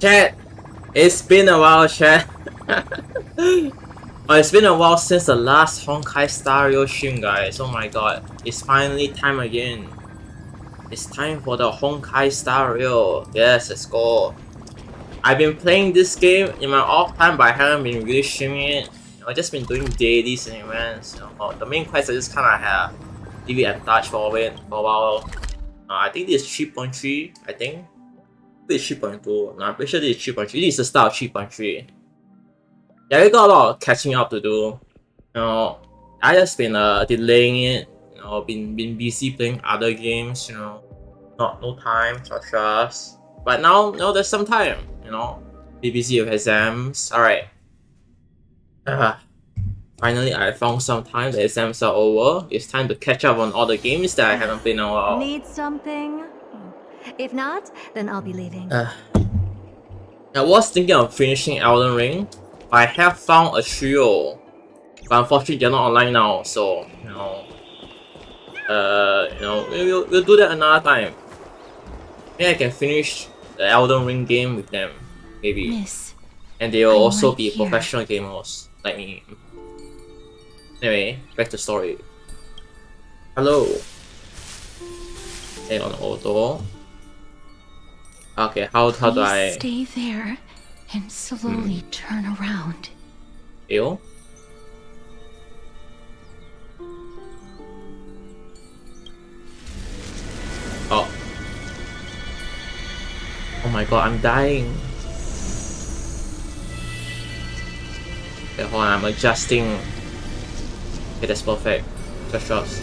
Chat, it's been a while, chat. It's been a while since the last Honkai Star Rail stream, guys. Oh my god, it's finally time again. It's time for the Honkai Star Rail. Yes, let's go. I've been playing this game in my off time, but I haven't been really streaming it. I've just been doing dailies and events. The main quest I just kind of have leave it untouched for a while. I think this is 3.3. I think. This is 3.2. No, I'm pretty sure this is 3.3. This is the start of 3.3. Yeah, we got a lot of catching up to do. I just been delaying it. Been busy playing other games. No time to trust. But now, there's some time. Be busy with exams. All right. Finally, I found some time. The exams are over. It's time to catch up on all the games that I haven't played in a while. Need something? If not, then I'll be leaving. I was thinking of finishing Elden Ring, but I have found a trio. But unfortunately, they're not online now, so we'll do that another time. Maybe I can finish the Elden Ring game with them, maybe. Miss, and they will also right be here. professional gamers like me. Anyway, back to story. Hello. Stay on auto. Okay, how do I stay there and slowly turn around? Ew? Oh my god, I'm dying. Okay, hold on, I'm adjusting. Okay, that's perfect. Just trust.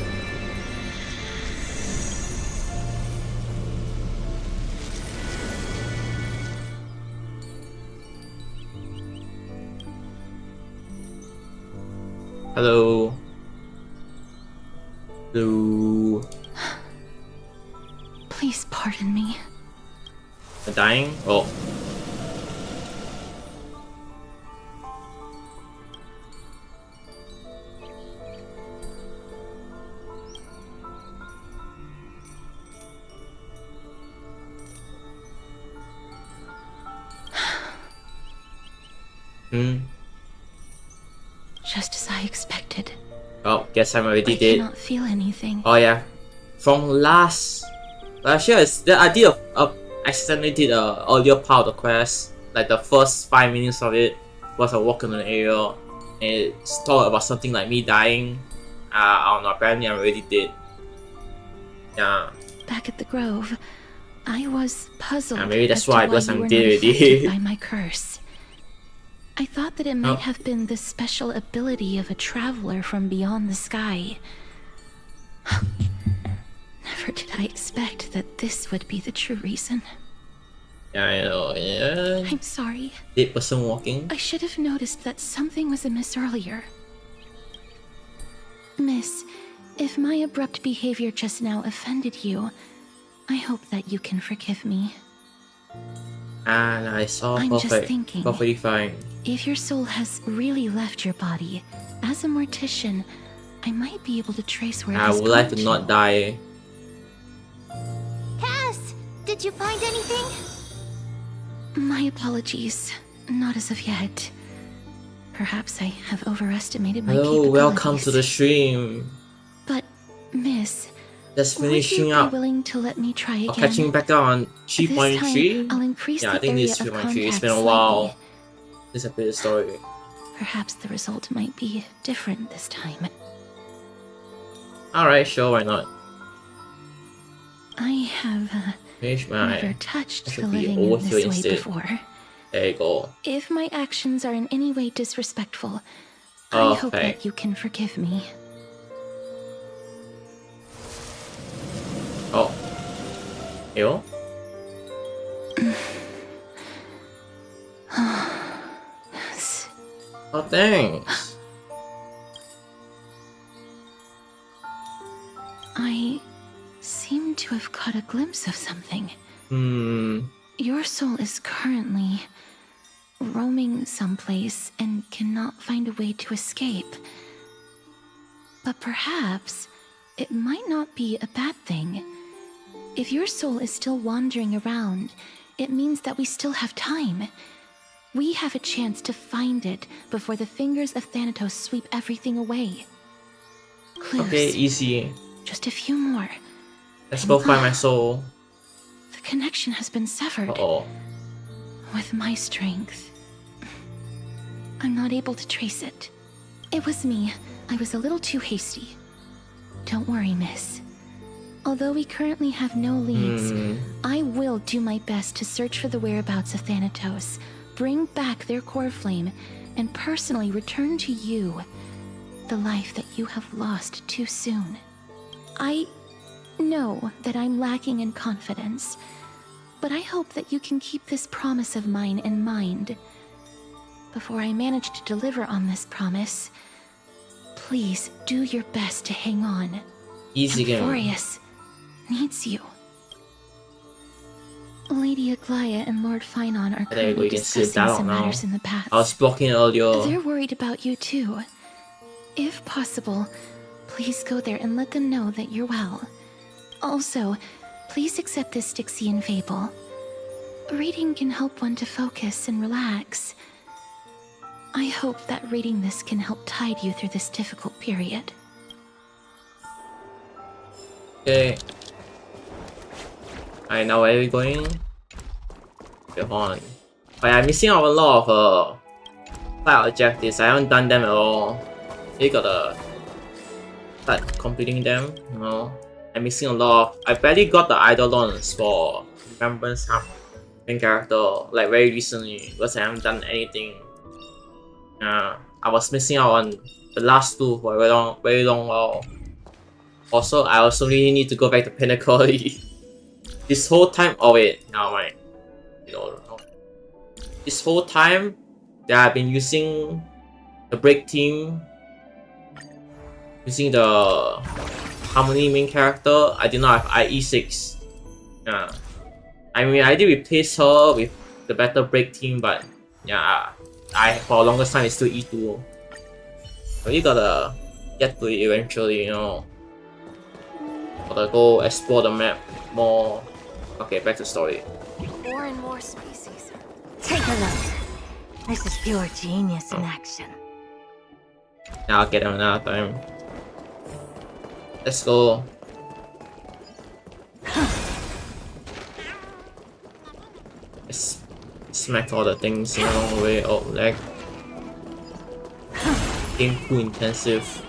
Hello. Hello. Please pardon me. I'm dying? Oh. Just as I expected. Oh, guess I'm already I dead. cannot feel anything. Oh yeah, from last year, I accidentally did a earlier part of the quest, like the first 5 minutes of it was a walk in an area, and it's talk about something like me dying. I don't know. Apparently, I'm already dead. Yeah. Back at the Grove, I was puzzled. Maybe that's as to why, because you I'm were dead not already. affected by my curse. I thought that it might Oh. have been the special ability of a traveler from beyond the sky. Never did I expect that this would be the true reason. Yeah, I know. Yeah. I'm sorry. Dead person walking. I should have noticed that something was amiss earlier. Miss, if my abrupt behavior just now offended you, I hope that you can forgive me. And I saw I'm just perfect. thinking. Perfectly fine. If your soul has really left your body, as a mortician, I might be able to trace where it I has would like gone to not die. Cass, did you find anything? My apologies. Not as of yet. Perhaps I have overestimated my Hello, capabilities. welcome to the stream. But, Miss, Just would finishing you be up. willing to let me try again? Catching back up on This 3.3? time, I'll increase Yeah, the I think area this is of 3.3. It's contact been a while. slightly. This is a bit of story. Perhaps the result might be different this time. Alright, sure, why not? I have Finish never my... touched I the should be living in over this here way instead. before. There you go. If my actions are in any way disrespectful, I hope Okay. that you can forgive me. Oh. You? Oh, thanks. I seem to have caught a glimpse of something. Hmm. Your soul is currently roaming someplace and cannot find a way to escape. But perhaps it might not be a bad thing. If your soul is still wandering around, it means that we still have time. We have a chance to find it before the fingers of Thanatos sweep everything away. Clues. Okay, easy. Just a few more. Let's go find my soul. The connection has been severed. Uh-oh. With my strength, I'm not able to trace it. It was me. I was a little too hasty. Don't worry, miss. Although we currently have no leads, I will do my best to search for the whereabouts of Thanatos, bring back their core flame, and personally return to you the life that you have lost too soon. I know that I'm lacking in confidence, but I hope that you can keep this promise of mine in mind. Before I manage to deliver on this promise, please do your best to hang on. Easy game. Amphorius needs you. Lady Aglaia and Lord Finon are There you go, currently you can see it discussing down some now. matters in the past. I was blocking it earlier. They're worried about you too. If possible, please go there and let them know that you're well. Also, please accept this Styxian fable. Reading can help one to focus and relax. I hope that reading this can help tide you through this difficult period. Okay. Alright, now where are we going? Okay, hold on. But I'm missing out a lot of side objectives. I haven't done them at all. You gotta start completing them, you know. I'm missing a lot of... I barely got the Eidolons for Remembrance main character, like very recently, because I haven't done anything. I was missing out on the last two for a very long while. Also, I also really need to go back to Pinnacle. This whole time... Oh wait, no mind. No. This whole time that I've been using the break team, using the Harmony main character, I did not have IE6. Yeah. I mean, I did replace her with the better break team, but yeah, for the longest time it's still E2. So you gotta get to it eventually, you know. Gotta go explore the map more. Okay, back to story. More and more species. Take a look. This is pure genius in action. Now I'll get them another time. Let's go. Let's smack all the things in the wrong way. Oh, lag. Game too intensive.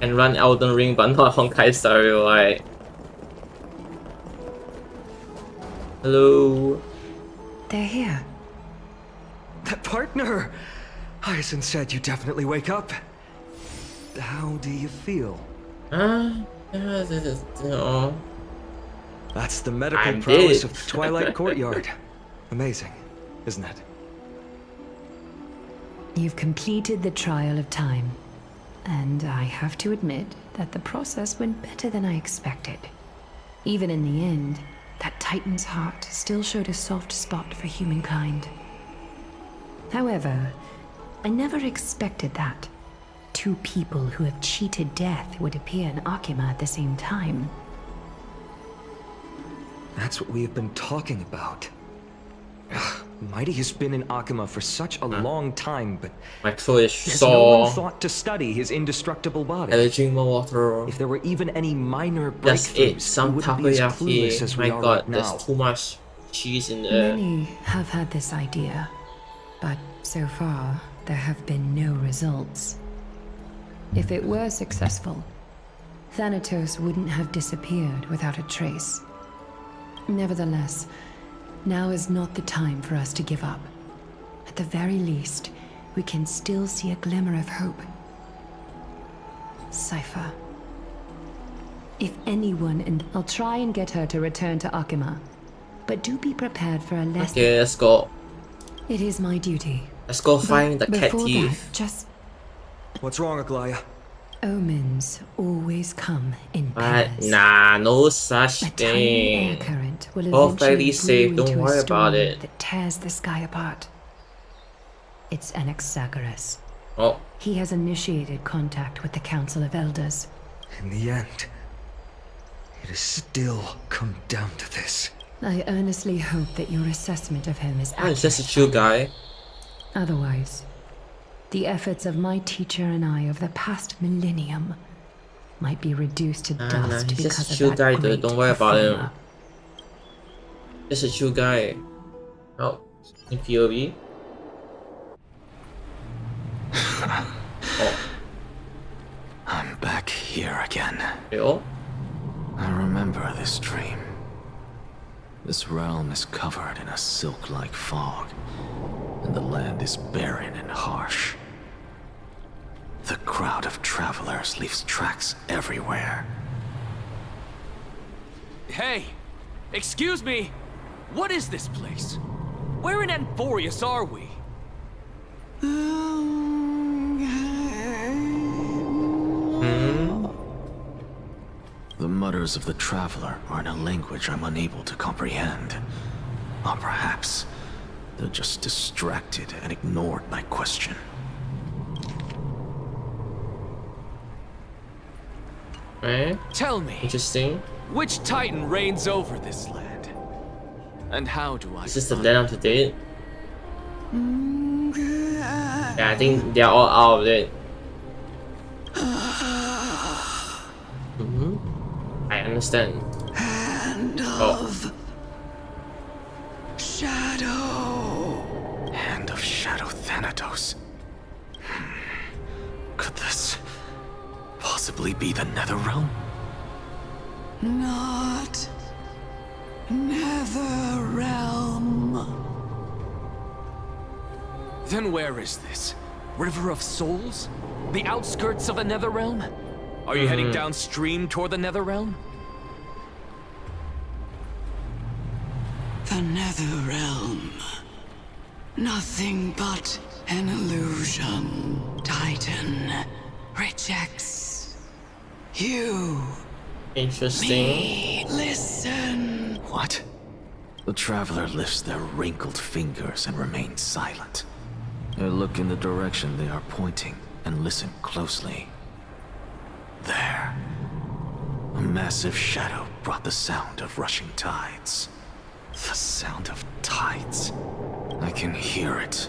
And run Elden Ring, but not Honkai Star Rail, right? Hello. They're here. That partner! Hyacinth said you definitely wake up. How do you feel? No. That's the medical I'm prowess dead. of the Twilight Courtyard. Amazing, isn't it? You've completed the trial of time, and I have to admit that the process went better than I expected. Even in the end, that Titan's heart still showed a soft spot for humankind. However, I never expected that two people who have cheated death would appear in Akima at the same time. That's what we have been talking about. Mighty has been in Akima for such a long time, but My throat is has no one sore. thought to study his indestructible body. Gotta drink more water. If there were even any minor Just ate breakthroughs, some we wouldn't be as clueless takoyaki. as My we are god, right now. there's too much cheese in there. Many have had this idea, but so far there have been no results. If it were successful, Thanatos wouldn't have disappeared without a trace. Nevertheless, now is not the time for us to give up. At the very least, we can still see a glimmer of hope. Cypher. If anyone, and I'll try and get her to return to Akima, but do be prepared for a less. Okay, let's go. It is my duty. Let's go find the But cat before teeth. that, just What's wrong, Aglaia? omens always come in But pairs. nah, no such A tiny air thing. current will Perfectly eventually safe, brew don't into a worry about storm it. that tears the sky apart. It's Anaxagoras. Oh, He has initiated contact with the Council of Elders. In the end, it has still come down to this. I earnestly hope that your assessment of him is Oh, he's just a accurate. chill guy. Otherwise, the efforts of my teacher and I of the past millennium might be reduced to dust He's because just a of chill that guy, dude. great Don't worry about him. performer. Just a chill guy. Oh, in POV. Oh, I'm back here again. yo. I remember this dream. This realm is covered in a silk-like fog, and the land is barren and harsh. The crowd of travelers leaves tracks everywhere. Hey! Excuse me! What is this place? Where in Anthorius are we? The mutters of the traveler are in a language I'm unable to comprehend. Or perhaps they're just distracted and ignored my question. Eh? Tell me, Interesting. which Titan reigns over this land? And how do I Is this the find land up to date? Yeah, I think they're all out of it. I understand. Hand of Shadow Thanatos. Could this possibly be the Netherrealm? Not Netherrealm. Then where is this? River of Souls? The outskirts of a Netherrealm? Are you heading downstream toward the Netherrealm? The Netherrealm. Nothing but an illusion. Titan rejects you. Interesting. Listen. What? The traveler lifts their wrinkled fingers and remains silent. I look in the direction they are pointing and listen closely. There. A massive shadow brought the sound of rushing tides. The sound of tides. I can hear it.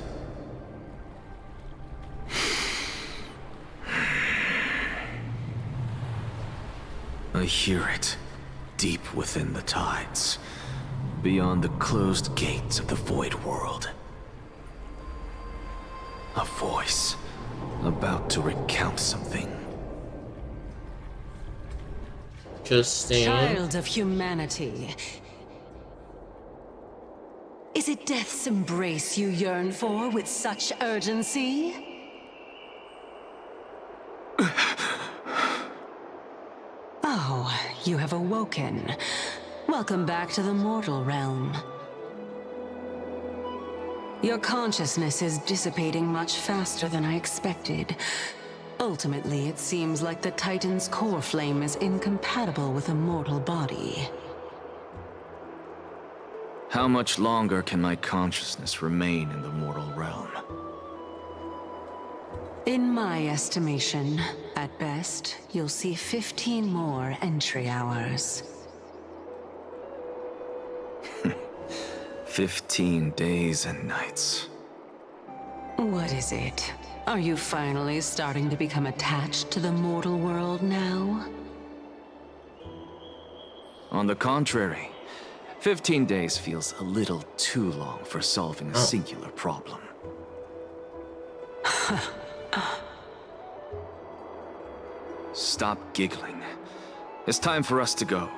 I hear it, deep within the tides, beyond the closed gates of the Void World. A voice, about to recount something. Interesting. Child of humanity. Is it death's embrace you yearn for with such urgency? Oh, you have awoken. Welcome back to the mortal realm. Your consciousness is dissipating much faster than I expected. Ultimately, it seems like the Titan's core flame is incompatible with a mortal body. How much longer can my consciousness remain in the mortal realm? In my estimation, at best, you'll see 15 more entry hours. 15 days and nights. What is it? Are you finally starting to become attached to the mortal world now? On the contrary, 15 days feels a little too long for solving a singular problem. Stop giggling. It's time for us to go.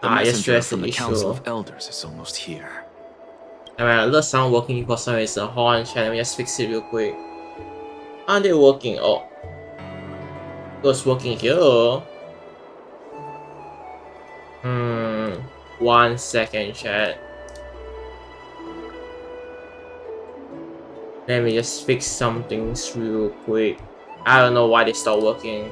The messenger yes, from the yes, Council sure. of Elders is almost here. Alright, the sound working for some reason. Hold on, chat. Let me just fix it real quick. Aren't they working? Oh. It was working here. 1 second, chat. Let me just fix some things real quick. I don't know why they stopped working.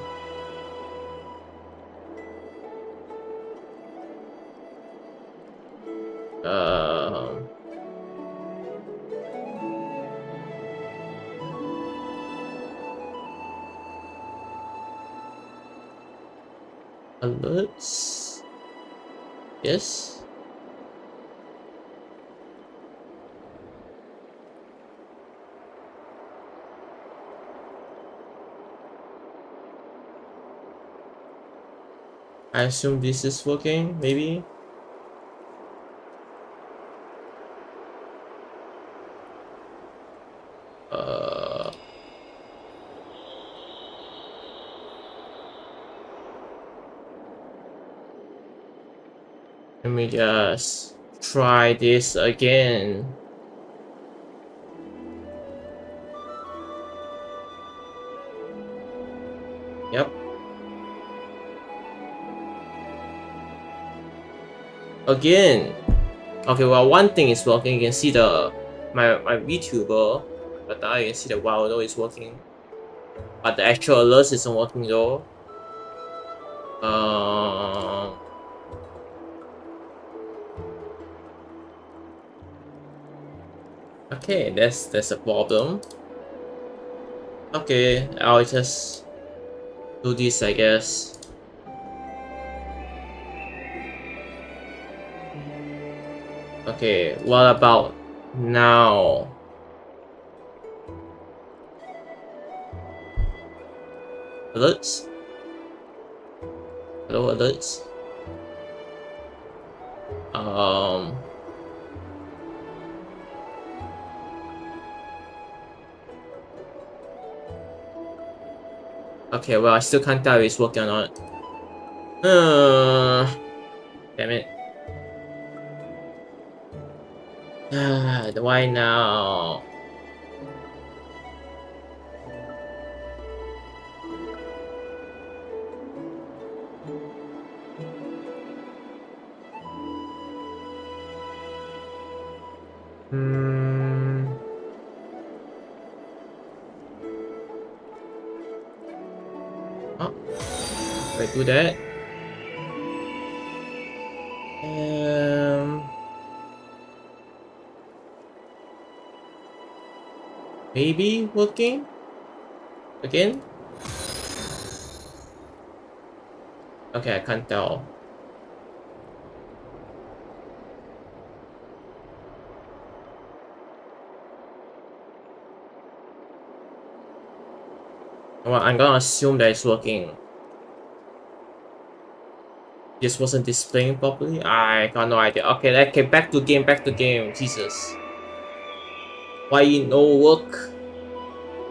Alerts. Yes. I assume this is working, maybe? Let me just try this again. Yep. Again. Okay, well, one thing is working. You can see my Vtuber, but now you can see the Wildo is working. But the actual alert isn't working though. Okay, that's a problem. Okay, I'll just do this, I guess. Okay, what about now? Alerts? Hello, alerts? Okay, well, I still can't tell if it's working or not. Damn it. Why now? Oh, if I do that. Maybe working again? Okay, I can't tell. Well, I'm gonna assume that it's working. This wasn't displaying properly? I got no idea. Okay, back to game, Jesus. Why no work?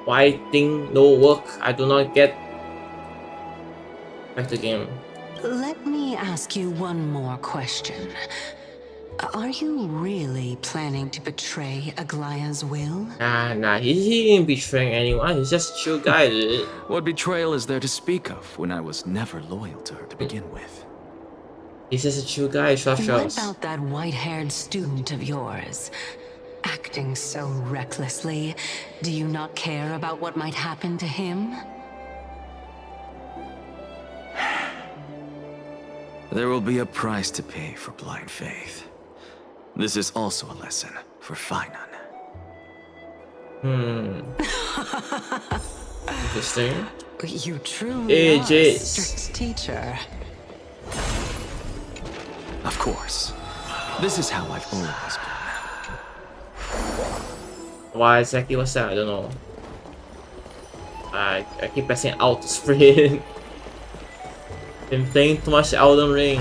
Why thing no work? I do not get. Back to game. Let me ask you one more question. Are you really planning to betray Aglaya's will? Nah, he ain't betraying anyone. He's just a chill guy, dude. What betrayal is there to speak of when I was never loyal to her to begin with? He's just a chill guy, trust What us. about that white-haired student of yours? Acting so recklessly, do you not care about what might happen to him? There will be a price to pay for blind faith. This is also a lesson for Finan. Interesting. You truly are a Jace. strict teacher. Of course. This is how I've always been. Why exactly was that? I don't know. I keep pressing out to sprint. Been playing too much Elden Ring.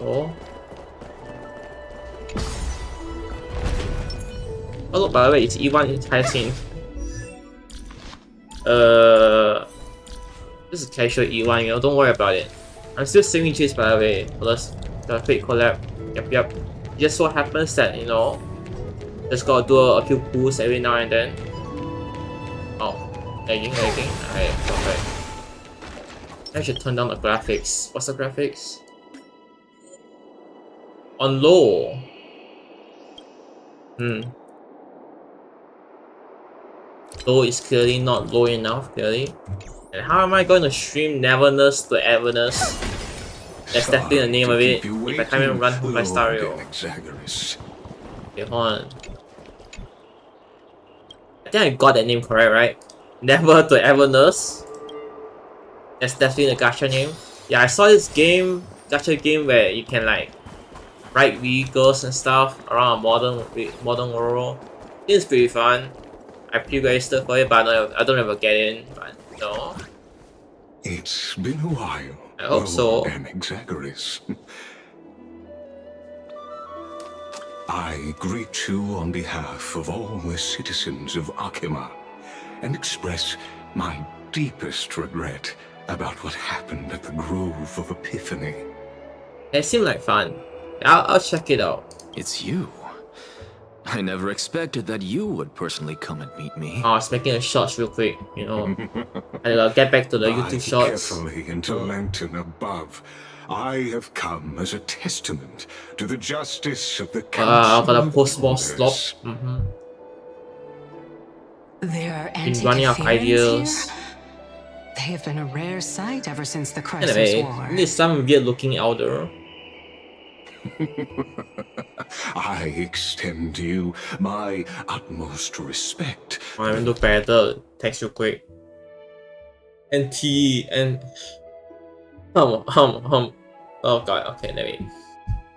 Oh. Oh look, by the way, it's E1 entire scene. This is casual E1, you know, don't worry about it. I'm still saving Jace, by the way, for the fake collab. Yep. Just so happens that, you know, just gotta do a few pulls every now and then. Oh, lagging. Alright, perfect. I should turn down the graphics. What's the graphics? On low. Low is clearly not low enough, clearly. And how am I going to stream Neverness to Everness? That's definitely the name of it. If I can't even run Honkai Star Rail. Okay, hold on. I think I got that name correct, right? Never to Everness. That's definitely the gacha name. Yeah, I saw this gacha game where you can like ride vehicles and stuff around a modern world. It's pretty fun. I pre-registered for it, but I don't ever get in. But no, It's been a while. I hope so. Exagoras. I greet you on behalf of all the citizens of Akima and express my deepest regret about what happened at the Grove of Epiphany. It seemed like fun. I'll check it out. It's you. I never expected that you would personally come and meet me. I was making a shots real quick, you know. I'll get back to the YouTube shots. Carefully into lantern above, I have come as a testament to the justice of the council. I've got a of post-boss elders. slot. There are Been running out of ideas. here. They have been a rare sight ever since the Crisis Anyway, War. there's some weird looking elder. I extend to you my utmost respect. I'm gonna look at the text real quick. NT and Oh god, okay, let me.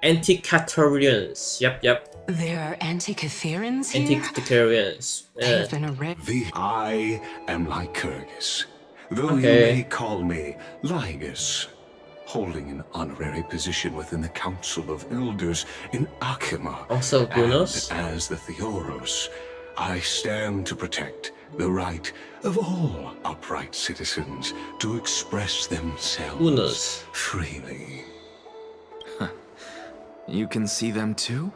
Anti-Caterians. Yep. There are Antikytherians here. Anti-Caterians. They have been a rare. I am Lycurgus, though you Okay. may call me Lygus, holding an honorary position within the Council of Elders in Akima. Also Gunos. And as the Theoros, I stand to protect the right of all upright citizens to express themselves Gunos. freely. You can see them too?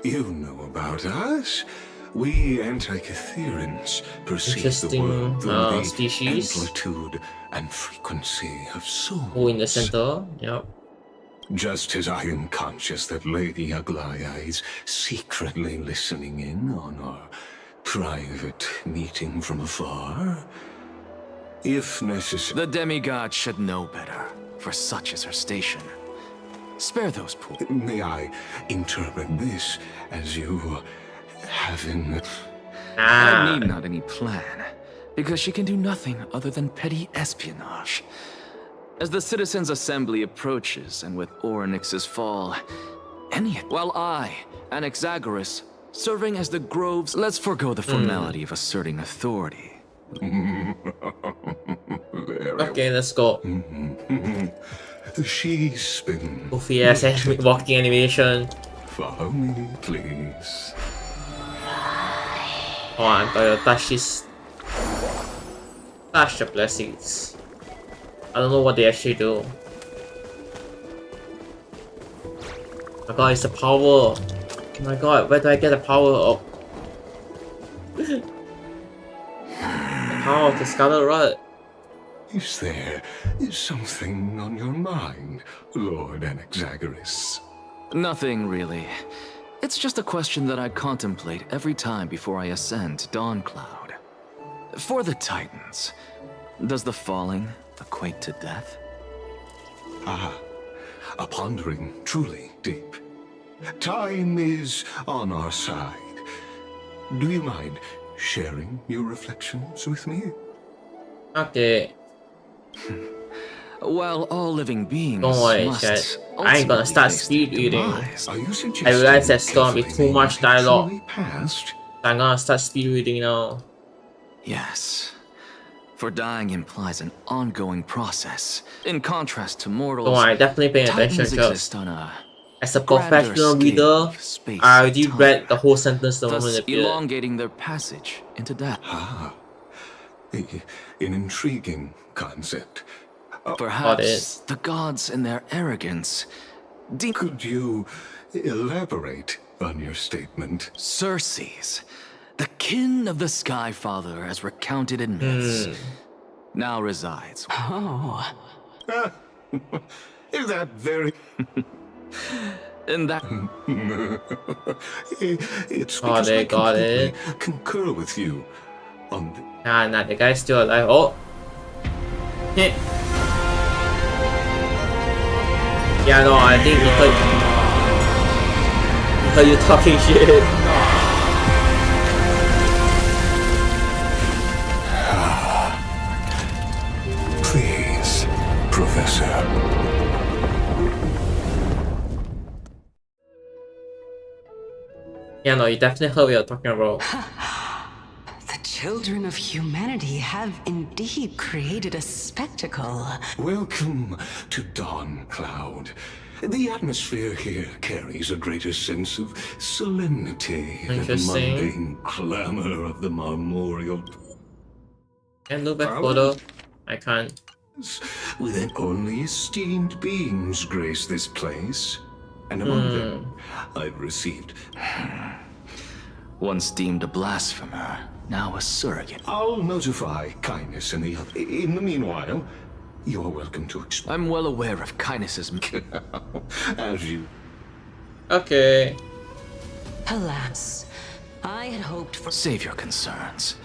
You know about us. We Antikytherians perceive the Interesting, world through the species. amplitude and frequency of souls. Oh, in the center. Yep. Just as I am conscious that Lady Aglaya is secretly listening in on our private meeting from afar, if necessary. The demigod should know better, for such is her station. Spare those poor. May I interpret this as you having... I need not any plan, because she can do nothing other than petty espionage. As the Citizens' Assembly approaches, and with Orynyx's fall, while I, Anaxagoras, serving as the Grove's... Let's forego the formality of asserting authority. Okay, let's go. She's been... Goofy ass walking animation. Follow me, please. Oh, I'm gonna touch this. Touch the blessings. I don't know what they actually do. Oh my god, it's the power. Oh my god, where do I get the power of? The power of the Scarlet Rot. Is there something on your mind, Lord Anaxagoras? Nothing, really. It's just a question that I contemplate every time before I ascend to Dawncloud. For the Titans, does the falling equate to death? Ah, a pondering truly deep. Time is on our side. Do you mind sharing your reflections with me? Okay, While all living beings don't worry, must chat. I ain't gonna ultimately start face speed their reading. demise, Are you suggesting I realize there's gonna be Epiphany too much dialogue. truly passed? I'm gonna start speed reading now. Yes. For dying implies an ongoing process. In contrast to mortals, Don't worry, definitely paying attention. Titans Just exist on a as a grander professional scale reader, of space I already and read time, the whole sentence the moment thus it appeared. elongating their passage into death. Ah, an intriguing concept. Perhaps the gods in their arrogance deem Could you elaborate on your statement? Circes, the kin of the Skyfather as recounted in myths, now resides. Oh, Is that very... In that It's Oh, because they I got completely it. concur with you on the... Nah, the guy's still alive. Oh! Heh. Yeah, no, I think he heard you talking shit. Please, Yeah, no, you definitely heard what you're talking about. The children of humanity have indeed created a spectacle. Welcome to Dawn Cloud. The atmosphere here carries a greater sense of solemnity than the Interesting. mundane clamor of the memorial. Can look back photo? I can't. Then only esteemed beings grace this place. And among them, I've received. Once deemed a blasphemer, now a surrogate. I'll notify Kindness and the other. In the meanwhile, you're welcome to explain. I'm well aware of Kindness's... As you. Okay. Alas, I had hoped for... Save your concerns.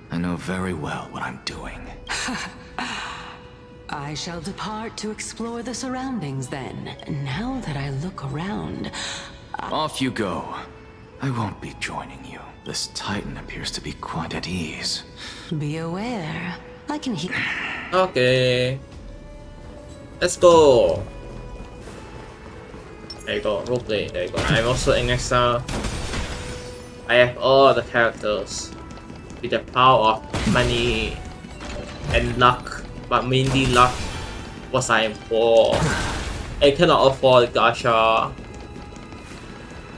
I know very well what I'm doing. I shall depart to explore the surroundings then. Now that I look around... Off you go. I won't be joining you. This Titan appears to be quite at ease. Be aware. I can hear... Okay. Let's go. There you go, roleplay. There you go. I'm also in exile. I have all the characters with the power of money and luck, but mainly luck was I am poor. I cannot afford gacha.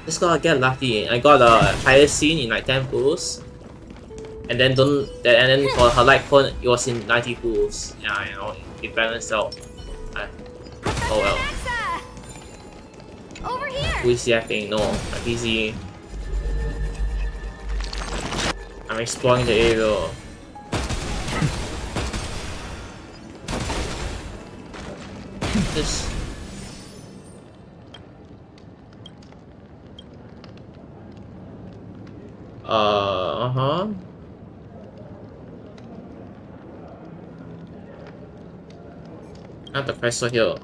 Just gotta get lucky. I got a higher scene in like 10 pools. And then for her light cone it was in 90 pools. Yeah, you know, it balanced out. Oh well. Over here. Who is yapping? No, I'm busy. I'm exploring the area. This. Uh-huh. Not the crystal hill.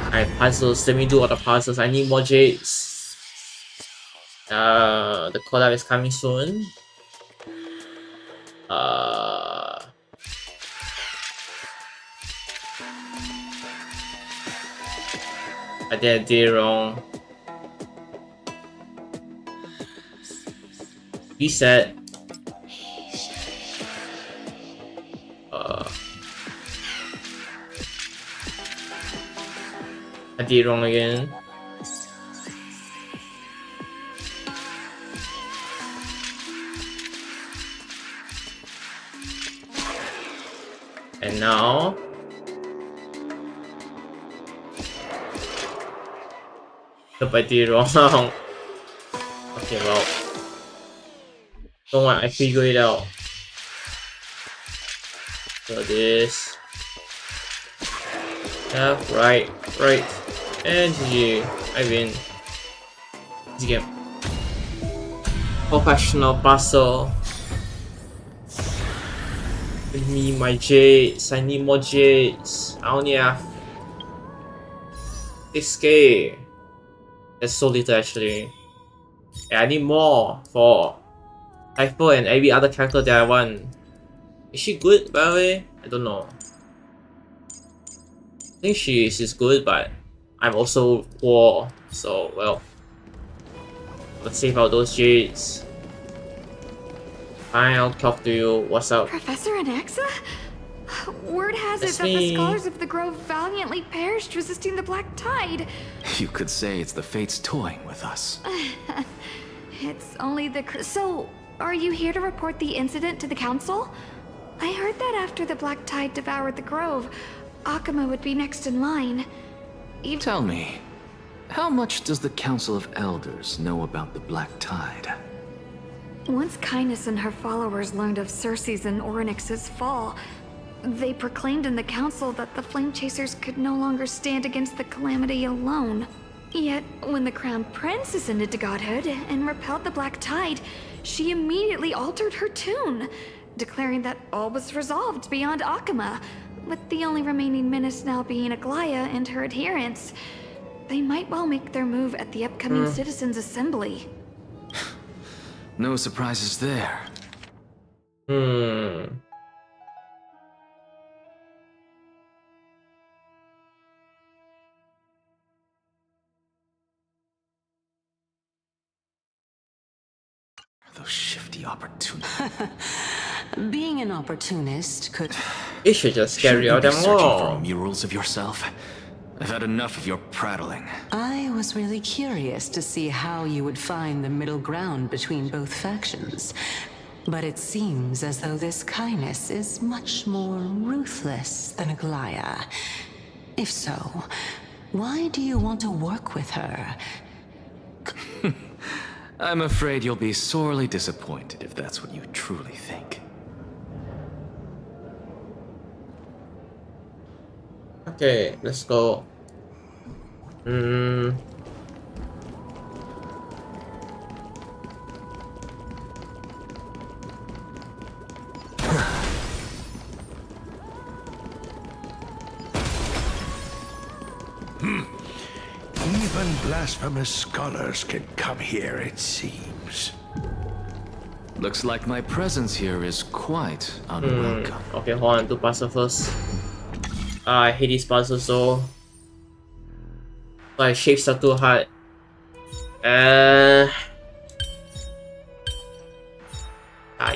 Alright, puzzles. Let me do all the puzzles. I need more jades. The collab is coming soon. I did it wrong. Reset. I did it wrong again. And now Hope I did it wrong. Okay, well, don't worry, I figured it out. So this, yeah, right, and GG, I win. Easy game. Professional puzzle. Give me my jades. I need more jades. I only have 6k. That's so little actually. Yeah, I need more for Hyper and every other character that I want. Is she good, by the way? I don't know. I think she's good, but I'm also poor, so well. Let's save out those jades. Fine, I'll talk to you. What's up? Professor Anaxa? Word has That's it that the me. scholars of the Grove valiantly perished resisting the Black Tide. You could say it's the fates toying with us. It's only the... So, are you here to report the incident to the Council? I heard that after the Black Tide devoured the Grove, Akuma would be next in line. Tell me, how much does the Council of Elders know about the Black Tide? Once Kindness and her followers learned of Circe's and Orynyx's fall, they proclaimed in the council that the Flame Chasers could no longer stand against the calamity alone. Yet, when the Crown Prince ascended to godhood and repelled the Black Tide, she immediately altered her tune, declaring that all was resolved beyond Akuma, with the only remaining menace now being Aglaya and her adherents. They might well make their move at the upcoming Citizens' Assembly. No surprises there. shifty opportunity. Being an opportunist could... It should just Shouldn't carry you out be them searching for all. murals of yourself? I've had enough of your prattling. I was really curious to see how you would find the middle ground between both factions. But it seems as though this kindness is much more ruthless than Aglaya. If so, why do you want to work with her? I'm afraid you'll be sorely disappointed if that's what you truly think. Okay, let's go. Even blasphemous scholars can come here, it seems. Looks like my presence here is quite unwelcome. Okay, hold on, do puzzle first. I hate this puzzle so. My shapes are too hard.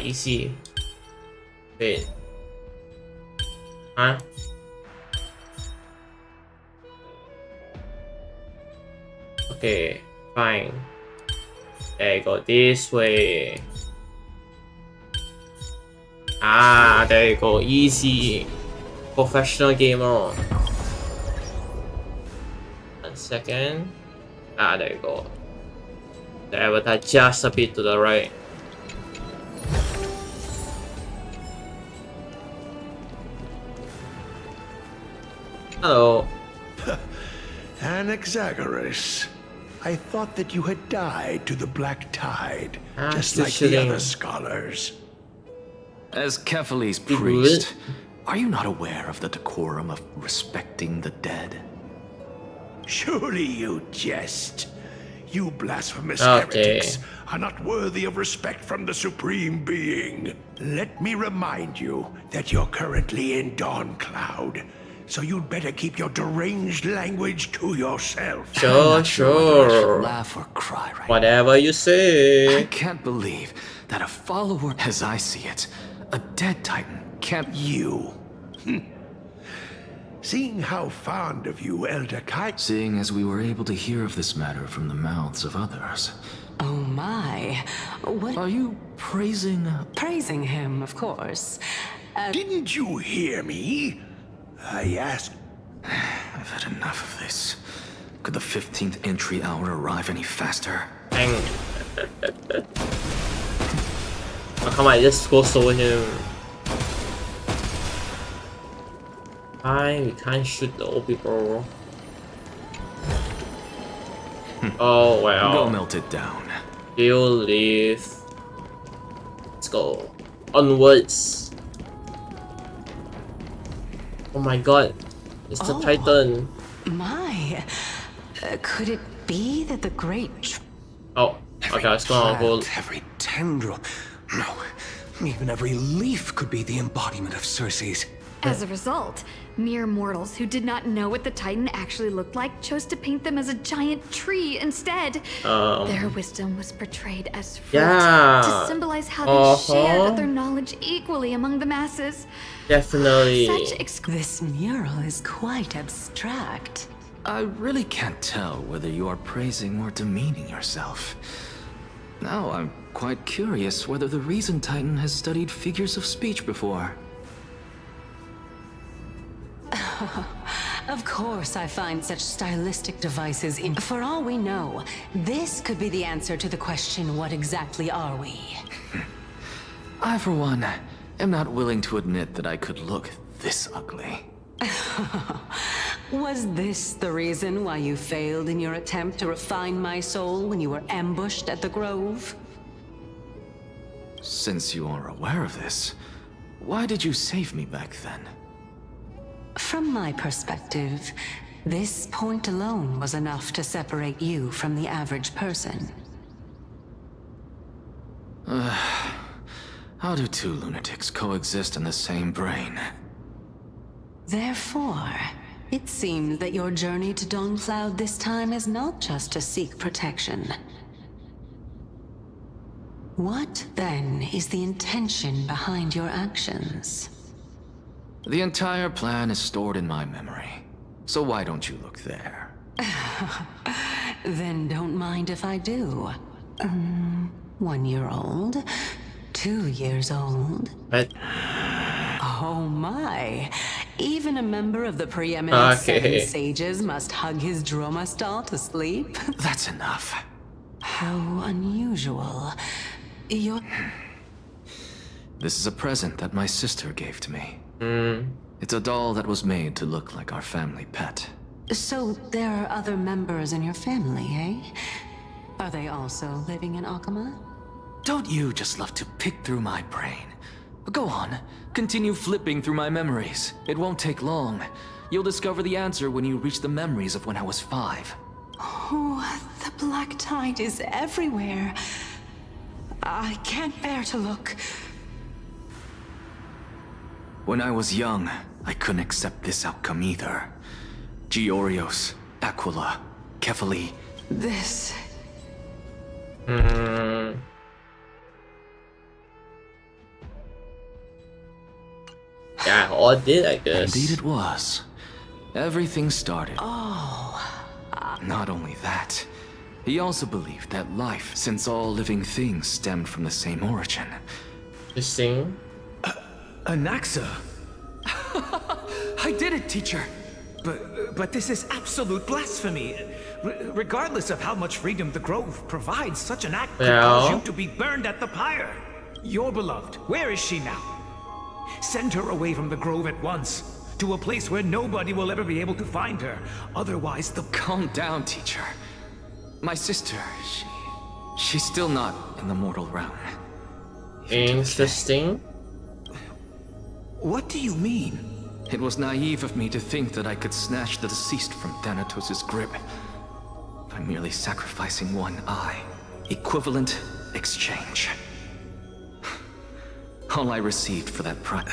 Easy. Wait. Huh? Okay, fine. There you go, this way. There you go, easy. Professional gamer. 1 second. There you go. The avatar just a bit to the right. Hello. Anaxagoras. I thought that you had died to the Black Tide, just still like the shooting. other scholars. As Kephale's Big priest, are you not aware of the decorum of respecting the dead? Surely you jest. You blasphemous Okay. heretics are not worthy of respect from the Supreme Being. Let me remind you that you're currently in Dawn Cloud, so you'd better keep your deranged language to yourself. Sure, I should sure. laugh or cry right Whatever you I say. can't believe that a follower, as I see it, a dead Titan, can't... You. Seeing how fond of you Elder Kai... Seeing as we were able to hear of this matter from the mouths of others. Oh my. What? Are you praising... Praising him, of course. Didn't you hear me? I asked... I've had enough of this. Could the 15th entry hour arrive any faster? Dang. Oh, come on, just go slow him. Fine, we can't shoot the old people. Oh well. Go melt it down. You leave. Let's go. Onwards. Oh my god. It's the Titan. My. Could it be that the great... Oh, okay, let's go on hold. Every tendril, no, even every leaf could be the embodiment of Circe's. As a result, mere mortals who did not know what the Titan actually looked like chose to paint them as a giant tree instead. Their wisdom was portrayed as fruit to symbolize how they shared their knowledge equally among the masses. Definitely. This mural is quite abstract. I really can't tell whether you are praising or demeaning yourself. Now I'm quite curious whether the Reason Titan has studied figures of speech before. Of course I find such stylistic devices in... For all we know, this could be the answer to the question, what exactly are we? I, for one, am not willing to admit that I could look this ugly. Was this the reason why you failed in your attempt to refine my soul when you were ambushed at the Grove? Since you are aware of this, why did you save me back then? From my perspective, this point alone was enough to separate you from the average person. How do two lunatics coexist in the same brain? Therefore, it seems that your journey to Dawn-Cloud this time is not just to seek protection. What, then, is the intention behind your actions? The entire plan is stored in my memory. So why don't you look there? Then don't mind if I do. 1 year old? 2 years old? What? Oh my. Even a member of the preeminent Seven Okay. Sages must hug his droma stall to sleep? That's enough. How unusual. You're... This is a present that my sister gave to me. Hmm. It's a doll that was made to look like our family pet. So there are other members in your family, eh? Are they also living in Akama? Don't you just love to pick through my brain? Go on, continue flipping through my memories. It won't take long. You'll discover the answer when you reach the memories of when I was 5. Oh, the black tide is everywhere. I can't bear to look. When I was young, I couldn't accept this outcome either. Georios, Aquila, Kefali. This... Hmm. Yeah, all did, I guess. Indeed it was. Everything started. Oh... Not only that, he also believed that life, since all living things stemmed from the same origin. Interesting. Anaxa? I did it, teacher! But this is absolute blasphemy. Regardless of how much freedom the Grove provides, such an act could cause you to be burned at the pyre. Your beloved, where is she now? Send her away from the Grove at once, to a place where nobody will ever be able to find her. Otherwise, the... Calm down, teacher. My sister, she's still not in the mortal realm. Interesting. What do you mean? It was naive of me to think that I could snatch the deceased from Thanatos' grip by merely sacrificing one eye. Equivalent exchange. All I received for that price.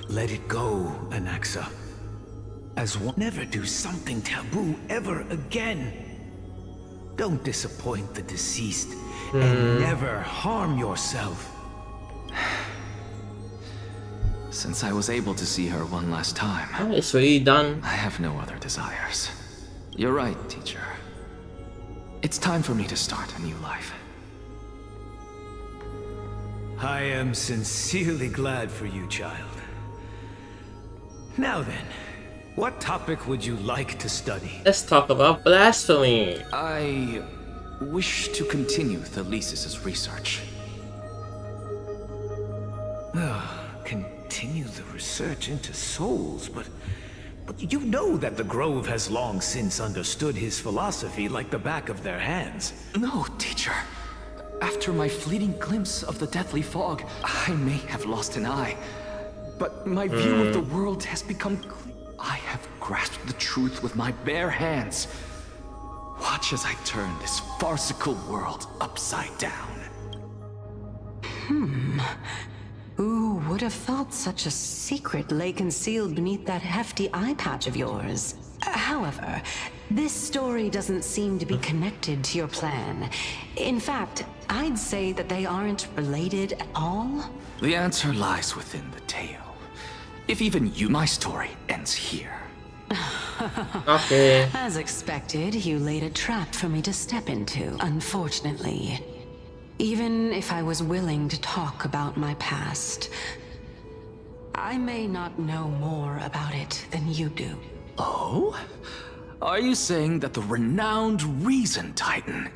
Let it go, Anaxa. As one, never do something taboo ever again. Don't disappoint the deceased, and never harm yourself. Since I was able to see her one last time, Oh, it's really done. I have no other desires. You're right, teacher. It's time for me to start a new life. I am sincerely glad for you, child. Now then, what topic would you like to study? Let's talk about blasphemy. I wish to continue Thalesis' research. Continue the research into souls, but you know that the Grove has long since understood his philosophy like the back of their hands. No, teacher. After my fleeting glimpse of the deathly fog, I may have lost an eye. But my view of the world has become clear. I have grasped the truth with my bare hands. Watch as I turn this farcical world upside down. Who would have thought such a secret lay concealed beneath that hefty eye patch of yours? However, this story doesn't seem to be connected to your plan. In fact, I'd say that they aren't related at all. The answer lies within the tale. If even you, my story ends here. Okay. As expected, you laid a trap for me to step into, unfortunately. Even if I was willing to talk about my past, I may not know more about it than you do. Oh? Are you saying that the renowned Reason Titan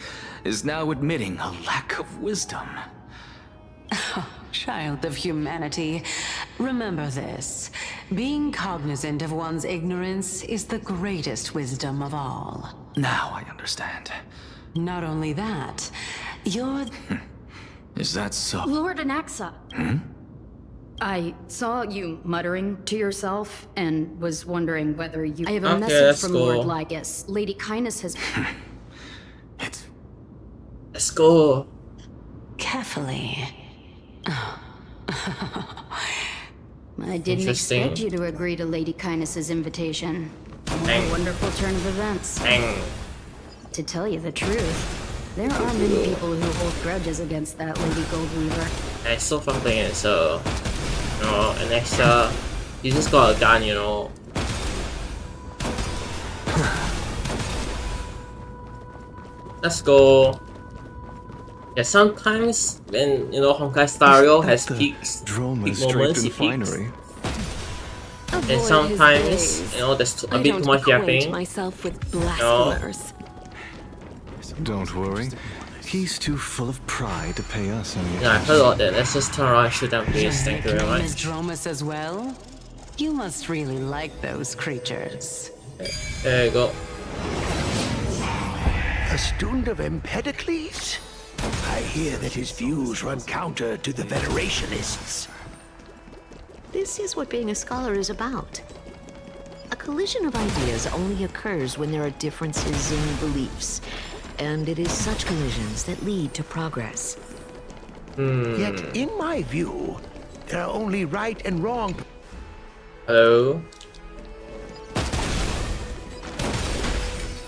is now admitting a lack of wisdom? Child of humanity, remember this. Being cognizant of one's ignorance is the greatest wisdom of all. Now I understand. Not only that, you're... Is that so? Lord Anaxa. I saw you muttering to yourself and was wondering whether you... I have a Okay, message let's from go. Lord Lygus. Lady Kindness has... Let's go. Carefully. I didn't Interesting. expect you to agree to Lady Kindness's invitation. What Bang. a wonderful turn of events. Bang. To tell you the truth, There are many people who hold grudges against that Lady Goldweaver. I saw something and so, you know, and extra, you just got a gun, you know. Let's go. Yeah, sometimes when, you know, Honkai Star Rail has peaks, peak moments, it peaks. And sometimes, you know, there's a bit too much yapping. Myself with You know. blasphemers. Don't worry. He's too full of pride to pay us any Yeah, I heard about that. Let's just turn around and shoot them, please. Thank you very much. Dromus as well? You must really like those creatures. There you go. A student of Empedocles? I hear that his views run counter to the Federationists. This is what being a scholar is about. A collision of ideas only occurs when there are differences in beliefs. And it is such collisions that lead to progress. Yet, in my view, there are only right and wrong. Hello?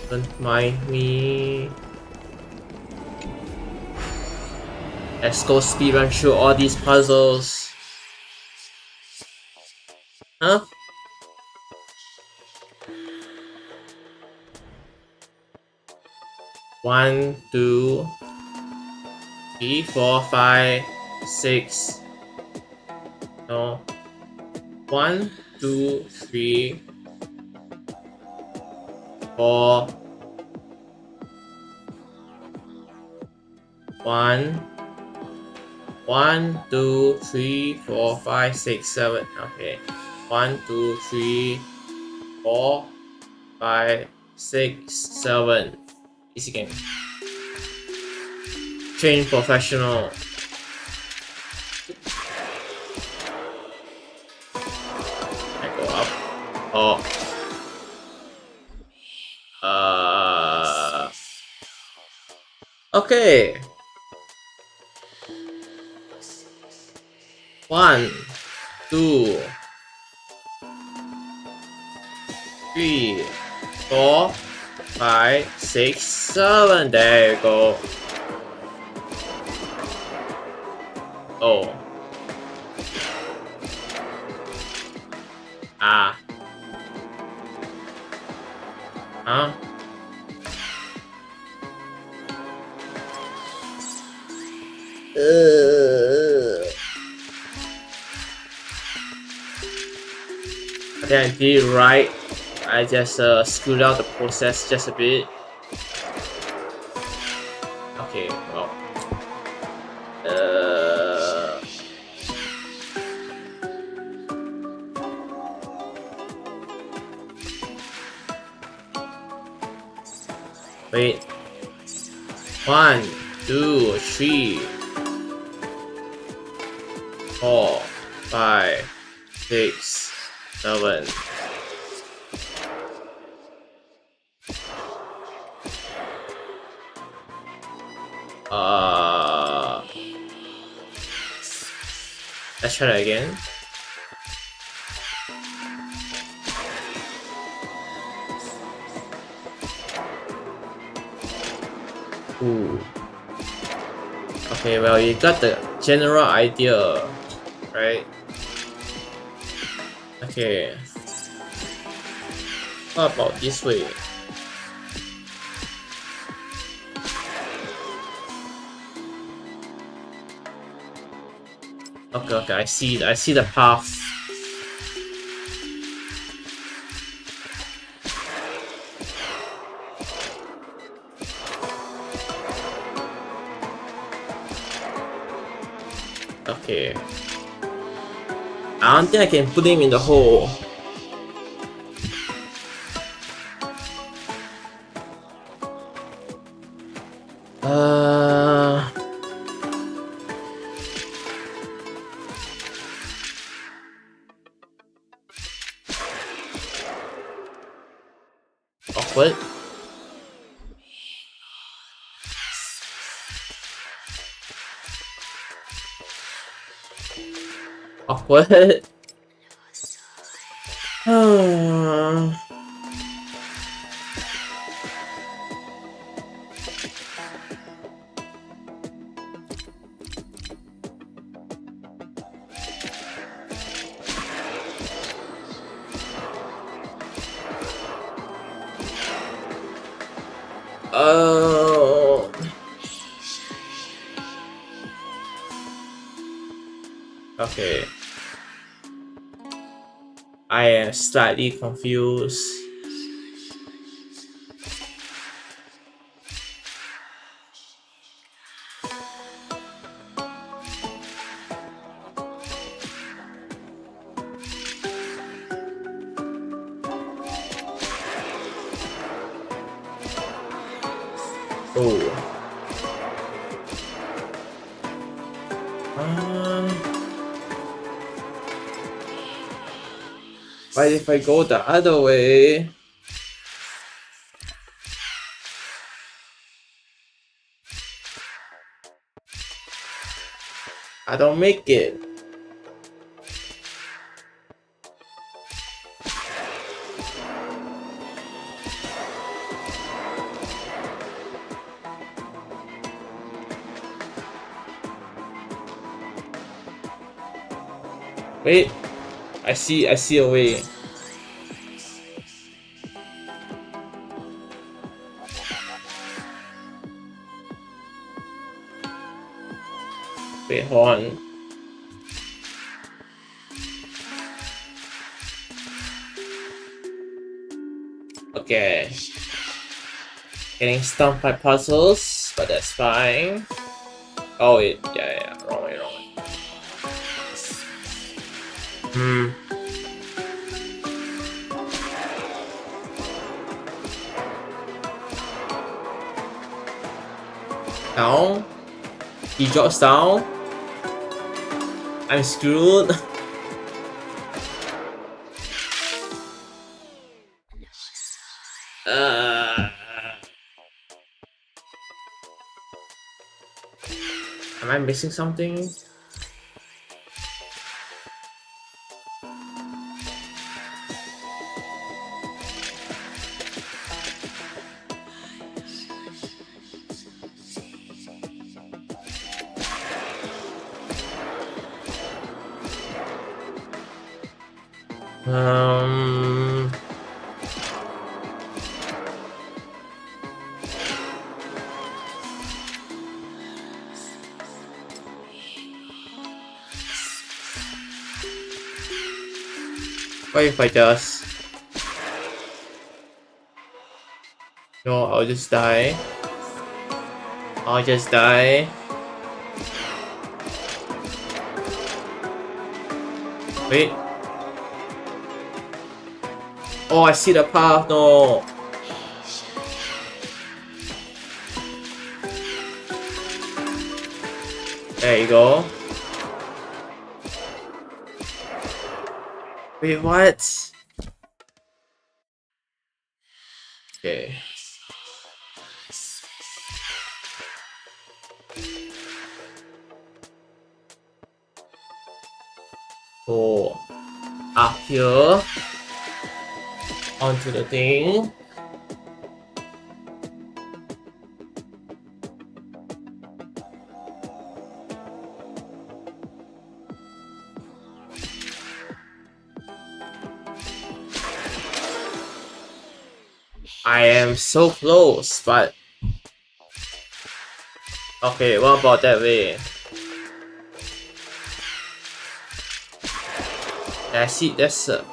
Don't mind me. Let's go speedrun through all these puzzles. Huh? One, 2, 3, 4, 5, 6. No. 1, 2, 3, 4. 1, 2, 3, 4, 5, 6, 7. Okay. 1, 2, 3, 4, 5, 6, 7. Easy game. Train professional. I go up. Oh. Okay. 1, 2, 3, 4, 5, 6, 7. There you go. Oh. Ah. Huh? I think I did it right. I just screwed out the process just a bit. Okay, well. Wait. 1, 2, 3, 4, 5, 6, 7. Let's try that again. Ooh. Okay, well, you got the general idea, right? Okay. What about this way? Okay, I see the path. Okay. I don't think I can put him in the hole. Awkward. Awkward. Okay. I am slightly confused. Oh. But if I go the other way, I don't make it. Wait, I see a way. Wait, hold on. Okay. Getting stumped by puzzles, but that's fine. Oh wait, yeah, wrong way. Down. He drops down. I'm screwed. Am I missing something? What if I just... No, I'll just die. I'll just die. Wait. Oh, I see the path. No. There you go. Wait, what? Okay. Go up here onto the thing. I am so close, but okay, what about that way? I see that's okay,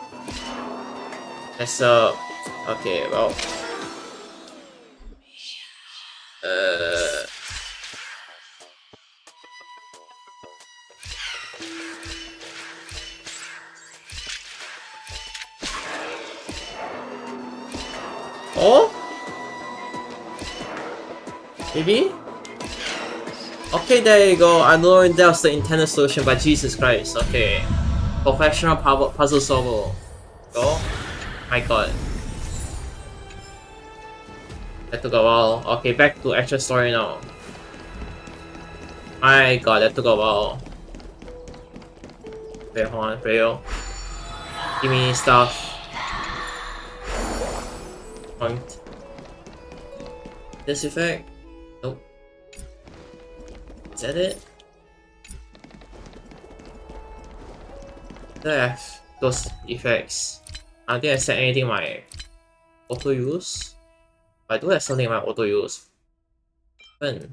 well, oh, maybe. Okay, there you go. I know that was the intended solution, but Jesus Christ. Okay. Professional puzzle solver. Go. My god. That took a while. Okay, back to actual story now. My god, that took a while. Wait, hold on, Rail. Give me stuff. Point. This effect? Nope. Is that it? Do I have those effects? I don't think I set anything in my auto use. But I do have something in my auto use. When?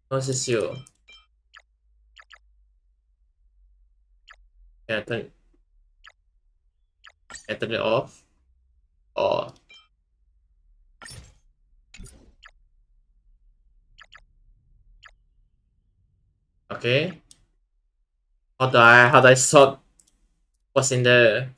What's this you? Can I turn it off? Or okay. How do I sort what's in there?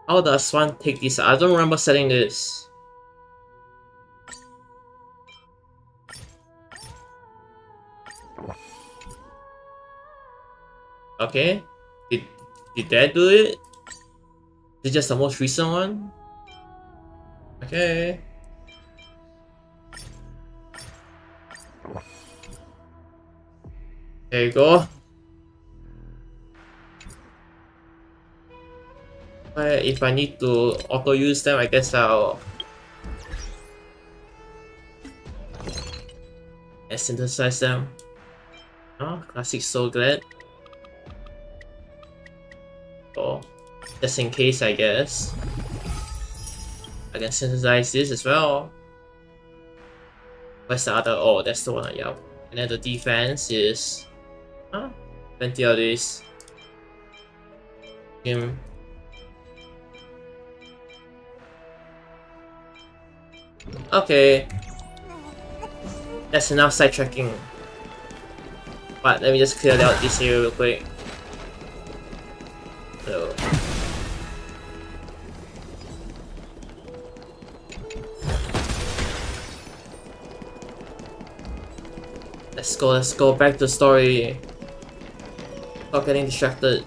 How does one take this? I don't remember setting this. Okay. Did that do it? Is it just the most recent one? Okay. There you go. But if I need to auto use them, I guess I'll synthesize them. Oh, classic soul glad. Oh, just in case, I guess. I can synthesize this as well. Where's the other? Oh, that's the one. Yeah. And then the defense is plenty of this. Okay. That's enough sidetracking. But let me just clear out this area real quick. So. Let's go back to the story. Stop getting distracted.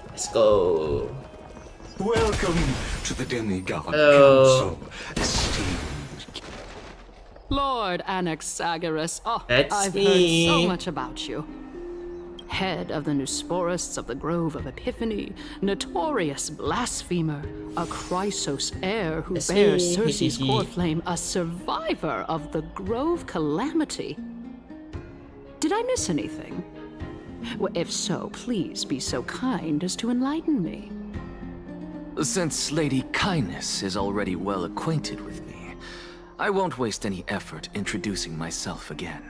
Let's go. Welcome to the Demigod Hello. Council, esteemed. Lord Anaxagoras. Oh, That's I've me. heard so much about you. Head of the Nusporists of the Grove of Epiphany, notorious blasphemer, a Chrysos heir who That's bears me. Circe's core flame, a survivor of the Grove calamity. Did I miss anything? Well, if so, please be so kind as to enlighten me. Since Lady Kindness is already well acquainted with me, I won't waste any effort introducing myself again.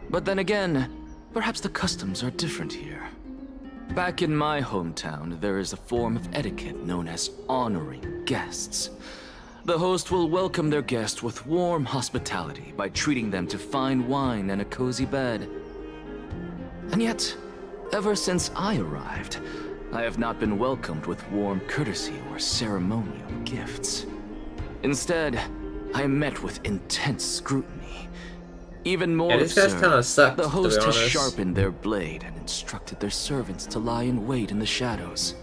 But then again, perhaps the customs are different here. Back in my hometown, there is a form of etiquette known as honoring guests. The host will welcome their guest with warm hospitality by treating them to fine wine and a cozy bed. And yet, ever since I arrived, I have not been welcomed with warm courtesy or ceremonial gifts. Instead, I am met with intense scrutiny. Even more This guy's absurd, kinda sucked, the to host be has honest. sharpened their blade and instructed their servants to lie in wait in the shadows.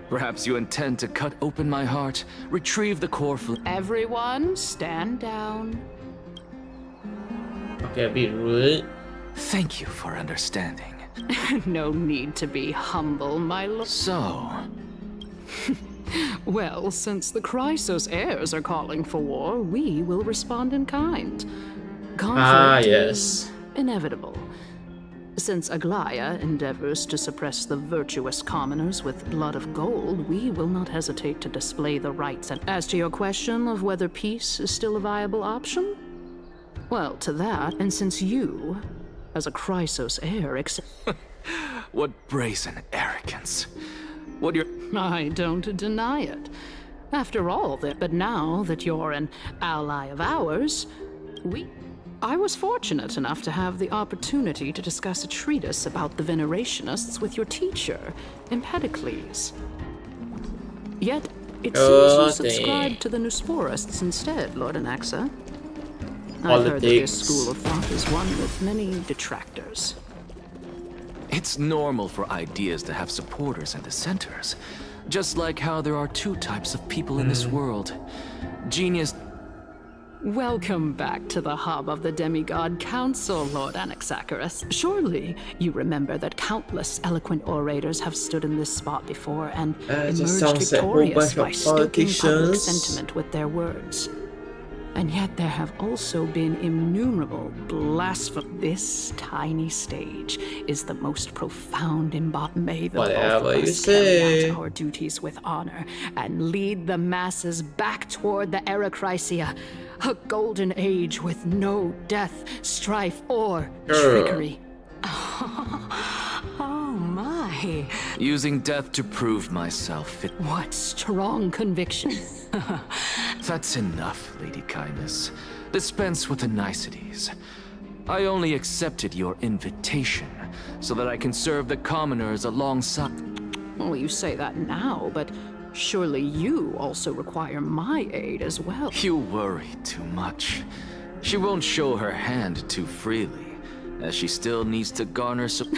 Perhaps you intend to cut open my heart, retrieve the core flame. Everyone, stand down. Okay, a bit rude. Thank you for understanding. No need to be humble, my lord. So, well, since the Chrysos heirs are calling for war, we will respond in kind. Conflict yes. is inevitable. Since Aglaya endeavors to suppress the virtuous commoners with blood of gold, we will not hesitate to display the rights. And as to your question of whether peace is still a viable option, well, to that, and since you, as a Chrysos heir, what brazen arrogance. I don't deny it. After all that, but now that you're an ally of ours, I was fortunate enough to have the opportunity to discuss a treatise about the Venerationists with your teacher, Empedocles. Yet, it seems you subscribe to the Nusporists instead, Lord Anaxa. I've heard that this school of thought is one with many detractors. It's normal for ideas to have supporters and dissenters. Just like how there are two types of people in this world. Genius... Welcome back to the hub of the Demigod Council, Lord Anaxagoras. Surely you remember that countless eloquent orators have stood in this spot before and emerged victorious by stoking public sentiment with their words. And yet there have also been innumerable blasphemies. This tiny stage is the most profound embodiment. May the both of us carry out our duties with honor and lead the masses back toward the Erechrysia, a golden age with no death, strife, or trickery. Oh my. Using death to prove myself. What strong conviction. That's enough, Lady Kindness. Dispense with the niceties. I only accepted your invitation so that I can serve the commoners alongside. Well, you say that now, but surely you also require my aid as well. You worry too much. She won't show her hand too freely, as she still needs to garner some...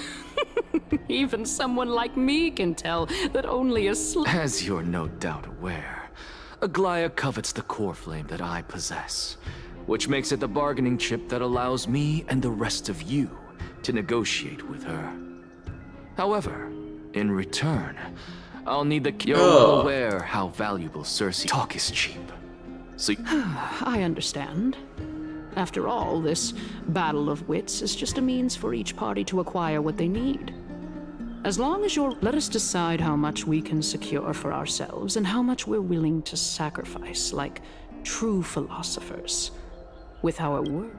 Even someone like me can tell that only a As you're no doubt aware, Aglaya covets the core flame that I possess, which makes it the bargaining chip that allows me and the rest of you to negotiate with her. However, in return, I'll need the... You're well aware how valuable Cersei... Talk is cheap. So... I understand. After all, this battle of wits is just a means for each party to acquire what they need. As long as you're... Let us decide how much we can secure for ourselves and how much we're willing to sacrifice, like true philosophers, with our word.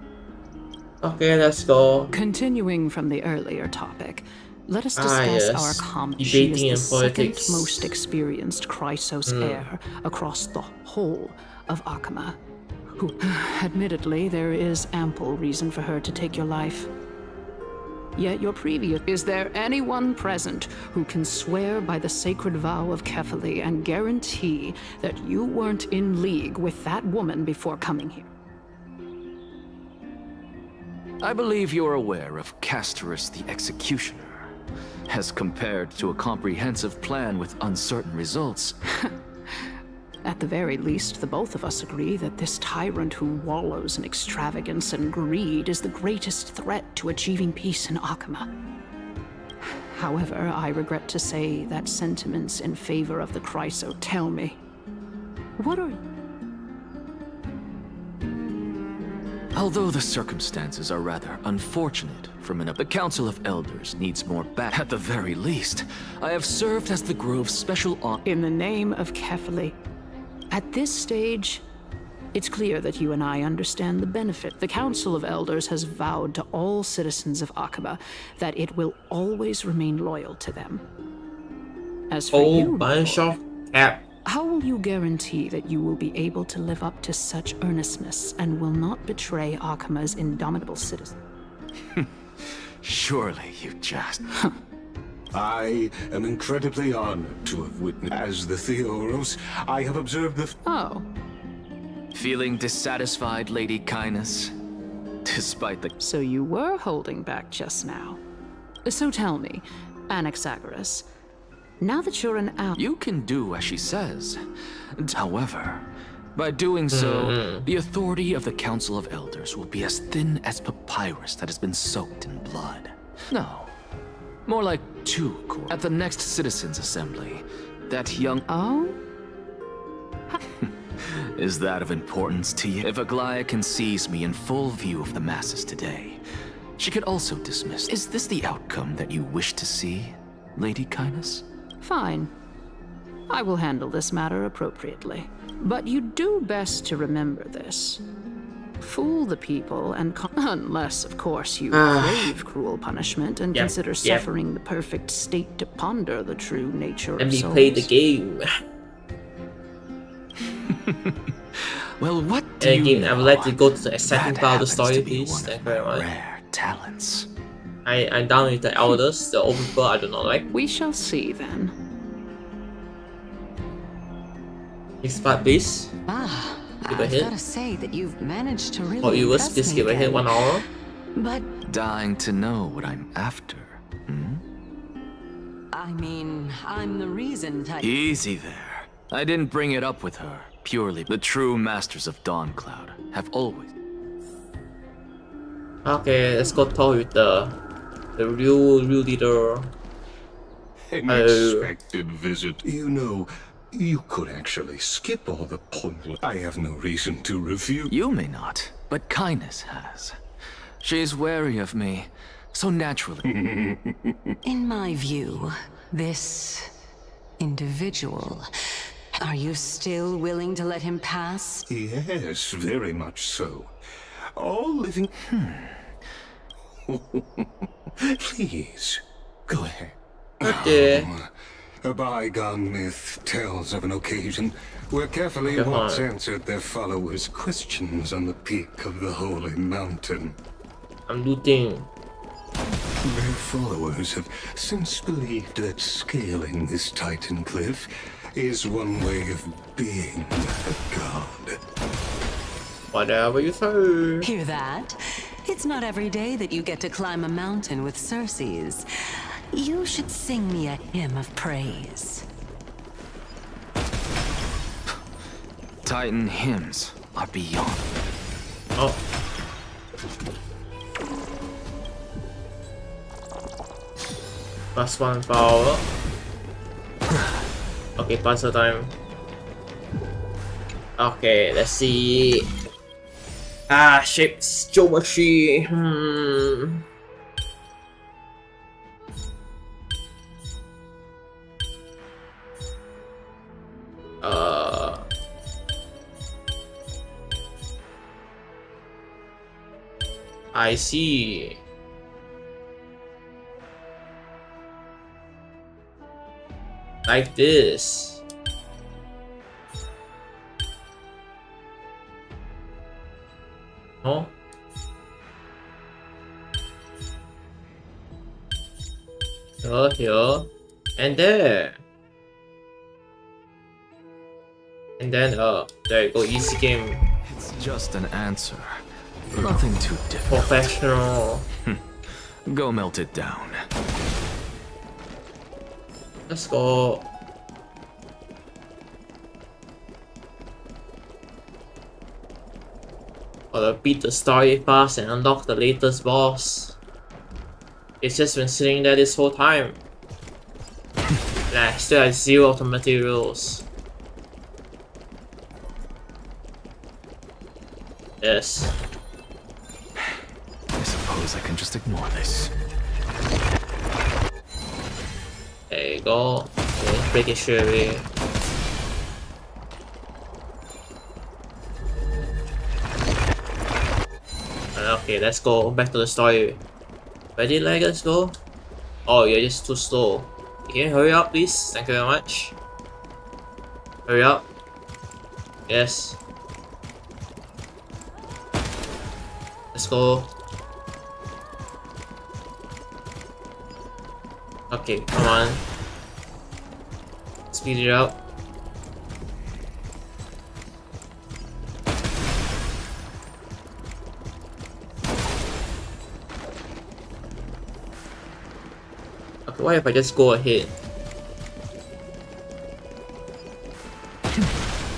Okay, let's go. Continuing from the earlier topic, let us discuss our common. She is the second most experienced Chrysos heir across the whole of Akama. Who, admittedly, there is ample reason for her to take your life. Yet your previous... Is there anyone present who can swear by the sacred vow of Kefali and guarantee that you weren't in league with that woman before coming here? I believe you're aware of Castorus the Executioner, as compared to a comprehensive plan with uncertain results. At the very least, the both of us agree that this tyrant who wallows in extravagance and greed is the greatest threat to achieving peace in Akama. However, I regret to say that sentiments in favor of the Chryso tell me. What are you? Although the circumstances are rather unfortunate the Council of Elders needs more back. At the very least, I have served as the Grove's special honor. In the name of Kefali. At this stage, it's clear that you and I understand the benefit. The Council of Elders has vowed to all citizens of Akaba that it will always remain loyal to them. As for you, how will you guarantee that you will be able to live up to such earnestness and will not betray Akama's indomitable citizens? Surely you just... I am incredibly honored to have witnessed. As the Theoros, I have observed the... Oh. Feeling dissatisfied, Lady Kindness? Despite the... So you were holding back just now. So tell me, Anaxagoras, now that you're an owl... You can do as she says. However, by doing so, the authority of the Council of Elders will be as thin as papyrus that has been soaked in blood. No. More like 2 cores. At the next Citizens' Assembly, that young... Oh? Is that of importance to you? If Aglaya can seize me in full view of the masses today, she could also dismiss... Is this the outcome that you wish to see, Lady Kindness? Fine. I will handle this matter appropriately. But you do best to remember this. Fool the people and unless, of course, you crave cruel punishment and consider suffering the perfect state to ponder the true nature of souls. Let me play the game. Well, what do you know? I would like to go to the second part of the story, please. Thank you very much. Rare talents. I'm down with the elders, the old people I do not like. We shall see then. Next part, please. I've got to say that you've managed to really impress me. Skip ahead 1 hour. But dying to know what I'm after. I mean, I'm the reason. Easy there. I didn't bring it up with her purely. The true masters of Dawncloud have always... Okay, let's go talk with the real leader. Unexpected visit. You know, you could actually skip all the pointless. I have no reason to refuse. You may not, but Kindness has. She's wary of me, so naturally. In my view, this individual, are you still willing to let him pass? Yes, very much so. All living... Please, go ahead. Okay. A bygone myth tells of an occasion where carefully ones answered their followers' questions on the peak of the holy mountain. I'm looting. Their followers have since believed that scaling this titan cliff is one way of being a god. Whatever you say. Hear that? It's not every day that you get to climb a mountain with Circes. You should sing me a hymn of praise. Titan hymns are beyond. Oh. +1 power. Okay, puzzle time. Okay, let's see. Shapes geometry. I see. Like this. Oh. Here, and there. And then, there you go, easy game. It's just an answer. Nothing too difficult. Professional. Go melt it down. Let's go. Gotta beat the story fast and unlock the latest boss. It's just been sitting there this whole time. And I still have 0 of the materials. Yes. I suppose I can just ignore this. There you go. Okay, break it straight away. Okay, let's go back to the story. Ready, lag, let's go. Oh, you're just too slow. Can you hurry up, please? Thank you very much. Hurry up. Yes. Let's go. Okay, come on. Speed it up. Okay, what if I just go ahead?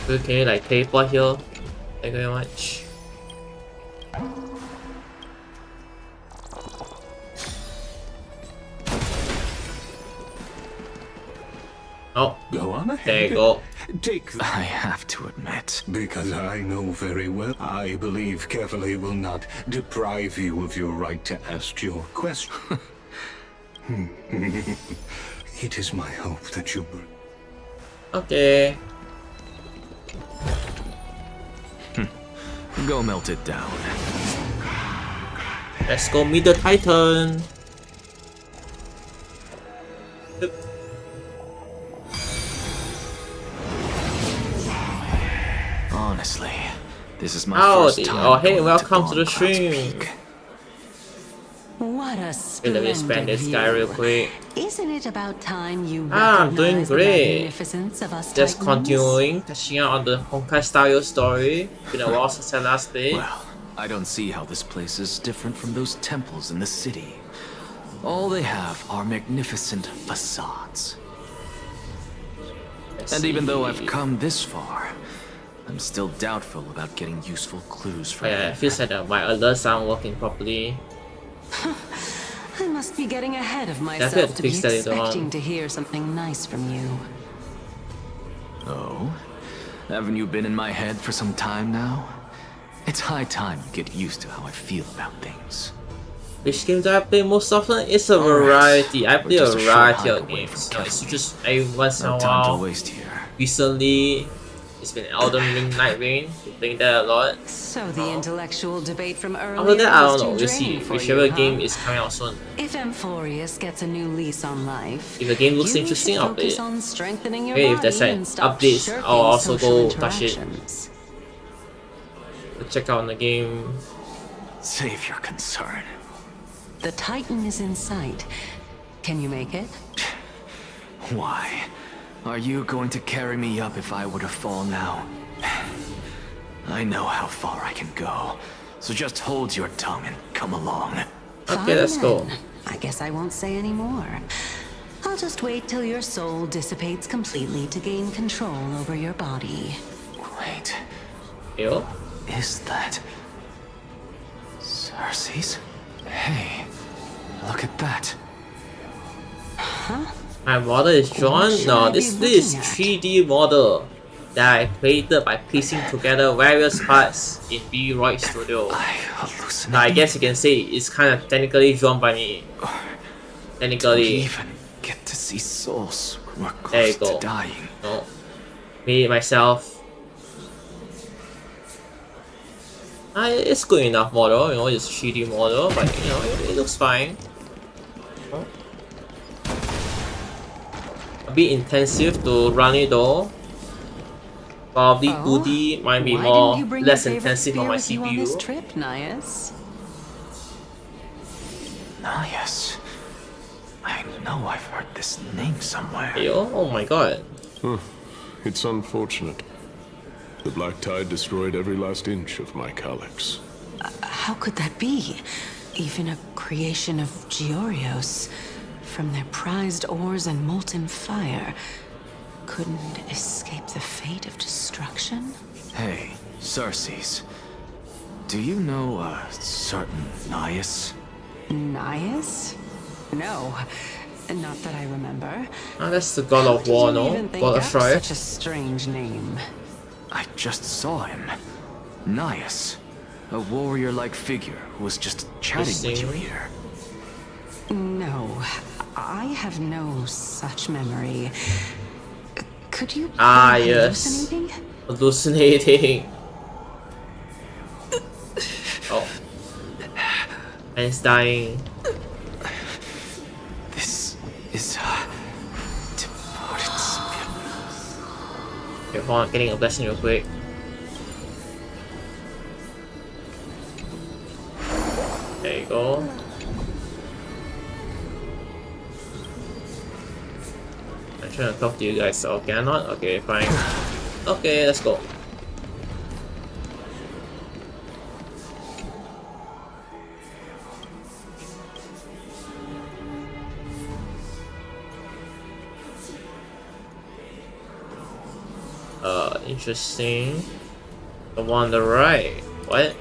Can you like teleport here? Thank you very much. Oh, go on ahead. There you go. Take that. I have to admit. Because I know very well, I believe carefully will not deprive you of your right to ask your question. It is my hope that you will. Okay. Go melt it down. Let's go meet the Titan. Honestly, this is my Howdy. first time. Oh, hey, going welcome to the Dawncloud's stream. Peak. What a Let me splendid expand this view. guy real quick. Isn't it about time you I'm doing recognize the great. magnificence of us Just Titans? continuing, catching up on the Honkai Star Rail story. Been a while since I last played. Well, I don't see how this place is different from those temples in the city. All they have are magnificent facades. Let's And even though see. I've come this far, I'm still doubtful about getting useful clues Oh, from yeah, him. it feels like my alerts aren't working properly. I must be getting ahead of Definitely myself have to to be fix that later expecting on. to hear something nice from you. Oh? Haven't you been in my head for some time now? It's high time you get used to how I feel about things. Which game do I play most often? It's a variety. I play a variety of games. It's just every once in a No time to while. waste here. Recently, it's been Elden Ring, Night Rain. Been playing that a lot. So the intellectual debate from earlier After that, I was don't know. too We'll see. draining for Whichever you, game huh? is coming out soon. If Amphorius gets a new lease on life, If the game looks you interesting, should I'll play focus it. on strengthening your Okay, if there's body like and stop updates, shirking I'll also social go touch it. interactions. Check out the game. Save your concern. The Titan is in sight. Can you make it? Why? Are you going to carry me up if I were to fall now? I know how far I can go, so just hold your tongue and come along. Okay, let's go. I guess I won't say any more. I'll just wait till your soul dissipates completely to gain control over your body. Wait. Yo. Is that... Cersei's? Hey, look at that. Huh? My model is drawn? No, this is 3D model that I created by piecing together various parts in B-Roy Studio. I guess you can say it's kind of technically drawn by me. Technically. Even get to see souls who are There you close go. to dying. No. Made it myself. It's good enough model, you know, it's 3D model, but you know, it looks fine. A bit intensive to run it though. Probably 2D might be more less intensive on my On this CPU. trip, Nias? Nias. I know I've heard this name somewhere. Yo, oh my god. It's unfortunate. The Black Tide destroyed every last inch of my calyx. How could that be? Even a creation of Georios, from their prized ores and molten fire, couldn't escape the fate of destruction? Hey, Cersei's. Do you know a certain Nias? Nias? No, not that I remember. That's the God of War, no? God of Strife. Such a strange name. I just saw him. Nias. A warrior-like figure who was just chatting with you here. No, I have no such memory. Could you Ah, be yes. hallucinating? Hallucinating. Oh. And it's dying. This is departed spirit. Okay, hold on, getting a blessing real quick. There you go. I'm trying to talk to you guys, so can I not? Okay, fine. Okay, let's go. Interesting. The one on the right. What?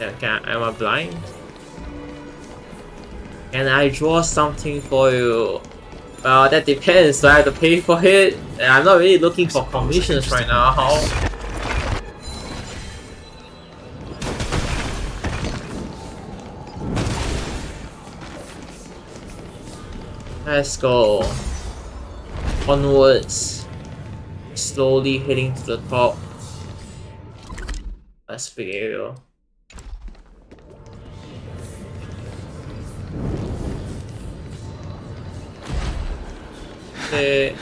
Am I blind? Can I draw something for you? Well, that depends. Do I have to pay for it? And I'm not really looking for commissions right now. Let's go. Onwards. Slowly heading to the top. That's a big area. Okay.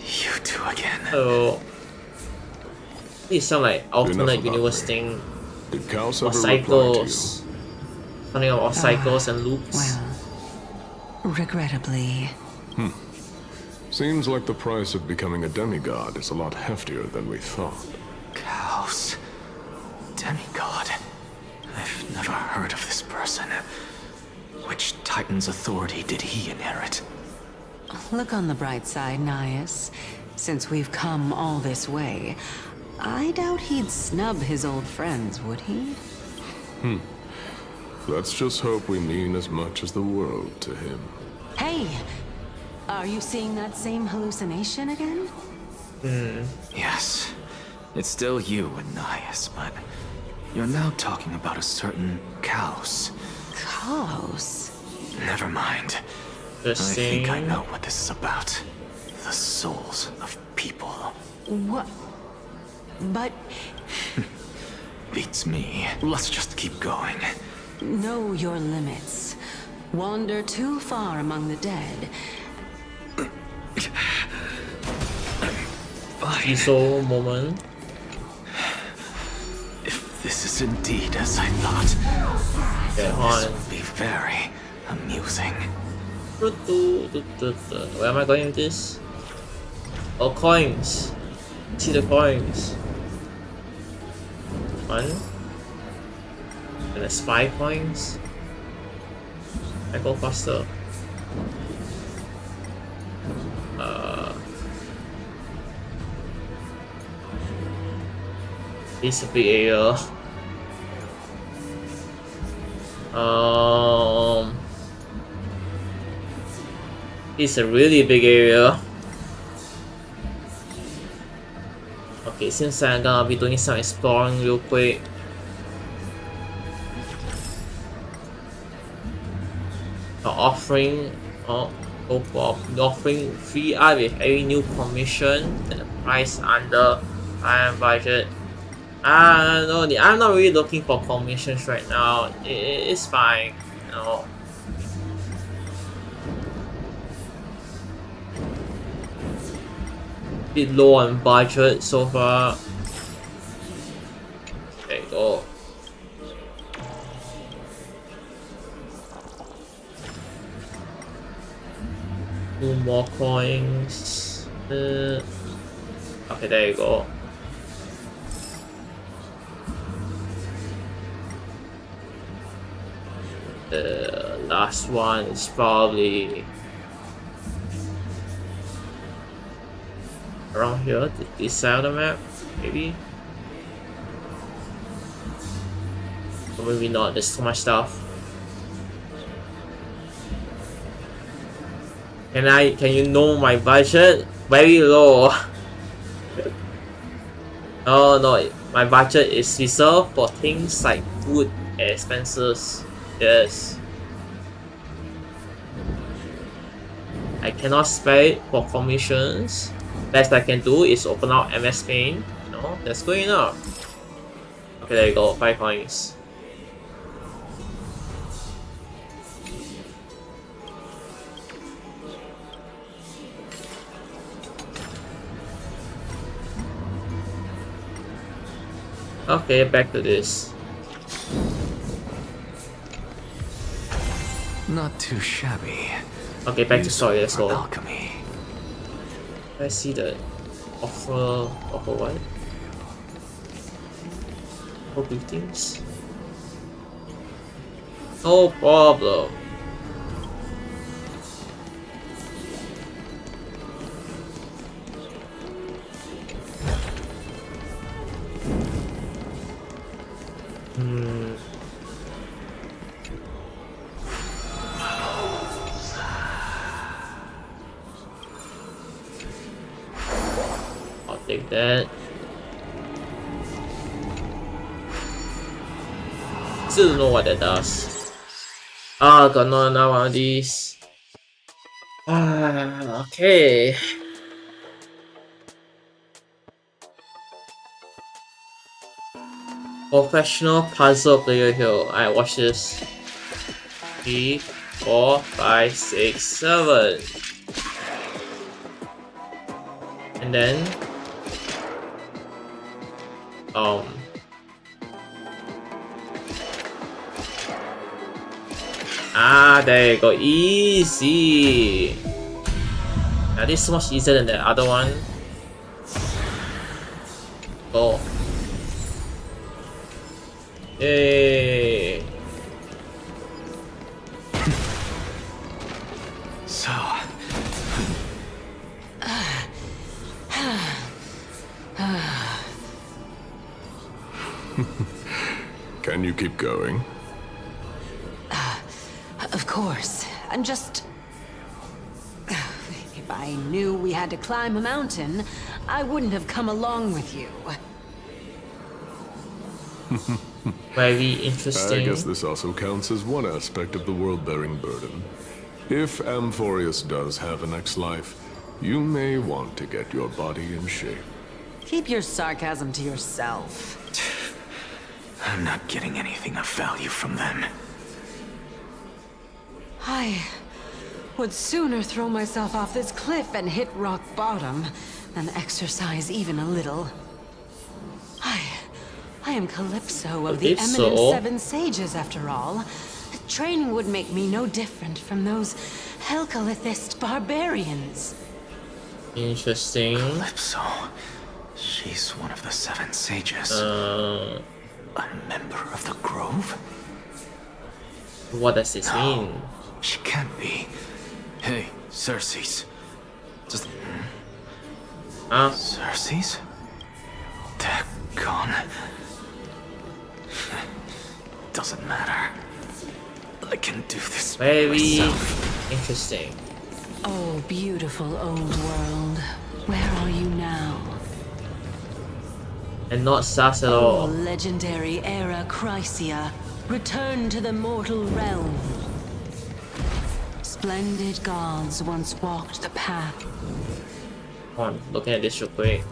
You two again. Oh. These sound like alternate universe thing. Did Chaos Or ever reply to you? cycles. Something about cycles and loops. Regrettably. Seems like the price of becoming a demigod is a lot heftier than we thought. Chaos. Demigod. I've never heard of this person. Which Titan's authority did he inherit? Look on the bright side, Nias. Since we've come all this way, I doubt he'd snub his old friends, would he? Let's just hope we mean as much as the world to him. Hey! Are you seeing that same hallucination again? Yes. It's still you, Anais, but you're now talking about a certain Chaos. Chaos? Never mind. I think I know what this is about. The souls of people. What? But... Beats me. Let's just keep going. Know your limits. Wander too far among the dead. Fine. Soul moment. If this is indeed as I thought, Get this on. will be very amusing. Where am I going with this? Oh, coins. See the coins. 1. And there's 5 coins. I go faster. It's a big area. It's a really big area. Okay, seems like I'm gonna be doing some exploring real quick. Offering free art with every new commission and the price under iron budget. No, I'm not really looking for commissions right now. It's fine, you know. Bit low on budget so far. There you go. Two more coins. Okay, there you go. The last one is probably around here, this side of the map, maybe. Or maybe not, there's too much stuff. Can you know my budget? Very low. No, my budget is reserved for things like food and expenses. Yes. I cannot spare it for commissions. Best I can do is open out MS Paint. No, that's good enough. Okay, there you go, 5 coins. Okay, back to this. Not too shabby. Okay, back to story, let's go. Alchemy. I see the offer what? For things? No problem. Take that. Still don't know what that does. Got another one of these. Okay. Professional puzzle player here. Alright, watch this. 3, 4, 5, 6, 7. And then there you go, easy. Now this is much easier than the other one. Go. Yay. So, Can you keep going? Of course. And just... If I knew we had to climb a mountain, I wouldn't have come along with you. Very interesting. I guess this also counts as one aspect of the world-bearing burden. If Amphorius does have a next life, you may want to get your body in shape. Keep your sarcasm to yourself. I'm not getting anything of value from them. I would sooner throw myself off this cliff and hit rock bottom than exercise even a little. I am Calypso of the Eminent Seven Sages, after all. Training would make me no different from those Helcalithist barbarians. Interesting. Calypso. She's one of the Seven Sages. A member of the Grove? What does this mean? She can't be. Hey, Circes. Just... Circes? They're gone. Doesn't matter. I can do this Very myself. interesting. Oh, beautiful old world. Where are you now? And not sus at Oh, all. legendary era Chrysia. Return to the mortal realm. Splendid gods once walked the path. Hold on, looking at this real quick.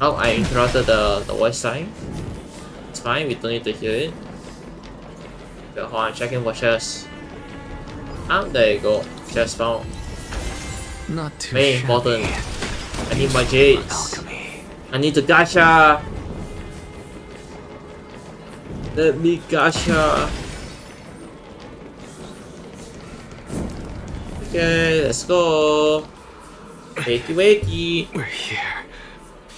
Oh, I interrupted the voice sign. It's fine, we don't need to hear it. Okay, hold on, checking for chests. There you go. Chest found. Not too Very important. I need my jades. I need the gacha. Let me gacha. Okay, let's go. Wakey wakey. We're here.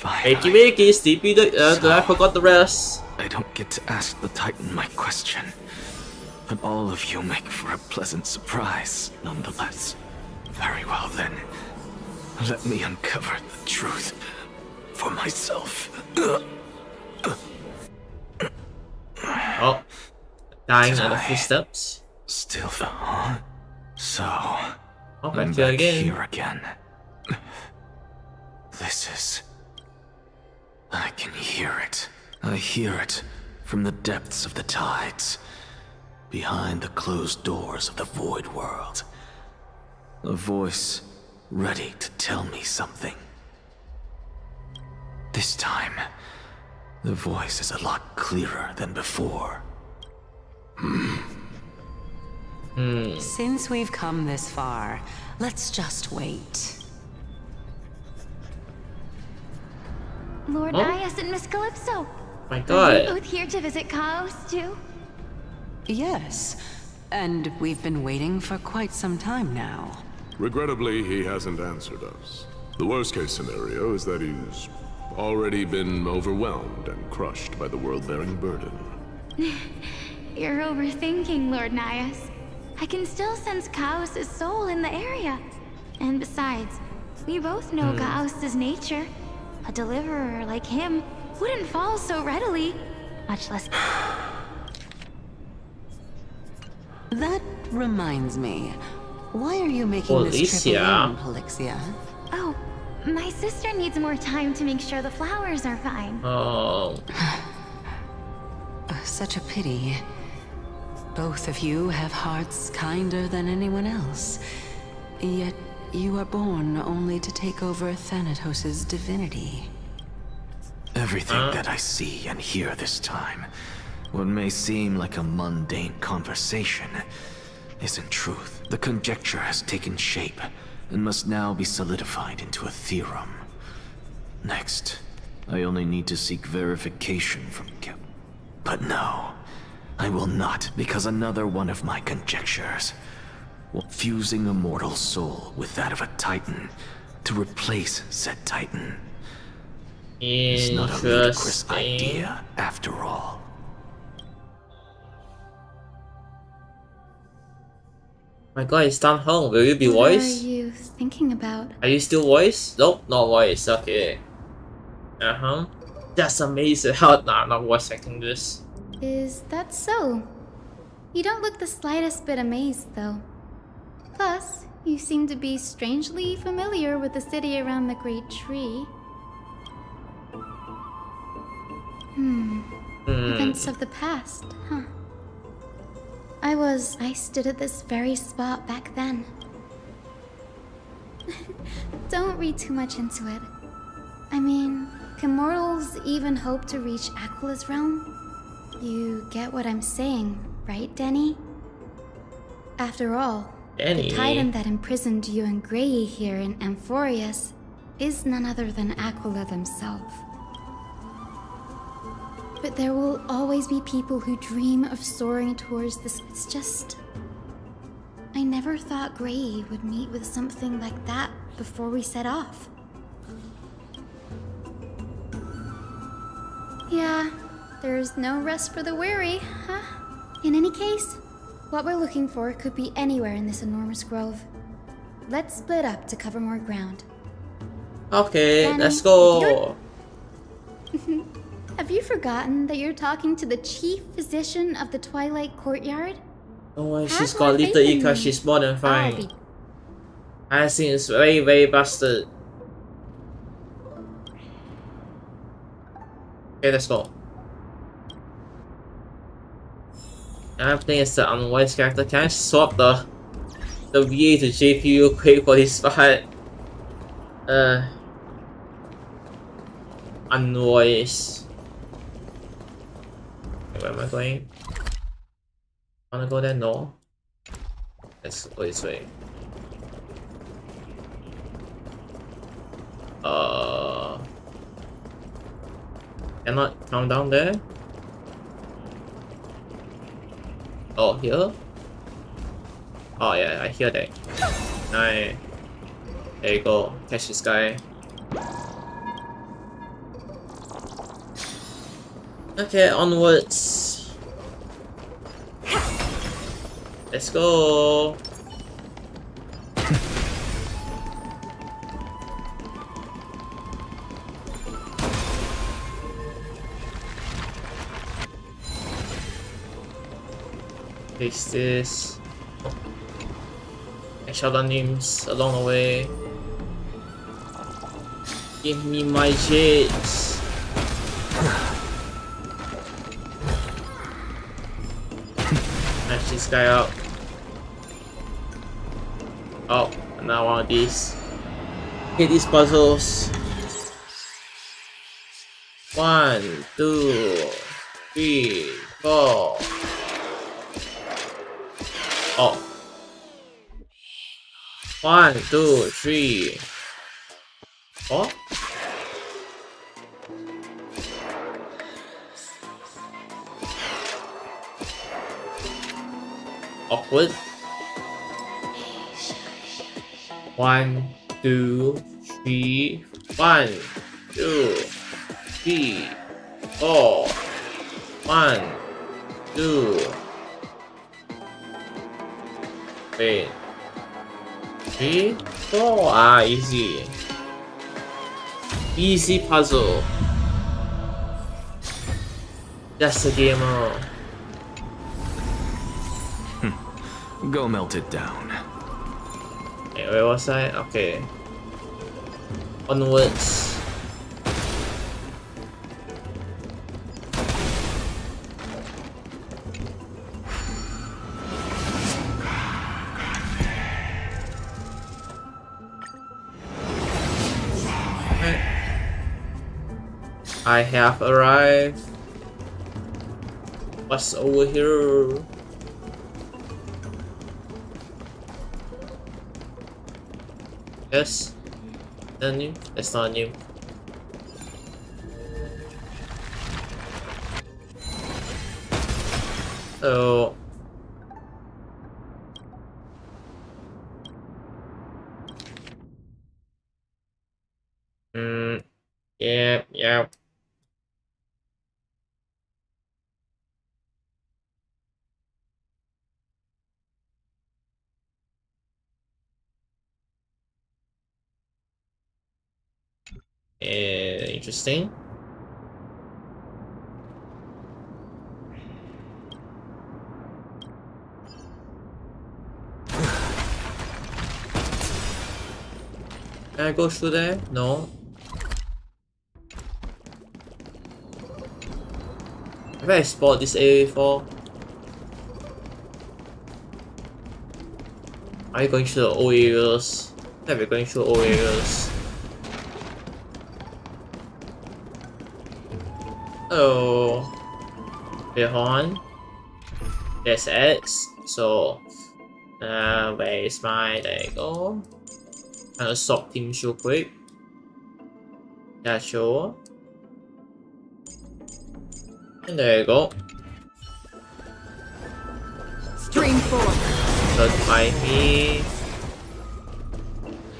Wakey wakey, sleepy. I forgot the rest. I don't get to ask the Titan my question, but all of you make for a pleasant surprise, nonetheless. Very well then. Let me uncover the truth for myself. Oh, dying at the footsteps. Still, so Oh, I'm back back again. here again. This is... I can hear it. I hear it from the depths of the tides, behind the closed doors of the void world. A voice ready to tell me something. This time, the voice is a lot clearer than before. Since we've come this far, let's just wait. Lord Oh. Nias and Miss Calypso. My Are god. you both here to visit Chaos too? Yes, and we've been waiting for quite some time now. Regrettably, he hasn't answered us. The worst-case scenario is that he's already been overwhelmed and crushed by the world-bearing burden. You're overthinking, Lord Nias. I can still sense Chaos' soul in the area. And besides, we both know Chaos' nature. A deliverer like him wouldn't fall so readily, much less... That reminds me. Why are you making this trip alone, Polixia? Oh, my sister needs more time to make sure the flowers are fine. Oh. Such a pity. Both of you have hearts kinder than anyone else. Yet you are born only to take over Thanatos' divinity. Everything that I see and hear this time, what may seem like a mundane conversation, is in truth. The conjecture has taken shape and must now be solidified into a theorem. Next, I only need to seek verification from Cap. But no, I will not, because another one of my conjectures, fusing a mortal soul with that of a Titan to replace said Titan, is not a ludicrous idea after all. My god, it's down home. Will you be What voice? are you thinking about? Are you still voice? Nope, not voice. Okay. That's amazing. How not voice acting this. Is that so? You don't look the slightest bit amazed, though. Plus, you seem to be strangely familiar with the city around the Great Tree. Events of the past, huh? I stood at this very spot back then. Don't read too much into it. I mean, can mortals even hope to reach Aquila's realm? You get what I'm saying, right, Denny? After all, Denny. the titan that imprisoned you and Grey here in Amphorius is none other than Aquila themselves. But there will always be people who dream of soaring towards this. It's just... I never thought Grey would meet with something like that before we set off. Yeah, there's no rest for the weary, huh? In any case, what we're looking for could be anywhere in this enormous grove. Let's split up to cover more ground. Okay, Danny, let's go. Have you forgotten that you're talking to the chief physician of the Twilight Courtyard? Oh, she's Have got more little faith in Ika, me. she's more than I'll fine. be- I think it's very, very busted. Okay, let's go. I think it's the unwise character. Can I swap the VA to JP quick for this fight? Unwise. Where am I going? Wanna go there? No. Let's go this way. Cannot come down there? Oh, here? Oh yeah, I hear that. Nice. There you go. Catch this guy. Okay, onwards. Let's go. Fix this. Catch other names along the way. Give me my jets. Smash this guy up. Oh, now one of these. Hit these puzzles. 1, 2, 3, 4. Oh. 1, 2, 3, 4. Awkward. 1, 2, 3, 1, 2, 3, 4. 1, 2. Wait. 3, 4. Ah, easy. Easy puzzle. Just a gamer. Go melt it down. Okay, where was I? Okay. Onwards. I have arrived. What's over here? Yes. That new? That's not new. So yeah. Interesting. Can I go through there? No. Have I explored this area before? Are you going through the old areas? I think we're going through old areas. Oh. Wait, hold on. There's X. So, where is my? There you go. Kind of swap teams real quick. Yeah, sure. And there you go. Stream 4. Don't find me.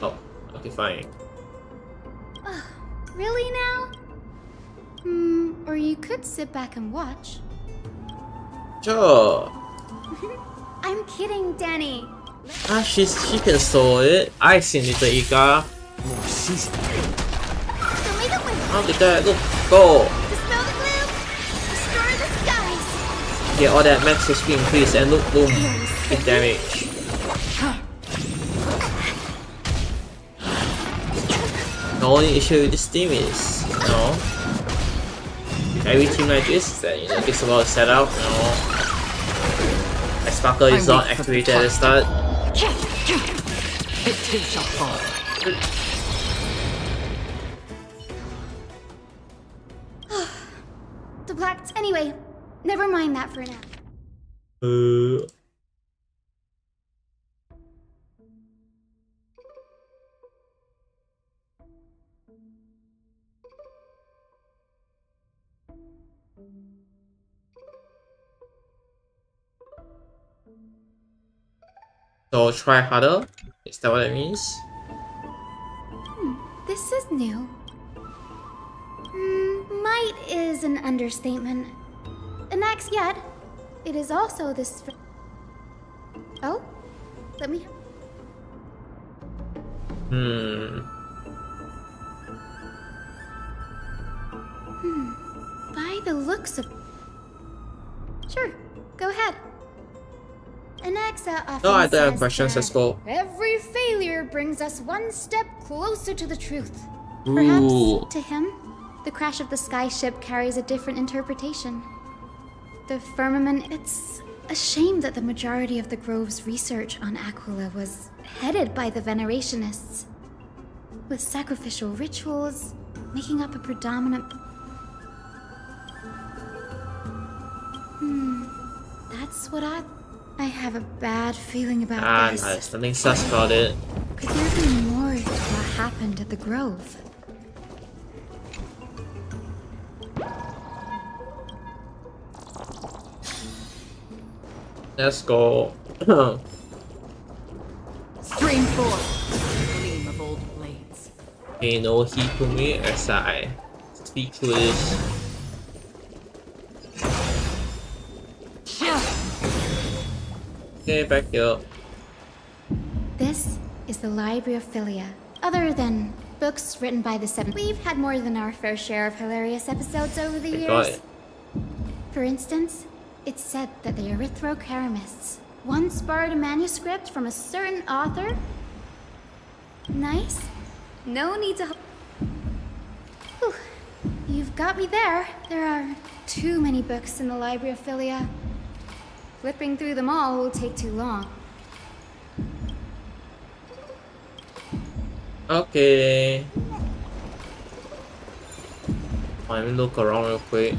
Oh, okay, fine. Really now? Or you could sit back and watch. Sure. I'm kidding, Danny. Ah, she can sew it. I seen little Ika. How did that look? Go! Dispel the gloom! Destroy the skies! Get all that max HP increase and look, boom, big damage. The only issue with this team is, you know, with every team like this, is that, you know, it takes a while to set up, you know. My sparkle is not activated at the start. It too shall fall. The black. Anyway, never mind that for now. So try harder? Is that what it means? This is new. Might is an understatement. Next yet, it is also this. Oh, let me. By the looks of. Sure, go ahead. Anaxa often No, I don't says have questions. that Let's go. every failure brings us one step closer to the truth. Ooh. Perhaps, to him, the crash of the sky ship carries a different interpretation. The firmament, it's a shame that the majority of the Grove's research on Aquila was headed by the Venerationists, with sacrificial rituals making up a predominant... That's what I have a bad feeling about this. Nice. Nothing sus about it. Could there be more to what happened at the Grove? Let's go. Stream 4. Gleam of old blades. Pay no heed to me as I speak through this. Okay, back here. This is the Library of Philia. Other than books written by the Seven, we've had more than our fair share of hilarious episodes over the years. For instance, it's said that the Erythrocheramists once borrowed a manuscript from a certain author. Nice. No need to... Whew. You've got me there. There are too many books in the Library of Philia. Flipping through them all will take too long. Okay. Let me look around real quick.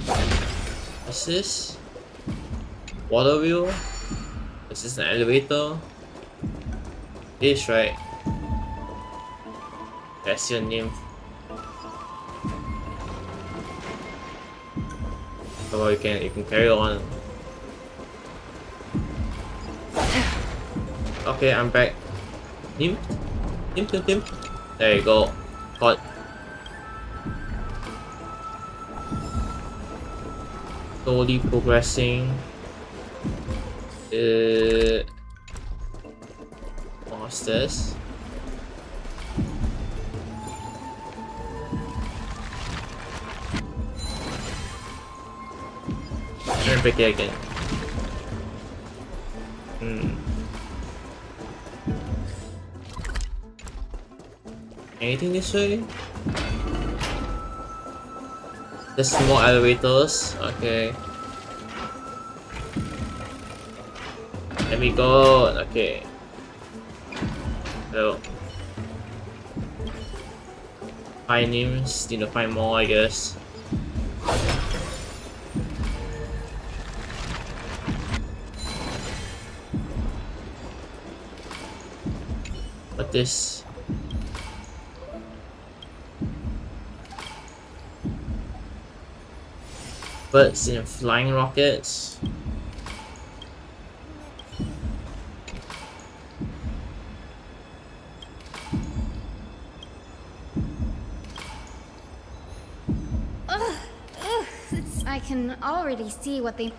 What's this? Water wheel? Is this an elevator? This, right? That's your name. Oh, you can carry on. Okay, I'm back. Tim? There you go. Caught. Slowly progressing. What's this? and break it again. Anything this way? There's more elevators. Okay. Let me go. Okay. So, find names. Need to find more, I guess. But this. Birds in flying rockets. I can already see what they...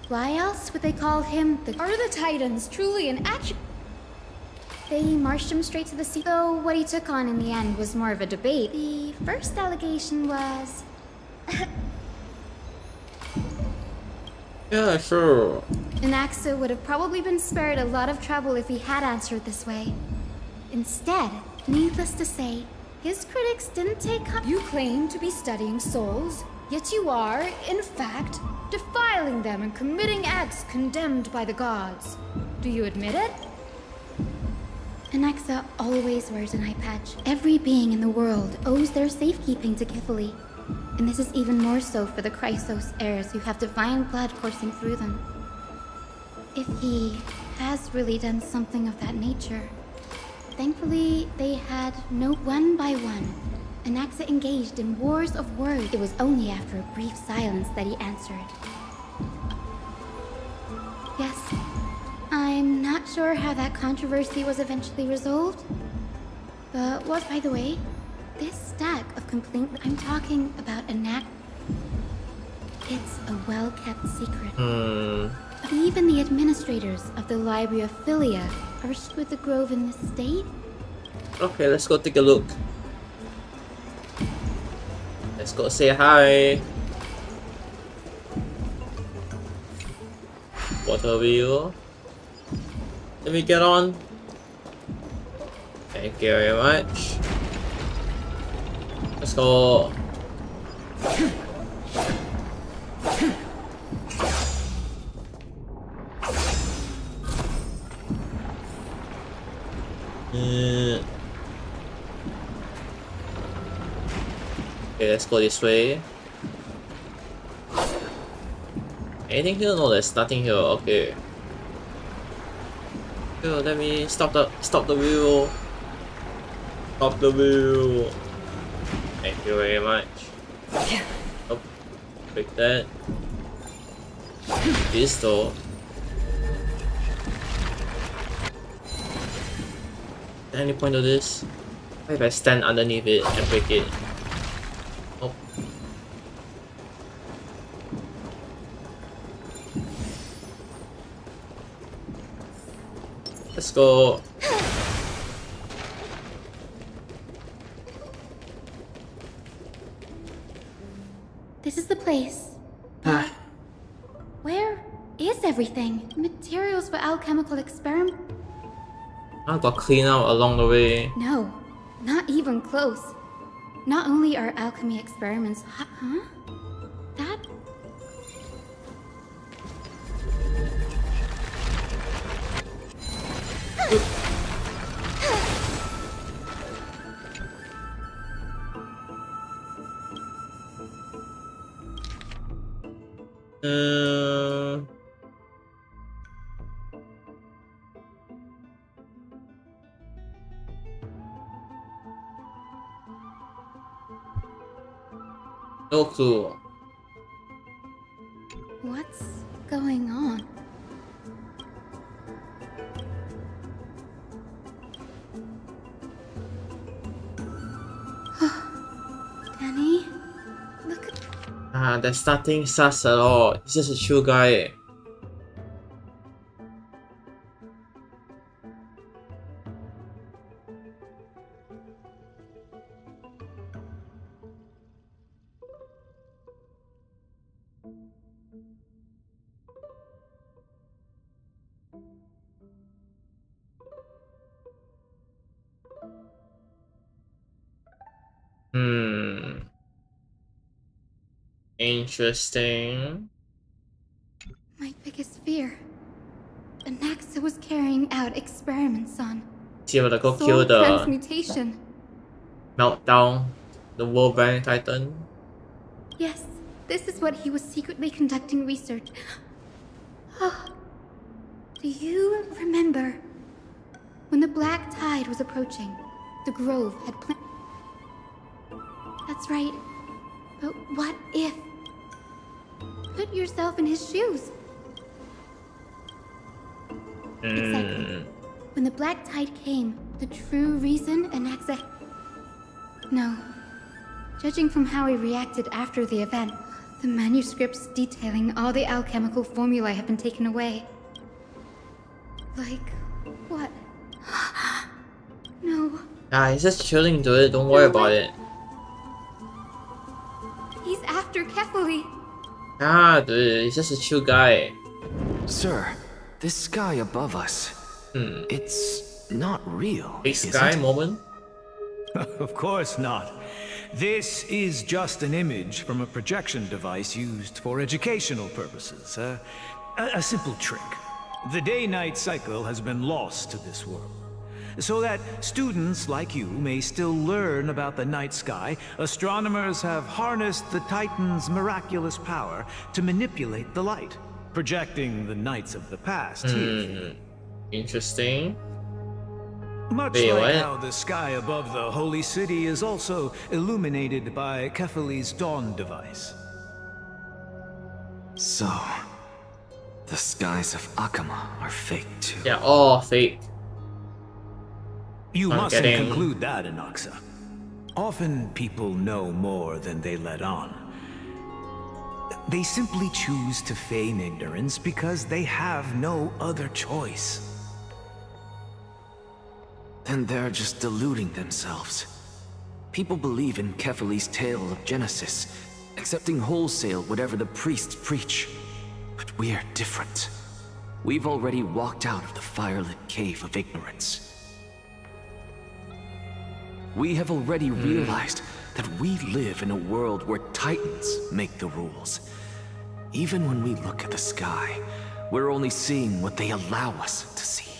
Why else would they call him the... Are the Titans truly an action? They marched him straight to the sea. Though what he took on in the end was more of a debate. The first allegation was... Yeah, sure. Anaxa would have probably been spared a lot of trouble if he had answered this way. Instead, needless to say, his critics didn't take up. You claim to be studying souls, yet you are, in fact, defiling them and committing acts condemned by the gods. Do you admit it? Anaxa always wears an eye patch. Every being in the world owes their safekeeping to Kifili. And this is even more so for the Chrysos heirs who have divine blood coursing through them. If he has really done something of that nature, thankfully they had no one by one. Anaxa engaged in wars of words. It was only after a brief silence that he answered. Yes, I'm not sure how that controversy was eventually resolved. But what, by the way, this stack of complete... I'm talking about Anaxa. It's a well-kept secret. Even the administrators of the Library of Philia are with the grove in this state. Okay, let's go take a look. Let's go say hi. Water wheel. Let me get on. Thank you very much. Let's go. Okay, let's go this way. Anything here? No, there's nothing here. Okay. Here, let me stop the wheel. Stop the wheel. Thank you very much. Oh, break that. This door. Any point of this? What if I stand underneath it and break it? Oh. Let's go. This is the place. But where is everything? Materials for alchemical experiment? I got clean out along the way. No, not even close. Not only are alchemy experiments huh? That? No clue. What's going on? Danny, look at... There's nothing sus at all. He's just a chill guy. Interesting. My biggest fear. Anaxa was carrying out experiments on See if I go soul kill the transmutation. meltdown, the Wolverine Titan. Yes, this is what he was secretly conducting research. Oh, do you remember when the black tide was approaching? The grove had planned. That's right. But what if? Put yourself in his shoes. Exactly. When the black tide came, the true reason Anaxa... No. Judging from how he reacted after the event, the manuscripts detailing all the alchemical formulae have been taken away. Like, what? No. Ah, he's just chilling, dude. Don't worry about it. He's after Kefali. Ah, dude, he's just a chill guy. Sir, this sky above us, it's not real. Big sky moment? Of course not. This is just an image from a projection device used for educational purposes. A simple trick. The day-night cycle has been lost to this world. So that students like you may still learn about the night sky, astronomers have harnessed the Titan's miraculous power to manipulate the light, projecting the nights of the past here. Interesting. Much Wait, like what? how the sky above the holy city is also illuminated by Kefali's dawn device. So, the skies of Akama are fake too. Yeah, all fake. You I'm mustn't getting- conclude that, Anaxa. Often people know more than they let on. They simply choose to feign ignorance because they have no other choice. Then they're just deluding themselves. People believe in Kefali's tale of Genesis, accepting wholesale whatever the priests preach. But we're different. We've already walked out of the firelit cave of ignorance. We have already realized that we live in a world where Titans make the rules. Even when we look at the sky, we're only seeing what they allow us to see.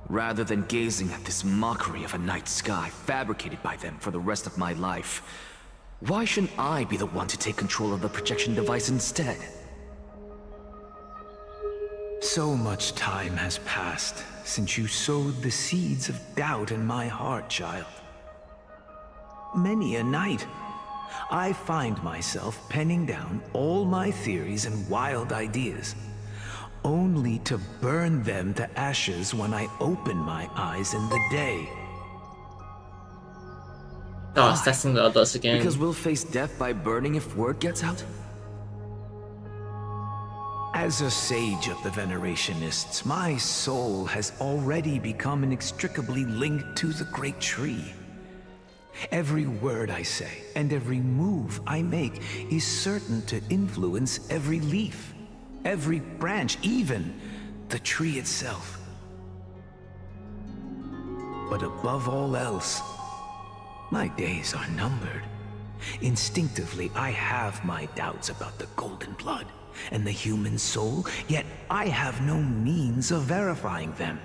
Rather than gazing at this mockery of a night sky fabricated by them for the rest of my life, why shouldn't I be the one to take control of the projection device instead? So much time has passed since you sowed the seeds of doubt in my heart, child. Many a night, I find myself penning down all my theories and wild ideas, only to burn them to ashes when I open my eyes in the day. Oh, it's testing the others again. Because we'll face death by burning if word gets out? As a sage of the Venerationists, my soul has already become inextricably linked to the great tree. Every word I say and every move I make is certain to influence every leaf, every branch, even the tree itself. But above all else, my days are numbered. Instinctively, I have my doubts about the golden blood and the human soul, yet I have no means of verifying them.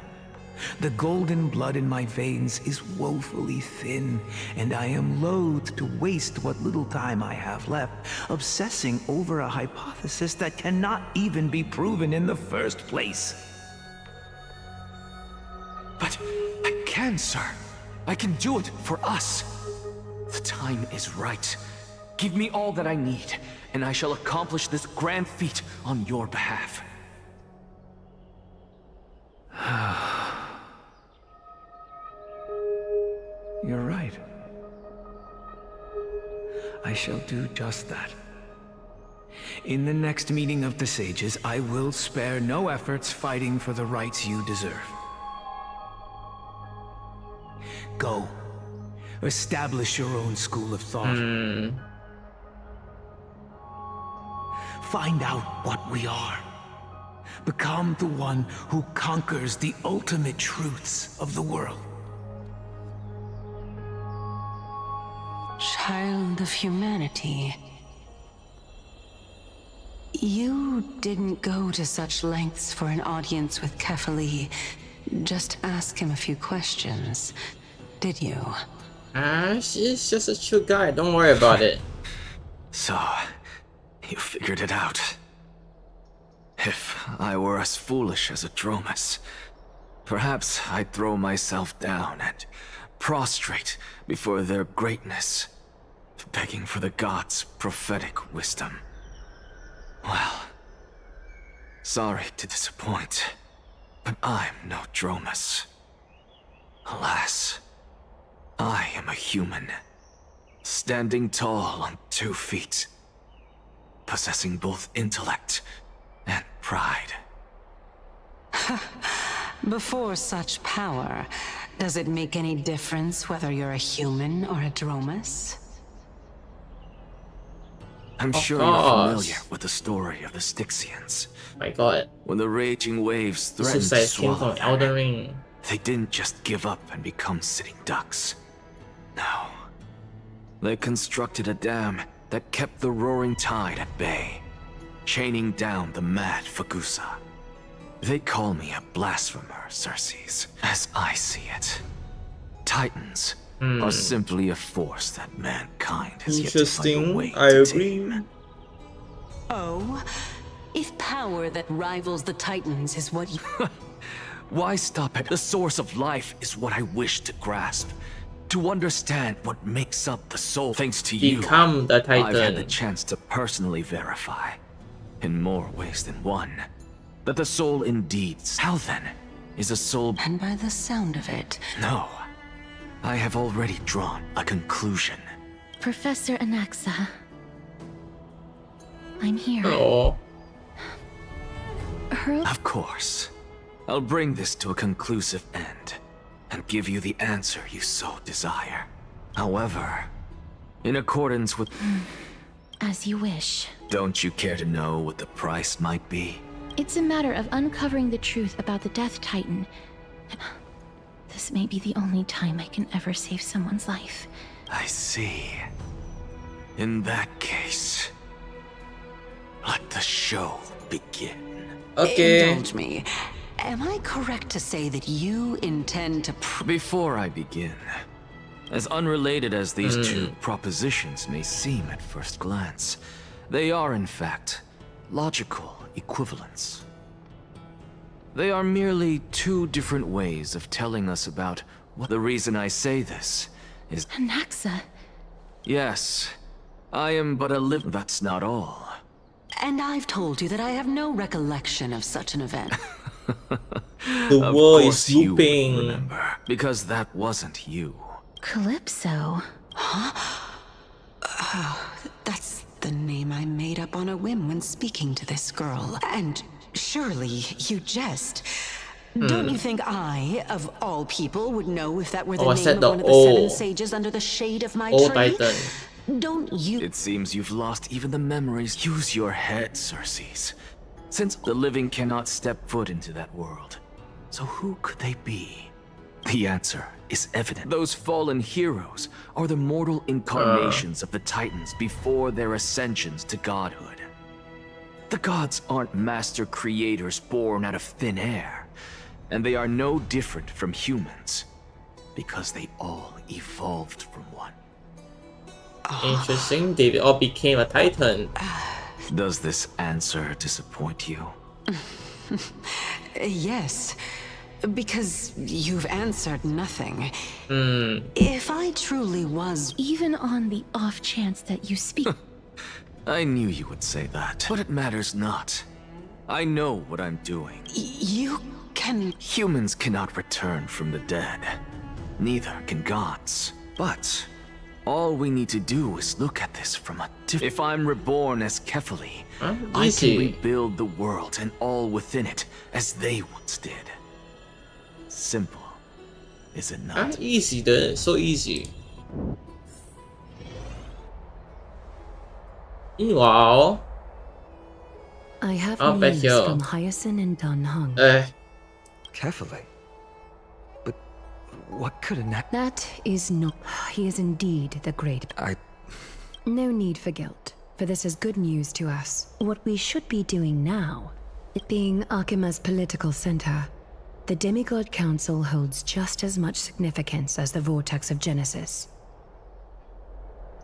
The golden blood in my veins is woefully thin, and I am loath to waste what little time I have left obsessing over a hypothesis that cannot even be proven in the first place. But I can, sir. I can do it for us. The time is right. Give me all that I need, and I shall accomplish this grand feat on your behalf. You're right. I shall do just that. In the next meeting of the sages, I will spare no efforts fighting for the rights you deserve. Go. Establish your own school of thought. Find out what we are. Become the one who conquers the ultimate truths of the world. child of humanity. You didn't go to such lengths for an audience with Kefali. Just ask him a few questions, did you? He's just a chill guy, don't worry about it. So, you figured it out. If I were as foolish as a Dromus, perhaps I'd throw myself down and prostrate before their greatness, begging for the gods' prophetic wisdom. Well, sorry to disappoint, but I'm no Dromus. Alas, I am a human, standing tall on 2 feet, possessing both intellect and pride. Before such power, does it make any difference whether you're a human or a Dromus? I'm sure you're familiar with the story of the Styxians. My god. When the raging waves This threatened is to like swallow from Elden them, Ring. they didn't just give up and become sitting ducks. No. They constructed a dam that kept the roaring tide at bay, chaining down the mad Fagusa. They call me a blasphemer, Xerxes, as I see it. Titans are simply a force that mankind has yet to find a way to tame. Oh, if power that rivals the Titans is what you... Why stop at the source of life is what I wish to grasp. To understand what makes up the soul. Thanks to you, Become the Titan. I've had the chance to personally verify, in more ways than one, that the soul indeed... How then is a soul... And by the sound of it... No. I have already drawn a conclusion. Professor Anaxa. I'm here. Oh. Of course. I'll bring this to a conclusive end, and give you the answer you so desire. However, in accordance with... As you wish. Don't you care to know what the price might be? It's a matter of uncovering the truth about the Death Titan. This may be the only time I can ever save someone's life. I see. In that case, let the show begin. Okay. Indulge me. Am I correct to say that you intend to... Before I begin, as unrelated as these two propositions may seem at first glance, they are in fact logical equivalents. They are merely 2 different ways of telling us about what... The reason I say this is... Anaxa. Yes, I am but a That's not all. And I've told you that I have no recollection of such an event. The world is looping. Remember, because that wasn't you. Calypso. Huh? Oh, that's the name I made up on a whim when speaking to this girl. And surely you jest. Don't you think I, of all people, would know if that were the name of one of the 7 sages under the shade of my tree? Titan. Don't you... It seems you've lost even the memories. Use your head, Xerxes. Since the living cannot step foot into that world, so who could they be? The answer is evident. Those fallen heroes are the mortal incarnations of the Titans before their ascensions to godhood. The gods aren't master creators born out of thin air, and they are no different from humans, because they all evolved from one. Interesting, they all became a Titan. Does this answer disappoint you? Yes, because you've answered nothing. If I truly was... Even on the off chance that you speak... I knew you would say that, but it matters not. I know what I'm doing. You can... Humans cannot return from the dead. Neither can gods. But all we need to do is look at this from a different... If I'm reborn as Kefali, I can rebuild the world and all within it as they once did. Simple, is it not? Easy, dude. So easy. Wow. I have back news here. from Hyacinth and Dan Heng. Carefully. But what could Anaxa... That is not... He is indeed the great... I No need for guilt, for this is good news to us. What we should be doing now, it being Akima's political center, the Demigod Council holds just as much significance as the Vortex of Genesis.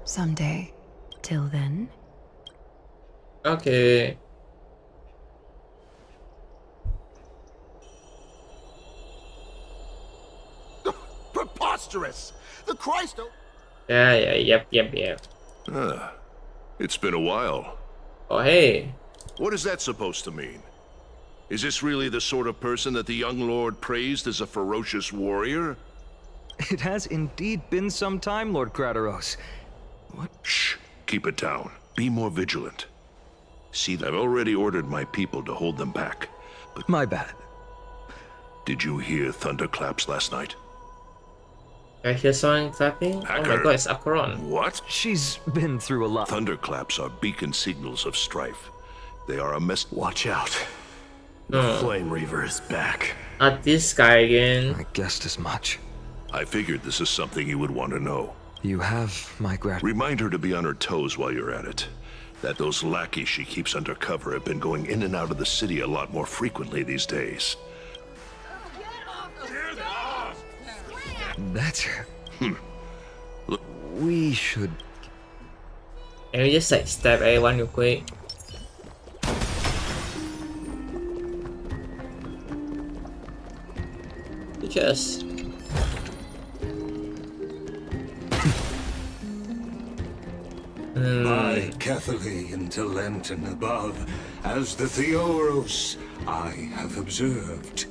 Someday. Till then. Okay. Preposterous! The Christ... Yep. It's been a while. Oh, hey. What is that supposed to mean? Is this really the sort of person that the young lord praised as a ferocious warrior? It has indeed been some time, Lord Krateros. What? Shh. Keep it down. Be more vigilant. See, I've already ordered my people to hold them back. But my bad. Did you hear thunderclaps last night? I hear someone clapping? Hacker. Oh my god, it's Acheron. What? She's been through a lot. Thunderclaps are beacon signals of strife. They are a mess. Watch out. The Flame Reaver is back. Not this guy again. I guessed as much. I figured this is something you would want to know. You have my gratitude. Remind her to be on her toes while you're at it. That those lackeys she keeps undercover have been going in and out of the city a lot more frequently these days. That's... Look. We should... Can we just like stab everyone real quick? Just... By Catholic into Lenten above, as the Theoros I have observed.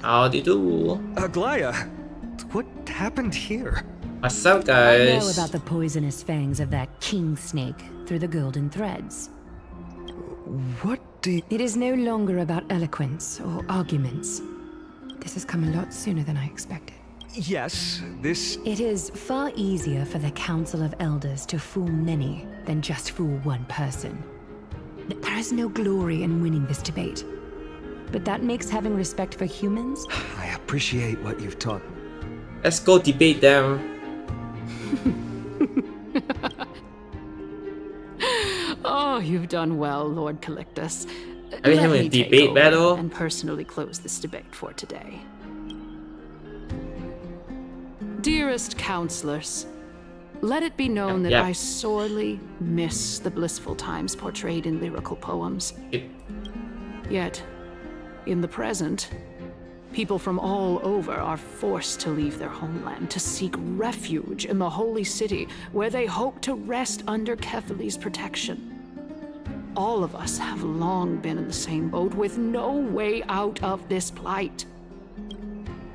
Howdy do. Aglaya, what happened here? What's up, guys? I know about the poisonous fangs of that king snake through the golden threads. What do... It is no longer about eloquence or arguments. This has come a lot sooner than I expected. Yes, this... It is far easier for the Council of Elders to fool many than just fool one person. There is no glory in winning this debate. But that makes having respect for humans... I appreciate what you've taught me. Let's go debate them. Oh, you've done well, Lord Calictus. Are we having a debate battle? And personally close this debate for today. Dearest counselors, let it be known that I sorely miss the blissful times portrayed in lyrical poems. Yet, in the present, people from all over are forced to leave their homeland to seek refuge in the holy city, where they hope to rest under Kefali's protection. All of us have long been in the same boat with no way out of this plight.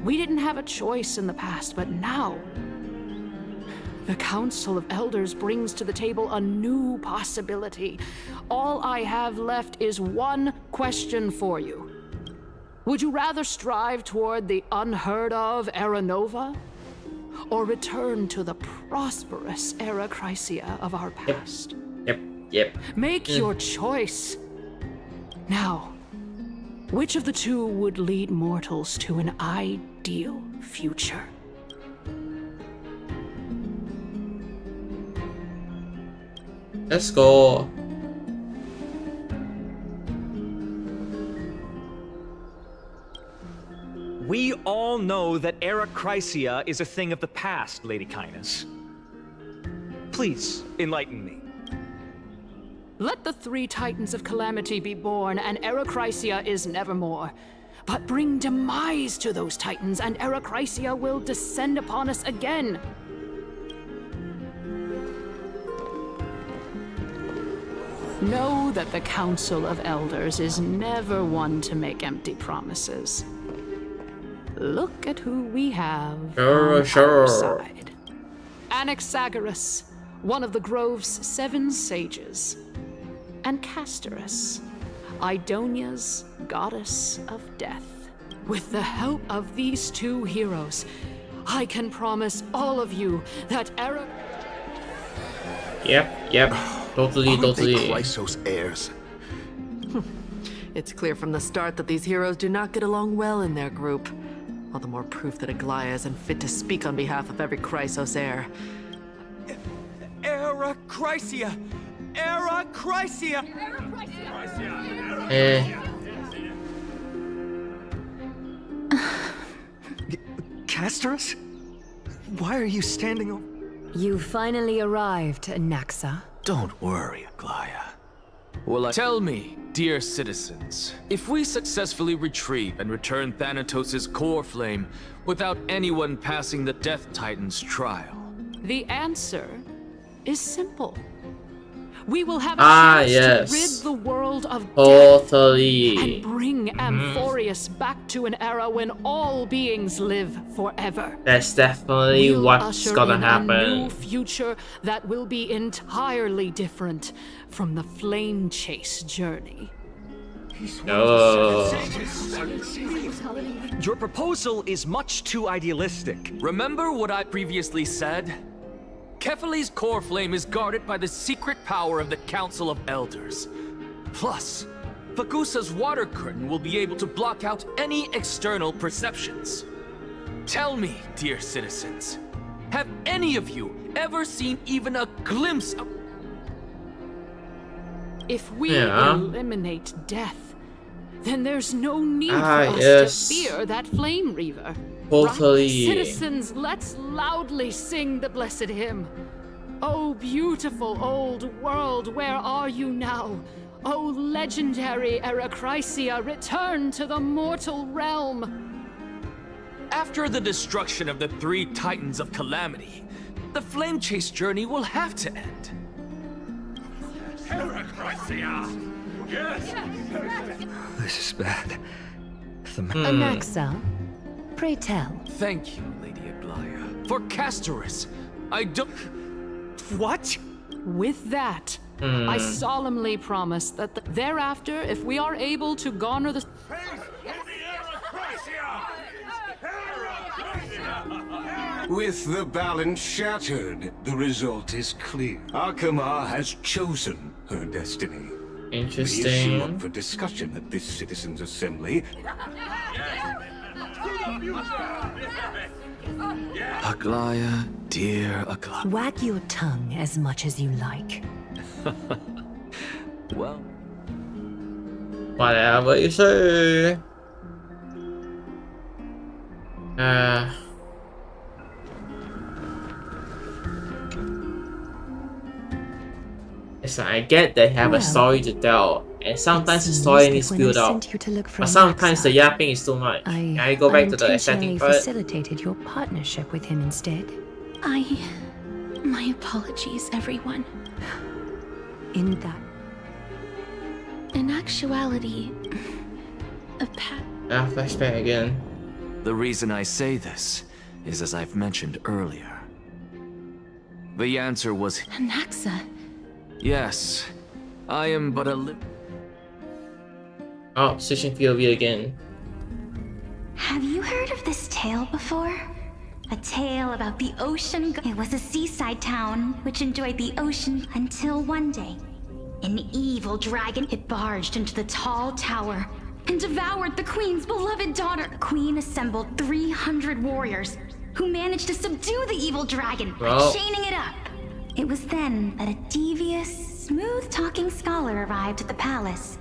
We didn't have a choice in the past, but now, the Council of Elders brings to the table a new possibility. All I have left is one question for you. Would you rather strive toward the unheard of Era Nova, or return to the prosperous Era Chrysia of our past? Yep. Make your choice. Now, which of the two would lead mortals to an ideal future? Let's go. We all know that Era Chrysia is a thing of the past, Lady Kindness. Please, enlighten me. Let the three titans of calamity be born, and Era Chrysia is nevermore. But bring demise to those titans, and Era Chrysia will descend upon us again. Know that the Council of Elders is never one to make empty promises. Look at who we have on our side. Anaxagoras, one of the Grove's 7 sages, and Castorus, Idonia's goddess of death. With the help of these two heroes, I can promise all of you that Era... Yep. Totally. Chrysos heirs? It's clear from the start that these heroes do not get along well in their group. All the more proof that Aglaya isn't fit to speak on behalf of every Chrysos heir. Era Era Chrysia! Era Chrysia! Castorus? Why are you standing over? You finally arrived, Naxa. Don't worry, Aglaya. Well, tell me, dear citizens, if we successfully retrieve and return Thanatos' core flame without anyone passing the Death Titan's trial? The answer is simple. We will have a chance to rid the world of death and bring Amphorius back to an era when all beings live forever. That's definitely what's gonna happen. A new future that will be entirely different from the flame chase journey. Your proposal is much too idealistic. Remember what I previously said? Kefali's core flame is guarded by the secret power of the Council of Elders. Plus, Fagusa's water curtain will be able to block out any external perceptions. Tell me, dear citizens, have any of you ever seen even a glimpse of... If we eliminate death, then there's no need for us to fear that flame reaver. Totally. Right? Citizens, let's loudly sing the blessed hymn. Oh, beautiful old world, where are you now? Oh, legendary Erechrysia, return to the mortal realm. After the destruction of the 3 Titans of Calamity, the flame chase journey will have to end. Erechrysia! Yes! This is bad. Naxa, pray tell. Thank you, Lady Aglaya. For Castorus, I don't... What? With that, I solemnly promise that thereafter, if we are able to garner the... With the balance shattered, the result is clear. Akima has chosen her destiny. Interesting. The issue up for discussion at this citizens' assembly. Aglaya, dear Aglaya. Wag your tongue as much as you like. Well, whatever you say. Listen, I get they have a story to tell, and sometimes the story needs to build up. But sometimes the yapping is too much. Can I go back to the exciting part? Facilitated your partnership with him instead. My apologies, everyone. In actuality, flashback again. The reason I say this is as I've mentioned earlier. The answer was... Naxa. Yes, I am but a Oh, switching POV again. Have you heard of this tale before? A tale about the ocean. It was a seaside town which enjoyed the ocean until one day, an evil dragon had barged into the tall tower and devoured the queen's beloved daughter. The queen assembled 300 warriors who managed to subdue the evil dragon by chaining it up. It was then that a devious, smooth-talking scholar arrived at the palace.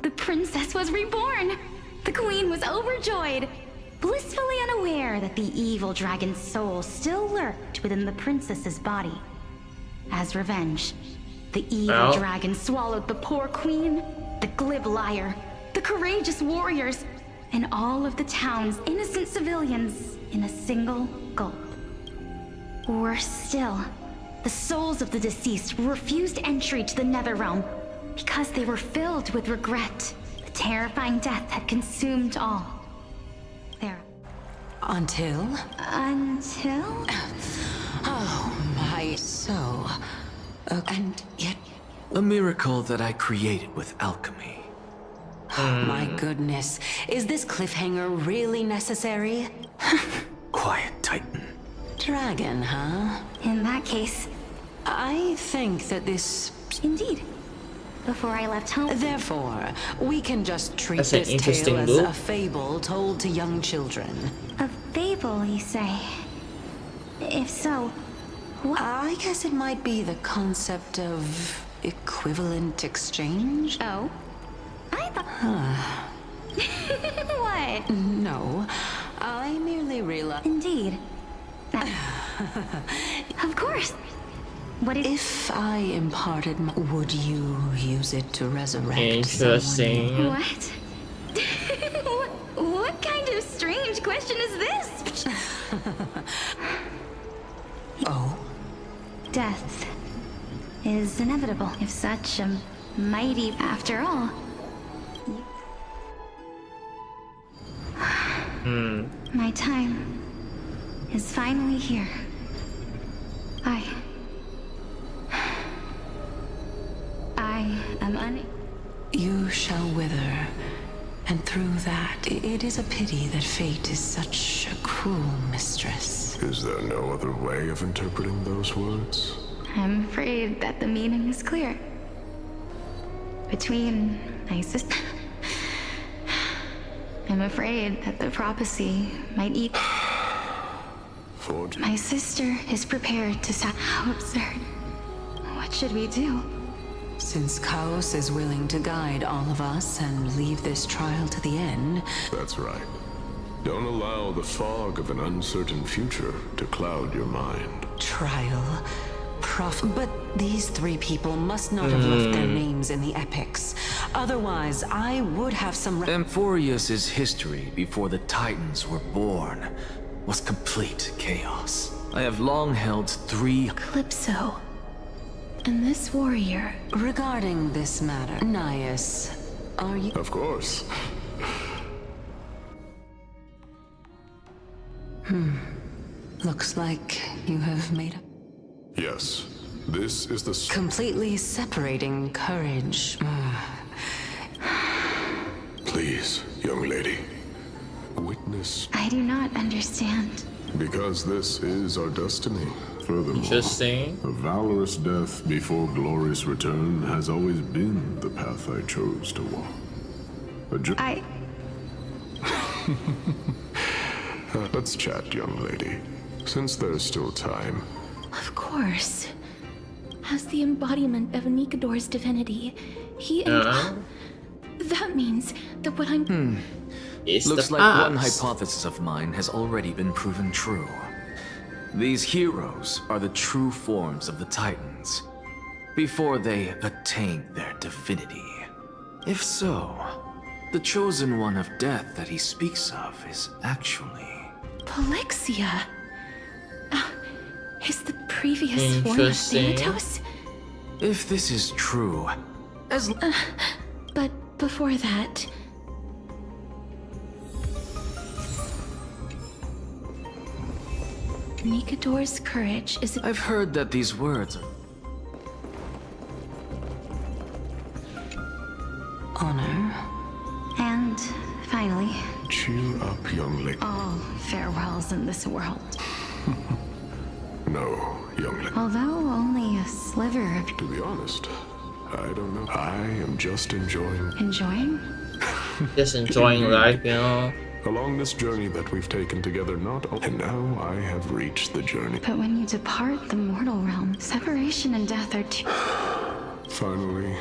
The princess was reborn. The queen was overjoyed, blissfully unaware that the evil dragon's soul still lurked within the princess's body. As revenge, the evil dragon swallowed the poor queen, the glib liar, the courageous warriors, and all of the town's innocent civilians in a single gulp. Worse still, the souls of the deceased refused entry to the Netherrealm because they were filled with regret. The terrifying death had consumed all. Until? Oh my soul. And yet... A miracle that I created with alchemy. My goodness. Is this cliffhanger really necessary? Quiet, Titan. Dragon, huh? In that case... I think that this... Indeed. Before I left home... Therefore, we can just treat this tale as a fable told to young children. A fable, you say? If so, I guess it might be the concept of equivalent exchange? Oh? I thought... What? No, I merely realized... Indeed. Of course. What is... If I imparted my... Would you use it to resurrect Interesting. someone? What? What kind of strange question is this? Oh? Death is inevitable if such a mighty... After all... My time is finally here. I am You shall wither, and through that, it is a pity that fate is such a cruel mistress. Is there no other way of interpreting those words? I'm afraid that the meaning is clear. Between my sister... I'm afraid that the prophecy might eat... My sister is prepared to How absurd. What should we do? Since Chaos is willing to guide all of us and leave this trial to the end... That's right. Don't allow the fog of an uncertain future to cloud your mind. Trial... But these three people must not have left their names in the epics. Otherwise, I would have some... Amphorius's history before the Titans were born was complete chaos. I have long held 3... Calypso. And this warrior... Regarding this matter, Nias, are you... Of course. Looks like you have made up... Yes, this is the... Completely separating courage. Please, young lady. Witness... I do not understand. Because this is our destiny. Furthermore, Interesting. A valorous death before glorious return has always been the path I chose to walk. Let's chat, young lady. Since there's still time. Of course. As the embodiment of Nikador's divinity, he that means that what I'm... Looks like one hypothesis of mine has already been proven true. These heroes are the true forms of the Titans, before they attain their divinity. If so, the chosen one of death that he speaks of is actually... Polixia. Is the previous form of Thanatos? If this is true, but before that... Nikador's courage is... I've heard that these words are... Honor. And finally... Cheer up, young lady. All farewells in this world. No, young lady. Although only a sliver of... To be honest, I don't know. I am just enjoying... Enjoying? Just enjoying life, you know? Along this journey that we've taken together, not only... And now I have reached the journey. But when you depart the mortal realm, separation and death are two... Finally,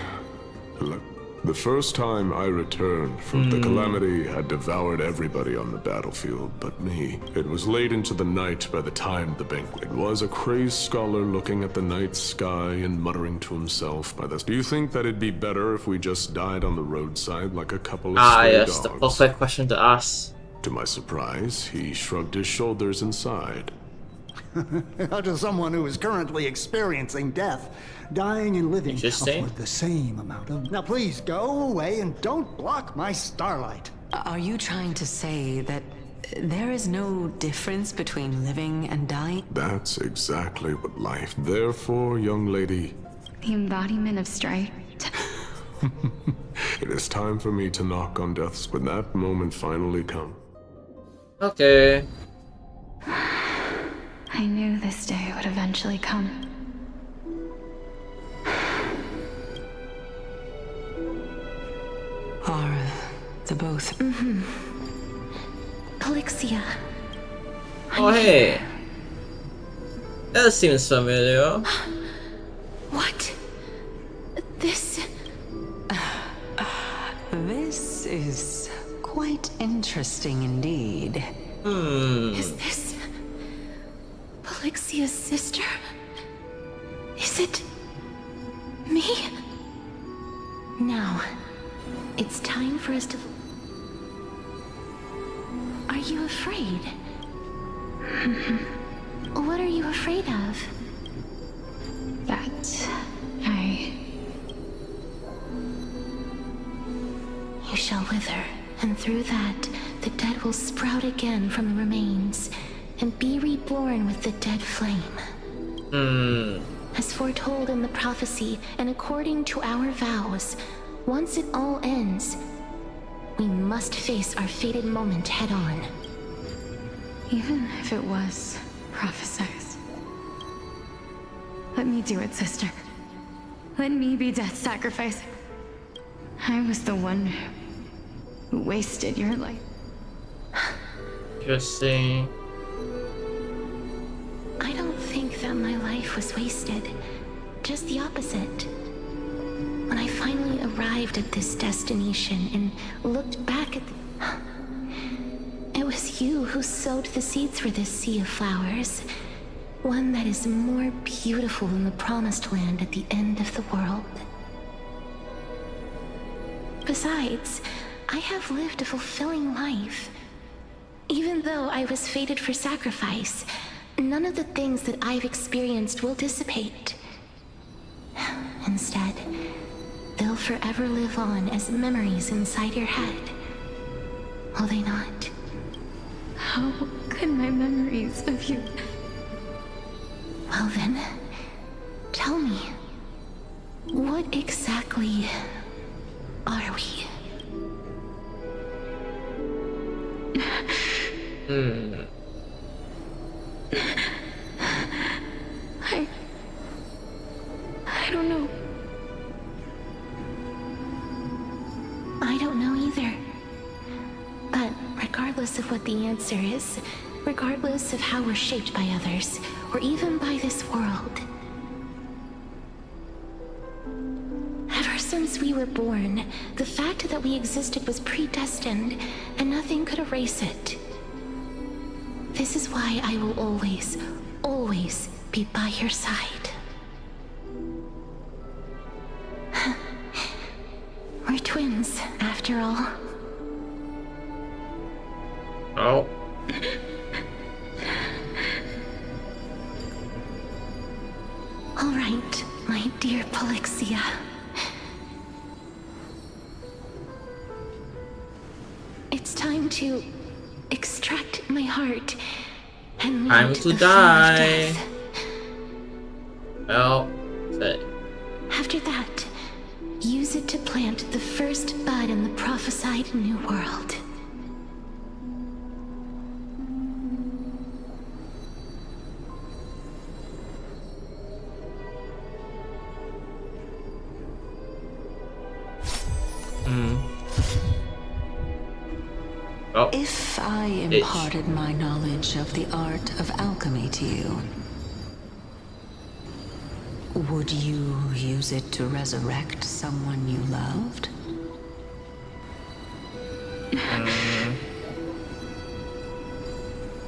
the first time I returned from the calamity had devoured everybody on the battlefield but me. It was late into the night by the time the banquet. It was a crazed scholar looking at the night sky and muttering to himself by this. Do you think that it'd be better if we just died on the roadside like a couple of stray yes, dogs? the perfect question to ask. To my surprise, he shrugged his shoulders and sighed. To someone who is currently experiencing death, dying and living afford the same amount of... Now please, go away and don't block my starlight. Are you trying to say that there is no difference between living and dying? That's exactly what life... Therefore, young lady... The embodiment of strife. It is time for me to knock on death's when that moment finally comes. Okay. I knew this day would eventually come. Are the both... Polixia. Oh, hey. That seems familiar. What? This... This is quite interesting indeed. Is this... Polyxia's sister? Is it... me? Now, it's time for us to... Are you afraid? What are you afraid of? That... You shall wither, and through that, the dead will sprout again from the remains, and be reborn with the dead flame. As foretold in the prophecy, and according to our vows, once it all ends, we must face our fated moment head-on. Even if it was prophesied. Let me do it, sister. Let me be death sacrifice. I was the one who wasted your life. Interesting. I don't think that my life was wasted. Just the opposite. When I finally arrived at this destination and looked back at it was you who sowed the seeds for this sea of flowers. One that is more beautiful than the promised land at the end of the world. Besides, I have lived a fulfilling life. Even though I was fated for sacrifice, none of the things that I've experienced will dissipate. Instead, they'll forever live on as memories inside your head. Will they not? How could my memories of you... Well then, tell me, what exactly are we? I don't know. I don't know either. But regardless of what the answer is, regardless of how we're shaped by others, or even by this world, ever since we were born, the fact that we existed was predestined, and nothing could erase it. This is why I will always, always be by your side. We're twins, after all. Oh. All right, my dear Polyxia. It's time to extract my heart and time lead to the die. flame of death. Well, say. After that, use it to plant the first bud in the prophesied new world. Oh. If I imparted my knowledge of the art of alchemy to you, would you use it to resurrect someone you loved?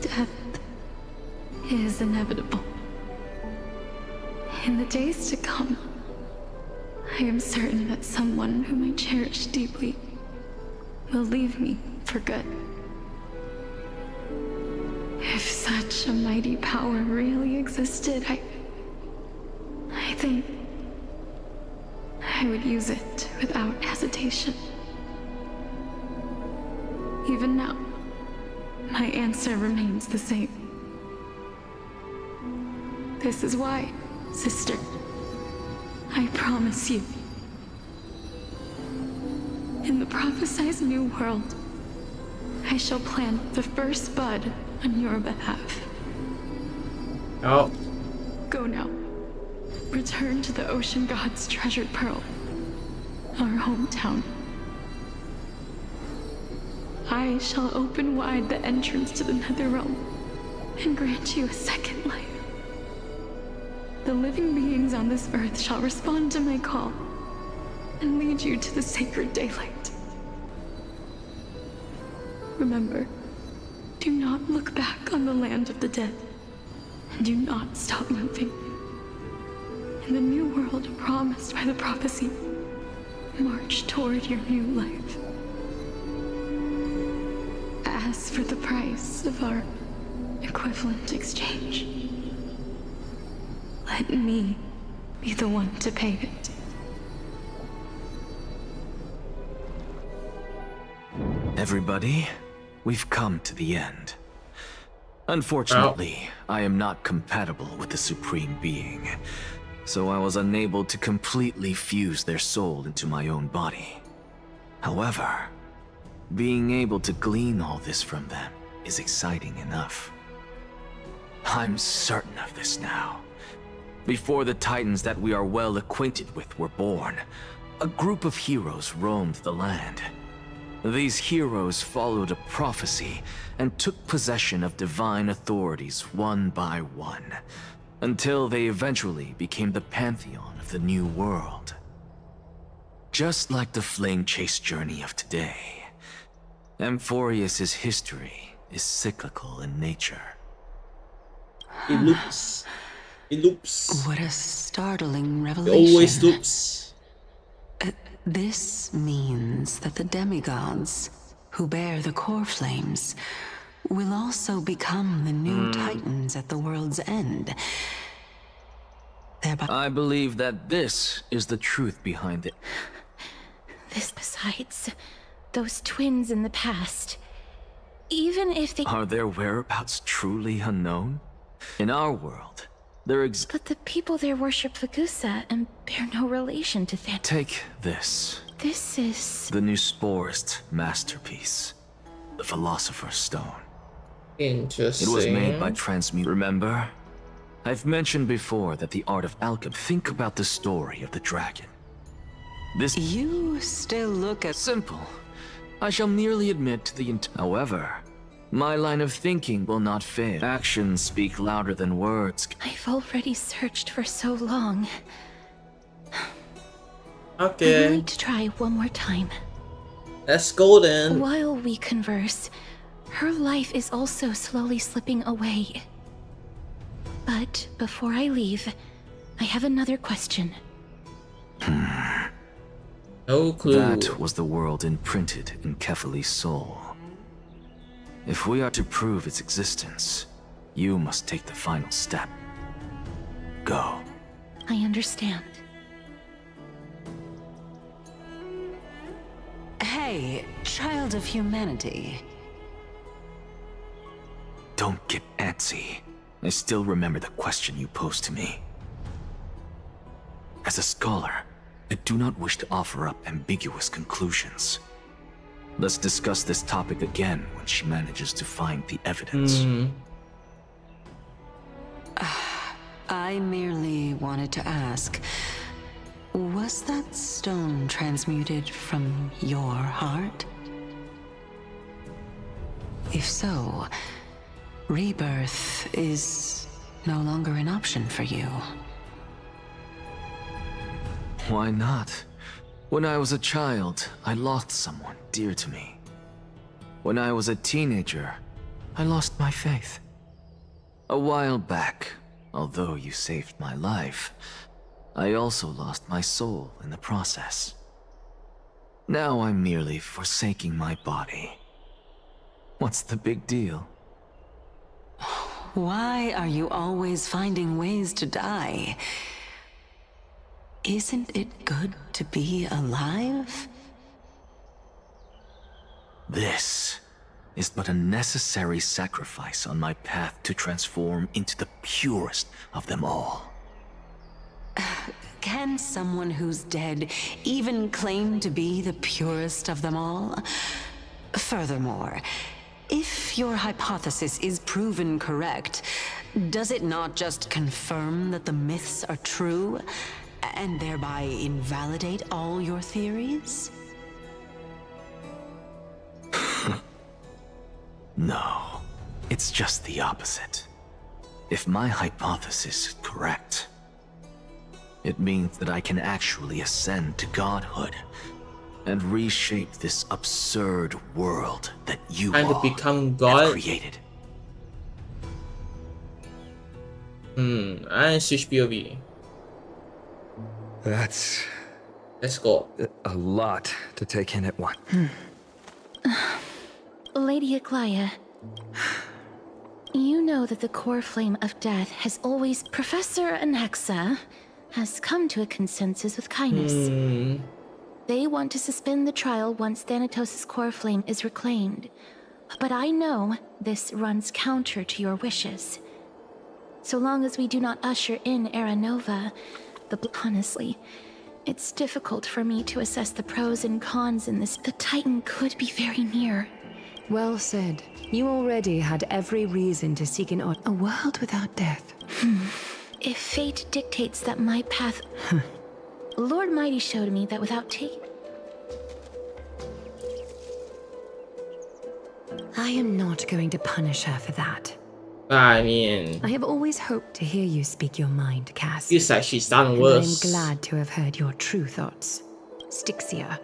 Death is inevitable. In the days to come, I am certain that someone whom I cherish deeply will leave me for good. If such a mighty power really existed, I think I would use it without hesitation. Even now, my answer remains the same. This is why, sister, I promise you, in the prophesied new world, I shall plant the first bud on your behalf. Oh. Go now. Return to the ocean god's treasured pearl, our hometown. I shall open wide the entrance to the Netherrealm and grant you a second life. The living beings on this earth shall respond to my call and lead you to the sacred daylight. Remember, do not look back on the land of the dead. Do not stop moving. In the new world promised by the prophecy, march toward your new life. As for the price of our equivalent exchange, let me be the one to pay it. Everybody, we've come to the end. Unfortunately, I am not compatible with the Supreme Being, so I was unable to completely fuse their soul into my own body. However, being able to glean all this from them is exciting enough. I'm certain of this now. Before the Titans that we are well acquainted with were born, a group of heroes roamed the land. These heroes followed a prophecy and took possession of divine authorities one by one, until they eventually became the pantheon of the new world. Just like the flame chase journey of today, Amphorius's history is cyclical in nature. It loops. It loops. What a startling It revelation. always loops. This means that the demigods, who bear the core flames, will also become the new Titans at the world's end. Thereby I believe that this is the truth behind it. This, besides, those twins in the past, even if they— Are their whereabouts truly unknown? In our world, there But the people there worship Vagusa and bear no relation to Thanos. Take this. This is— The new Sporist masterpiece. The Philosopher's Stone. Interesting. It was made by transmute. Remember? I've mentioned before that the art of alchemy. Think about the story of the dragon. This— You still look at— Simple. I shall merely admit to the However, my line of thinking will not fail. Actions speak louder than words. I've already searched for so long. Okay. I'm going to try one more time. Let's go then. While we converse, her life is also slowly slipping away. But before I leave, I have another question. No clue. That was the world imprinted in Kefali's soul. If we are to prove its existence, you must take the final step. Go. I understand. Hey, child of humanity. Don't get antsy. I still remember the question you posed to me. As a scholar, I do not wish to offer up ambiguous conclusions. Let's discuss this topic again when she manages to find the evidence. I merely wanted to ask, was that stone transmuted from your heart? If so, rebirth is no longer an option for you. Why not? When I was a child, I lost someone dear to me. When I was a teenager, I lost my faith. A while back, although you saved my life, I also lost my soul in the process. Now I'm merely forsaking my body. What's the big deal? Why are you always finding ways to die? Isn't it good to be alive? This is but a necessary sacrifice on my path to transform into the purest of them all. Can someone who's dead even claim to be the purest of them all? Furthermore, if your hypothesis is proven correct, does it not just confirm that the myths are true, and thereby invalidate all your theories? No, it's just the opposite. If my hypothesis is correct, It means that I can actually ascend to godhood and reshape this absurd world that you Trying to all become God. have created. And switch POV. Let's go. A lot to take in at once. Lady Aglaya, you know that the core flame of death has always... Professor Anaxa has come to a consensus with kindness. They want to suspend the trial once Thanatos' core flame is reclaimed. But I know this runs counter to your wishes. So long as we do not usher in Era Nova, honestly, it's difficult for me to assess the pros and cons in this. The Titan could be very near. Well said. You already had every reason to seek a world without death. If fate dictates that my path... Lord Mighty showed me that without taking... I am not going to punish her for that. I mean... I have always hoped to hear you speak your mind, Cass. Feels like she's done And worse. I'm glad to have heard your true thoughts. Styxia.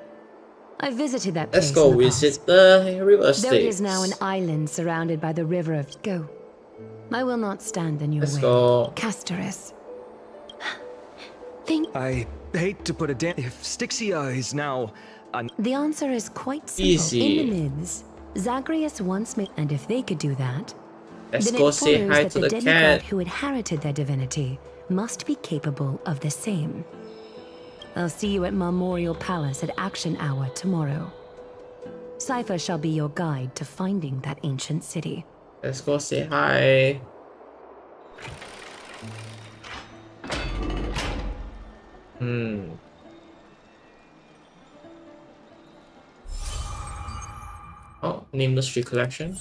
I visited that Let's place go in the visit past. the river Though it Styx. is now an island surrounded by the river of... Go. I will not stand in your Let's way. go. Castorus. I hate to put a damn... If Styxia is now... The answer is quite simple. Easy. In the myths, Zagreus once made... And if they could do that... Let's then go it say follows hi that to the the demigod cat. who inherited their divinity must be capable of the same. I'll see you at Memorial Palace at Action Hour tomorrow. Cypher shall be your guide to finding that ancient city. Let's go say hi. Oh, Nameless Tree Collection.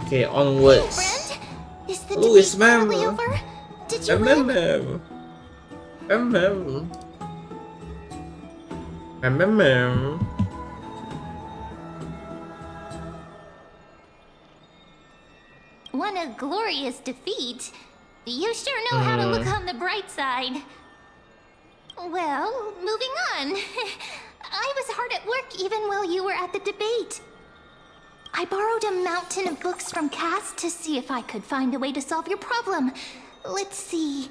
Okay, onwards. Is the Oh, it's debate finally Mem. over? Did you win? What a glorious defeat. You sure know how to look on the bright side. Well, moving on. I was hard at work even while you were at the debate. I borrowed a mountain of books from Cass to see if I could find a way to solve your problem. Let's see.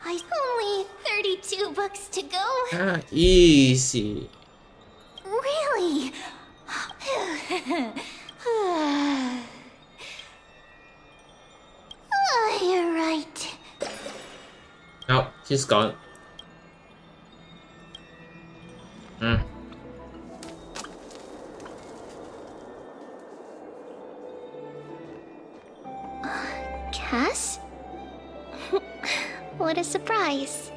I only 32 books to go. Easy. Really? You're right. Oh, he's gone. Cass? What a surprise.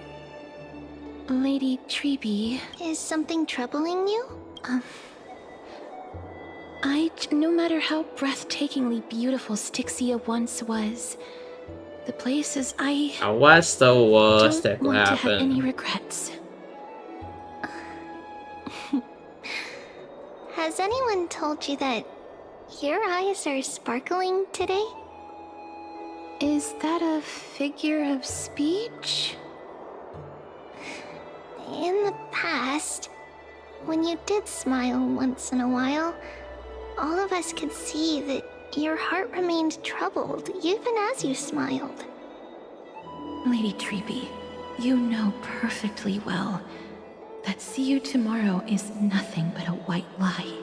Lady Treeby. Is something troubling you? No matter how breathtakingly beautiful Styxia once was, the places What's the worst that don't could want to have any happen? regrets. Has anyone told you that your eyes are sparkling today? Is that a figure of speech? In the past, when you did smile once in a while, all of us could see that your heart remained troubled even as you smiled. Lady Treeby, you know perfectly well that see you tomorrow is nothing but a white lie.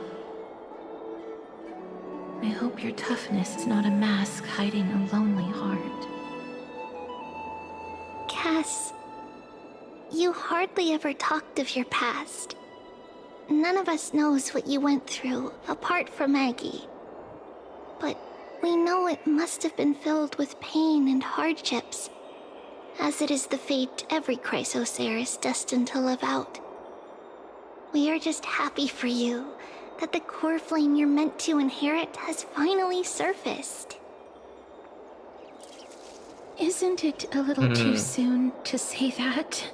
I hope your toughness is not a mask hiding a lonely heart. Cass, you hardly ever talked of your past. None of us knows what you went through, apart from Maggie. But we know it must have been filled with pain and hardships, as it is the fate every Chrysosaur is destined to live out. We are just happy for you that the core flame you're meant to inherit has finally surfaced. Isn't it a little too soon to say that?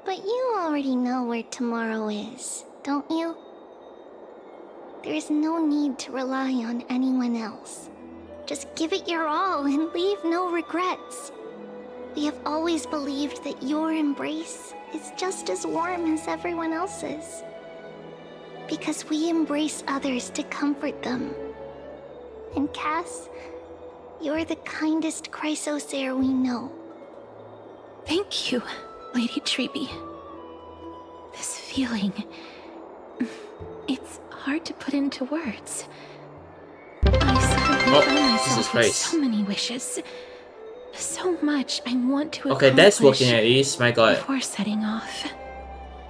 But you already know where tomorrow is, don't you? There's no need to rely on anyone else. Just give it your all and leave no regrets. We have always believed that your embrace is just as warm as everyone else's. Because we embrace others to comfort them. And Cass, you're the kindest Chrysosaur we know. Thank you, Lady Treby. This feeling... it's hard to put into words. I suddenly found myself with so many wishes. So much I want to okay, that's working at least. My god. Before setting off.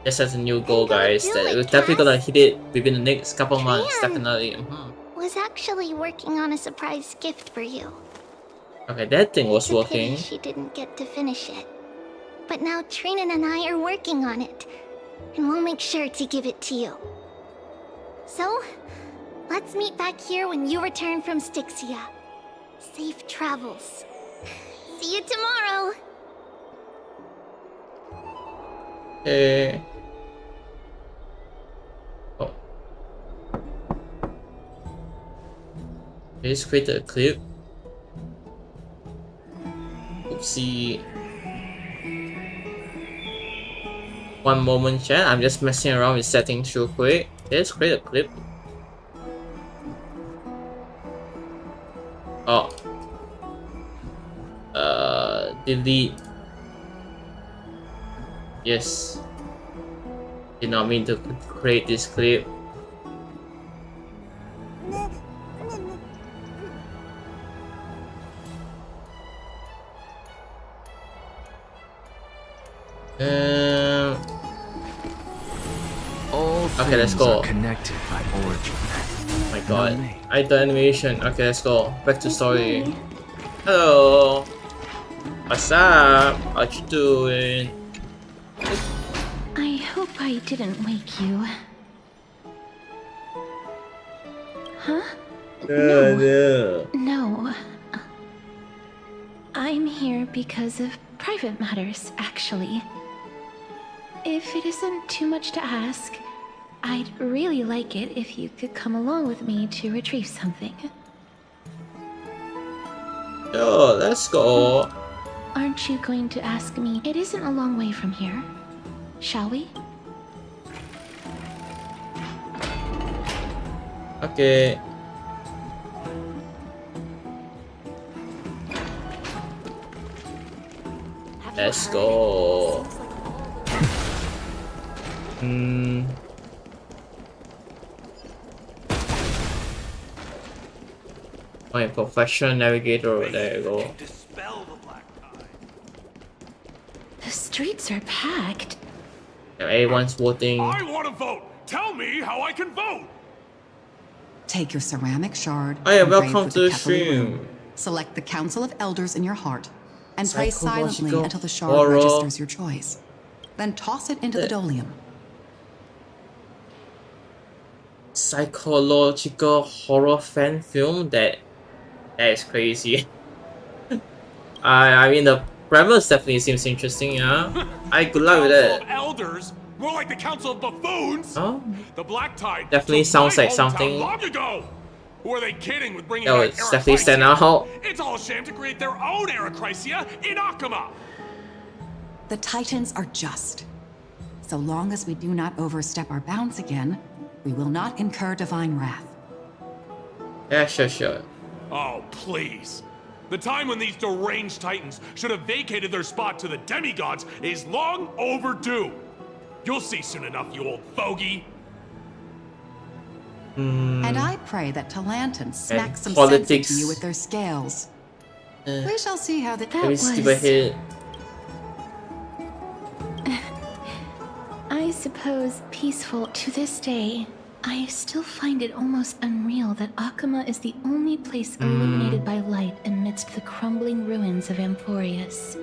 This has a new goal, guys. We're definitely gonna hit it within the next couple months. Definitely. Was actually working on a surprise gift for you. Okay, that thing was It's a pity working. she didn't get to finish it. But now Trinan and I are working on it. And we'll make sure to give it to you. So, let's meet back here when you return from Styxia. Safe travels. See you tomorrow! Okay. Oh. Let's create a clip. Oopsie. One moment, chat. I'm just messing around with settings real quick. Let's create a clip. Oh. Delete. Yes. Did not mean to create this clip. Okay, let's go. Connected by origin. Oh my god. I did animation. Okay, let's go. Back to story. Hello. What's up? What you doing? I hope I didn't wake you. Huh? No. I'm here because of private matters, actually. If it isn't too much to ask, I'd really like it if you could come along with me to retrieve something. Yo, let's go. Aren't you going to ask me? It isn't a long way from here. Shall we? Okay. Let's go. My professional navigator. There you go. The streets are packed. Everyone's voting. I want to vote. Tell me how I can vote. Take your ceramic shard. Oh yeah, and pray welcome for to the Kefali stream. room. Select the Council of Elders in your heart and pray silently Psychological until the shard horror. registers your choice. Then toss it into the dolium. Psychological horror fan film that is crazy. I mean the premise definitely seems interesting, yeah. I good luck with it. Council of Elders, more like the Council of Buffoons. Oh. The Black Tide Definitely sounds like something. Long ago. Who are they kidding with bringing That back would definitely stand Arachrysia? out. It's all a sham to create their own Arachrysia in Akama. The Titans are just. So long as we do not overstep our bounds again, we will not incur divine wrath. Yeah, sure. Oh, please. The time when these deranged titans should have vacated their spot to the demigods is long overdue. You'll see soon enough, you old fogey. And I pray that Talantans smack some politics. sense into you with their scales. We shall see how that Let me skip ahead. I suppose peaceful to this day. I still find it almost unreal that Akama is the only place illuminated by light amidst the crumbling ruins of Amphorius.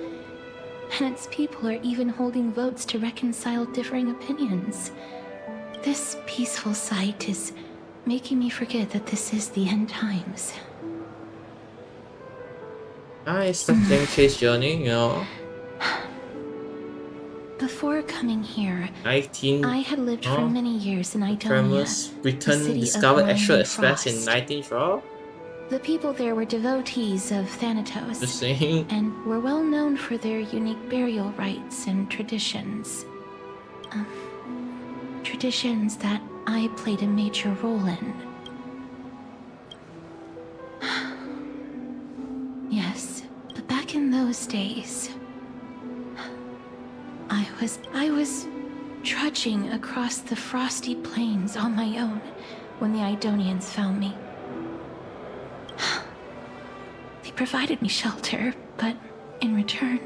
And its people are even holding votes to reconcile differing opinions. This peaceful sight is making me forget that this is the end times. It's the flame chase journey, you know. Before Before coming here, 19. I had lived for many years in Idonia, Tremors. Britain discovered extra express in 1912. The people there were devotees of Thanatos, and were well known for their unique burial rites and traditions. Traditions that I played a major role in. Yes, but back in those days, I was trudging across the frosty plains on my own when the Idonians found me. They provided me shelter, but in return,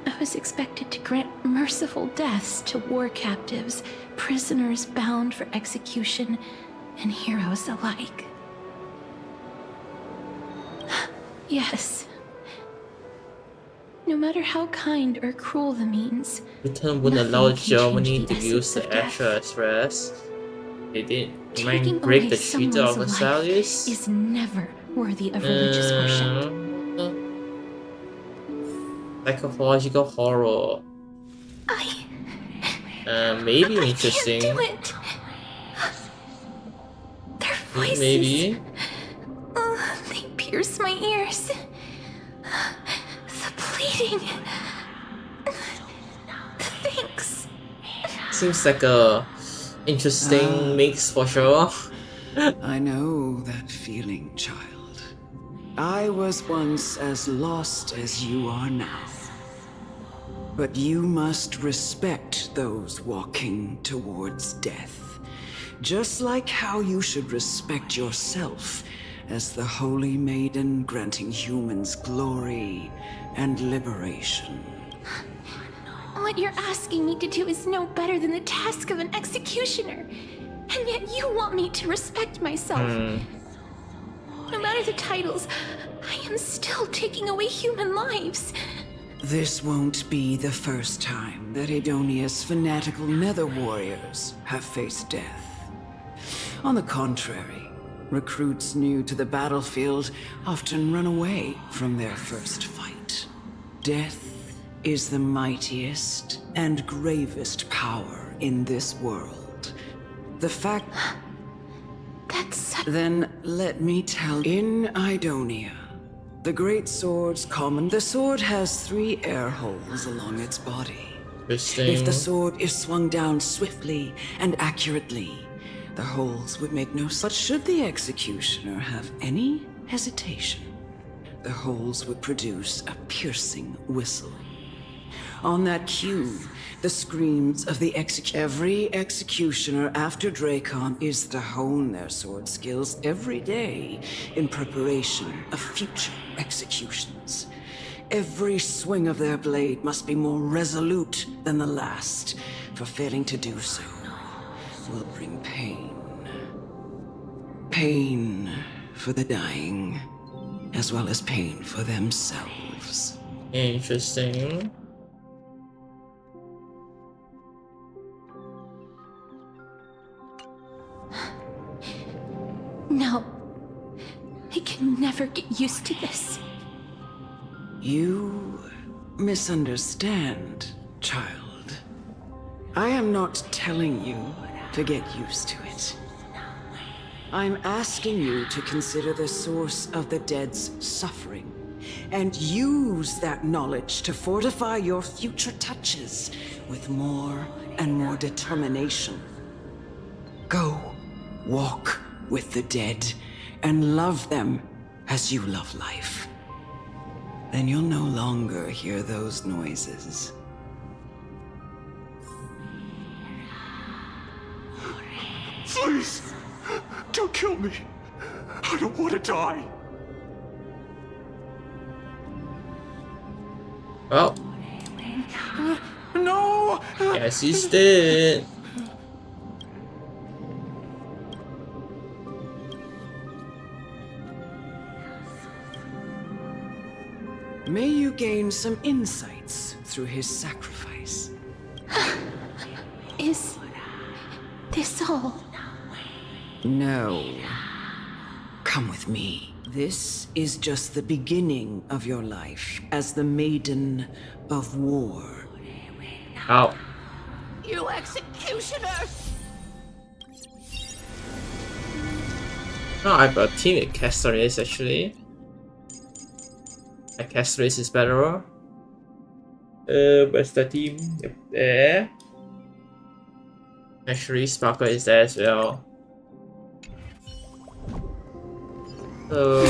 I was expected to grant merciful deaths to war captives, prisoners bound for execution, and heroes alike. Yes. No matter how kind or cruel the means, Britain wouldn't allow Germany to use the extra express. They didn't break the Treaty of Versailles. Is never worthy of religious worship. Psychological horror. Maybe interesting. I can't do it. Their voices. Maybe. They pierce my ears. The pleading. The thanks. Seems like a interesting mix for sure. I know that feeling, child. I was once as lost as you are now. But you must respect those walking towards death. Just like how you should respect yourself as the Holy Maiden granting humans glory and liberation. What you're asking me to do is no better than the task of an executioner. And yet you want me to respect myself. No matter the titles, I am still taking away human lives. This won't be the first time that Idonia's fanatical nether warriors have faced death. On the contrary, recruits new to the battlefield often run away from their first fight. Death is the mightiest and gravest power in this world. The fact... Then let me tell you. In Idonia, the great sword's common. The sword has 3 air holes along its body. If the sword is swung down swiftly and accurately, the holes would make no sense. But should the executioner have any hesitation, the holes would produce a piercing whistle. On that cue, the screams of the Every executioner after Dracon is to hone their sword skills every day in preparation of future executions. Every swing of their blade must be more resolute than the last, for failing to do so will bring pain. Pain for the dying, as well as pain for themselves. Interesting. No. I can never get used to this. You misunderstand, child. I am not telling you to get used to it. I'm asking you to consider the source of the dead's suffering and use that knowledge to fortify your future touches with more and more determination. Go, walk with the dead and love them as you love life. Then you'll no longer hear those noises. Please, don't kill me. I don't want to die. Well. No! Yes, he's dead. May you gain some insights through his sacrifice. Is this all? No. Come with me. This is just the beginning of your life as the Maiden of War. Ow. You executioner! No, I've got a team with Castoris actually. Castoris is better. Where's the team? Yep, there. Actually, Sparkle is there as well. So,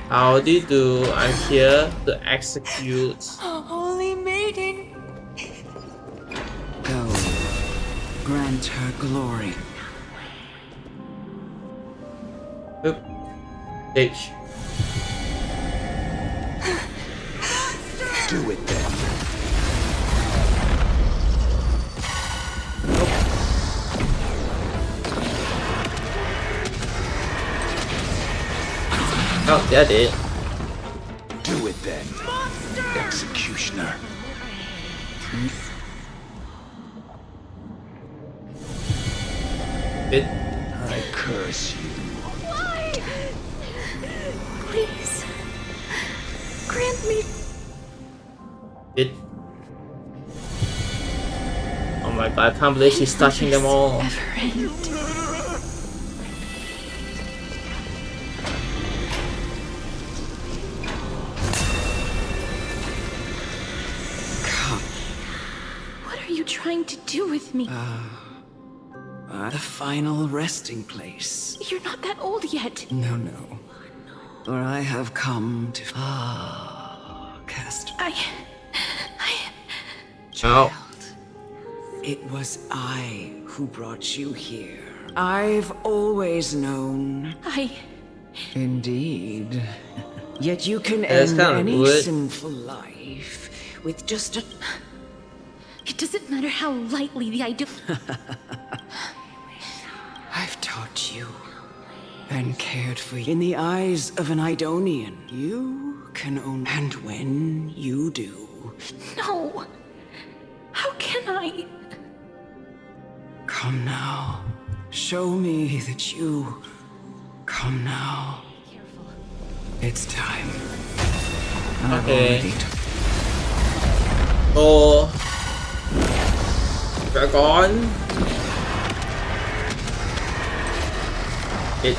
how do you do? I'm here to execute. Holy maiden. Go. Grant her glory. Oop. H. Do it then. Oh, yeah, I did. Do it then. Executioner. It. I curse you. Why? Please. Grant me. It. Oh my god, I can't believe she's touching them all. What are you trying to do with me? The final resting place. You're not that old yet. No, no. For I have come to... Cast. Oh. It was I who brought you here. I've always known. Indeed. Yet you can end any sinful life with just a... It doesn't matter how lightly the idea... I've taught you and cared for you. In the eyes of an Idonian, you can own... And when you do... No! How can I? Come now. Show me that you... Come now. It's time. Okay. Oh. Dragon. It.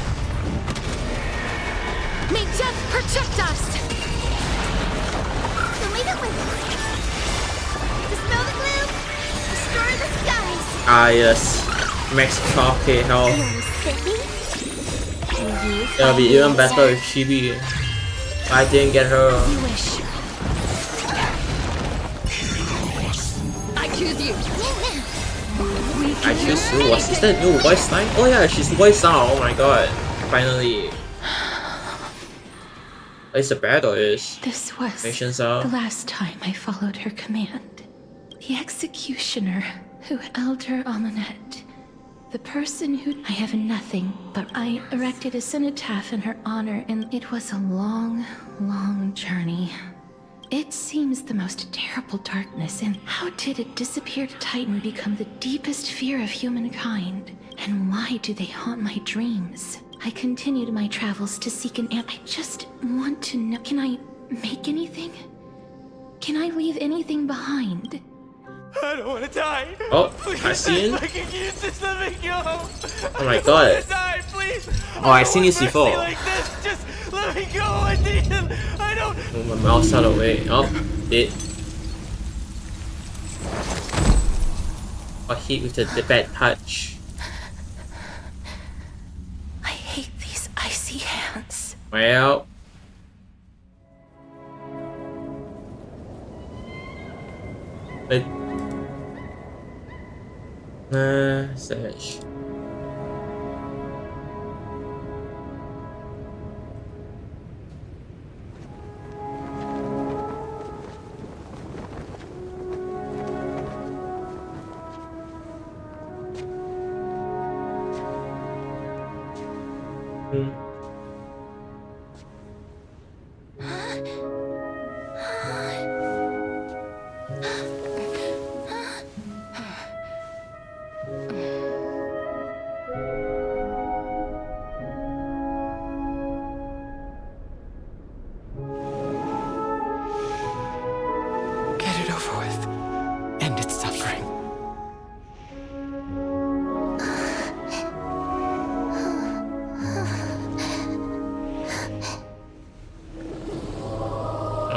May death protect us! Don't leave it with us. Dispel the gloom. Destroy the skies. Ah, yes. Max 12k health. It'll be even better if she be. I didn't get her. You wish. I choose you. I choose you. Is that new voice line? Oh yeah, she's voiced now. Oh my god. Finally. At least the battle is. This was the last time I followed her command. The executioner who held her Amunet. The person who... I have nothing, but I erected a cenotaph in her honor, and it was a long, long journey. It seems the most terrible darkness, and how did a disappeared titan become the deepest fear of humankind? And why do they haunt my dreams? I continued my travels to seek an answer. I just want to know... Can I make anything? Can I leave anything behind? I don't want to die. Oh, please, I seen. I can use this. Let me go. Oh my god. I don't want to die, please. Oh, I seen this before. Like this. Just let me go. I need him. I don't. Oh, my mouse out of the way. Oh, it. Got hit with the bad touch. I hate these icy hands. Well. It. Search.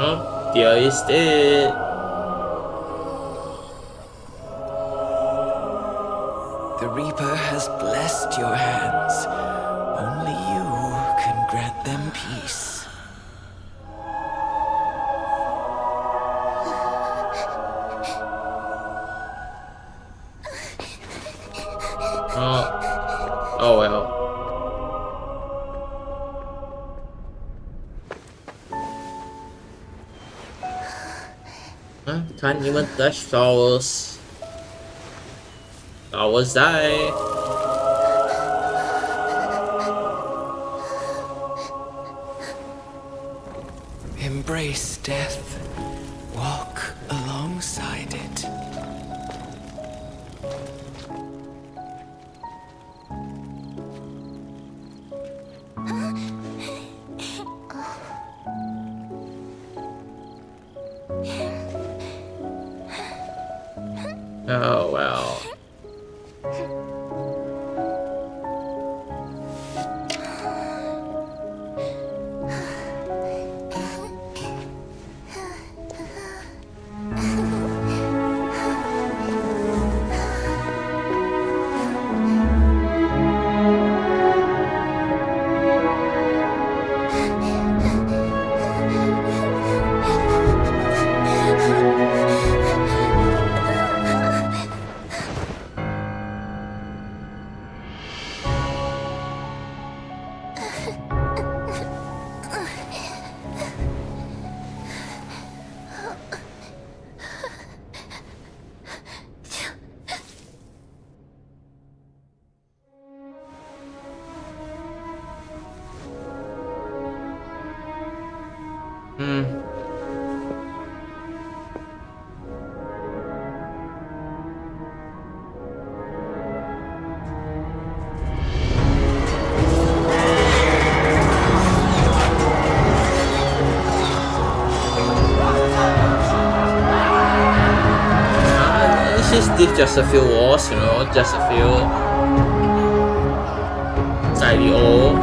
Oh, there is it. The Reaper has blessed your hands. Only you can grant them peace. Oh well. Can't even touch flowers. Flowers die. Embrace death. Walk alongside it. Oh well. Just a few walls, you know, just a few. Slightly old.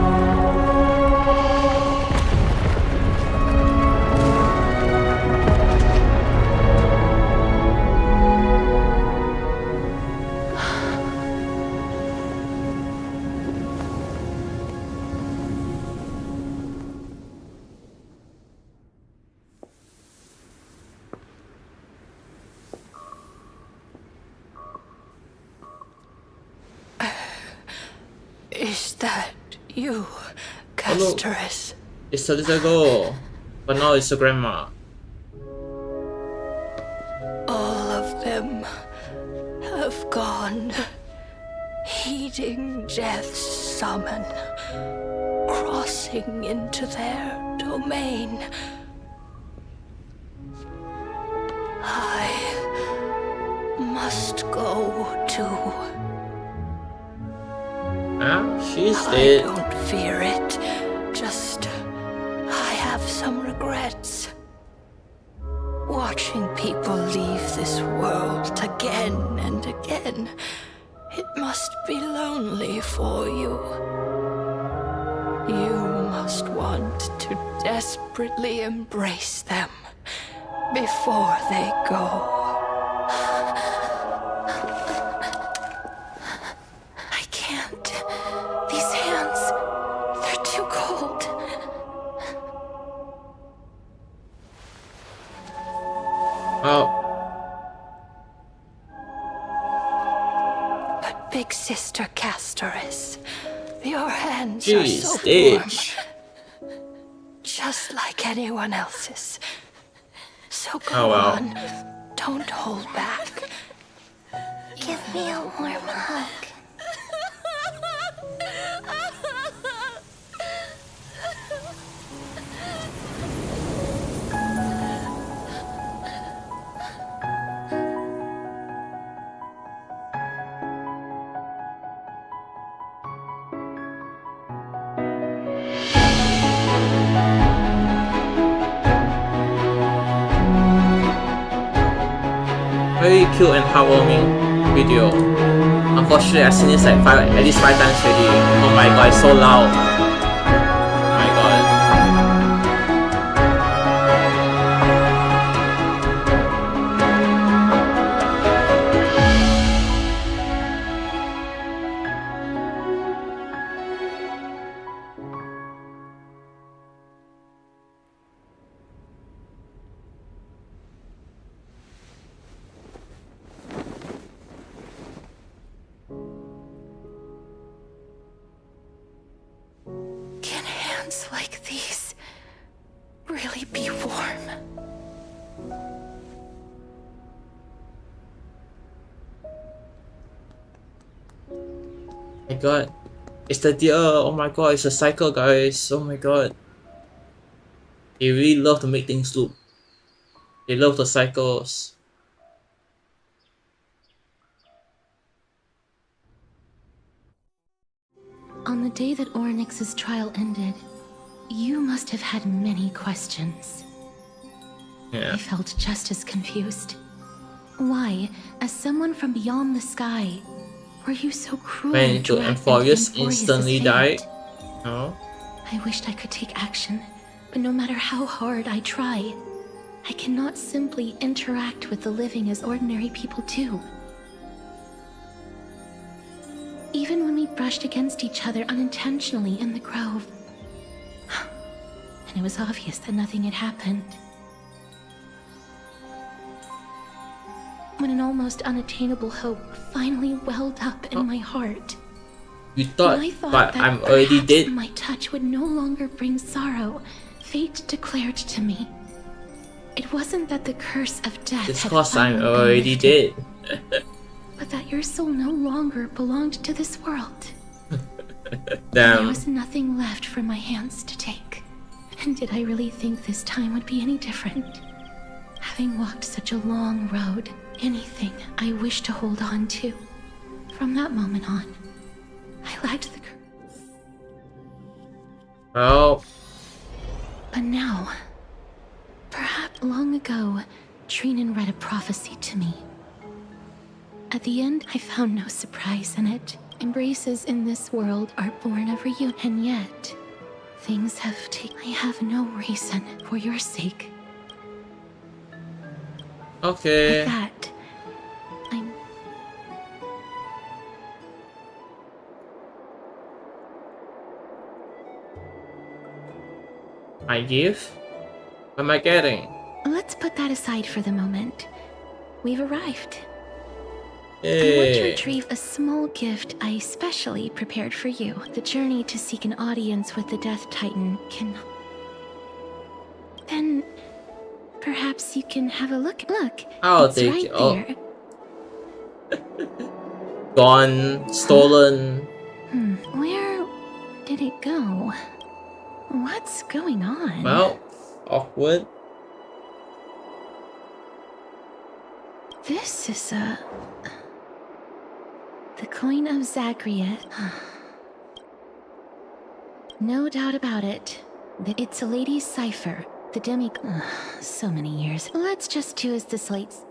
Is that you, Casteress? It's a little girl, but now it's a grandma. All of them have gone, heeding death's summon, crossing into their domain. I must go too. She's dead. I don't fear it. Just, I have some regrets. Watching people leave this world again and again, it must be lonely for you. You must want to desperately embrace them before they go. But Big Sister Casteress, your hands are so warm. Just like anyone else's. So go on. Don't hold back. Give me a warm hug. Very cute and heartwarming video. Unfortunately, I've seen this like at least 5 times already. Oh my god, it's so loud. Oh my god. god. It's the deer. Oh my god, it's a cycle, guys. Oh my god. They really love to make things loop. They love the cycles. On the day that Oryx's trial ended, you must have had many questions. Yeah. I felt just as confused. Why, as someone from beyond the sky, were you so cruel When to Amphorius instantly died? No. I wished I could take action, but no matter how hard I try, I cannot simply interact with the living as ordinary people do. Even when we brushed against each other unintentionally in the grove, and it was obvious that nothing had happened. When an almost unattainable hope finally welled up in my heart. You thought, I thought but that I'm already perhaps dead. my touch would no longer bring sorrow, fate declared to me. It wasn't that the curse of death It's had cause I'm finally been already lifted, dead. but that your soul no longer belonged to this world. Damn. There was nothing left for my hands to take. And did I really think this time would be any different? Having walked such a long road, anything I wished to hold on to. From that moment on, I lacked the courage. Oh. But now, perhaps long ago, Trinan read a prophecy to me. At the end, I found no surprise in it. Embraces in this world are born of reunion, and yet, things have taken. I have no reason for your sake. Okay. With that, My gift? What am I getting? Let's put that aside for the moment. We've arrived. I want to Hey. retrieve a small gift I specially prepared for you. The journey to seek an audience with the Death Titan can... Then... perhaps you can have a look. Look, I'll it's take right it. Oh. there. Gone. Stolen. Where did it go? What's going on? Well, awkward. This is the coin of Zagreus. No doubt about it. It's a lady's cipher. The demi... so many years. Let's just do as the slates...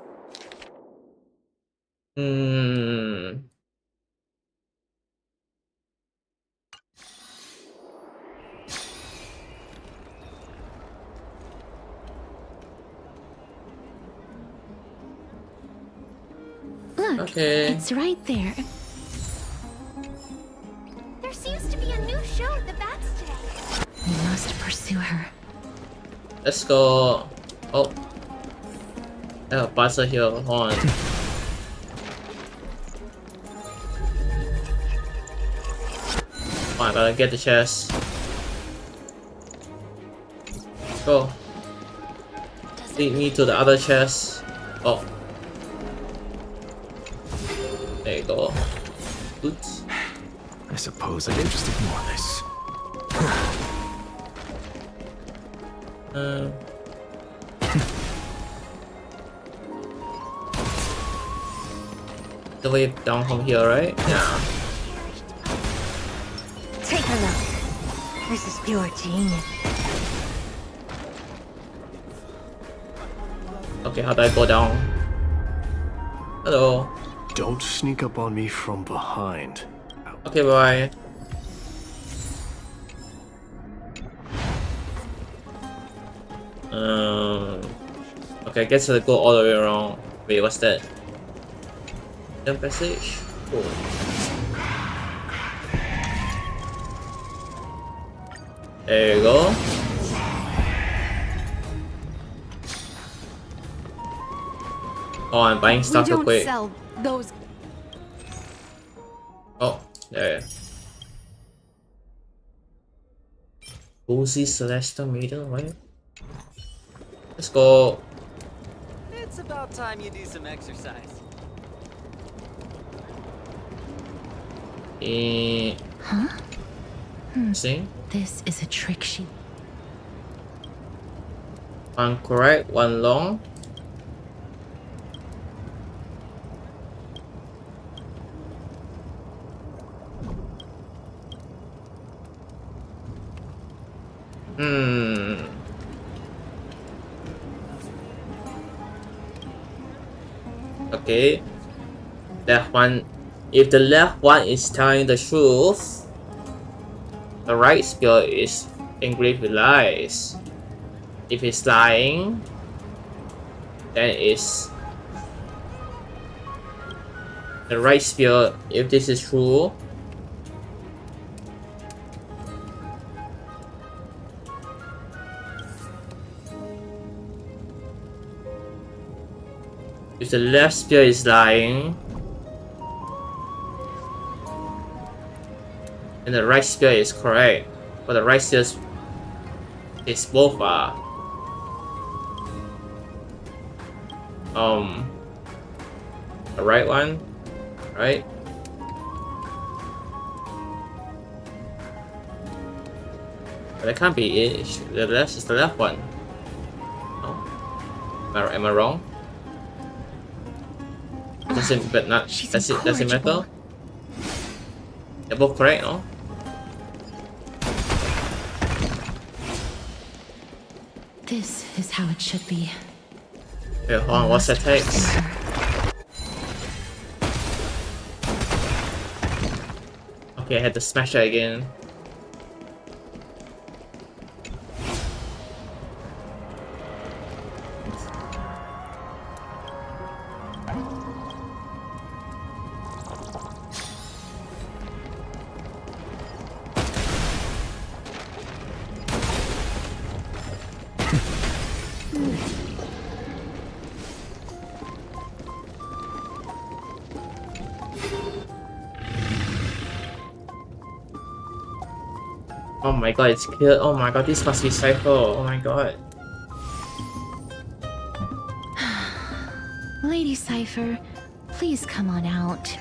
Look, Okay. it's right there. There seems to be a new show at the bats today. We must pursue her. Let's go. Oh. I have a buzzer here. Hold on. Oh, I gotta get the chest. Let's go. Lead me to the other chest. Oh. There you go. Oops. I suppose I can just ignore this. The way down from here, right? Yeah. Take a look. This is pure genius. Okay, how do I go down? Hello. Don't sneak up on me from behind. Okay, bye. Okay, I guess I go all the way around. Wait, what's that? Jump passage? Oh. There you go. Oh, I'm buying stuff real quick. Sell those. Oh, there. Cozy Celestial Maiden, right? Let's go. It's about time you do some exercise. Huh? See? This is a trick she... One correct, one long. Okay. Left one. If the left one is telling the truth, the right spear is engraved with lies. If it's lying, then it's the right spear. If this is true, if the left spear is lying, and the right spear is correct, but the right spear is both are. The right one, right? But that can't be it. The left is the left one. Oh, am I wrong? Doesn't, but not. Does it matter? They're both correct, no? This is how it should be. Wait, hold on, what's that text? Okay, I had to smash that again. Oh my god, it's killed. Oh my god, this must be Cypher. Oh my god. Lady Cypher, please come on out.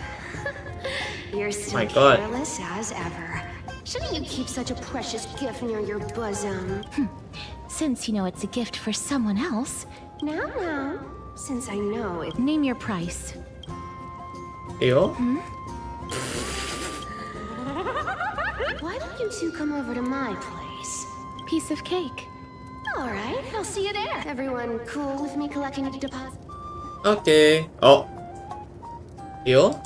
You're still My god. careless as ever. Shouldn't you keep such a precious gift near your bosom? Since you know it's a gift for someone else. Now, since I know it. Name your price. Yo? Why don't you two come over to my place? Piece of cake. Alright, I'll see you there. Everyone cool with me collecting a deposit? Okay. Oh. Yo?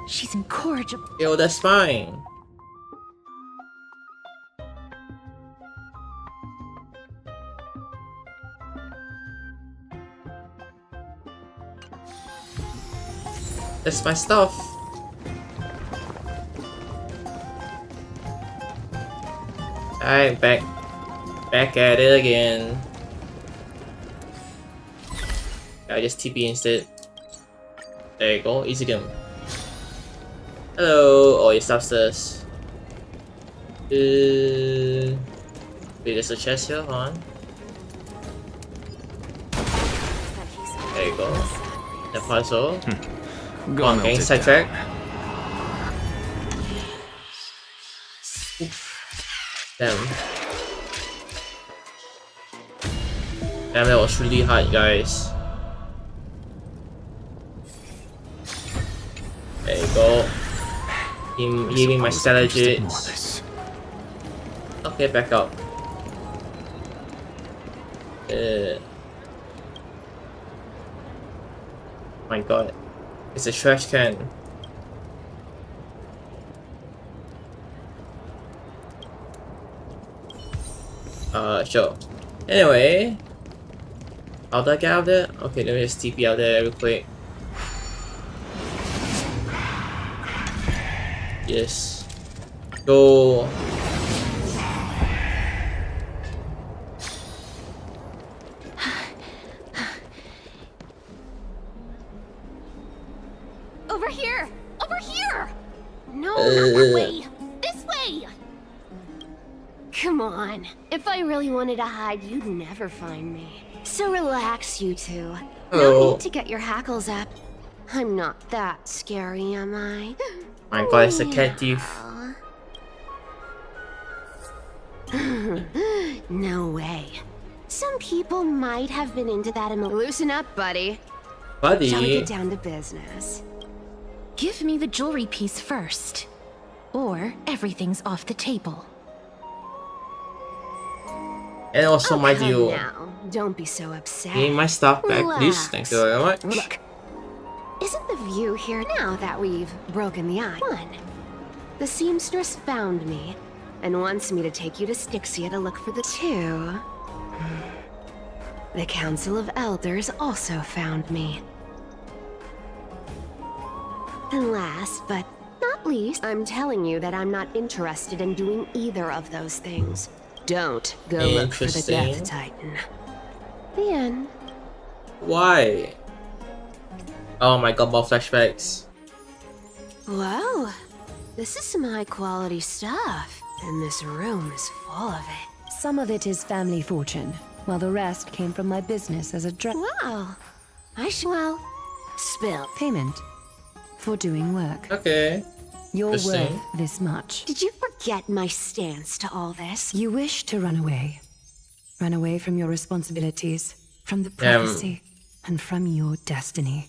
She's incorrigible. Yo, that's fine. That's my stuff. Alright, back at it again. I just TP instead. There you go, easy game. Hello, oh, it's upstairs. Wait, there's a chest here, hold on. There you go. The puzzle. Go on, getting sidetracked. Damn. Damn, that was really hard, guys. There you go. Giving my strategies. Okay, back up. My god. It's a trash can. Sure. Anyway. How do I get out there? Okay, let me just TP out there real quick. Yes. Go. Over here! Over here! No, not that way! This way! Come on. If I really wanted to hide, you'd never find me. So relax, you two. No need to get your hackles up. I'm not that scary, am I? My god, it's a cat thief. No way. Some people might have been into that. Loosen up, buddy. Buddy? Shall we get down to business? Give me the jewelry piece first. Or everything's off the table. And also my deal. Now. Don't be so upset. Give my stuff back, please. Thank you very much. Look, isn't the view here now that we've broken the ice? One, the seamstress found me and wants me to take you to Styxia to look for the two. The Council of Elders also found me. And last but not least, I'm telling you that I'm not interested in doing either of those things. Don't go look for the Death Titan. The end. Why? Oh my god, more flashbacks. Wow, this is some high quality stuff, and this room is full of it. Some of it is family fortune, while the rest came from my business as a Wow, well, spill. Payment for doing work. Okay. You're worth this much. Did you forget my stance to all this? You wish to run away. Run away from your responsibilities, from the prophecy, and from your destiny.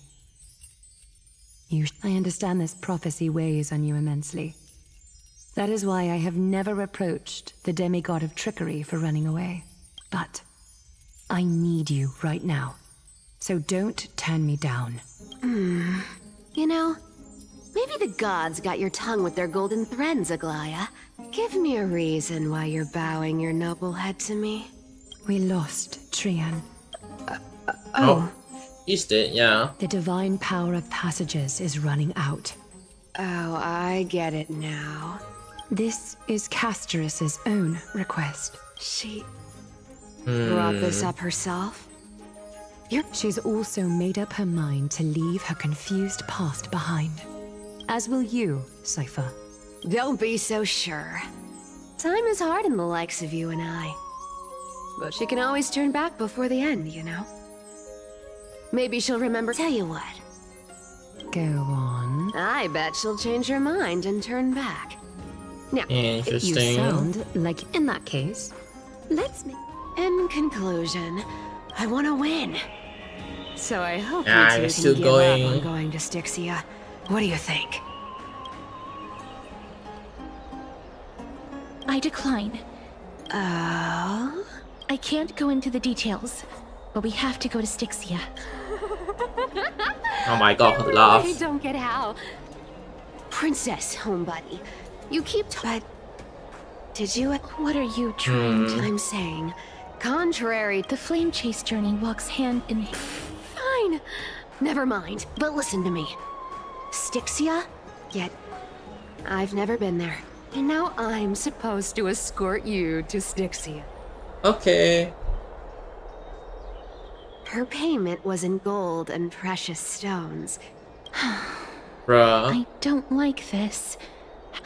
I understand this prophecy weighs on you immensely. That is why I have never reproached the demigod of trickery for running away. But I need you right now. So don't turn me down. You know, maybe the gods got your tongue with their golden threads, Aglaya. Give me a reason why you're bowing your noble head to me. We lost Trian. Oh. He's dead, yeah. The divine power of passages is running out. Oh, I get it now. This is Castoras's own request. She brought this up herself? She's also made up her mind to leave her confused past behind. As will you, Cypher. Don't be so sure. Time is hard in the likes of you and I. But she can always turn back before the end, you know? Maybe she'll remember. Tell you what. Go on. I bet she'll change her mind and turn back. Now, interesting. You sound like in that case. Let's make. In conclusion, I want to win. So I hope you're you still can going. give up on going to Styxia. What do you think? I decline. Oh? I can't go into the details, but we have to go to Styxia. Oh my god, I laugh. really don't get how. Princess, home buddy. You keep but did you? What are you trying to? I'm saying, contrary, the flame chase journey walks hand in hand. Fine. Never mind. But listen to me. Styxia? Yet I've never been there. And now I'm supposed to escort you to Styxia. Okay. Her payment was in gold and precious stones. Bruh. I don't like this.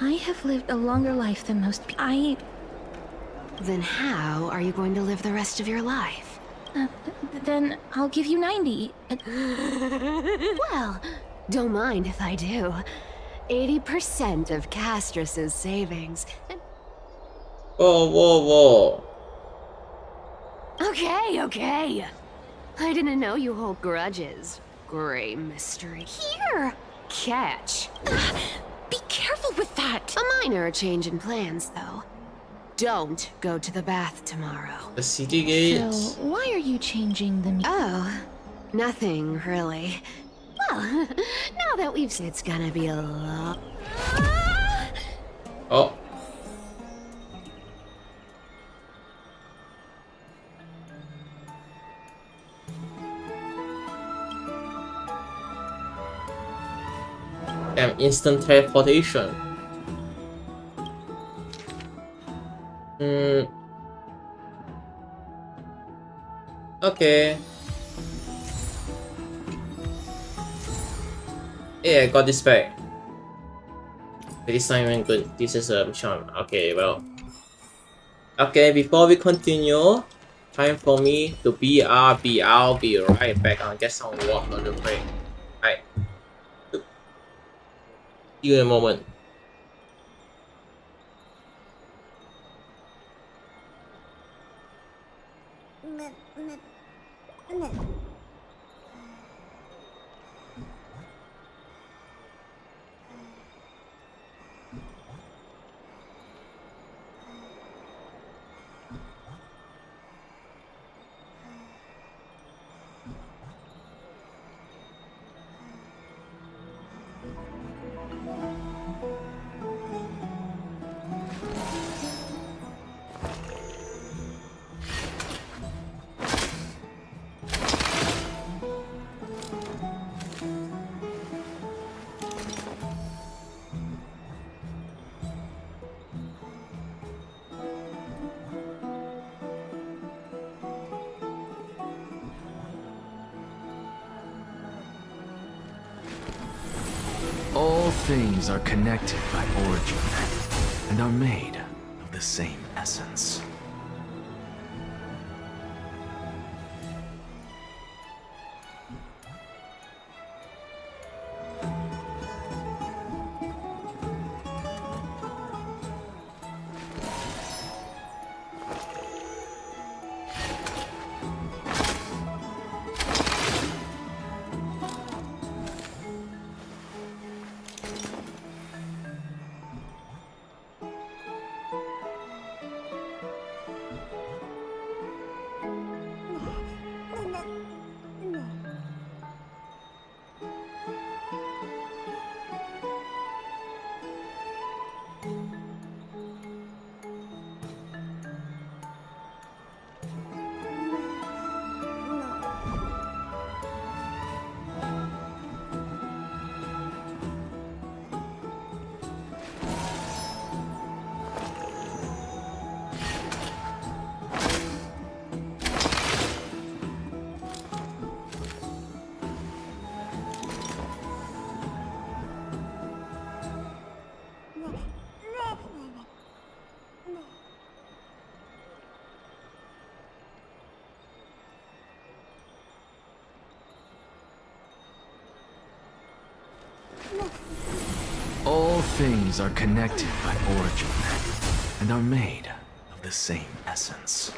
I have lived a longer life than most people. Then how are you going to live the rest of your life? Then I'll give you 90. Well, don't mind if I do. 80% of Castras's savings. Whoa, whoa, whoa. Okay. I didn't know you hold grudges. Gray mystery. Here! Catch. Be careful with that! A minor change in plans, though. Don't go to the bath tomorrow. The city gates. So, why are you changing the... Oh, nothing, really. Well, now that we've... It's gonna be a lot... Oh. Instant teleportation. Okay. Yeah, I got this back. But this not even good. This is a charm. Okay, well. Okay, before we continue, time for me to BRB. I'll be right back. I'll get some water to break. Alright. See you in a moment. All things are connected by origin and are made of the same essence. All things are connected by origin and are made of the same essence.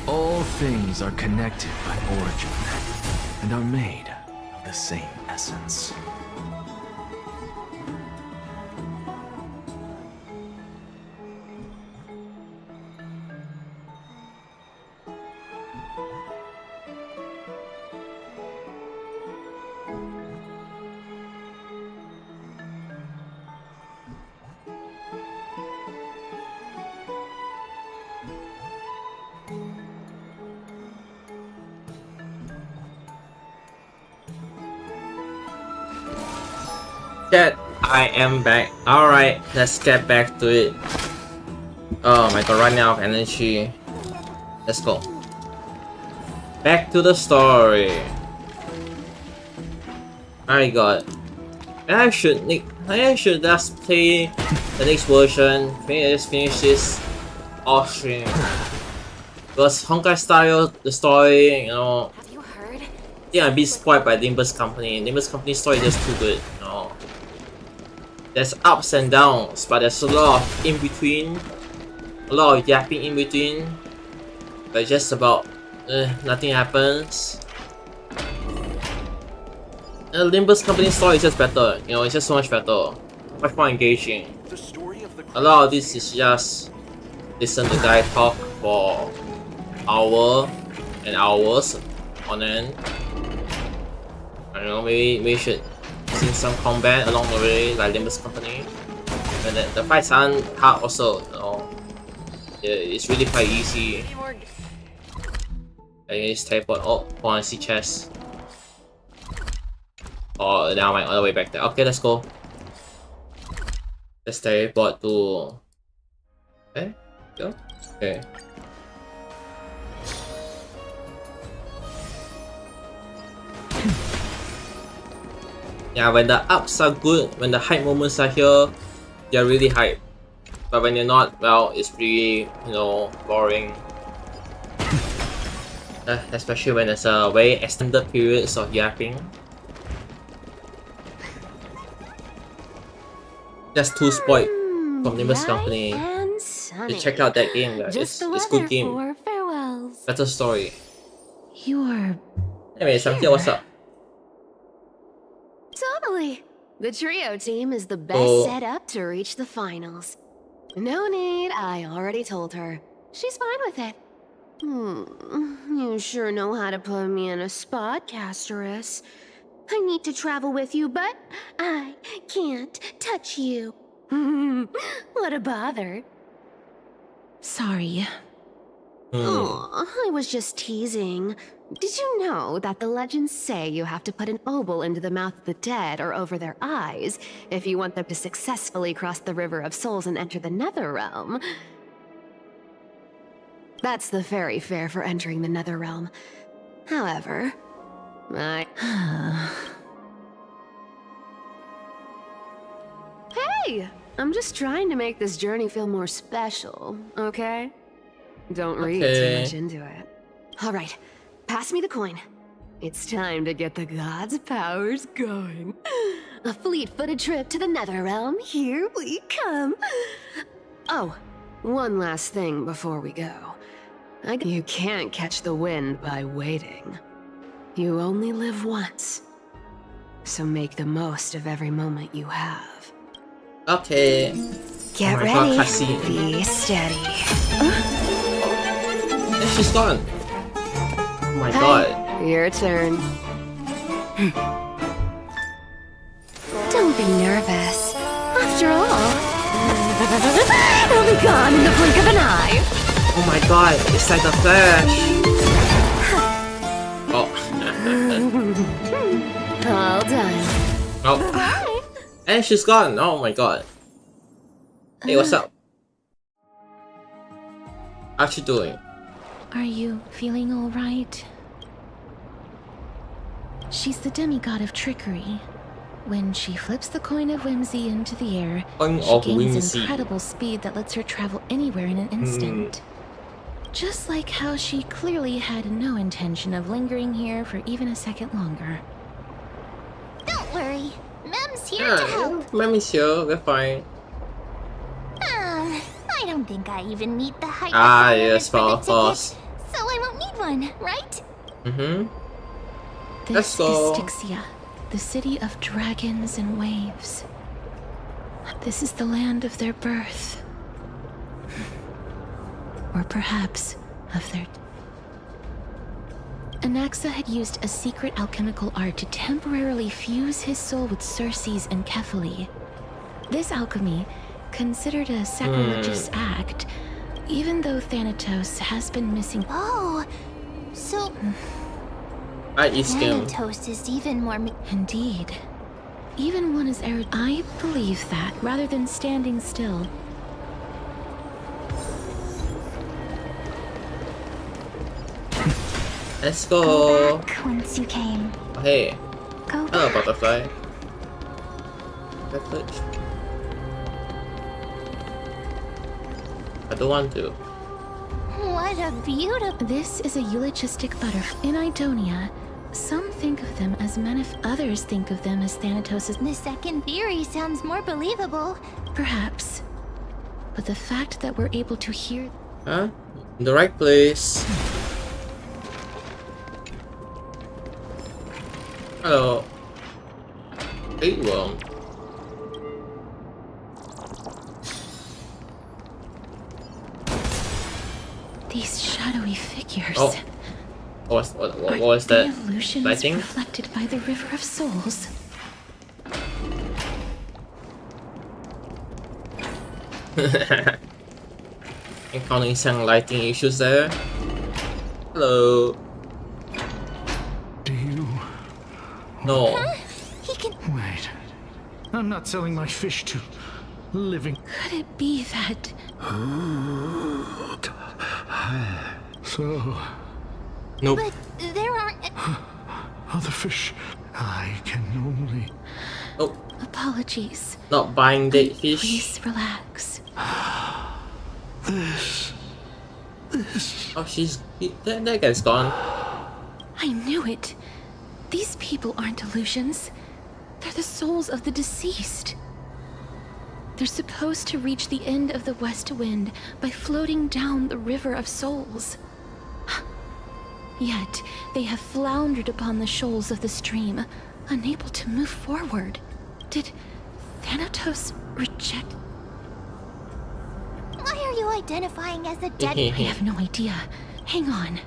All things are connected by origin and are made of the same essence. Chat, I am back. Alright, let's get back to it. Oh my god, running out of energy. Let's go. Back to the story. My god. I should just play the next version. Maybe I just finish this off stream. Because Honkai Star Rail, the story, you know. Have you heard? Yeah, I'm being spoiled by Nimbus Company. Nimbus Company's story is just too good, you know. There's ups and downs, but there's a lot of in between, a lot of yapping in between, but just about nothing happens. And the Nimbus Company story is just better, you know, it's just so much better, much more engaging. The story of a lot of this is just listen to guy talk for hours and hours on end. I don't know, maybe we should see some combat along the way, like Limbus Company. And the fights aren't hard also, you know. It's really quite easy. I can just teleport. Oh, I see chest. Oh, now I'm all the way back there. Okay, let's go. Let's teleport to... Okay, go. Okay. Yeah, when the ups are good, when the hype moments are here, you're really hype. But when you're not, well, it's pretty, you know, boring. Especially when there's a very extended periods of yapping. Just too spoiled from Nimbus Company. You check out that game, guys. It's a good game. Better story. You're... Anyways, I'm here. What's up? Totally. The trio team is the best set up to reach the finals. No need, I already told her. She's fine with it. You sure know how to put me in a spot, Casterus. I need to travel with you, but I can't touch you. What a bother. Sorry. Aw, I was just teasing. Did you know that the legends say you have to put an obol into the mouth of the dead or over their eyes if you want them to successfully cross the River of Souls and enter the Nether Realm? That's the fairy fare for entering the Nether Realm. However, Hey! I'm just trying to make this journey feel more special, okay? Don't read too much into it. Alright, pass me the coin. It's time to get the gods' powers going. A fleet-footed trip to the Nether Realm. Here we come. Oh, one last thing before we go. You can't catch the wind by waiting. You only live once. So make the most of every moment you have. Okay. Get ready. Be steady. And she's gone. Oh my god. Your turn. Don't be nervous. After all, it'll be gone in the blink of an eye. Oh my god, it's like the Flash. Oh. All done. Oh. And she's gone. Oh my god. Hey, what's up? How you doing? Are you feeling alright? She's the demigod of trickery. When she flips the coin of whimsy into the air, she gains incredible speed that lets her travel anywhere in an instant. Just like how she clearly had no intention of lingering here for even a second longer. Don't worry. Mem's here to help. Mem is here, we're fine. I don't think I even meet the height yes, of course. So I won't need one, right? This is Styxia, the city of dragons and waves. This is the land of their birth. Or perhaps of their... Anaxa had used a secret alchemical art to temporarily fuse his soul with Circe's and Kefali. This alchemy, considered a sacrilegious act, even though Thanatos has been missing... Oh, so... Thanatos is even more... Indeed. Even one as erudite... I believe that, rather than standing still. Let's go. Back once you came. Oh, hey. Go Hello, back. butterfly. I don't want to. What a beautiful... This is a eulogistic butterfly. In Idonia, some think of them as men if others think of them as Thanatos'... The second theory sounds more believable. Perhaps. But the fact that we're able to hear... Huh? In the right place. Hello. Hey, worm. These shadowy figures. Oh. What was that? The illusions Lighting? reflected by the River of Souls. Encountering some lighting issues there. Hello. Do you... No. Wait. I'm not selling my fish to living... Could it be that... So... Nope. But there aren't... Other fish. I can only... Oh. Apologies. Not buying dead fish. Please relax. This... Oh, that guy's gone. I knew it. These people aren't illusions. They're the souls of the deceased. They're supposed to reach the end of the West Wind by floating down the River of Souls. Yet, they have floundered upon the shoals of the stream, unable to move forward. Did Thanatos reject... Why are you identifying as a dead... I have no idea. Hang on.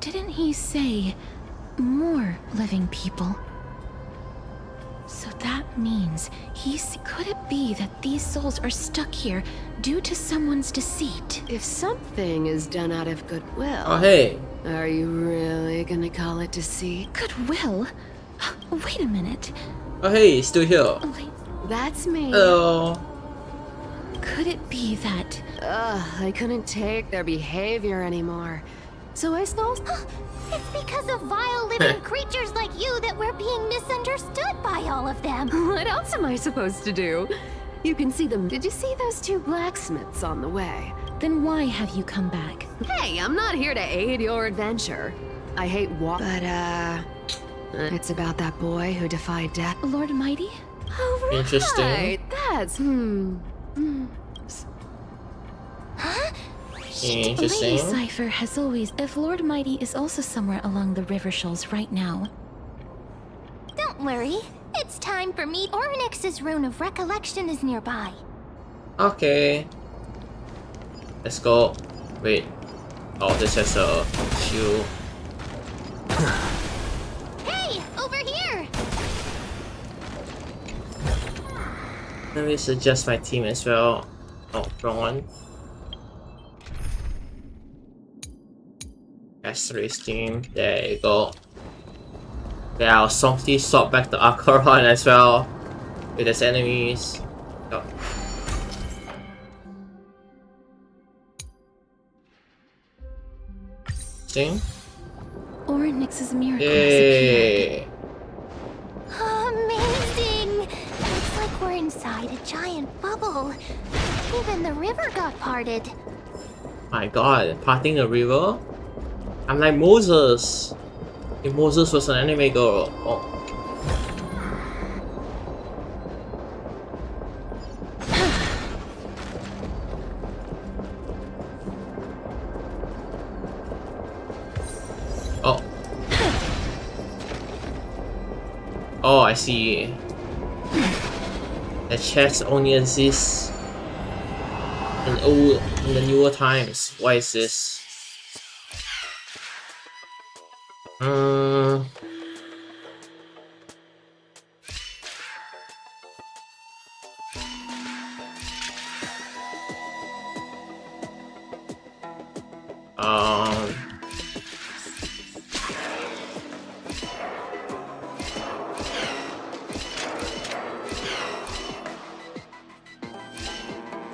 Didn't he say more living people? So that means could it be that these souls are stuck here due to someone's deceit? If something is done out of goodwill... Oh, hey. Are you really gonna call it deceit? Goodwill? Wait a minute. Oh, hey, he's still here. That's me. Hello. Could it be that... I couldn't take their behavior anymore. So I stole... It's because of vile living creatures like you that we're being misunderstood by all of them. What else am I supposed to do? You can see them. Did you see those two blacksmiths on the way? Then why have you come back? Hey, I'm not here to aid your adventure. I hate but it's about that boy who defied death. Lord Mighty? Oh, right. Interesting. That's Huh? Interesting. Lady Cypher has always... If Lord Mighty is also somewhere along the river shoals right now. Don't worry. It's time for me. Ornyx's rune of recollection is nearby. Okay. Let's go. Wait. Oh, this has a shield. Hey, over here! Let me suggest my team as well. Oh, wrong one. S3's team. There you go. Yeah, I'll softly swap back to Acheron as well. With his enemies. Oh. Thing. Ornyx's miracle Yay! Amazing! Looks like we're inside a giant bubble. Even the river got parted. My god, parting a river? I'm like Moses. If Moses was an anime girl. Oh. Oh. Oh, I see. The chest only exists in the newer times. Why is this?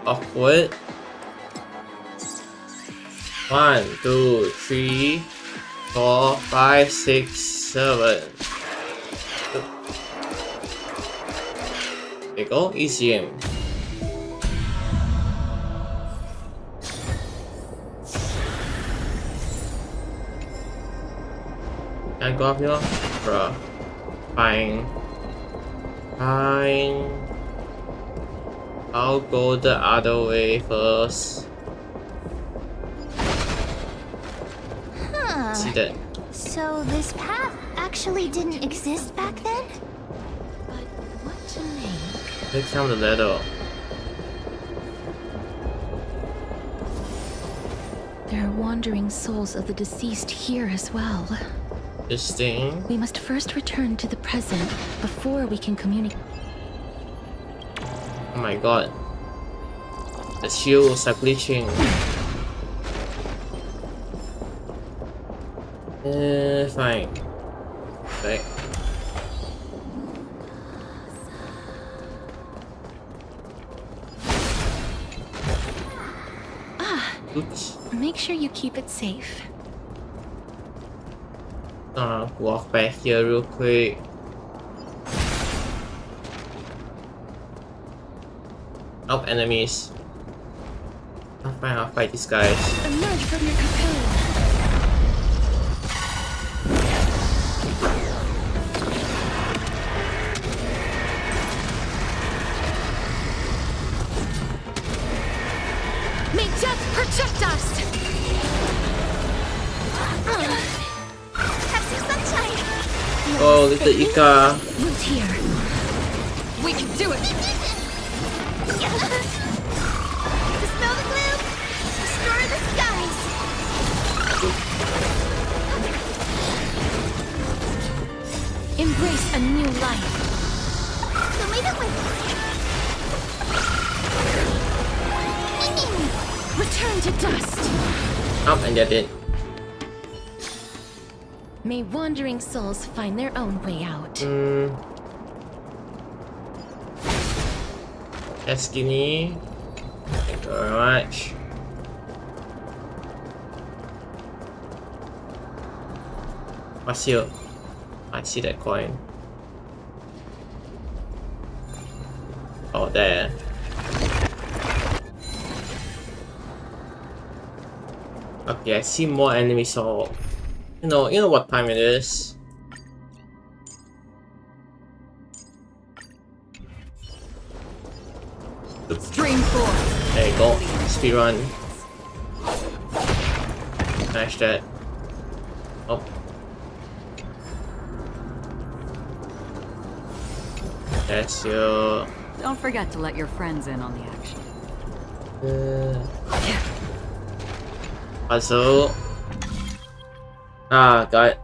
Awkward. 1, 2, 3, 4, 5, 6, 7. There you go, easy game. Can I go up here? Bruh. Fine. Fine. I'll go the other way first. Huh. See that? So this path actually didn't exist back then? But what to make? Let's down the ladder. There are wandering souls of the deceased here as well. This thing. We must first return to the present before we can communicate. Oh my god. The shields are glitching. Fine. Right. Oops. Make sure you keep it safe. Walk back here real quick. Help enemies. I'll fight these guys. Emerge from your cocoon. May death protect us! Have some sunshine! Oh, little Ika. Root here. We can do it! Dispel the gloom! Restore the skies! Embrace a new life. Return to dust. Oh, and they're dead. May wandering souls find their own way out. That's skinny. Thank you very much. What's here? I see that coin. Oh, there. Okay, I see more enemies. So, you know what time it is. Stream 4. There you go. Speedrun. Smash that. Oh. That's your... Don't forget to let your friends in on the action. Puzzle. Ah, God.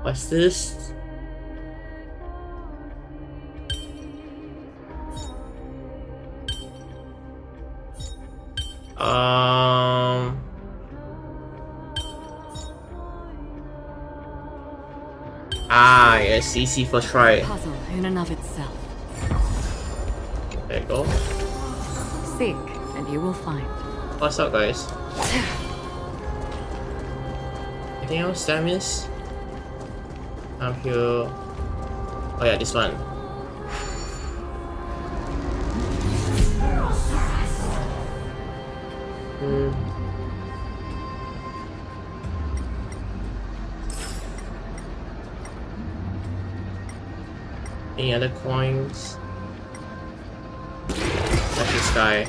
What's this? Ah, yes, easy for try. Puzzle in and of itself. There you go. Seek, and you will find. What's up, guys? Anything else that I miss? I'm here. Oh yeah, this one. Any other coins? Like this guy.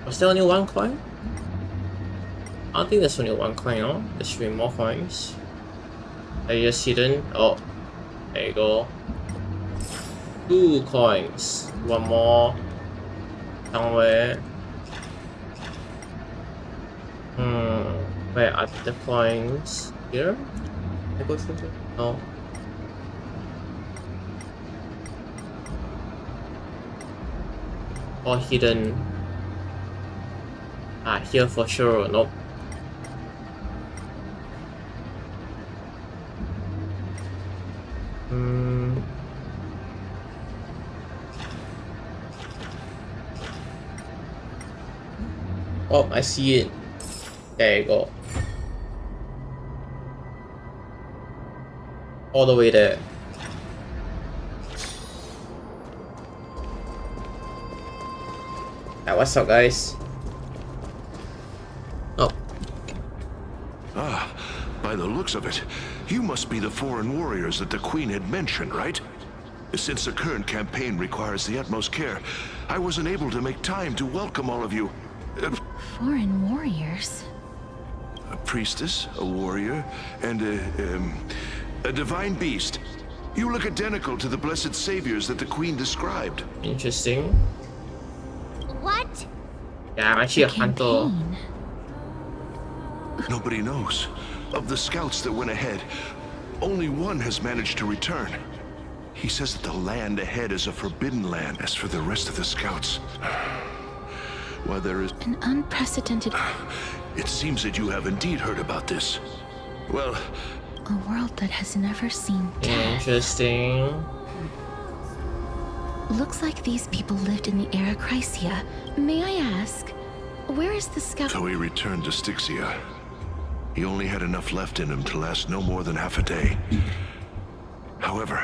Was there only one coin? I don't think there's only one coin, no? There should be more coins. Are you just hidden? Oh, there you go. 2 coins. One more. Somewhere. Where are the coins? Here? I go through there? No. Or hidden. Ah, here for sure. Nope. Oh, I see it. There you go. All the way there. Yeah, what's up, guys? Oh. Ah, by the looks of it, you must be the foreign warriors that the Queen had mentioned, right? Since the current campaign requires the utmost care, I wasn't able to make time to welcome all of you. Foreign warriors? priestess, a warrior, and a divine beast. You look identical to the blessed saviors that the queen described. Interesting. What? Yeah, I'm actually a hunter. Nobody knows. Of the scouts that went ahead, only one has managed to return. He says that the land ahead is a forbidden land. As for the rest of the scouts, well, there is an unprecedented... It seems that you have indeed heard about this. Well... A world that has never seen death. Interesting. Looks like these people lived in the era Chrysia. May I ask, where is the scout? So he returned to Styxia. He only had enough left in him to last no more than half a day. However,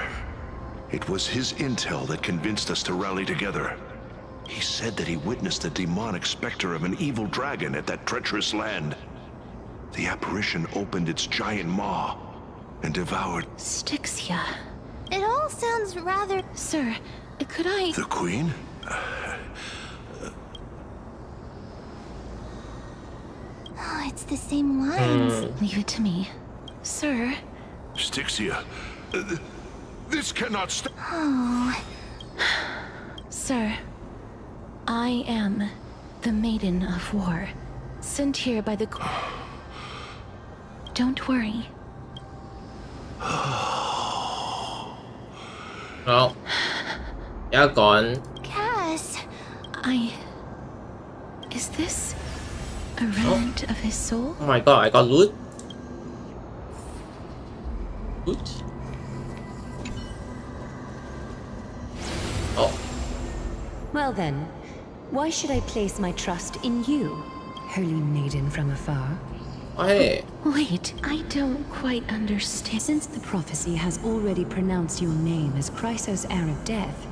it was his intel that convinced us to rally together. He said that he witnessed the demonic specter of an evil dragon at that treacherous land. The apparition opened its giant maw and devoured... Styxia. It all sounds rather... Sir, could I... The queen? Oh, it's the same lines. Leave it to me. Sir? Styxia. This cannot stop. Oh. Sir, I am the Maiden of War, sent here by the... Don't worry. Well, yeah, gone. Cass. Is this a remnant of his soul? Oh my god, I got loot. Loot? Oh. Well then, why should I place my trust in you, holy maiden from afar? Hey. Wait, I don't quite understand. Since the prophecy has already pronounced your name as Chrysos' heir of death,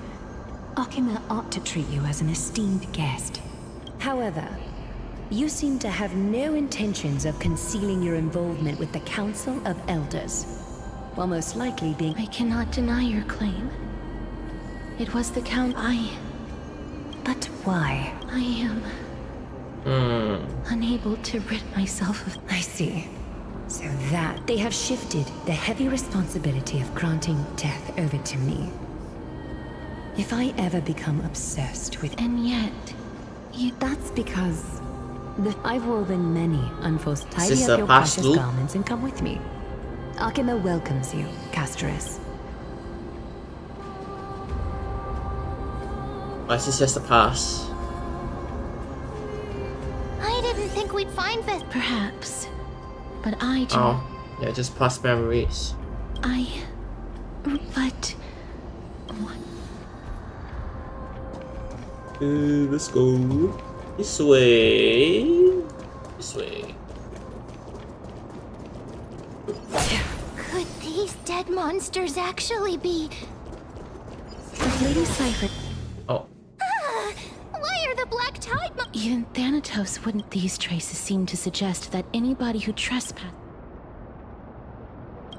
Akima ought to treat you as an esteemed guest. However, you seem to have no intentions of concealing your involvement with the Council of Elders, while most likely being... I cannot deny your claim. It was the Count... But why? I am... unable to rid myself of... I see. So that they have shifted the heavy responsibility of granting death over to me. If I ever become obsessed with... And yet, that's because... I've woven many unforced... Tidy this up your past precious loop? garments and come with me. Akima welcomes you, Castoris. Why is this just a pass? I didn't think we'd find this. Perhaps. But I do. Oh, yeah, just past memories. But... What? Let's go. This way. This way. Could these dead monsters actually be... Lady Cypher... Oh. Why are the black tide... Even Thanatos wouldn't these traces seem to suggest that anybody who trespassed...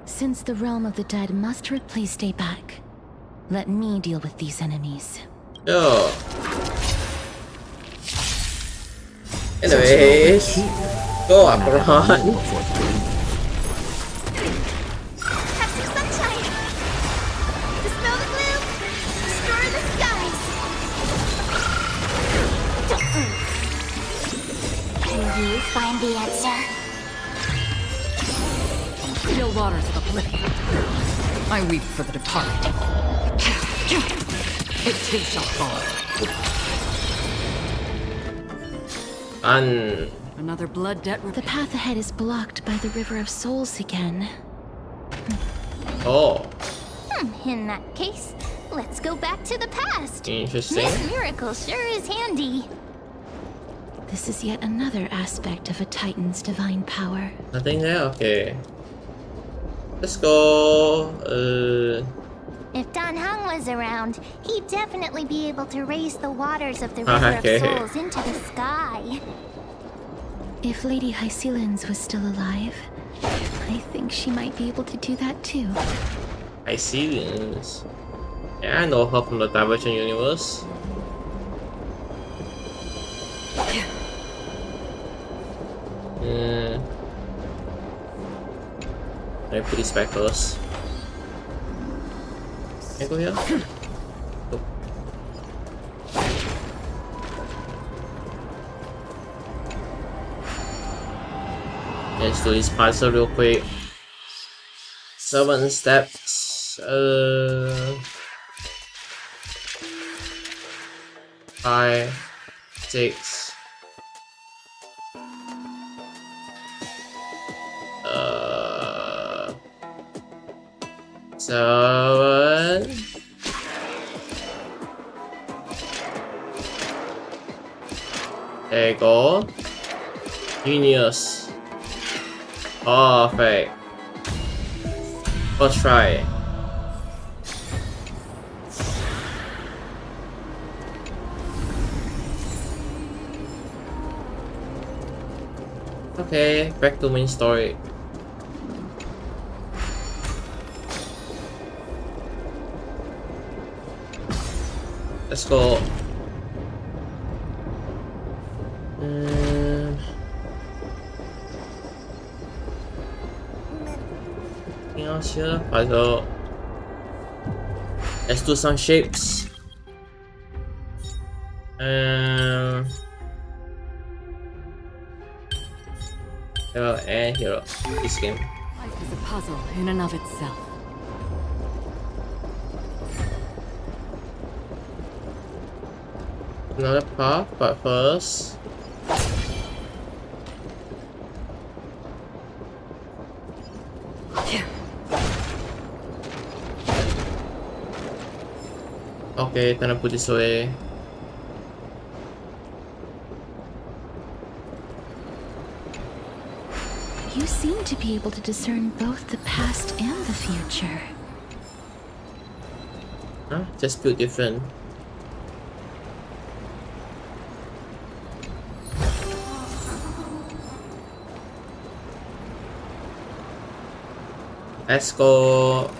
Since the realm of the dead must replace stay back, let me deal with these enemies. Yo. Anyways, go up, run. Have some sunshine! Dispel the gloom! Destroy the skies! Can you find the answer? Still waters of oblivion. I weep for the departed. It too shall fall. Another blood debt. The path ahead is blocked by the River of Souls again. Oh. In that case, let's go back to the past. Interesting. This miracle sure is handy. This is yet another aspect of a Titan's divine power. Nothing there? Okay. Let's go. If Dan Heng was around, he'd definitely be able to raise the waters of the River Okay. of Souls into the sky. If Lady Hycelens was still alive, I think she might be able to do that too. Hycelens. Yeah, I know her from the Divergent universe. Let me put these back first. Can I go here? Nope. Let's do this puzzle real quick. 7 steps. 5, 6. 7. There you go. Genius. Perfect. First try. Okay, back to main story. Let's go. Anything else here? Puzzle. Let's do some shapes. Hero and hero. This game. Life is a puzzle in and of itself. Another path, but first. Okay, gonna put this away. You seem to be able to discern both the past and the future. Huh? Just feel different. Let's go.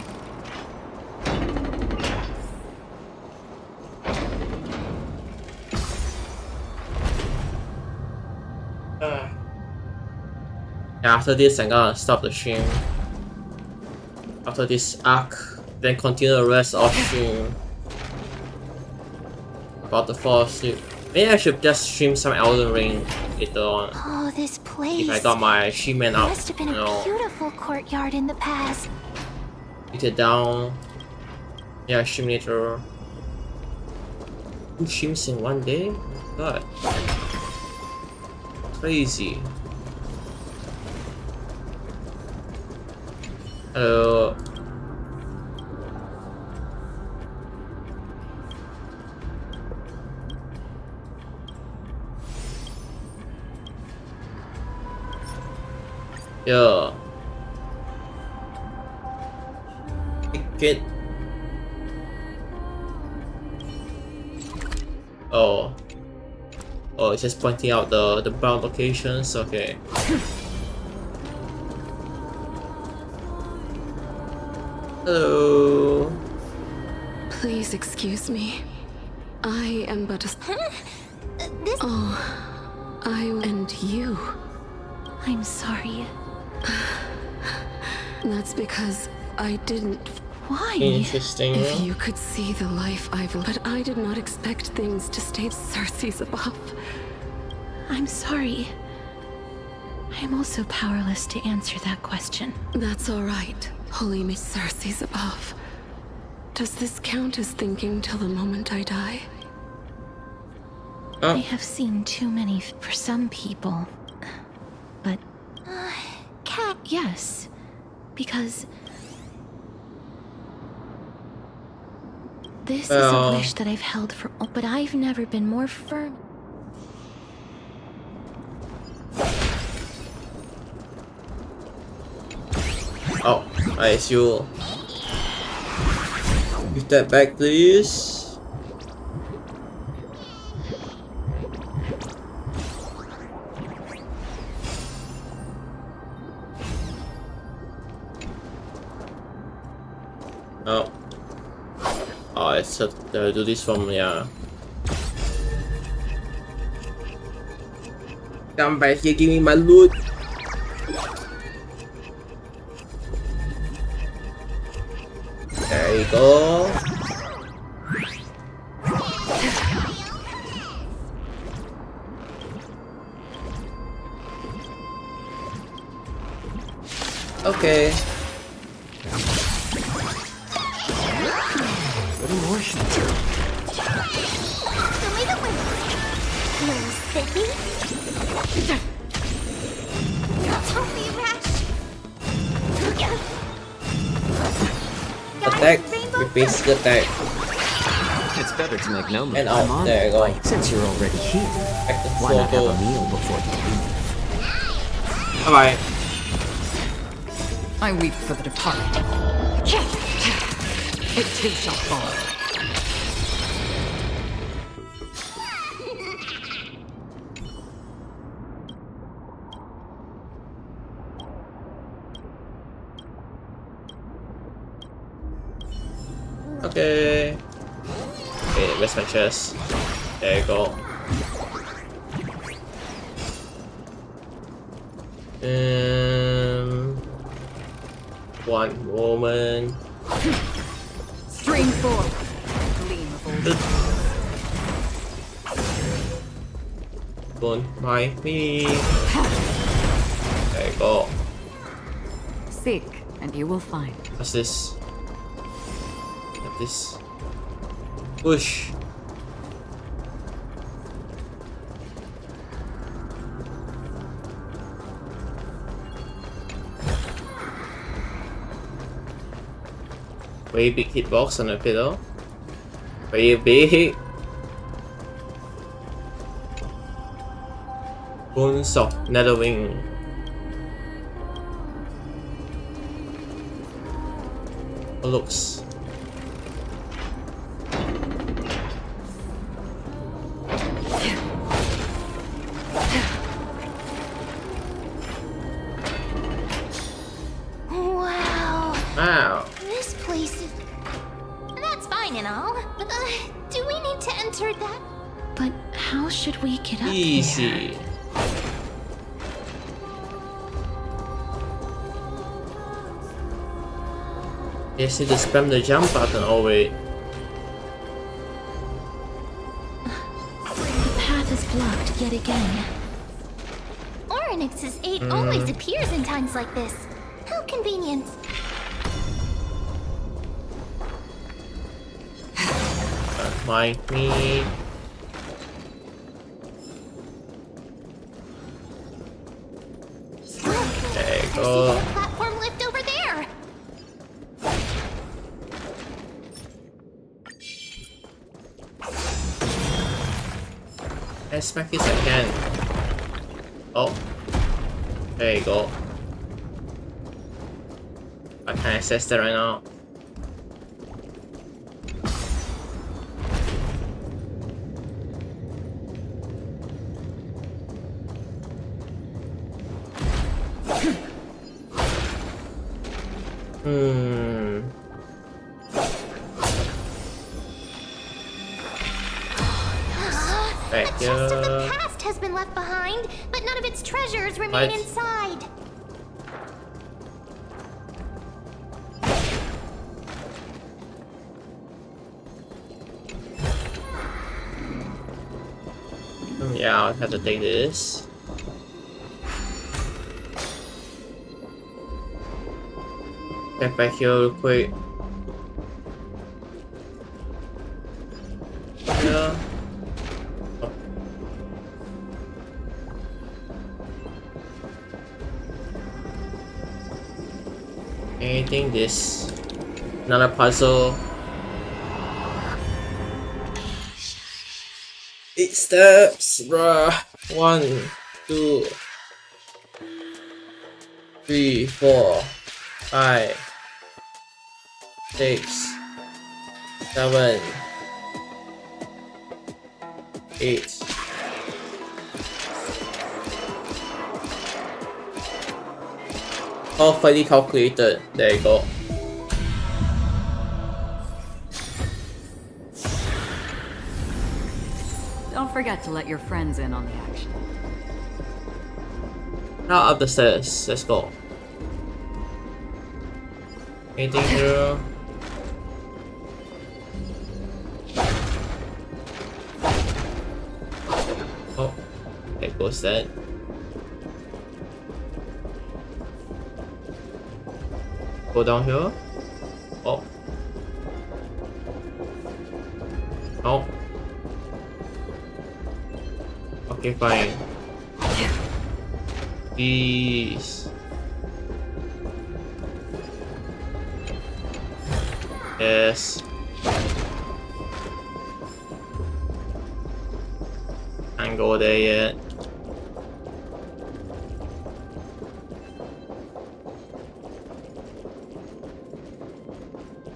After this, I'm gonna stop the stream. After this arc, then continue the rest of stream. About to fall asleep. Maybe I should just stream some Elden Ring later on. Oh, this place. If I got my achievement up, Must have been a beautiful courtyard in the past. Beat it down. Yeah, stream later. 2 streams in one day? God. Crazy. Hello. Yeah. Get. Oh. Oh, it's just pointing out the brown locations. Okay. Hello. Please excuse me. I am but a... Oh, I and you. I'm sorry. That's because I didn't... Why? Interesting. If you could see the life I've... But I did not expect things to stay Cersei's above. I'm sorry. I'm also powerless to answer that question. That's all right. Holy Miss Cersei's above. Does this count as thinking till the moment I die? I have seen too many for some people. But... Cat. Yes. Because... This is a wish that I've held for... But I've never been more firm. Oh, I see you. Give that back, please. Oh. Oh, it's do this from, yeah. Come back here, give me my loot. you go. Okay. Little more heat. Attack, repeat attack. It's better to make no move. And out, there you go. Since you're already here, why not have a meal before you leave? Bye bye. I weep for the departed. It too shall fall. Okay. Okay, where's my chest? There you go. One moment. Stream forth. Gleam of old. Don't mind me. There you go. Seek, and you will find. What's this? What's this? Push. Very big hitbox on the pillow. Very big. Bones of Netherwing. Oh, looks. Wow. This place is... That's fine and all, but do we need to enter that? But how should we get up Easy. there? Yes, need to spam the jump button. Oh wait. The path is blocked yet again. Oryx's 8 always appears in times like this. How convenient. Mind me. There you go. Platform lift over there. I smack this again. Oh. There you go. I can't access that right now. Back The chest of the past has been left behind, but none of its treasures remain inside. Yeah, I'll have to take this. Get back here real quick. Yeah. Oh. Anything this? Another puzzle. 8 steps, bruh. 1, 2, 3, 4, 5, 6, 7, 8. All fully calculated. There you go. Don't forget to let your friends in on the action. Now up the stairs. Let's go. Anything here? What's that? Go down here. Oh. Oh. Okay, fine. Peace. Yes. Can't go there yet.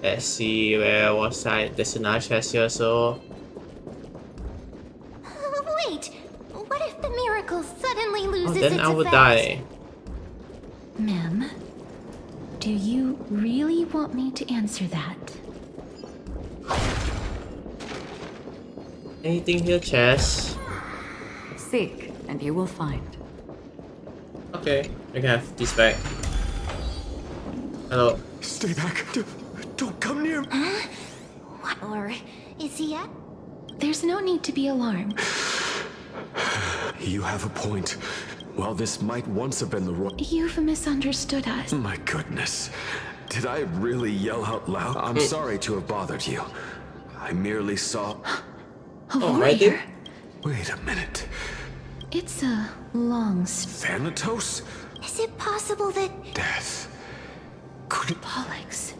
Let's see where was I. There's an chest here, so. Wait, what if the miracle suddenly loses Then its I would effect? die. Ma'am, do you really want me to answer that? Anything here, chest? Seek, and you will find. Okay, I can have this back. Hello. Stay back. Don't come near me. What? Or is he at? There's no need to be alarmed. You have a point. While this might once have been the wrong... You've misunderstood us. My goodness. Did I really yell out loud? I'm sorry to have bothered you. I merely saw... A warrior? Wait a minute. It's a long Thanatos? Is it possible that... Death. Could it... Pollux.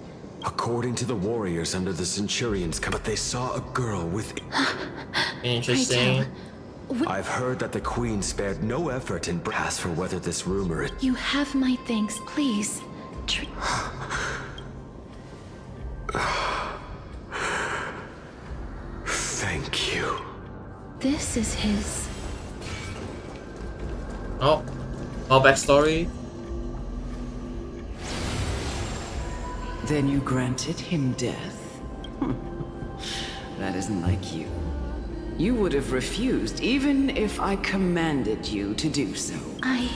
According to the warriors under the Centurion's but they saw a girl with... Interesting. I've heard that the Queen spared no effort in brass for whether this rumor is... You have my thanks, please. Thank you. This is his... Oh. Oh, backstory? Then you granted him death? That isn't like you. You would have refused even if I commanded you to do so. I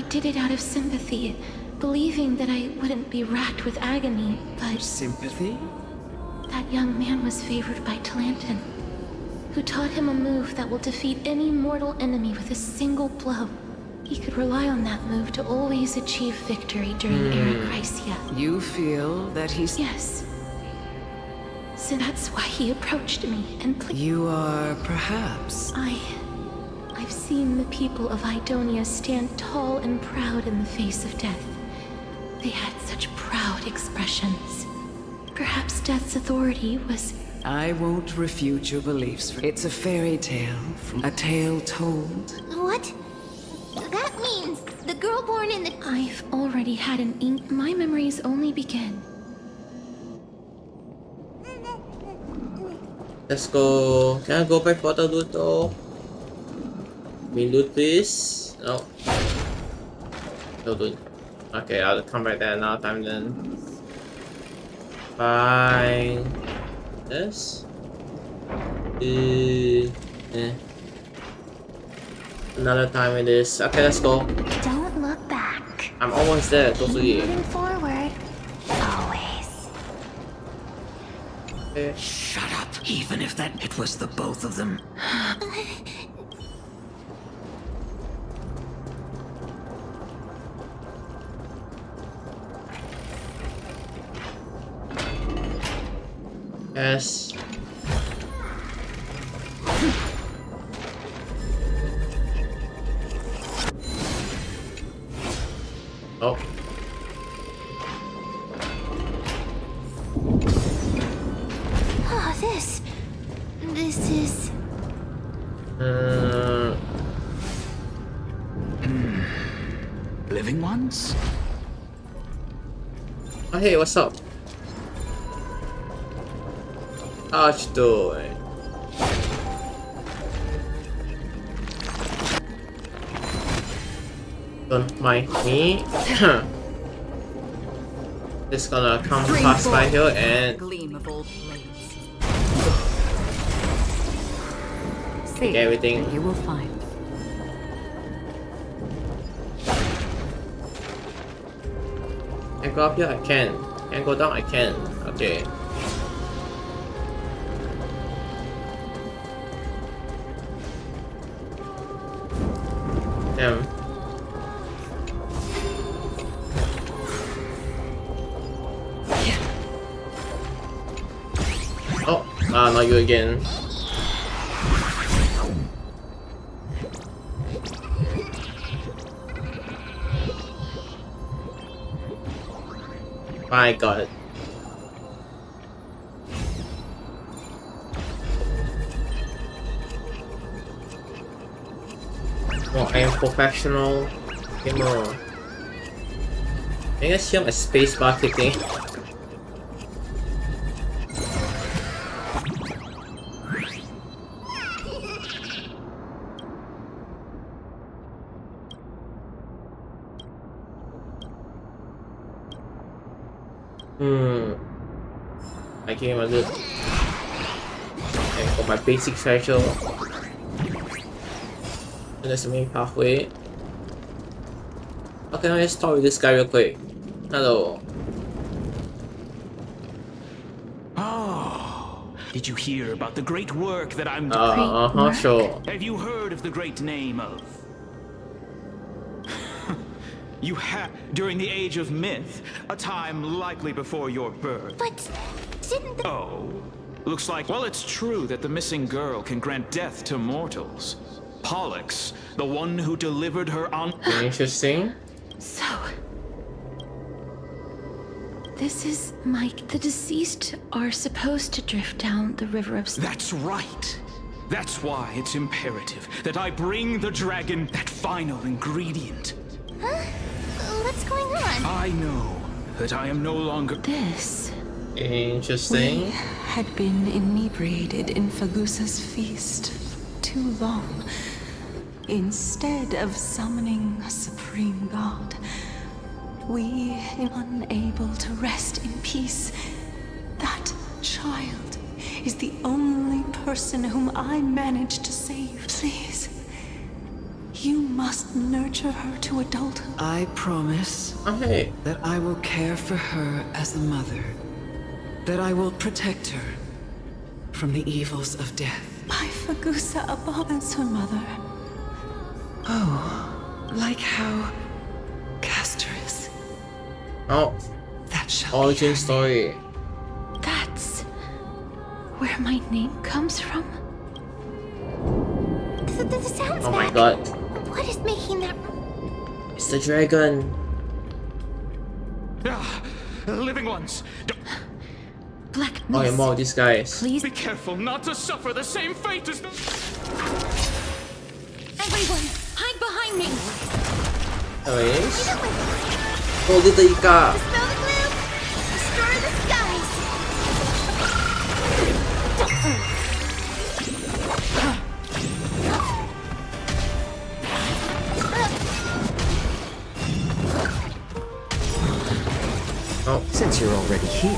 did it out of sympathy, believing that I wouldn't be racked with agony, but... Sympathy? That young man was favored by Talantin, who taught him a move that will defeat any mortal enemy with a single blow. He could rely on that move to always achieve victory during Erechrysia. You feel that he's... Yes. So that's why he approached me and You are perhaps... I've seen the people of Idonia stand tall and proud in the face of death. They had such proud expressions. Perhaps death's authority was... I won't refute your beliefs. It's a fairy tale, a tale told. What? That means the girl born in the... I've already had an ink. My memories only begin. Let's go. Can I go back for the loot though? We loot this? No. No loot. Okay, I'll come back there another time then. Fine. This? Another time with this. Okay, let's go. Don't look back. I'm almost there, totally. Moving forward. Always. Okay. Shut up. Even if it was the both of them. Yes. Oh. Oh, this is... Living ones? Oh, hey, what's up? How you doing? Don't mind me. Just gonna come past by here and Gleam of old blades. take everything. You will find. Can I go up here? I can. Can I go down? I can. Okay. not you again. My god. Oh, I am professional gamer. I guess I'm a spacebar clicking. I came a little. And for my basic special. And there's the main pathway. Okay, let's talk with this guy real quick. Hello. Oh, did you hear about the great work that I'm doing? Sure. Have you heard of the great name of? You had during the age of myth, a time likely before your birth. But didn't the— Oh, looks like, well, it's true that the missing girl can grant death to mortals. Pollux, the one who delivered her on— Interesting. So, this is Mike. The deceased are supposed to drift down the river of... That's right. That's why it's imperative that I bring the dragon that final ingredient. Huh? What's going on? I know that I am no longer... This... Interesting. We had been inebriated in Fagusa's feast too long. Instead of summoning a supreme god, we are unable to rest in peace. That child is the only person whom I managed to save. Please, you must nurture her to adulthood. I promise that I will care for her as a mother. That I will protect her from the evils of death. By Fagusa above as her mother. Oh, like how Castorus. Oh, that shall origin story. That's where my name comes from. The sounds Oh my back. god. What is making that? It's the dragon. Ah, living ones. Black Oh, yeah, more of these guys. Please be careful not to suffer the same fate as. Everyone, hide behind me. Oh, yes. Oh, little Ika. Dispel the gloom. Destroy the skies. Oh. Since you're already here,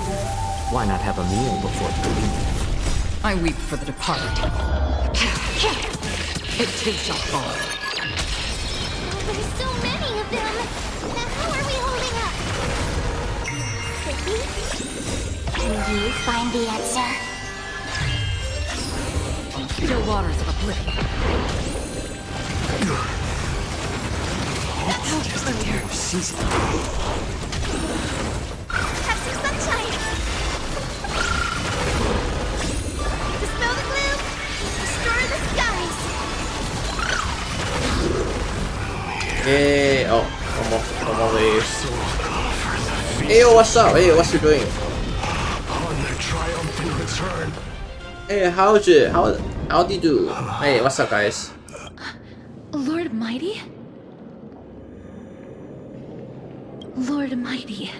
why not have a meal before you leave? I weep for the departed. It too shall fall. There's so many of them. Now how are we holding up? Can you find the answer? Still waters of oblivion. Just a terrible season. Have some sunshine. Dispel the gloom. Destroy the skies. Hey, oh, come on, hey, yo, what's up? Hey, what you doing? On their triumphant return. Hey, how'd you? How'd you do? Hey, what's up, guys? Lord Mighty? Lord Mighty,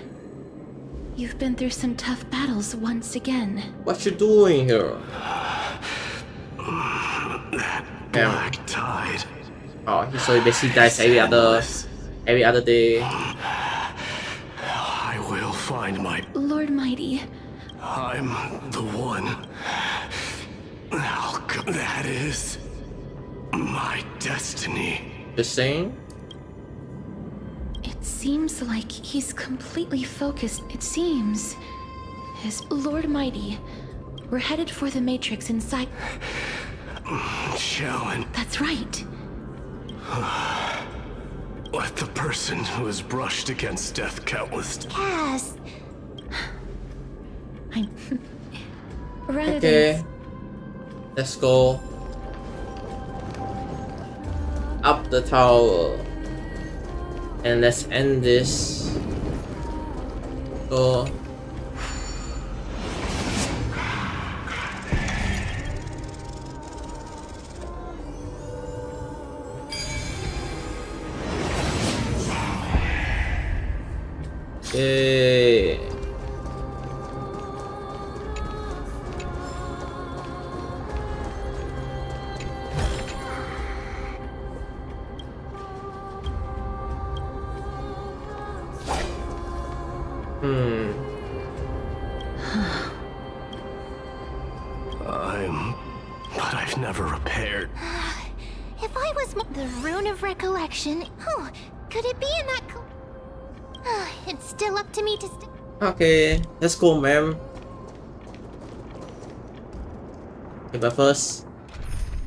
you've been through some tough battles once again. What you doing here? That black tide. Oh, so he basically dies every other day. I will find my... Lord Mighty. I'm the one. That is my destiny. The same? It seems like he's completely focused. It seems. As Lord Mighty, we're headed for the Matrix inside. Shaolin. That's right. Let the person who has brushed against death countless... Cass. I'm... Rather Okay. Let's go up the tower and let's end this. Go. Yay. But I've never repaired. If I was the rune of recollection, oh, could it be in that? It's still up to me to. Okay, let's go, ma'am. Okay, but first,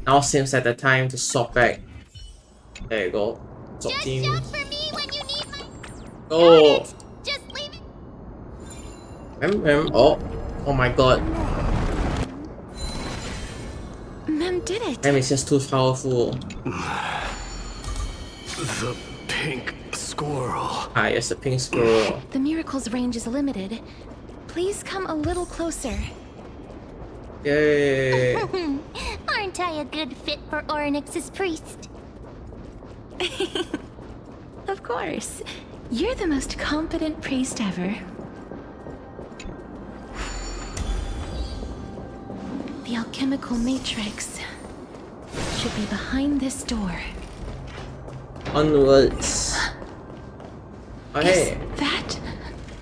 now seems like the time to swap back. There you go. Swap team. Go. Just leave it. Ma'am. Oh my god. Mem did it. Ma'am is just too powerful. The pink squirrel. Ah, yes, the pink squirrel. The miracle's range is limited. Please come a little closer. Yay. Aren't I a good fit for Orynyx's priest? Of course. You're the most competent priest ever. The alchemical matrix should be behind this door. Onwards. Oh, hey. Is that?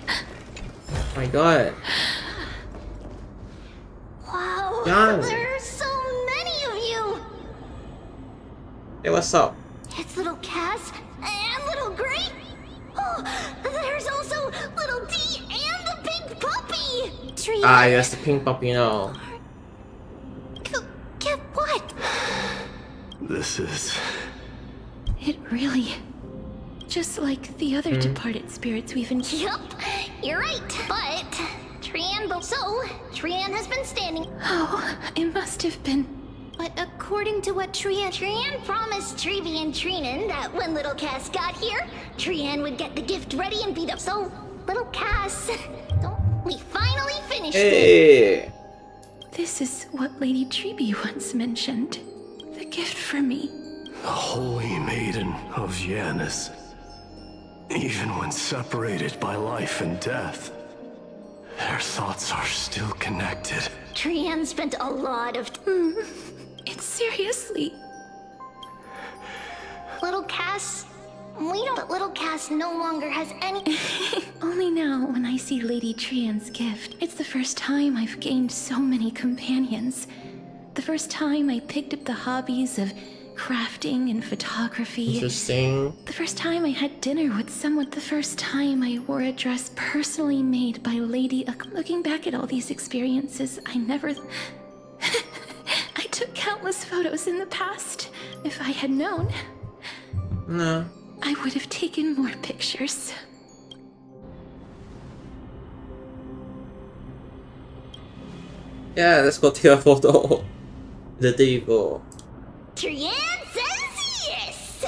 Oh my god. Wow. Jan. There are so many of you. Hey, what's up? It's little Cass and little Grape. Oh, there's also little D and the pink puppy. Tree. Ah, yes, the pink puppy now. Get what? This is... It really... just like the other departed spirits we've been... Yup, you're right. But Trian has been standing. Oh, it must have been... But according to what Trian promised Trevi and Trinan that when little Cass got here, Trian would get the gift ready and be the... So, little Cass, we finally finished it. This is what Lady Trevi once mentioned. The gift for me. The Holy Maiden of Janus. Even when separated by life and death, their thoughts are still connected. Trian spent a lot of... It's seriously... Little Cass... But little Cass no longer has any... Only now, when I see Lady Trian's gift, it's the first time I've gained so many companions. The first time I picked up the hobbies of crafting and photography. Interesting. The first time I had dinner with someone. The first time I wore a dress personally made by Lady... Looking back at all these experiences, I never... I took countless photos in the past. If I had known... No. I would have taken more pictures. Yeah, let's go take a photo. The table. Trian says yes!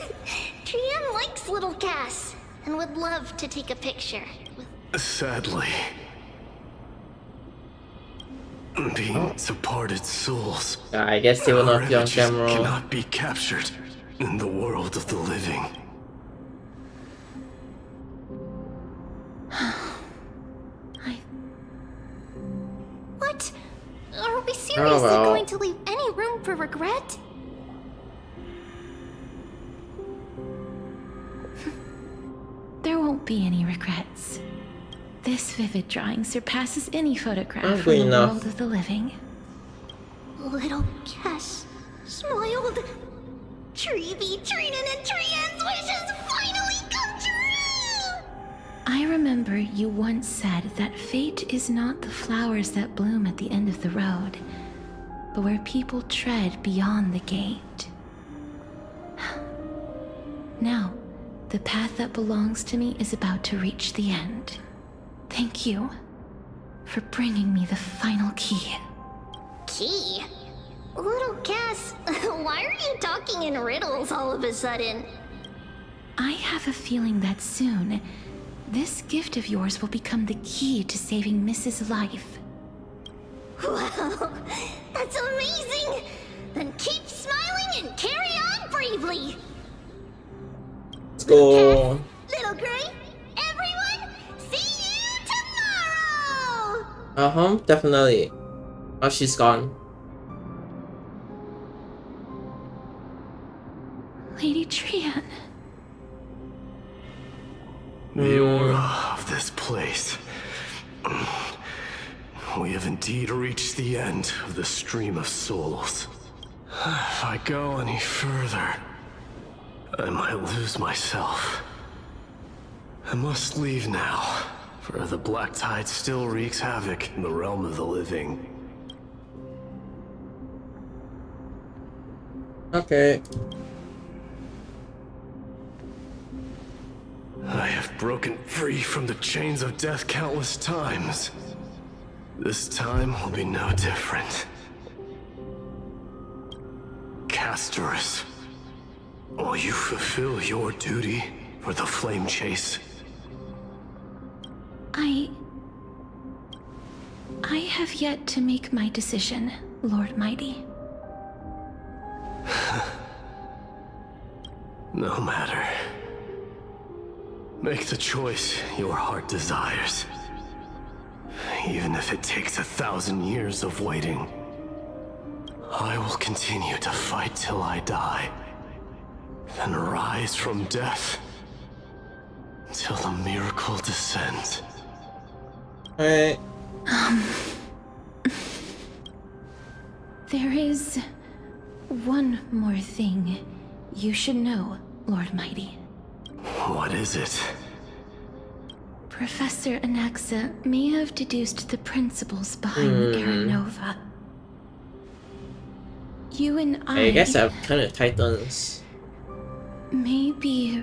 Trian likes little Cass and would love to take a picture. Sadly, being departed souls, I guess they will not be on camera. Cannot be captured in the world of the living. What? Are we seriously going to leave any room for regret? There won't be any regrets. This vivid drawing surpasses any photograph Not from the enough. world of the living. Little Cass smiled. Trevi, Trinan, and Trian's wishes finally come true! I remember you once said that fate is not the flowers that bloom at the end of the road, but where people tread beyond the gate. Now, the path that belongs to me is about to reach the end. Thank you for bringing me the final key. Key? Little Cass, why are you talking in riddles all of a sudden? I have a feeling that soon, this gift of yours will become the key to saving Miss's life. Wow, that's amazing! Then keep smiling and carry on bravely! Let's go. Little Gray, everyone, see you tomorrow! Definitely. Oh, she's gone. Lady Trian. The aura of this place. We have indeed reached the end of the stream of souls. If I go any further, I might lose myself. I must leave now, for the black tide still wreaks havoc in the realm of the living. Okay. I have broken free from the chains of death countless times. This time will be no different. Castorus, will you fulfill your duty for the flame chase? I have yet to make my decision, Lord Mighty. No matter. Make the choice your heart desires. Even if it takes 1,000 years of waiting, I will continue to fight till I die, then rise from death till the miracle descends. Alright. There is one more thing you should know, Lord Mighty. What is it? Professor Anaxa may have deduced the principles behind Era Nova. You and I guess I have kind of Titans. may be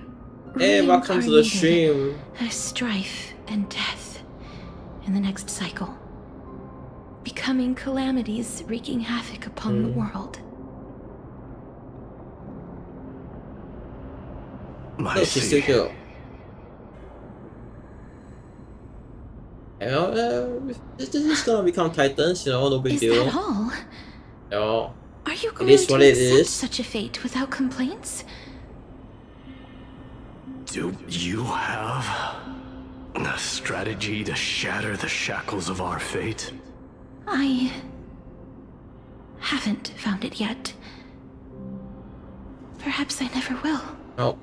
Hey, welcome to the stream. as strife and death in the next cycle, becoming calamities wreaking havoc upon the world. Oh, she's still here. You know, this is gonna become Titans, you know, no big Is deal. that all? No. Are you It going is to what it accept is. such a fate without complaints? Do you have a strategy to shatter the shackles of our fate? I haven't found it yet. Perhaps I never will. No.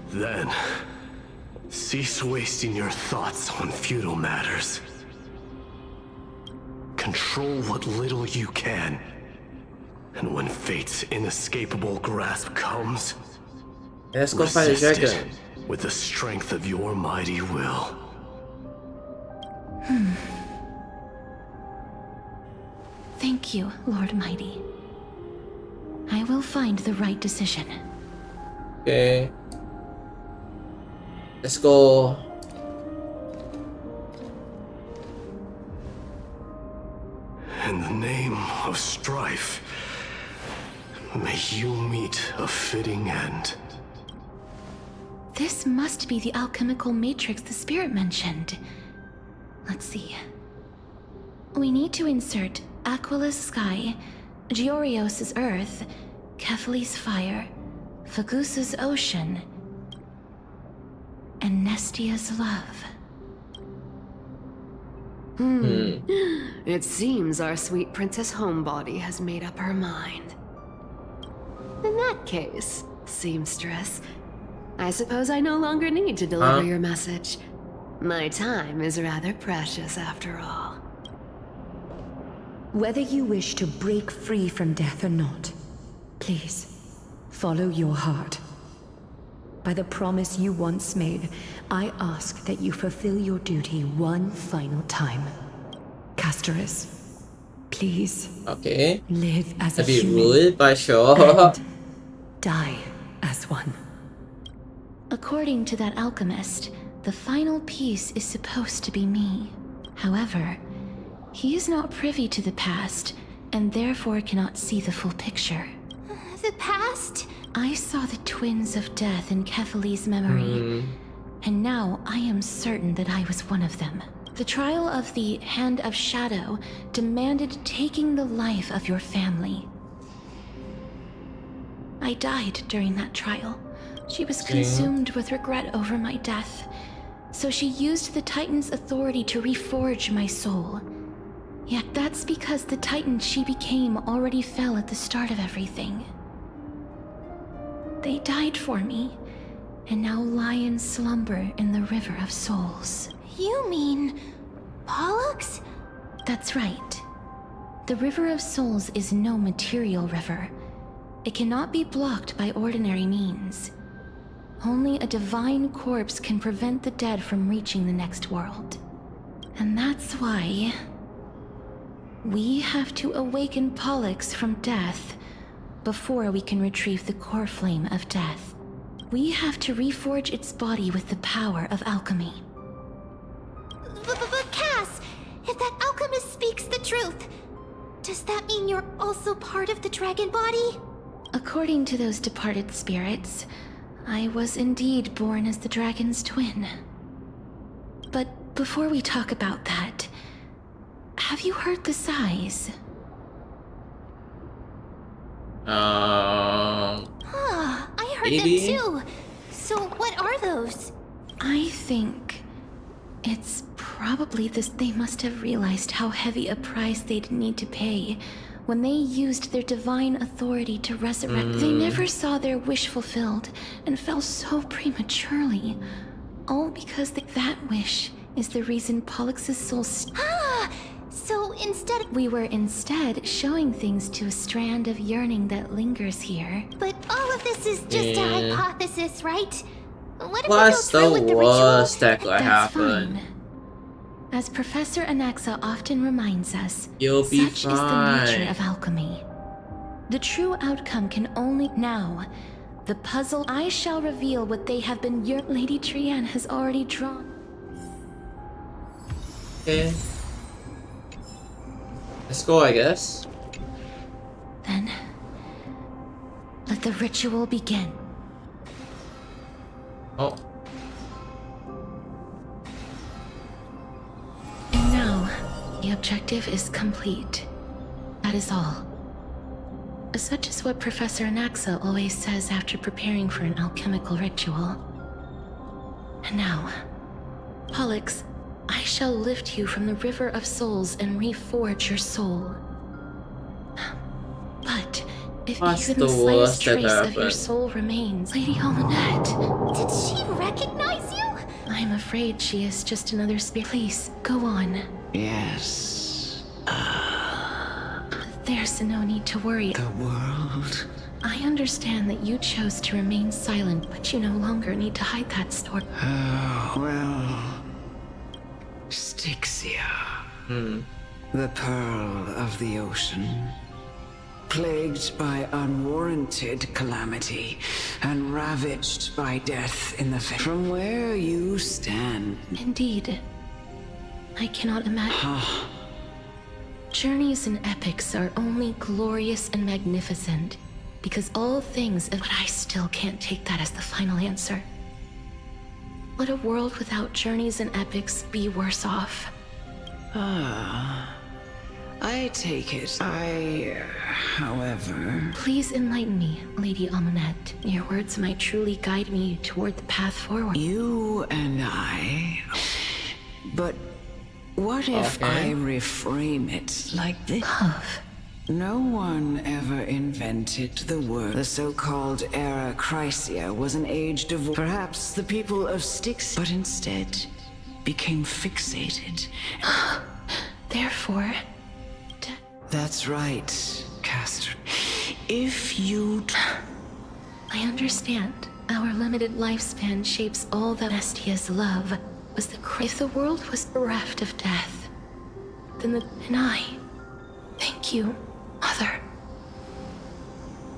Then, cease wasting your thoughts on futile matters. Control what little you can. And when fate's inescapable grasp comes, let's go fight the resist dragon. it with the strength of your mighty will. Thank you, Lord Mighty. I will find the right decision. Okay. Let's go. In the name of strife, may you meet a fitting end. This must be the alchemical matrix the spirit mentioned. Let's see. We need to insert Aquila's sky, Georios' earth, Kefali's fire, Fagusa's ocean, and Nestia's love. It seems our sweet Princess Homebody has made up her mind. In that case, seamstress, I suppose I no longer need to deliver your message. My time is rather precious after all. Whether you wish to break free from death or not, please, follow your heart. By the promise you once made, I ask that you fulfill your duty one final time. Castorus, please. Okay. Live as a That'd be human. rude, but sure. And die as one. According to that alchemist, the final piece is supposed to be me. However, he is not privy to the past and therefore cannot see the full picture. The past? I saw the twins of death in Kethali's memory, and now I am certain that I was one of them. The trial of the Hand of Shadow demanded taking the life of your family. I died during that trial. She was consumed with regret over my death, so she used the Titan's authority to reforge my soul. Yet that's because the Titan she became already fell at the start of everything. They died for me, and now lie in slumber in the River of Souls. You mean... Pollux? That's right. The River of Souls is no material river. It cannot be blocked by ordinary means. Only a divine corpse can prevent the dead from reaching the next world. And that's why... we have to awaken Pollux from death before we can retrieve the core flame of death. We have to reforge its body with the power of alchemy. But Cass, if that alchemist speaks the truth, does that mean you're also part of the dragon body? According to those departed spirits, I was indeed born as the dragon's twin. But before we talk about that, have you heard the sighs? I heard them too. So what are those? I think it's probably this. They must have realized how heavy a price they'd need to pay when they used their divine authority to resurrect. They never saw their wish fulfilled and fell so prematurely. All because that wish is the reason Pollux's soul So instead... We were instead showing things to a strand of yearning that lingers here. But all of this is just a hypothesis, right? What if What's we go through with the worst that could That's happen? fine. As Professor Anaxa often reminds us, You'll be such is the nature fine. of alchemy. The true outcome can only... Now, the puzzle I shall reveal what they have been... Your Lady Trianne has already drawn. Okay. Let's go, I guess. Then, let the ritual begin. Oh. And now, the objective is complete. That is all. Such is what Professor Anaxa always says after preparing for an alchemical ritual. And now, Pollux, I shall lift you from the River of Souls and reforge your soul. But if What's even the the slightest worst that trace of your happened? soul remains, Lady Almanette, Did she recognize you? I'm afraid she is just another spirit. Please, go on. Yes. There's no need to worry. The world? I understand that you chose to remain silent, but you no longer need to hide that story. Oh, well... Styxia. The pearl of the ocean. Plagued by unwarranted calamity and ravaged by death in the from where you stand. Indeed. I cannot imagine. Journeys and epics are only glorious and magnificent because all things, but I still can't take that as the final answer. Would a world without journeys and epics be worse off? I take it. However... Please enlighten me, Lady Almanette. Your words might truly guide me toward the path forward. You and I... But what if I reframe it like this? Love. No one ever invented the word. The so-called Era Chrysia was an age devoid. Perhaps the people of Styx, but instead became fixated. Therefore... That's right, Caster. If you... I understand. Our limited lifespan shapes all that Estia's love was the If the world was bereft of death, then and I... Thank you, Mother.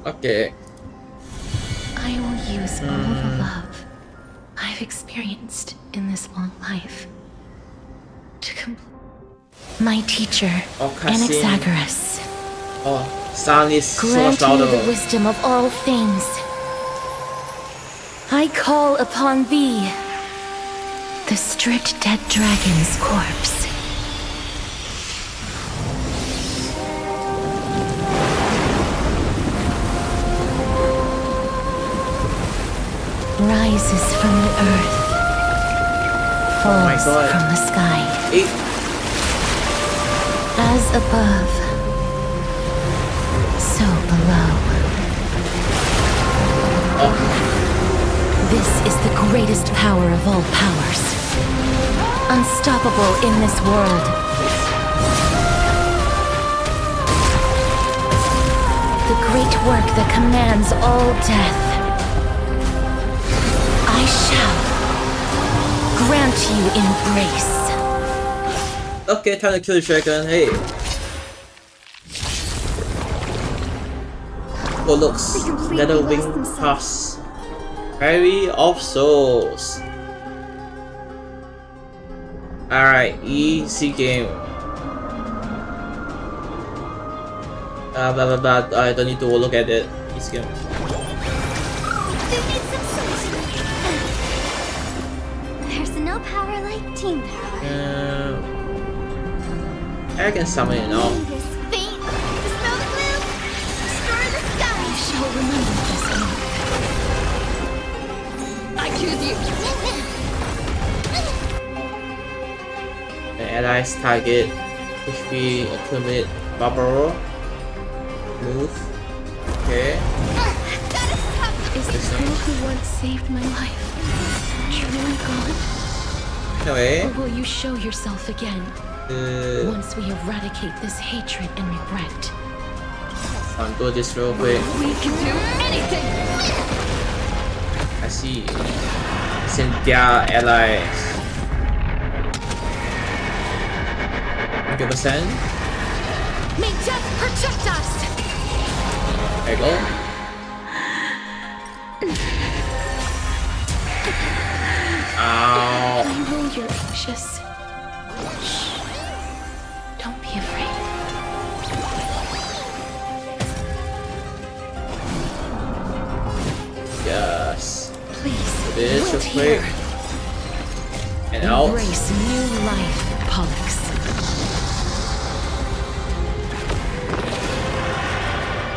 Okay. I will use all the love I've experienced in this long life to complete... My teacher, Anaxagoras. Oh, sound is so much Grant me louder. the wisdom of all things. I call upon thee, the stripped dead dragon's corpse. Rises from the earth, falls from the sky. As above, so below. This is the greatest power of all powers. Unstoppable in this world. The great work that commands all death. I shall grant you embrace. Okay, time to kill the dragon. Hey. Oh, looks. Leather wing pass. Fairy of Souls. Alright, easy game. Blah blah blah. I don't need to look at it. Easy game. There's no power like team power. I can summon it now. This fate, the snow blue, destroy the sky. You shall remember this moment. I choose you. The allies target HP accumulate bubble. Move. Okay. Is the girl who once saved my life truly gone? Anyway. Or will you show yourself again? Once we eradicate this hatred and regret. I'll do this real quick. We can do anything! I see. Cynthia allies. 100%. May death protect us! There you go. Ow. I know you're anxious. Shh. Don't be afraid. Yes. Please, This wait real quick. here. And out. Embrace new life, Pollux.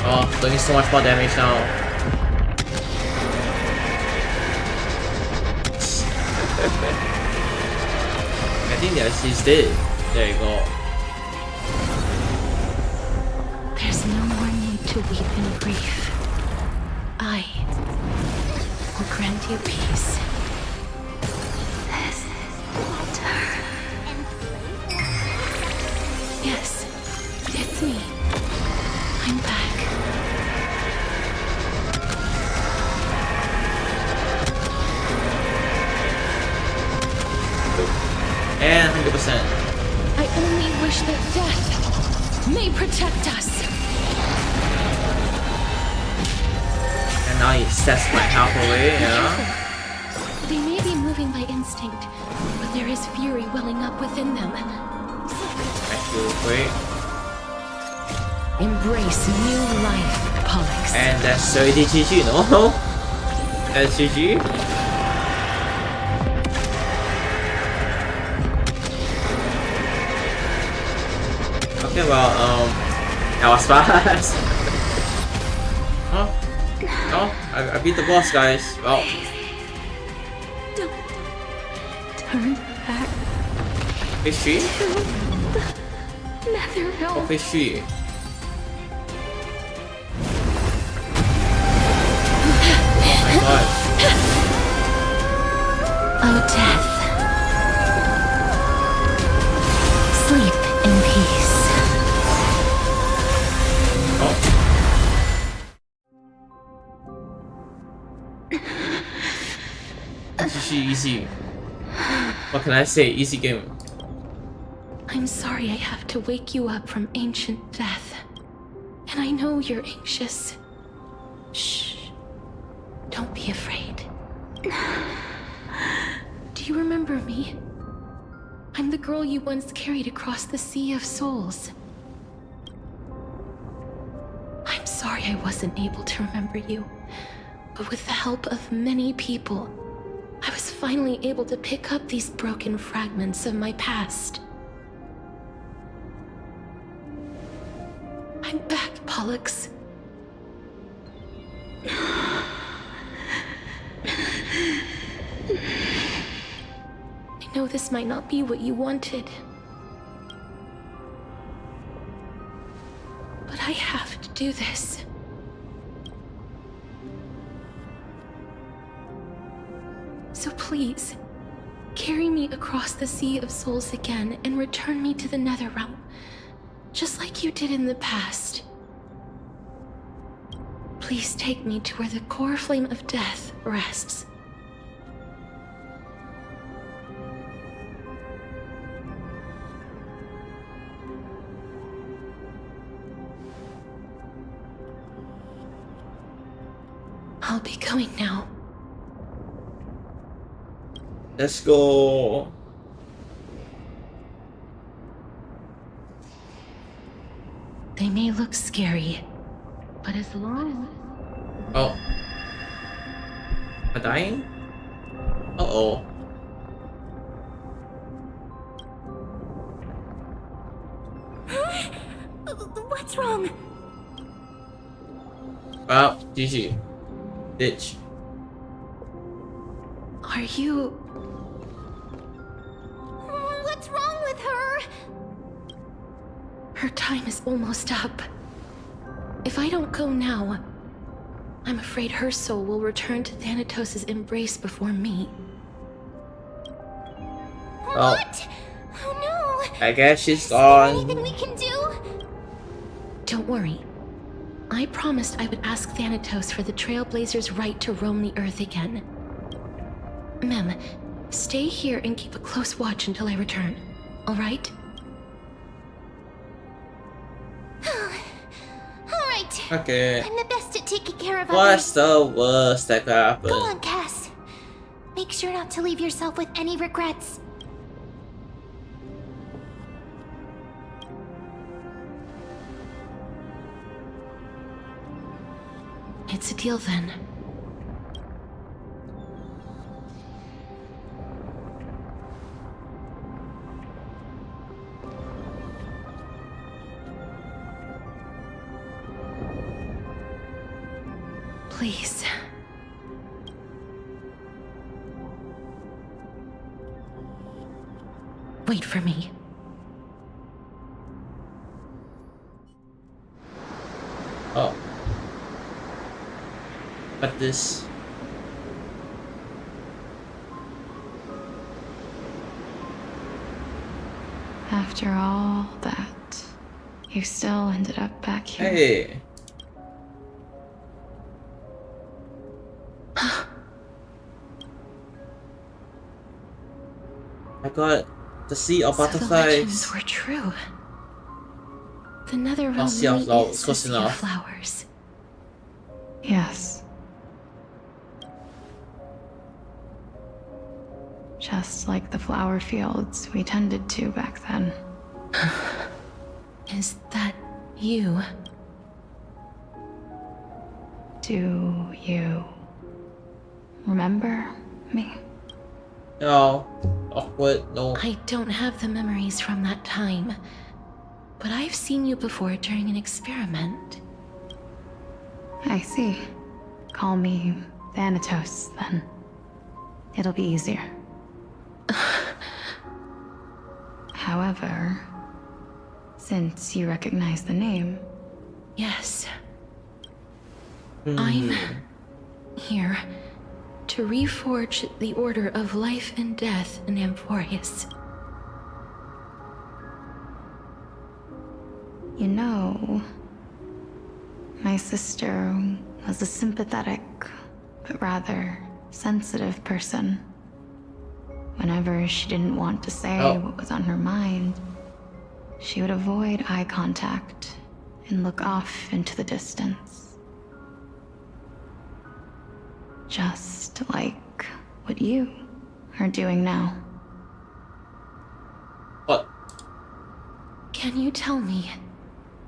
Oh, doing so much more damage now. I think that she's dead. There you go. There's no more need to weep in grief. I will grant you peace. This is water. Yes, it's me. I'm back. And 100%. I only wish that death may protect us. And now it sets my health away, yeah? They may be moving by instinct, but there is fury welling up within them. Actually, wait. Embrace new life, Pollux. And that's already GG, no? That's GG. Okay, well, that was fast. Huh? Oh, I beat the boss, guys. Well, Don't turn back. phase 3? Nether Oh, realm. phase 3. Oh my god. Oh, death. Sleep in peace. GG, easy. What can I say? Easy game. I'm sorry I have to wake you up from ancient death. And I know you're anxious. Shh. Don't be afraid. Do you remember me? I'm the girl you once carried across the Sea of Souls. sorry I wasn't able to remember you, but with the help of many people, I was finally able to pick up these broken fragments of my past. I'm back, Pollux. I know this might not be what you wanted, but I have to do this. So please, carry me across the Sea of Souls again and return me to the Netherrealm, just like you did in the past. Please take me to where the core flame of death rests. I'll be going now. Let's go. They may look scary, but as long as... Oh. Am I dying? Uh-oh. What's wrong? Well, GG. Ditch. Are you... What's wrong with her? Her time is almost up. If I don't go now, I'm afraid her soul will return to Thanatos' embrace before me. What? Oh no! I guess she's Is there gone. anything we can do? Don't worry. I promised I would ask Thanatos for the Trailblazers' right to roam the Earth again. Mem, stay here and keep a close watch until I return, alright? Alright. Okay. I'm the best at taking care of What's others. the worst that could happen? Go on, Cass. Make sure not to leave yourself with any regrets. It's a deal then. Please. Wait for me. Oh. But this... After all that, you still ended up back here. Hey. I got the sea of So the butterflies. legends were true. The Netherrealm Sea of really flowers, is a close sea of enough. flowers. Yes. Just like the flower fields we tended to back then. Is that you? Do you remember me? No. Awkward, no. I don't have the memories from that time, but I've seen you before during an experiment. I see. Call me Thanatos, then. It'll be easier. However, since you recognize the name... Yes. I'm here to reforge the order of life and death in Amphorius. You know, my sister was a sympathetic, but rather sensitive person. Whenever she didn't want to say what was on her mind, she would avoid eye contact and look off into the distance. Just like what you are doing now. What? Can you tell me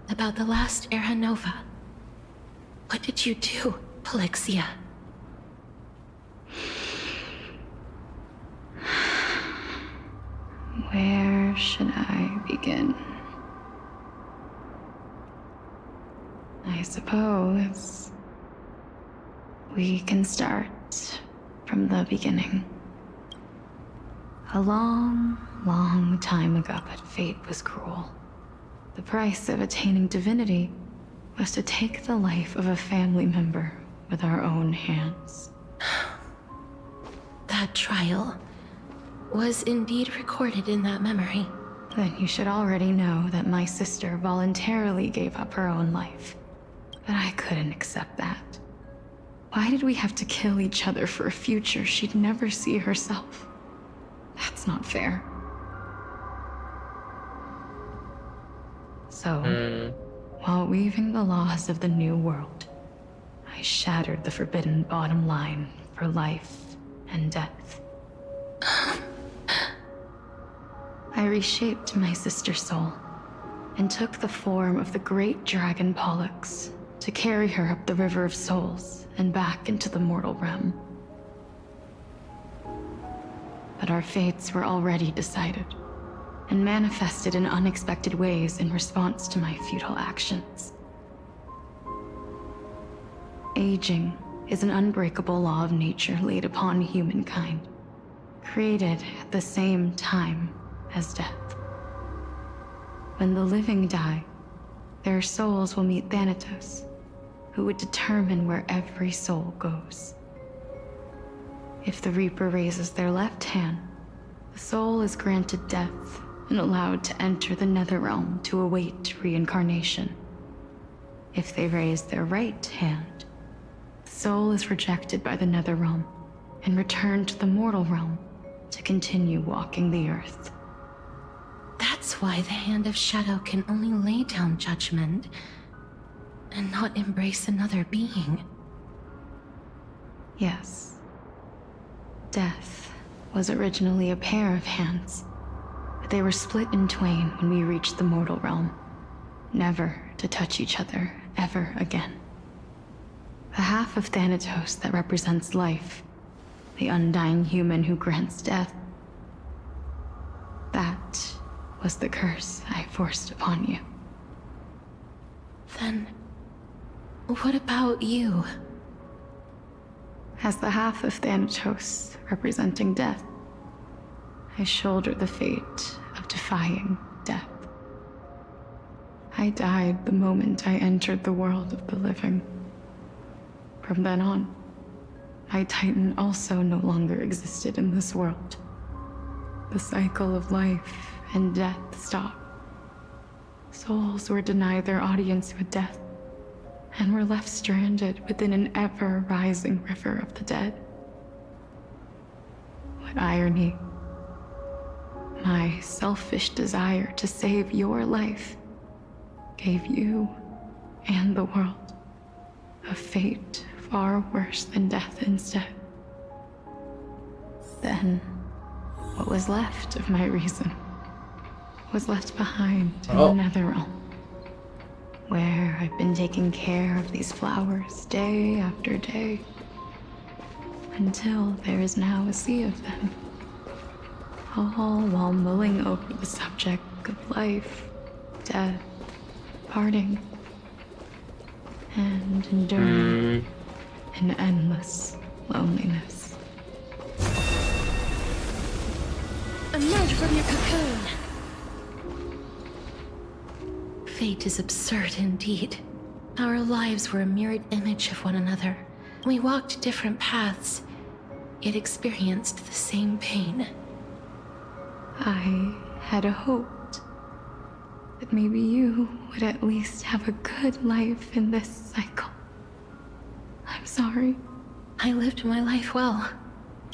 about the last Era Nova? What did you do, Polixia? Where should I begin? I suppose we can start from the beginning. A long, long time ago, but fate was cruel. The price of attaining divinity was to take the life of a family member with our own hands. That trial was indeed recorded in that memory. Then you should already know that my sister voluntarily gave up her own life. But I couldn't accept that. Why did we have to kill each other for a future she'd never see herself? That's not fair. So, while weaving the laws of the new world, I shattered the forbidden bottom line for life and death. I reshaped my sister's soul and took the form of the great dragon Pollux to carry her up the River of Souls and back into the mortal realm. But our fates were already decided and manifested in unexpected ways in response to my futile actions. Aging is an unbreakable law of nature laid upon humankind, created at the same time as death. When the living die, their souls will meet Thanatos, who would determine where every soul goes. If the Reaper raises their left hand, the soul is granted death and allowed to enter the Netherrealm to await reincarnation. If they raise their right hand, the soul is rejected by the Netherrealm and returned to the mortal realm to continue walking the earth. That's why the Hand of Shadow can only lay down judgment and not embrace another being. Yes. Death was originally a pair of hands, but they were split in twain when we reached the mortal realm, never to touch each other ever again. The half of Thanatos that represents life, the undying human who grants death, that was the curse I forced upon you. Then, what about you? As the half of Thanatos representing death, I shoulder the fate of defying death. I died the moment I entered the world of the living. From then on, my Titan also no longer existed in this world. The cycle of life and death stopped. Souls were denied their audience with death, and were left stranded within an ever-rising river of the dead. What irony. My selfish desire to save your life gave you and the world a fate far worse than death instead. Then, what was left of my reason was left behind in the Netherrealm, where I've been taking care of these flowers day after day, until there is now a sea of them, all while mulling over the subject of life, death, parting, and enduring an endless loneliness. Emerge from your cocoon! Fate is absurd indeed. Our lives were a mirrored image of one another. We walked different paths, yet experienced the same pain. I had hoped that maybe you would at least have a good life in this cycle. I'm sorry. I lived my life well.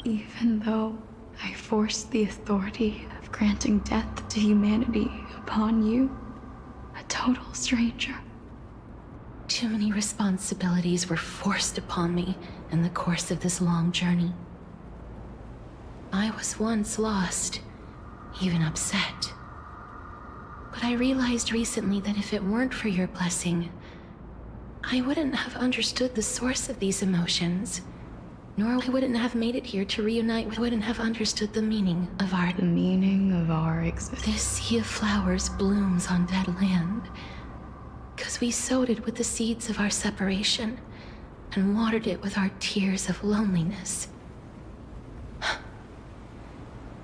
Even though I forced the authority of granting death to humanity upon you, a total stranger. Too many responsibilities were forced upon me in the course of this long journey. I was once lost, even upset. But I realized recently that if it weren't for your blessing, I wouldn't have understood the source of these emotions. Nor I wouldn't have made it here to reunite with, wouldn't have understood the meaning of our... The meaning of our existence. This sea of flowers blooms on dead land. 'Cause we sowed it with the seeds of our separation, and watered it with our tears of loneliness.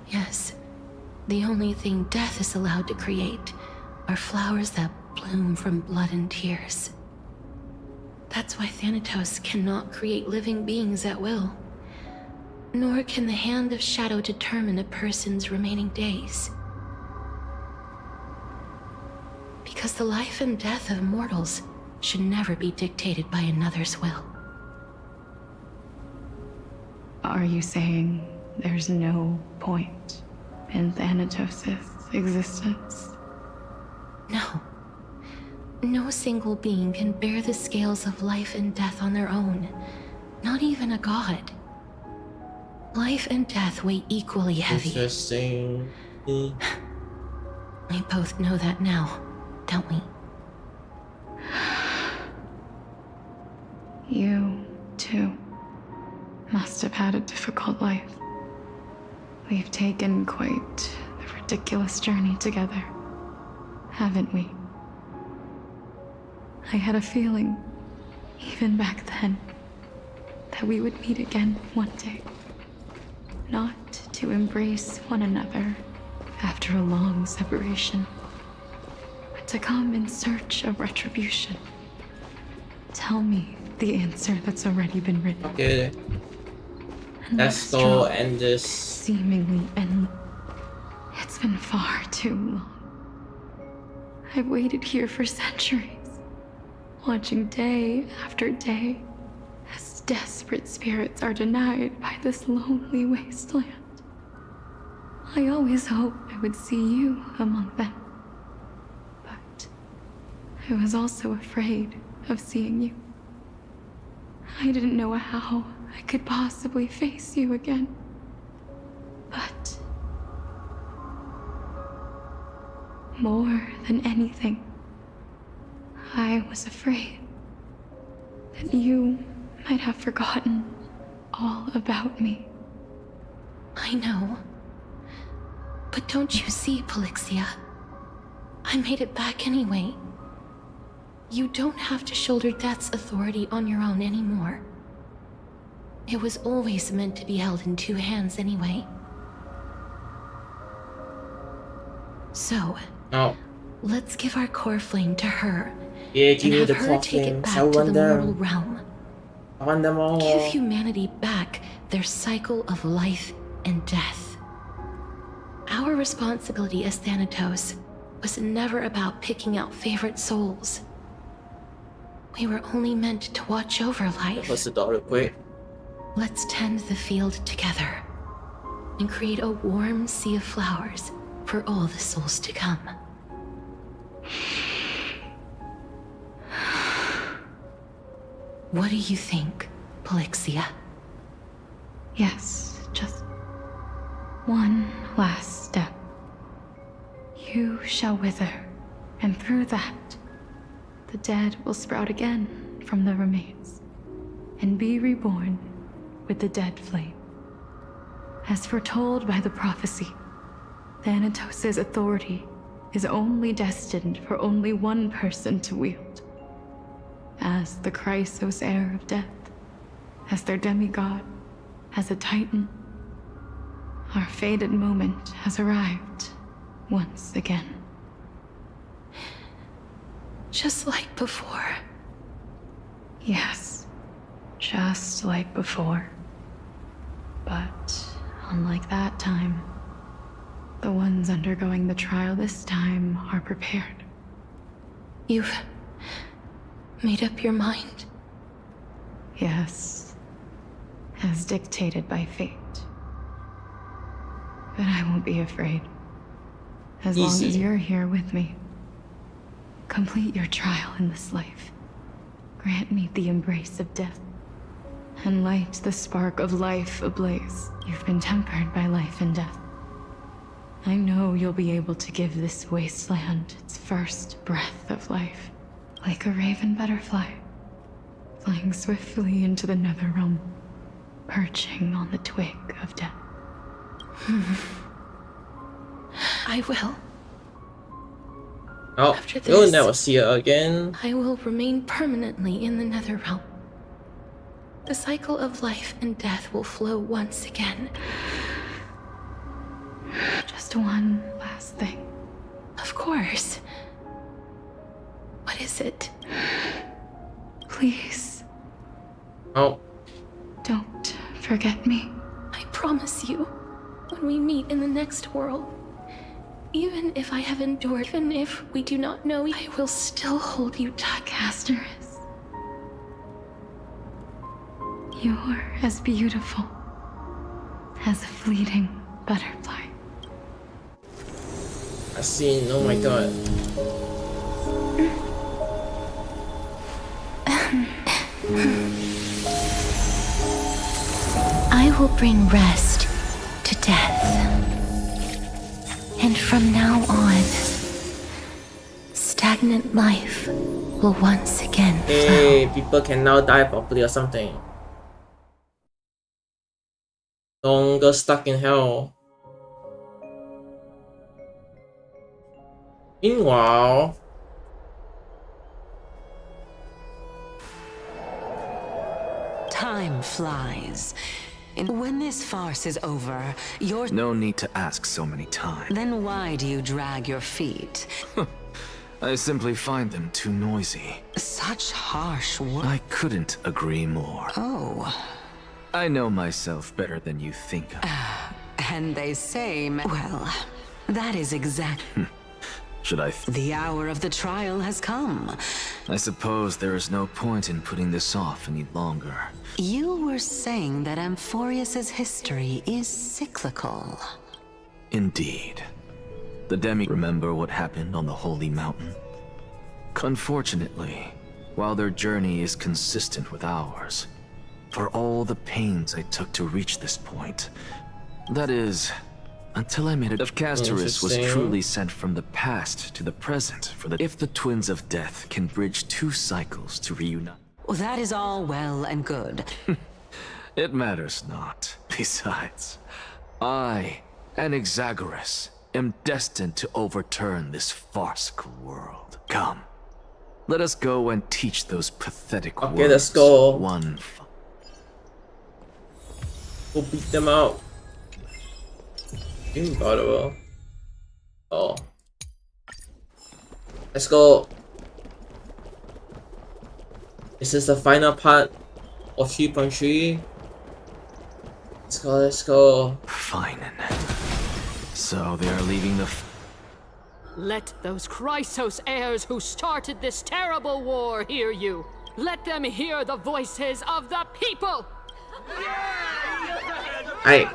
Yes, the only thing death is allowed to create are flowers that bloom from blood and tears. That's why Thanatos cannot create living beings at will. Nor can the Hand of Shadow determine a person's remaining days. Because the life and death of mortals should never be dictated by another's will. Are you saying there's no point in Thanatos' existence? No. No single being can bear the scales of life and death on their own. Not even a god. Life and death weigh equally heavy. Interesting. We both know that now, don't we? You, too, must have had a difficult life. We've taken quite a ridiculous journey together, haven't we? I had a feeling, even back then, that we would meet again one day. Not to embrace one another after a long separation, but to come in search of retribution. Tell me the answer that's already been written. Okay. And Let's go end this. Seemingly endless. It's been far too long. I've waited here for centuries, watching day after day as desperate spirits are denied by this lonely wasteland. I always hoped I would see you among them. But I was also afraid of seeing you. I didn't know how I could possibly face you again. But more than anything, I was afraid that you might have forgotten all about me. I know. But don't you see, Polixia? I made it back anyway. You don't have to shoulder death's authority on your own anymore. It was always meant to be held in two hands anyway. So, let's give our core flame to her. Yeah, give me and the have her core take flame. it back I to want the them. mortal realm. I want them all. Give humanity back their cycle of life and death. Our responsibility as Thanatos was never about picking out favorite souls. We were only meant to watch over life. What's the dollar quick? Let's tend the field together and create a warm sea of flowers for all the souls to come. What do you think, Polixia? Yes, just one last step. You shall wither, and through that, the dead will sprout again from the remains, and be reborn with the dead flame. As foretold by the prophecy, Thanatos' authority is only destined for only one person to wield. As the Chrysos heir of death, as their demigod, as a titan, our fated moment has arrived once again. Just like before. Yes, just like before. But unlike that time, the ones undergoing the trial this time are prepared. You've made up your mind? Yes, as dictated by fate. But I won't be afraid. As long as you're here with me. Complete your trial in this life. Grant me the embrace of death. And light the spark of life ablaze. You've been tempered by life and death. I know you'll be able to give this wasteland its first breath of life. Like a raven butterfly, flying swiftly into the nether realm, perching on the twig of death. I will. Oh, After you'll this, never see her again. I will remain permanently in the nether realm. The cycle of life and death will flow once again. Just one last thing. Of course. What is it? Please. Oh. Don't forget me. I promise you, when we meet in the next world, even if I have endured, even if we do not know, I will still hold you tight, Casterus. You're as beautiful as a fleeting butterfly. I see. Oh my god. I will bring rest to death. And from now on, stagnant life will once again flow. Hey, people can now die properly or something. Don't go stuck in hell. Meanwhile, Time flies. And when this farce is over, you're... No need to ask so many times. Then why do you drag your feet? I simply find them too noisy. Such harsh words. I couldn't agree more. Oh. I know myself better than you think. And they say... Well, that is exactly... Should I... The hour of the trial has come. I suppose there is no point in putting this off any longer. You were saying that Amphorius's history is cyclical. Indeed. The Demi remember what happened on the Holy Mountain? Unfortunately, while their journey is consistent with ours, for all the pains I took to reach this point, that is, until I made it. If Casterus was truly sent from the past to the present, if the Twins of Death can bridge two cycles to reunite. Well, that is all well and good. It matters not. Besides, I, an Exagoras, am destined to overturn this farcical world. Come, let us go and teach those pathetic words. Okay, let's go. One. We'll beat them out. Incredible. Oh. Let's go. This is the final part of 3.3. Let's go, let's go. Fine. So they are leaving the... Let those Chrysos heirs who started this terrible war hear you. Let them hear the voices of the people! Hey.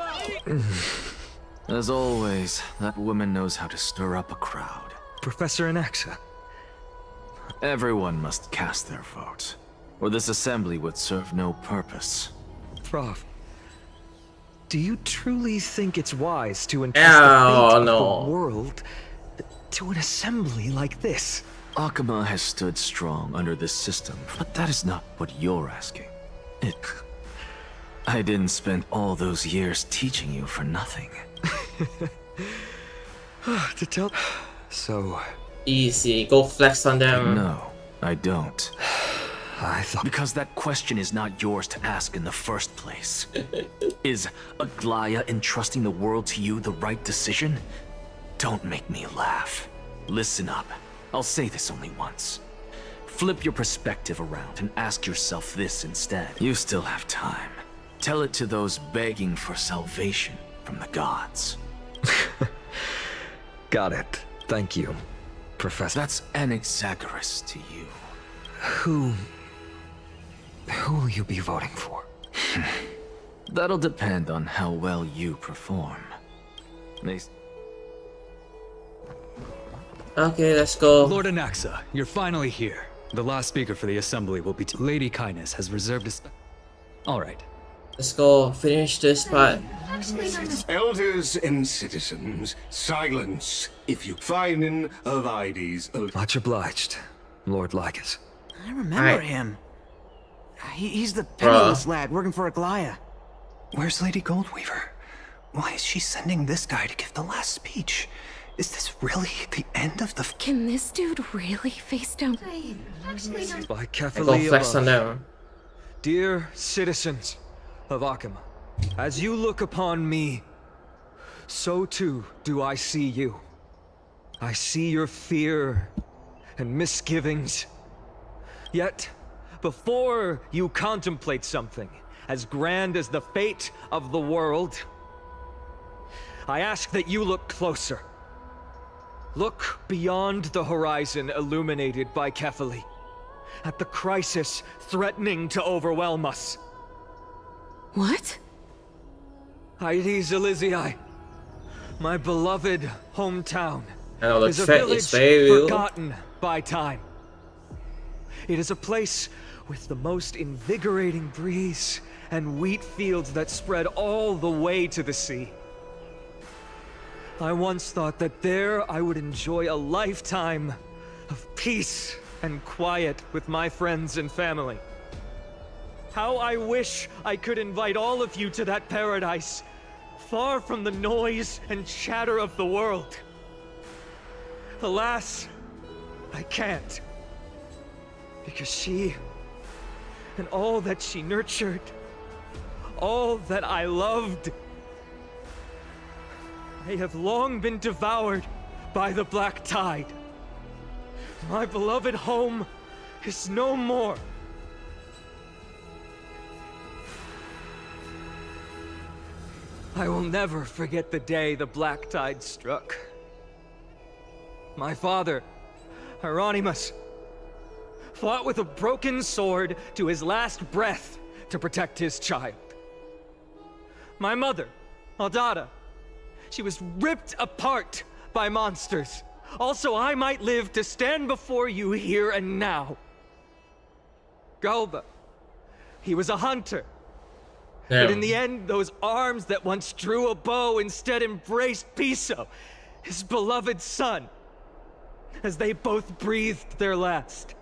As always, that woman knows how to stir up a crowd. Professor Anaxa. Everyone must cast their vote, or this assembly would serve no purpose. Prof, do you truly think it's wise to entrust the fate of the world to an assembly like this? Akama has stood strong under this system, but that is not what you're asking. I didn't spend all those years teaching you for nothing. To tell... So... Easy, go flex on them. No, I don't. I thought... Because that question is not yours to ask in the first place. Is Aglaya entrusting the world to you the right decision? Don't make me laugh. Listen up. I'll say this only once. Flip your perspective around and ask yourself this instead. You still have time. Tell it to those begging for salvation from the gods. Got it. Thank you, Professor. That's an Exagoras to you. Who will you be voting for? That'll depend on how well you perform. Okay, let's go. Lord Anaxa, you're finally here. The last speaker for the assembly will be Lady Kindness has reserved a Alright. Let's go finish this part. Elders and citizens, silence if you find of IDs. Much obliged, Lord Lycus. I remember him. He's the penniless lad working for Aglaya. Where's Lady Goldweaver? Why is she sending this guy to give the last speech? Is this really the end of the... Can this dude really face down? By Go flex on them. Dear citizens of Akama, as you look upon me, so too do I see you. I see your fear and misgivings. Yet, before you contemplate something as grand as the fate of the world, I ask that you look closer. Look beyond the horizon illuminated by Kefali, at the crisis threatening to overwhelm us. What? Hydes Elysiae, my beloved hometown, the is a threat village is very real. forgotten by time. It is a place with the most invigorating breeze and wheat fields that spread all the way to the sea. I once thought that there I would enjoy a lifetime of peace and quiet with my friends and family. How I wish I could invite all of you to that paradise, far from the noise and chatter of the world. Alas, I can't. Because she, and all that she nurtured, all that I loved, they have long been devoured by the black tide. My beloved home is no more. I will never forget the day the black tide struck. My father, Hieronymus, fought with a broken sword to his last breath to protect his child. My mother, Aldada, she was ripped apart by monsters. Also, I might live to stand before you here and now. Galba, he was a hunter. Damn. But in the end, those arms that once drew a bow instead embraced Piso, his beloved son, as they both breathed their last.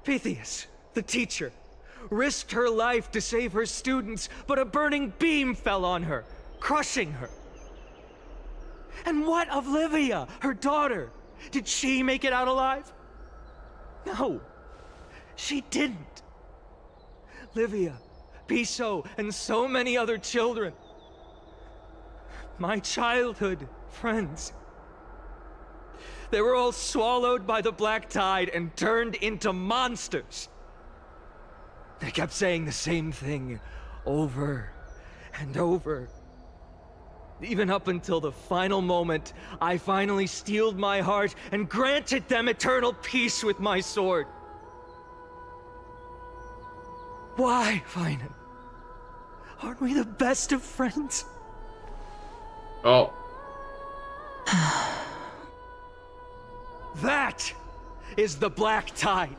Pythias, the teacher, risked her life to save her students, but a burning beam fell on her, crushing her. And what of Livia, her daughter? Did she make it out alive? No, she didn't. Livia, Piso, and so many other children. My childhood friends. They were all swallowed by the black tide and turned into monsters. They kept saying the same thing over and over. Even up until the final moment, I finally steeled my heart and granted them eternal peace with my sword. Why, Finan? Aren't we the best of friends? Oh. That is the black tide.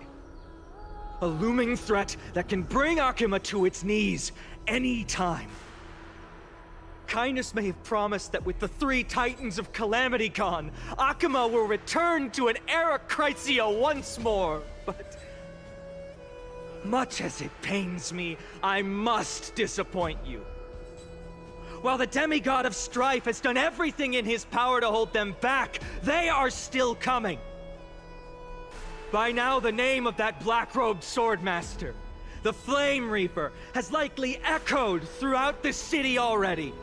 A looming threat that can bring Akama to its knees any time. Kindness may have promised that with the 3 Titans of Calamity Con, Akama will return to an era Chrysia once more, but... much as it pains me, I must disappoint you. While the demigod of strife has done everything in his power to hold them back, they are still coming. By now, the name of that black-robed swordmaster, the Flame Reaper, has likely echoed throughout the city already.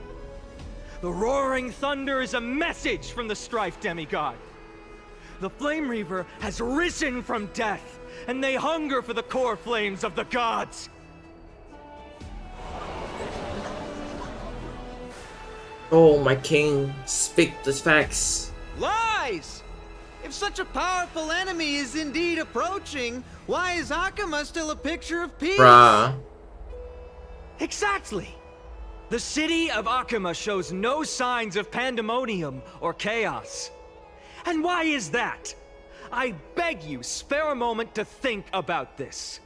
The roaring thunder is a message from the strife demigod. The Flame Reaper has risen from death, and they hunger for the core flames of the gods. Oh, my king, speak the facts. Lies! If such a powerful enemy is indeed approaching, why is Akama still a picture of peace? Bruh. Exactly! The city of Akama shows no signs of pandemonium or chaos. And why is that? I beg you, spare a moment to think about this.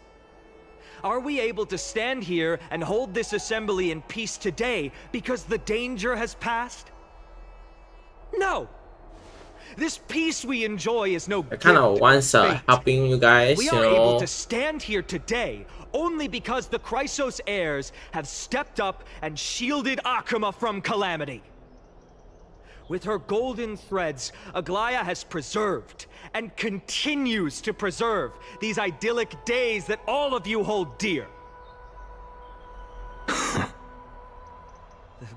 Are we able to stand here and hold this assembly in peace today because the danger has passed? No! This peace we enjoy is no I kind of gift wants of fate. helping you guys, We you are know. able to stand here today only because the Chrysos heirs have stepped up and shielded Akuma from calamity. With her golden threads, Aglaya has preserved and continues to preserve these idyllic days that all of you hold dear. The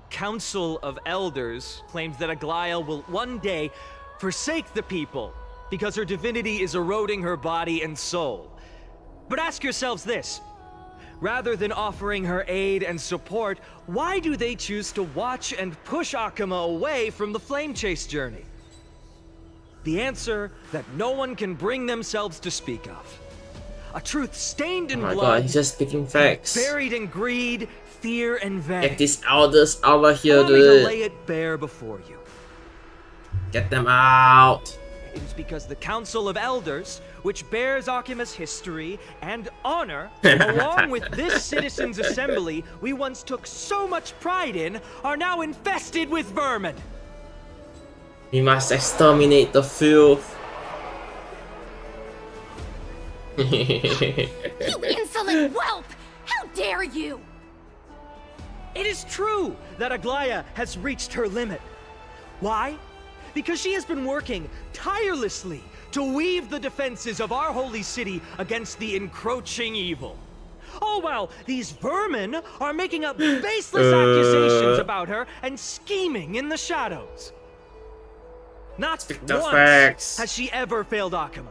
Council of Elders claims that Aglaya will one day forsake the people because her divinity is eroding her body and soul. But ask yourselves this. Rather than offering her aid and support, why do they choose to watch and push Akuma away from the Flame Chase journey? The answer that no one can bring themselves to speak of. A truth stained in Oh my blood, god, he's just speaking facts. buried in greed, fear, and vanity. Get these elders out of here, Allow me to dude. lay it bare before you. Get them out. It is because the Council of Elders, which bears Akuma's history and honor, along with this Citizens' Assembly we once took so much pride in, are now infested with vermin. We must exterminate the filth. You insolent whelp! How dare you! It is true that Aglaya has reached her limit. Why? Because she has been working tirelessly to weave the defenses of our holy city against the encroaching evil. All while these vermin are making up baseless accusations about her and scheming in the shadows. Not once has she ever failed Akuma.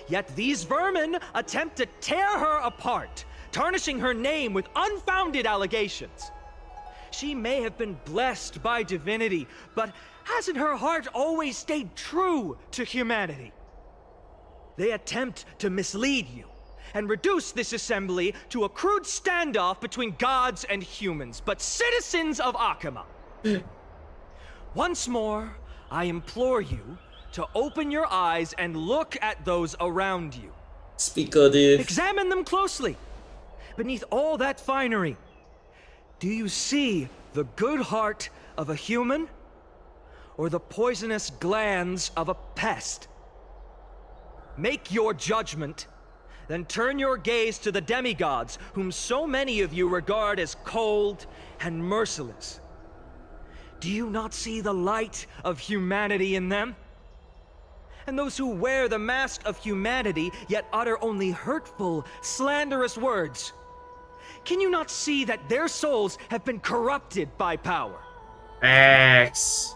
Yet these vermin attempt to tear her apart, tarnishing her name with unfounded allegations. She may have been blessed by divinity, but hasn't her heart always stayed true to humanity? They attempt to mislead you and reduce this assembly to a crude standoff between gods and humans, but citizens of Akuma. Once more, I implore you to open your eyes and look at those around you. Speaker, dude. Examine them closely. Beneath all that finery, do you see the good heart of a human or the poisonous glands of a pest? Make your judgment, then turn your gaze to the demigods, whom so many of you regard as cold and merciless. Do you not see the light of humanity in them? And those who wear the mask of humanity yet utter only hurtful, slanderous words. Can you not see that their souls have been corrupted by power? X.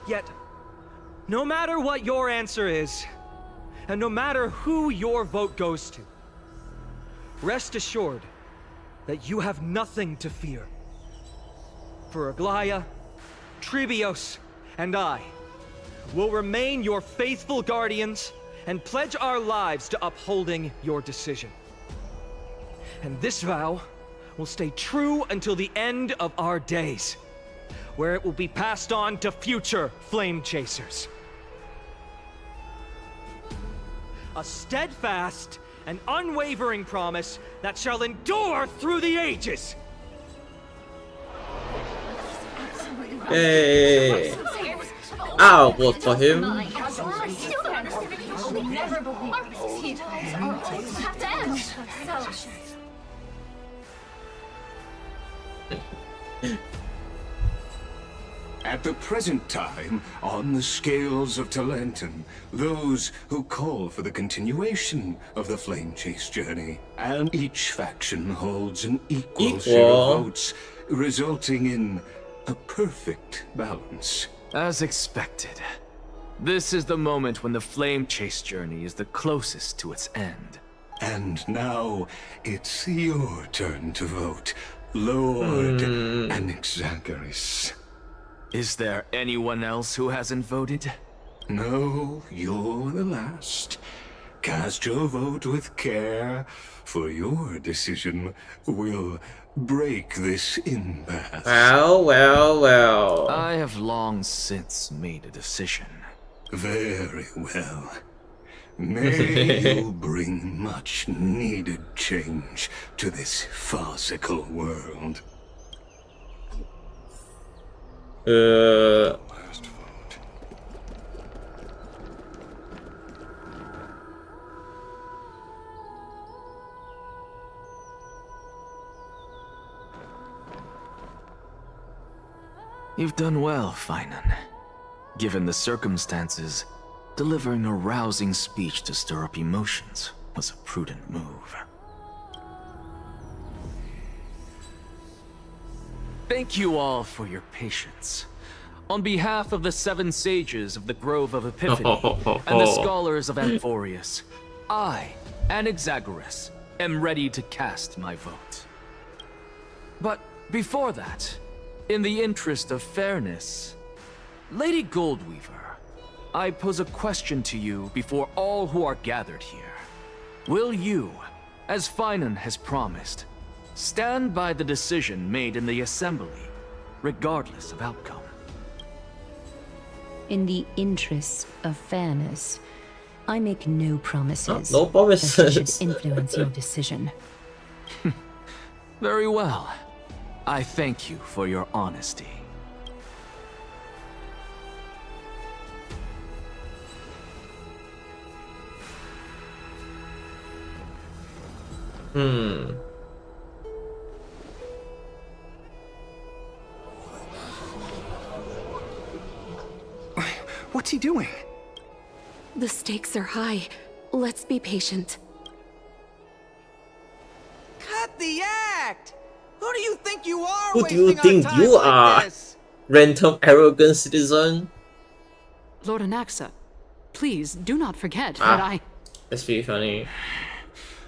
Yet, no matter what your answer is, and no matter who your vote goes to, rest assured that you have nothing to fear. For Aglaya, Tribios, and I will remain your faithful guardians and pledge our lives to upholding your decision. And this vow will stay true until the end of our days, where it will be passed on to future flame chasers. A steadfast and unwavering promise that shall endure through the ages. Yay! I'll vote for him. At the present time, on the scales of Talentum, those who call for the continuation of the Flame Chase journey, and each faction holds an equal share of votes, resulting in a perfect balance. As expected. This is the moment when the Flame Chase journey is the closest to its end. And now, it's your turn to vote, Lord Anaxagoras. Is there anyone else who hasn't voted? No, you're the last. Cast your vote with care, for your decision will break this impasse. Well. I have long since made a decision. Very well. May you bring much needed change to this farcical world. You've done well, Finan. Given the circumstances, delivering a rousing speech to stir up emotions was a prudent move. Thank you all for your patience. On behalf of the 7 sages of the Grove of Epiphany and the scholars of Amphorius, I, Anaxagoras, am ready to cast my vote. But before that, in the interest of fairness, Lady Goldweaver, I pose a question to you before all who are gathered here. Will you, as Finan has promised, stand by the decision made in the Assembly, regardless of outcome? In the interests of fairness, I make no promises. No promises. That should influence your decision. Very well. I thank you for your honesty. What's he doing? The stakes are high. Let's be patient. Cut the act! Who do you think you are? Who do you think you are? Random arrogant citizen? Lord Anaxa, please do not forget that I... That's pretty funny.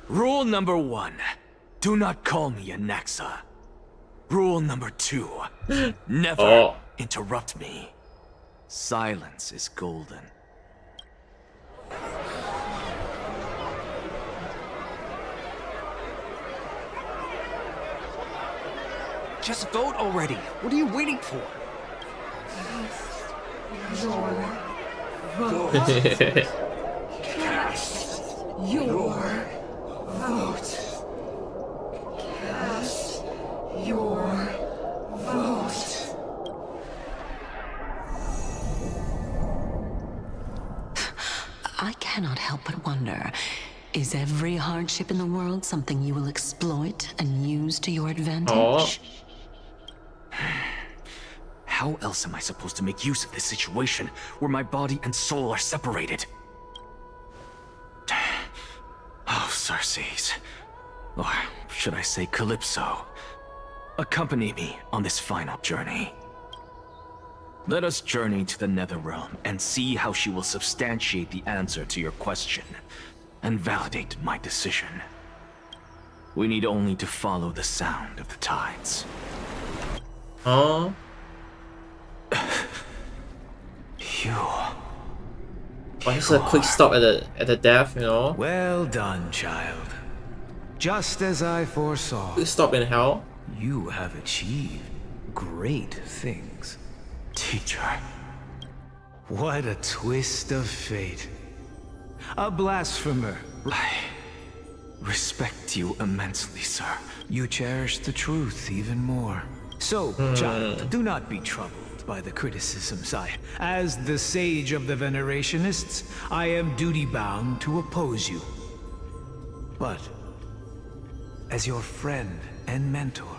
Rule number 1. Do not call me Anaxa. Rule number 2. Never interrupt me. Silence is golden. Just vote already. What are you waiting for? Cast your vote. Cast your vote. I cannot help but wonder, is every hardship in the world something you will exploit and use to your advantage? How else am I supposed to make use of this situation where my body and soul are separated? Oh, Circes. Or should I say Calypso? Accompany me on this final journey. Let us journey to the Netherrealm and see how she will substantiate the answer to your question and validate my decision. We need only to follow the sound of the tides. Phew. Why is a quick stop at the death, you know? Well done, child. Just as I foresaw. Quick stop in hell. You have achieved great things. Teacher. What a twist of fate. A blasphemer. I respect you immensely, sir. You cherish the truth even more. So, child, do not be troubled by the criticisms. As the sage of the Venerationists, I am duty-bound to oppose you. But, as your friend and mentor,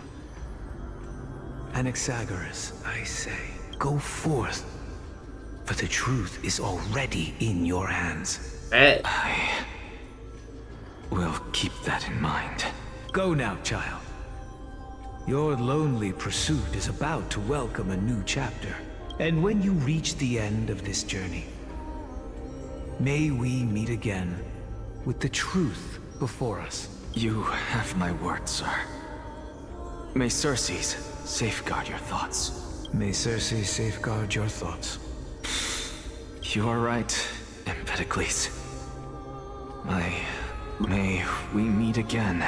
Anaxagoras, I say, go forth, for the truth is already in your hands. I will keep that in mind. Go now, child. Your lonely pursuit is about to welcome a new chapter. And when you reach the end of this journey, may we meet again with the truth before us. You have my word, sir. May Circes safeguard your thoughts. May Circes safeguard your thoughts. You are right, Empedocles. May we meet again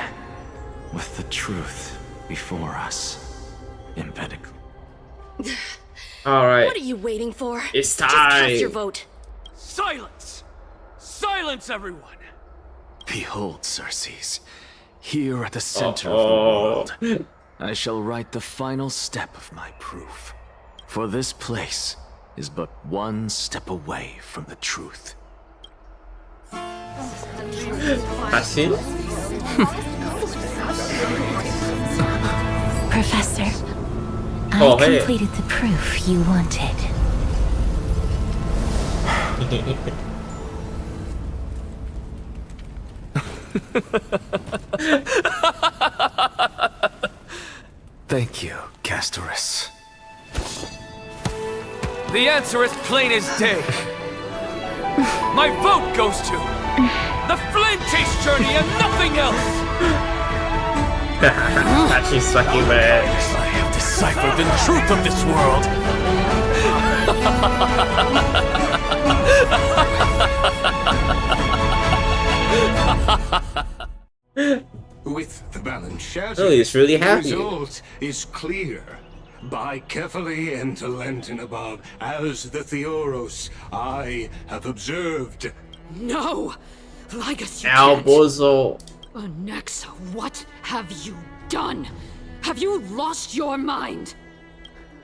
with the truth before us, Empedocles. Alright. What are you waiting for? It's time. Just cast your vote. Silence! Silence, everyone! Behold, Circes. Here at the center of the world, I shall write the final step of my proof. For this place is but one step away from the truth. Fácil. Professor, Oh, I hey. completed the proof you wanted. Thank you, Castorus. The answer is plain as day. My vote goes to the flame chase journey and nothing else. She's sucking man. I have deciphered the truth of this world. With the balance shattered, Oh, he's really happy. The result is clear. By carefully and Lenten above, as the Theoros, I have observed. No! Lygus, you Al can't. Bozo. Nexa, what have you done? Have you lost your mind?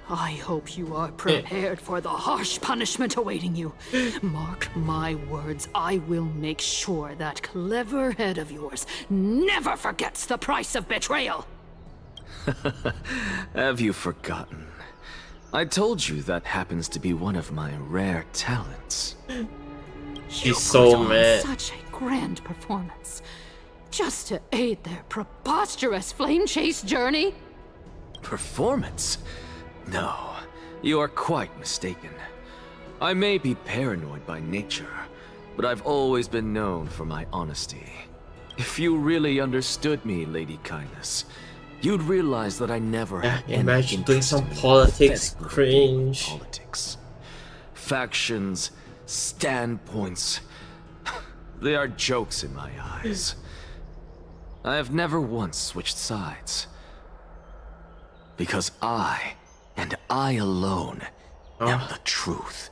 I hope you are prepared for the harsh punishment awaiting you. Mark my words, I will make sure that clever head of yours never forgets the price of betrayal. Have you forgotten? I told you that happens to be one of my rare talents. She's so mad. Such a grand performance. Just to aid their preposterous flame chase journey? Performance? No, you are quite mistaken. I may be paranoid by nature, but I've always been known for my honesty. If you really understood me, Lady Kindness, you'd realize that I never had any Imagine doing interest some in politics pathetic cringe. Politics. Factions, standpoints. They are jokes in my eyes. I have never once switched sides. Because I, and I alone, am the truth.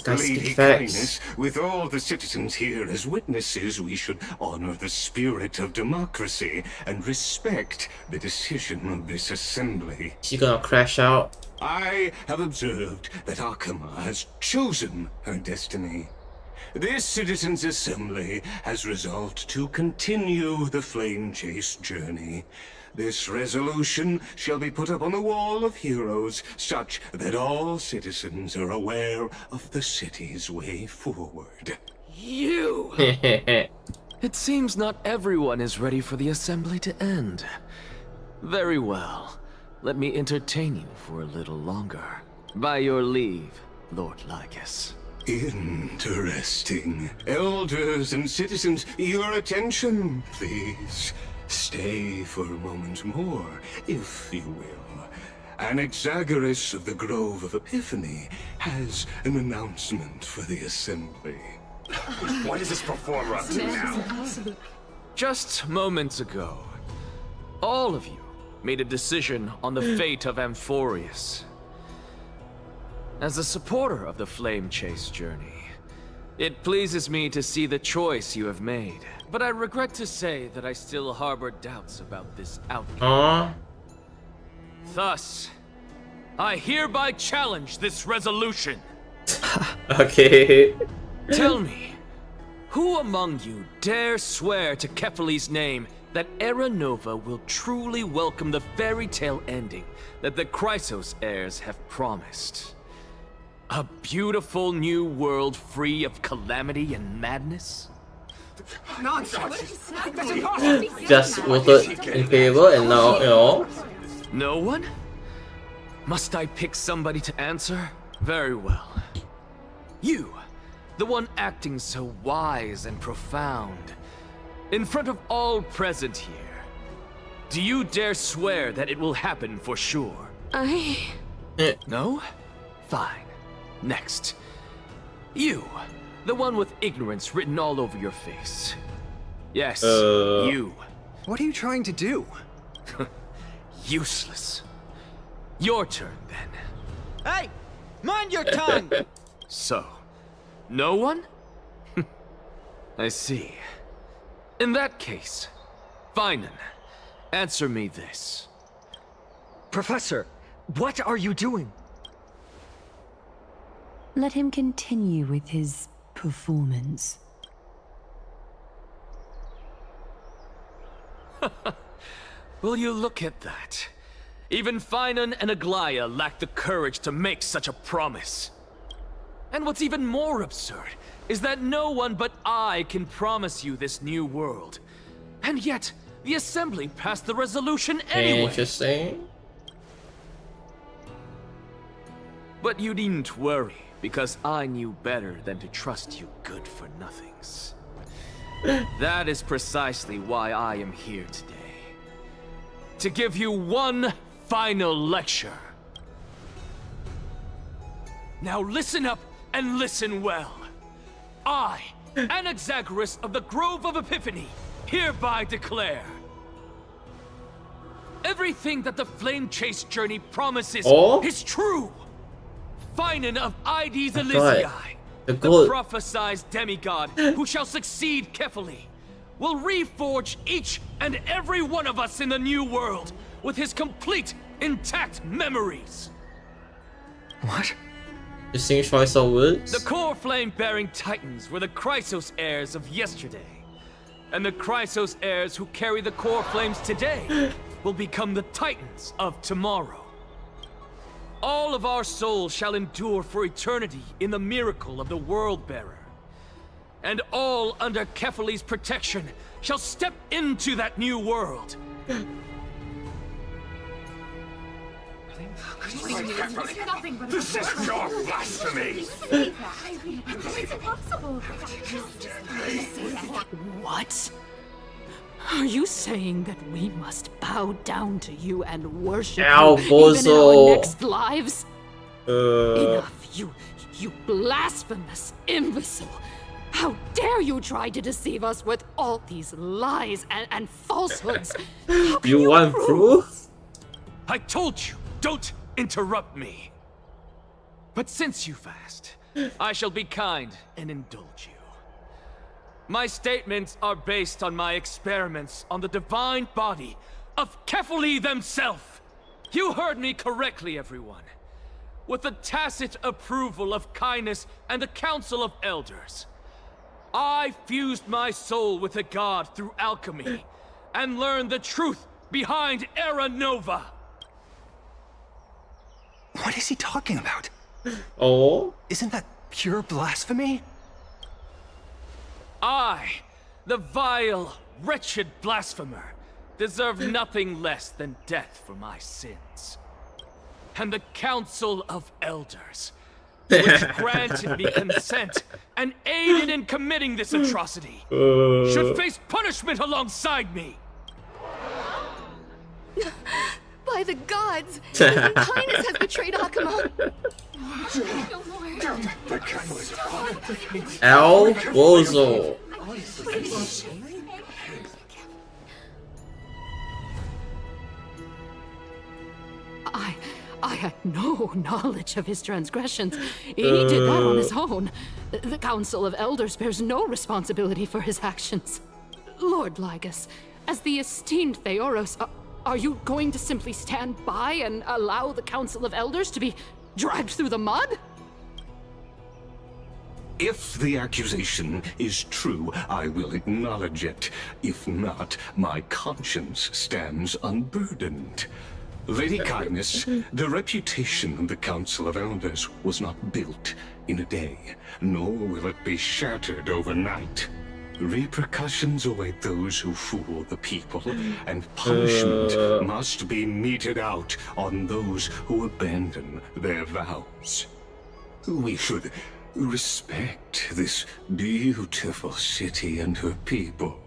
Lady Kindness, with all the citizens here as witnesses, we should honor the spirit of democracy and respect the decision of this assembly. She gonna crash out. I have observed that Akama has chosen her destiny. This citizens' assembly has resolved to continue the flame chase journey. This resolution shall be put up on the wall of heroes, such that all citizens are aware of the city's way forward. You! It seems not everyone is ready for the assembly to end. Very well. Let me entertain you for a little longer. By your leave, Lord Lygus. Interesting. Elders and citizens, your attention, please. Stay for a moment more, if you will. Anaxagoras of the Grove of Epiphany has an announcement for the assembly. What is this performer up to now? Just moments ago, all of you made a decision on the fate of Amphorius. As a supporter of the Flame Chase journey, it pleases me to see the choice you have made. But I regret to say that I still harbor doubts about this outcome. Thus, I hereby challenge this resolution. Okay. Tell me, who among you dare swear to Kefali's name that Era Nova will truly welcome the fairy tale ending that the Chrysos heirs have promised? A beautiful new world free of calamity and madness? Just voted in favor and now, you know. No one? Must I pick somebody to answer? Very well. You, the one acting so wise and profound, in front of all present here, do you dare swear that it will happen for sure? No? Fine. Next. You, the one with ignorance written all over your face. Yes, you. What are you trying to do? Useless. Your turn, then. Hey! Mind your tongue! So, no one? I see. In that case, Finan, answer me this. Professor, What are you doing? Let him continue with his performance. Will you look at that? Even Finan and Aglaya lack the courage to make such a promise. And what's even more absurd is that no one but I can promise you this new world. And yet, the Assembly passed the resolution anyway. Interesting. But you needn't worry, because I knew better than to trust you good-for-nothings. That is precisely why I am here today. To give you one final lecture. Now listen up and listen well. I, Anaxagoras of the Grove of Epiphany, hereby declare everything that the Flame Chase journey promises is true. Finan of Ides Elysiae, the prophesized demigod who shall succeed Kefali, will reforge each and every one of us in the new world with his complete, intact memories. What? Distinguished choice of words? The core flame-bearing titans were the Chrysos heirs of yesterday, and the Chrysos heirs who carry the core flames today will become the titans of tomorrow. All of our souls shall endure for eternity in the miracle of the World-Bearer. And all under Kefali's protection shall step into that new world. This is pure blasphemy! It's impossible. What? Are you saying that we must bow down to you and worship you even in our next lives? Enough, you blasphemous imbecile! How dare you try to deceive us with all these lies and falsehoods? You want proof? I told you, don't interrupt me. But since you've asked, I shall be kind and indulge you. My statements are based on my experiments on the divine body of Kefali themselves. You heard me correctly, everyone. With the tacit approval of Kindness and the Council of Elders, I fused my soul with a god through alchemy and learned the truth behind Era Nova. What is he talking about? Oh? Isn't that pure blasphemy? I, the vile, wretched blasphemer, deserve nothing less than death for my sins. And the Council of Elders, which granted me consent and aided in committing this atrocity, should face punishment alongside me. By the gods! Even Kindness has betrayed Akuma! El Bozo. I had no knowledge of his transgressions. He did that on his own. The Council of Elders bears no responsibility for his actions. Lord Lygus, as the esteemed Theoros, are you going to simply stand by and allow the Council of Elders to be dragged through the mud? If the accusation is true, I will acknowledge it. If not, my conscience stands unburdened. Lady Kindness, the reputation of the Council of Elders was not built in a day, nor will it be shattered overnight. Repercussions await those who fool the people, and punishment must be meted out on those who abandon their vows. We should respect this beautiful city and her people.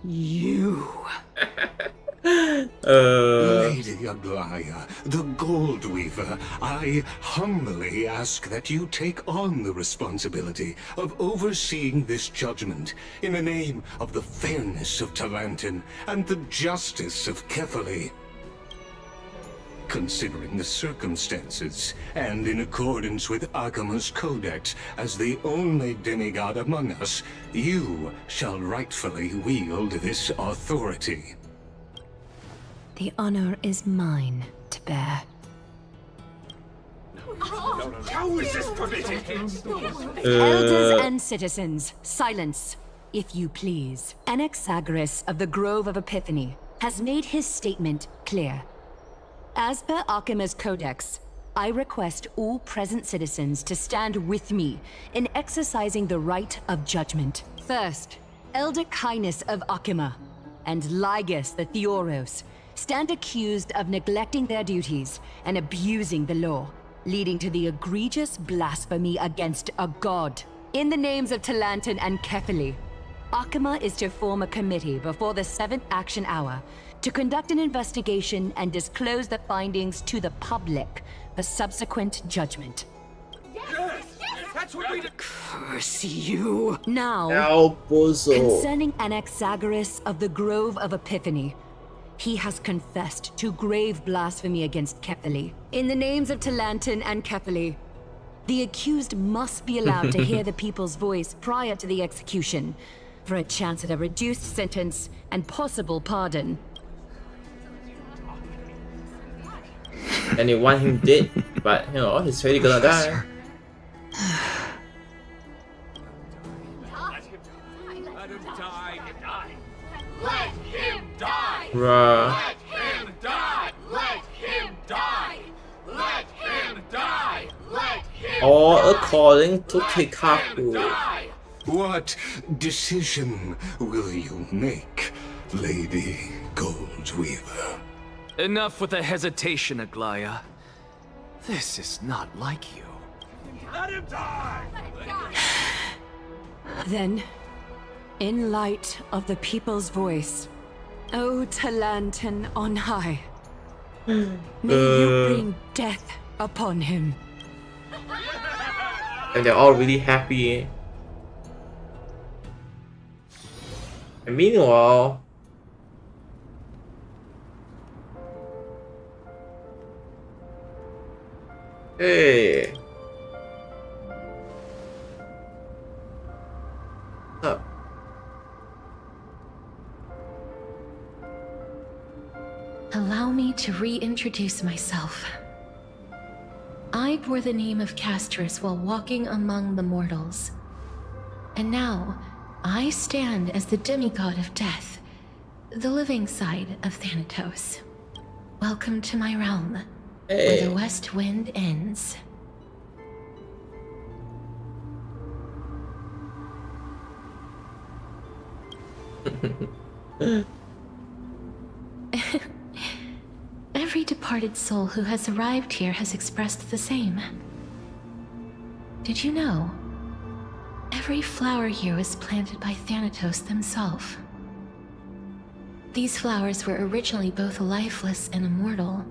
You... Lady Aglaya, the Gold Weaver, I humbly ask that you take on the responsibility of overseeing this judgment in the name of the fairness of Talantin and the justice of Kefali. Considering the circumstances, and in accordance with Akuma's codex, as the only demigod among us, you shall rightfully wield this authority. The honor is mine to bear. How is this permitted? Elders and citizens, silence, if you please. Anaxagoras of the Grove of Epiphany has made his statement clear. As per Akima's Codex, I request all present citizens to stand with me in exercising the right of judgment. First, Elder Kainis of Akima and Ligus the Theoros stand accused of neglecting their duties and abusing the law, leading to the egregious blasphemy against a god. In the names of Talantan and Kefili, Akima is to form a committee before the 7th action hour to conduct an investigation and disclose the findings to the public for subsequent judgment. Yes! That's what we do! Curse you! Now, Bozo. concerning Anaxagoras of the Grove of Epiphany, he has confessed to grave blasphemy against Kefili. In the names of Talantan and Kefili, the accused must be allowed to hear the people's voice prior to the execution, for a chance at a reduced sentence and possible pardon. And they want him dead, but you know, he's really gonna die. Let him die! Let him die! Bruh. Let him die! Let him die! Let him die! Let him All according to Kikaku. What decision will you make, Lady Goldweaver? Enough with the hesitation, Aglaya. This is not like you. Let him die! Then, in light of the people's voice, O Talantan on high, may you bring death upon him. And they're all really happy. And meanwhile, hey, what's up? Allow me to reintroduce myself. I bore the name of Castris while walking among the mortals. And now, I stand as the demigod of death, the living side of Thanatos. Welcome to my realm, where the west wind ends. Every departed soul who has arrived here has expressed the same. Did you know? Every flower here was planted by Thanatos themselves. These flowers were originally both lifeless and immortal,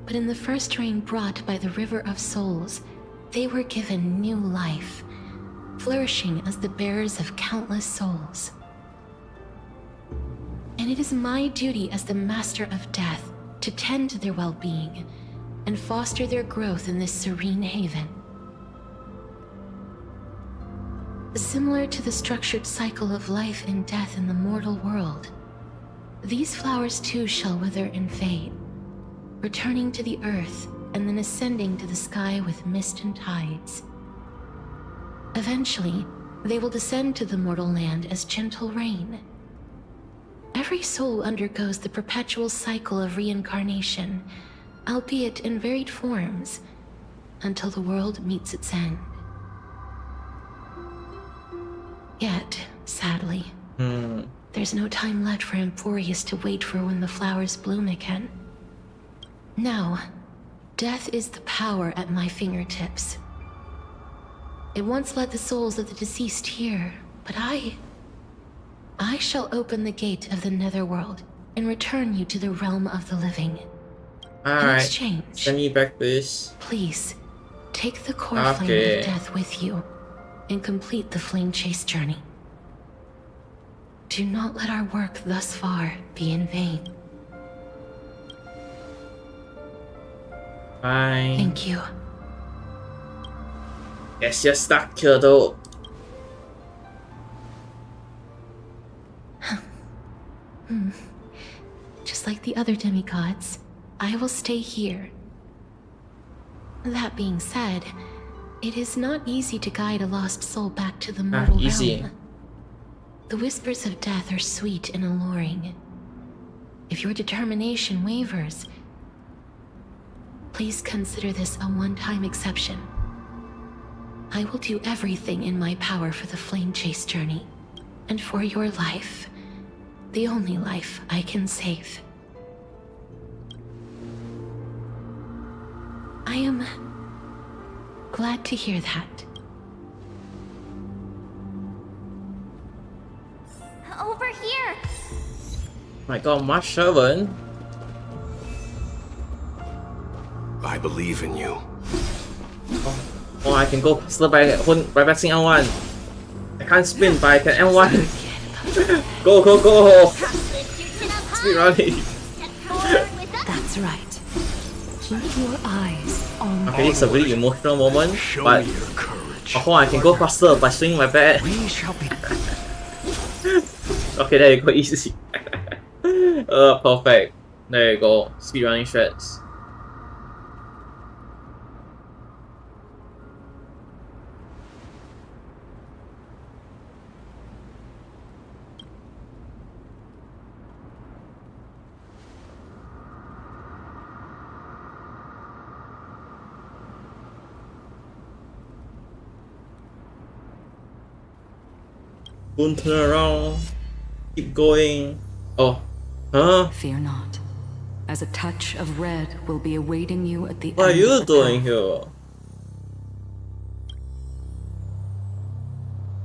but in the first rain brought by the River of Souls, they were given new life, flourishing as the bearers of countless souls. And it is my duty as the Master of Death to tend to their well-being and foster their growth in this serene haven. Similar to the structured cycle of life and death in the mortal world, these flowers too shall wither and fade, returning to the earth and then ascending to the sky with mist and tides. Eventually, they will descend to the mortal land as gentle rain. Every soul undergoes the perpetual cycle of reincarnation, albeit in varied forms, until the world meets its end. Yet, sadly, there's no time left for Emphorius to wait for when the flowers bloom again. Now, death is the power at my fingertips. It once led the souls of the deceased here, but I shall open the gate of the netherworld and return you to the realm of the living. In exchange, send me back this. Please, take the core flame of death with you and complete the flame chase journey. Do not let our work thus far be in vain. Fine. Thank you. Yes, you're stuck, kiddo. Just like the other demigods, I will stay here. That being said, it is not easy to guide a lost soul back to the mortal realm. The whispers of death are sweet and alluring. If your determination wavers, please consider this a one-time exception. I will do everything in my power for the flame chase journey, and for your life, the only life I can save. I am glad to hear that. Over here! My god, March 7. I believe in you. Oh, I can go faster by pressing L1. I can't sprint, but I can L1. Go, go, go! Speed running. That's right. Keep your eyes on. Okay, it's a really emotional moment, but oh, I can go faster by swinging my bat. Okay, there you go, easy. Perfect. There you go. Speed running shreds. Don't turn around. Keep going. Oh. Huh? Fear not, as a touch of red will be awaiting you at the What are end you of the doing path.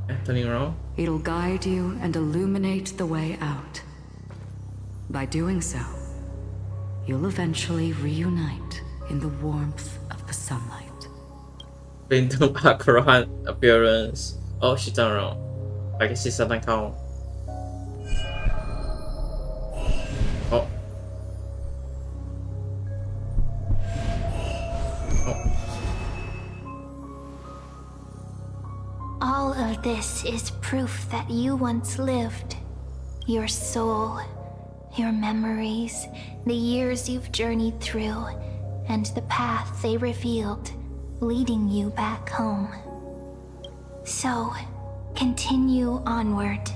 here? Turning around? It'll guide you and illuminate the way out. By doing so, you'll eventually reunite in the warmth of the sunlight. Random background appearance. Oh, she turned around. I can see something count. Oh. All of this is proof that you once lived. Your soul, your memories, the years you've journeyed through, and the path they revealed, leading you back home. So, continue onward.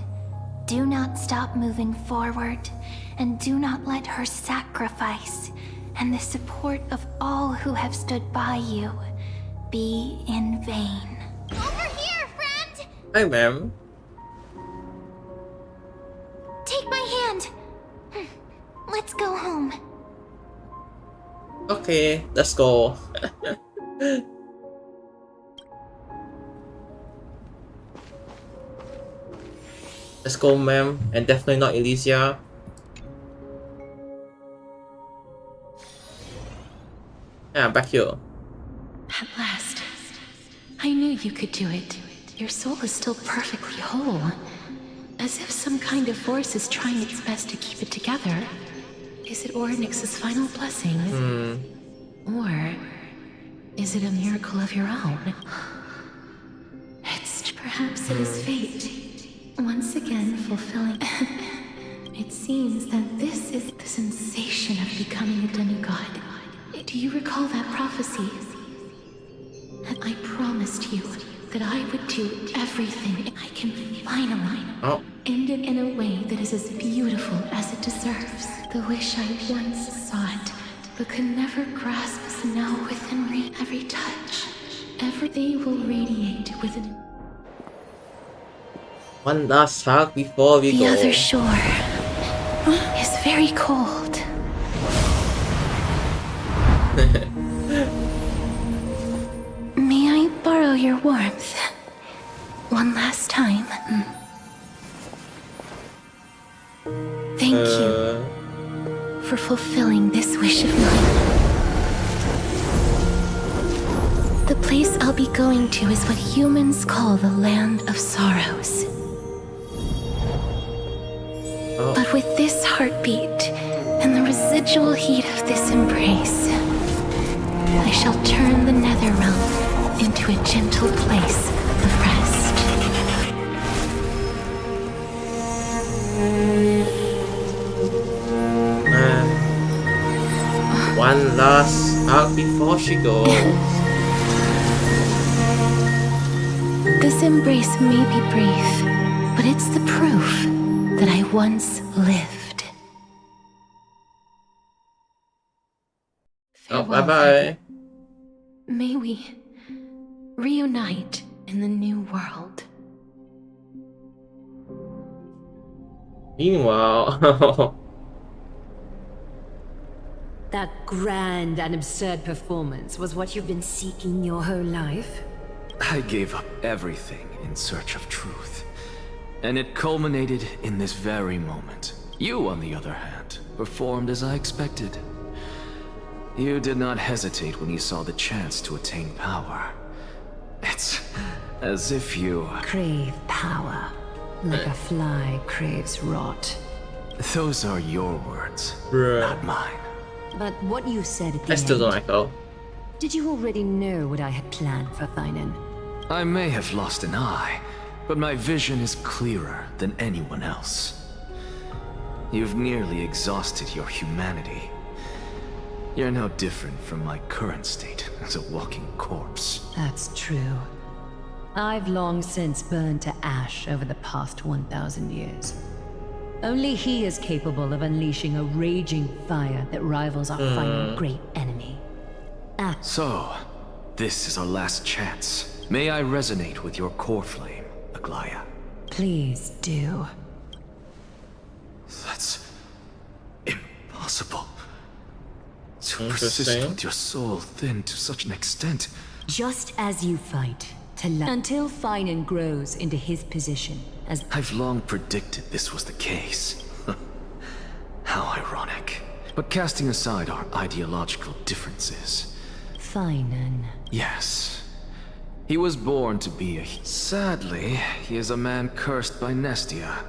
Do not stop moving forward, and do not let her sacrifice and the support of all who have stood by you be in vain. Over here, friend! Hi, ma'am. Take my hand. Let's go home. Okay, let's go. Let's go, ma'am, and definitely not Elysia. Yeah, back here. At last. I knew you could do it. Your soul is still perfectly whole. As if some kind of force is trying its best to keep it together. Is it Ornyx's final blessing? Or is it a miracle of your own? Perhaps it is fate. Once again fulfilling. It seems that this is the sensation of becoming a demigod. Do you recall that prophecy? That I promised you that I would do everything I can finally end it in a way that is as beautiful as it deserves. The wish I once sought, but could never grasp is now within reach. Every touch, everything will radiate with it. One last hug before we go. The other shore is very cold. May I borrow your warmth? One last time. Thank you for fulfilling this wish of mine. The place I'll be going to is what humans call the Land of Sorrows. But with this heartbeat and the residual heat of this embrace, I shall turn the Netherrealm into a gentle place of rest. One last hug before she goes. This embrace may be brief, but it's the proof that I once lived. Oh, Farewell, bye-bye. May we reunite in the new world. Meanwhile... That grand and absurd performance was what you've been seeking your whole life? I gave up everything in search of truth. And it culminated in this very moment. You, on the other hand, performed as I expected. You did not hesitate when you saw the chance to attain power. It's as if you... Crave power, like a fly craves rot. Those are your words, not mine. But what you said at the I still end, don't echo. did you already know what I had planned for Thainan? I may have lost an eye, but my vision is clearer than anyone else. You've nearly exhausted your humanity. You're no different from my current state as a walking corpse. That's true. I've long since burned to ash over the past 1,000 years. Only he is capable of unleashing a raging fire that rivals our final great enemy. So, this is our last chance. May I resonate with your core flame, Aglaya? Please do. That's... impossible. To persist with your soul thinned to such an extent. Just as you fight, until Thainan grows into his position as... I've long predicted this was the case. How ironic. But casting aside our ideological differences... Thainan. Yes. He was born to be a... Sadly, he is a man cursed by Nestia.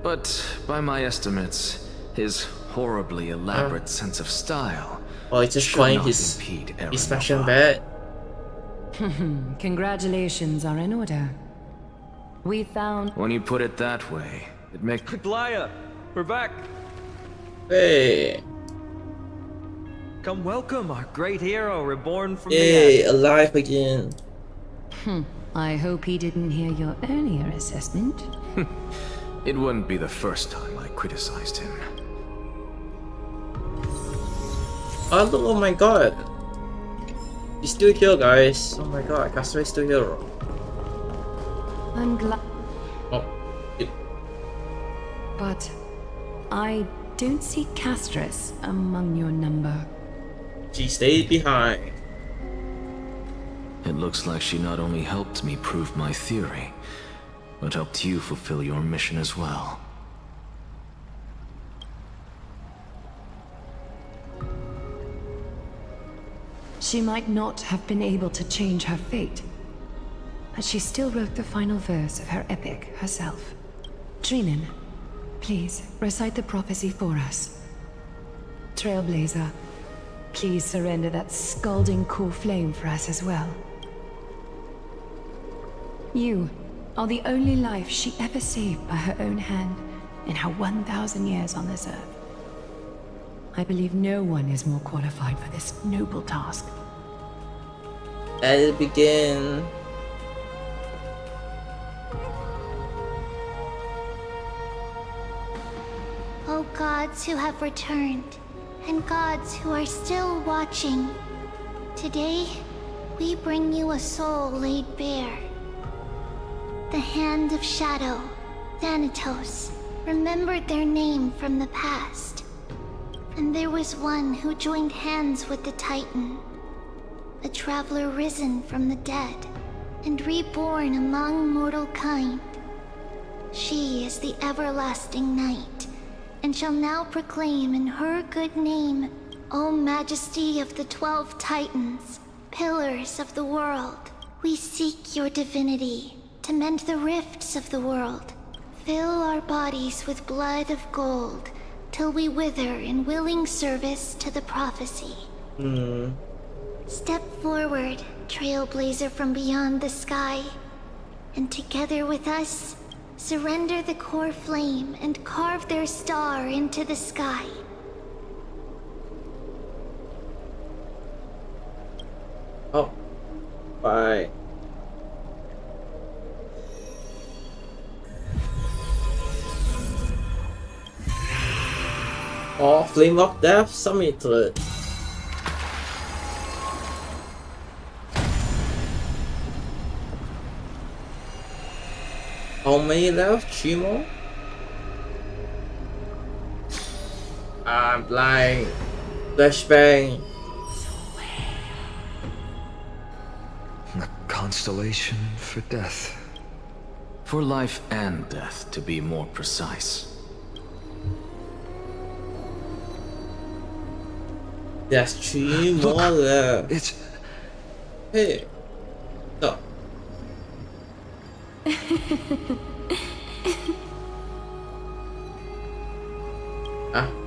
But, by my estimates, his horribly elaborate sense of style... Oh, he's just playing his fashion bad. Congratulations are in order. We found... When you put it that way, it makes... Aglaya, we're back. Hey. Come welcome our great hero reborn from the ashes. Alive again. I hope he didn't hear your earlier assessment. It wouldn't be the first time I criticized him. Oh my god. He's still here, guys. Oh my god, Castawa's still here. I'm glad. Oh. But I don't see Castris among your number. She stayed behind. It looks like she not only helped me prove my theory, but helped you fulfill your mission as well. She might not have been able to change her fate, but she still wrote the final verse of her epic herself. Trinan, please recite the prophecy for us. Trailblazer, please surrender that scalding core flame for us as well. You are the only life she ever saved by her own hand in her 1,000 years on this earth. I believe no one is more qualified for this noble task. Let it begin. O gods who have returned, and gods who are still watching, today we bring you a soul laid bare. The Hand of Shadow, Thanatos, remembered their name from the past. And there was one who joined hands with the Titan, a traveler risen from the dead and reborn among mortal kind. She is the everlasting night, and shall now proclaim in her good name, O Majesty of the 12 Titans, pillars of the world, we seek your divinity to mend the rifts of the world, fill our bodies with blood of gold, till we wither in willing service to the prophecy. Step forward, trailblazer from beyond the sky, and together with us, surrender the core flame and carve their star into the sky. Oh. Bye. Oh, Flame of Death submitted. How many left? 3 more? I'm blind. Flashbang. A constellation for death. For life and death, to be more precise. There's 3 more left. It's... Hey. Stop.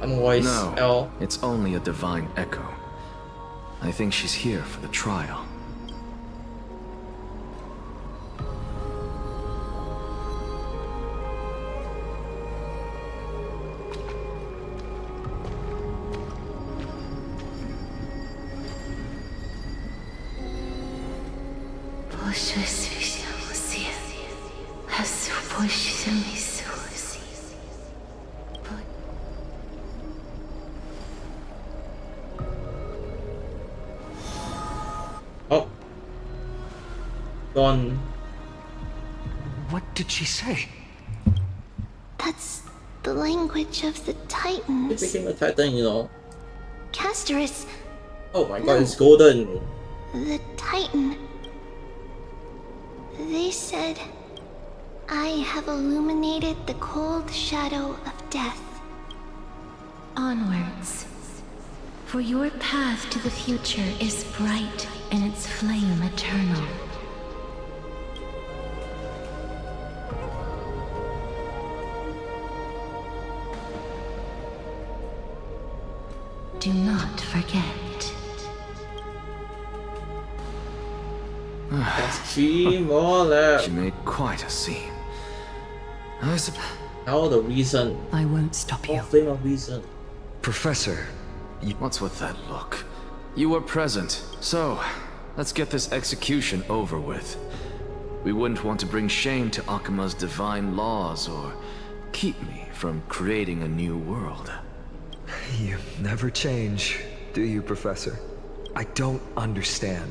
Unvoiced No, L. it's only a divine echo. I think she's here for the trial. Oh. Gone. What did she say? That's the language of the Titans. It became a Titan, you know. Castorus. Oh my god, it's golden. The Titan. They said, I have illuminated the cold shadow of death. Onwards. For your path to the future is bright and its flame eternal. Do not forget. There's 3 more left. She made quite a scene. Now the reason. I won't stop you. Flame of reason. Professor, What's with that look? You were present, so let's get this execution over with. We wouldn't want to bring shame to Akuma's divine laws or keep me from creating a new world. You never change, do you, Professor? I don't understand.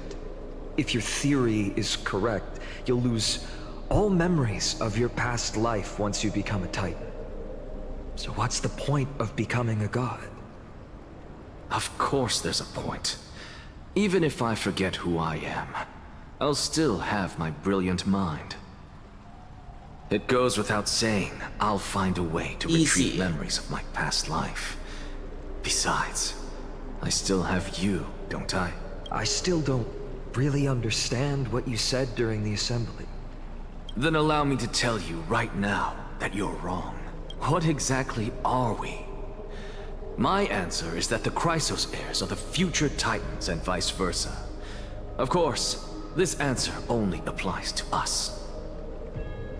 If your theory is correct, you'll lose all memories of your past life once you become a Titan. So what's the point of becoming a god? Of course there's a point. Even if I forget who I am, I'll still have my brilliant mind. It goes without saying, I'll find a way to retrieve memories of my past life. Besides, I still have you, don't I? I still don't really understand what you said during the assembly. Then allow me to tell you right now that you're wrong. What exactly are we? My answer is that the Chrysos heirs are the future Titans and vice versa. Of course, this answer only applies to us.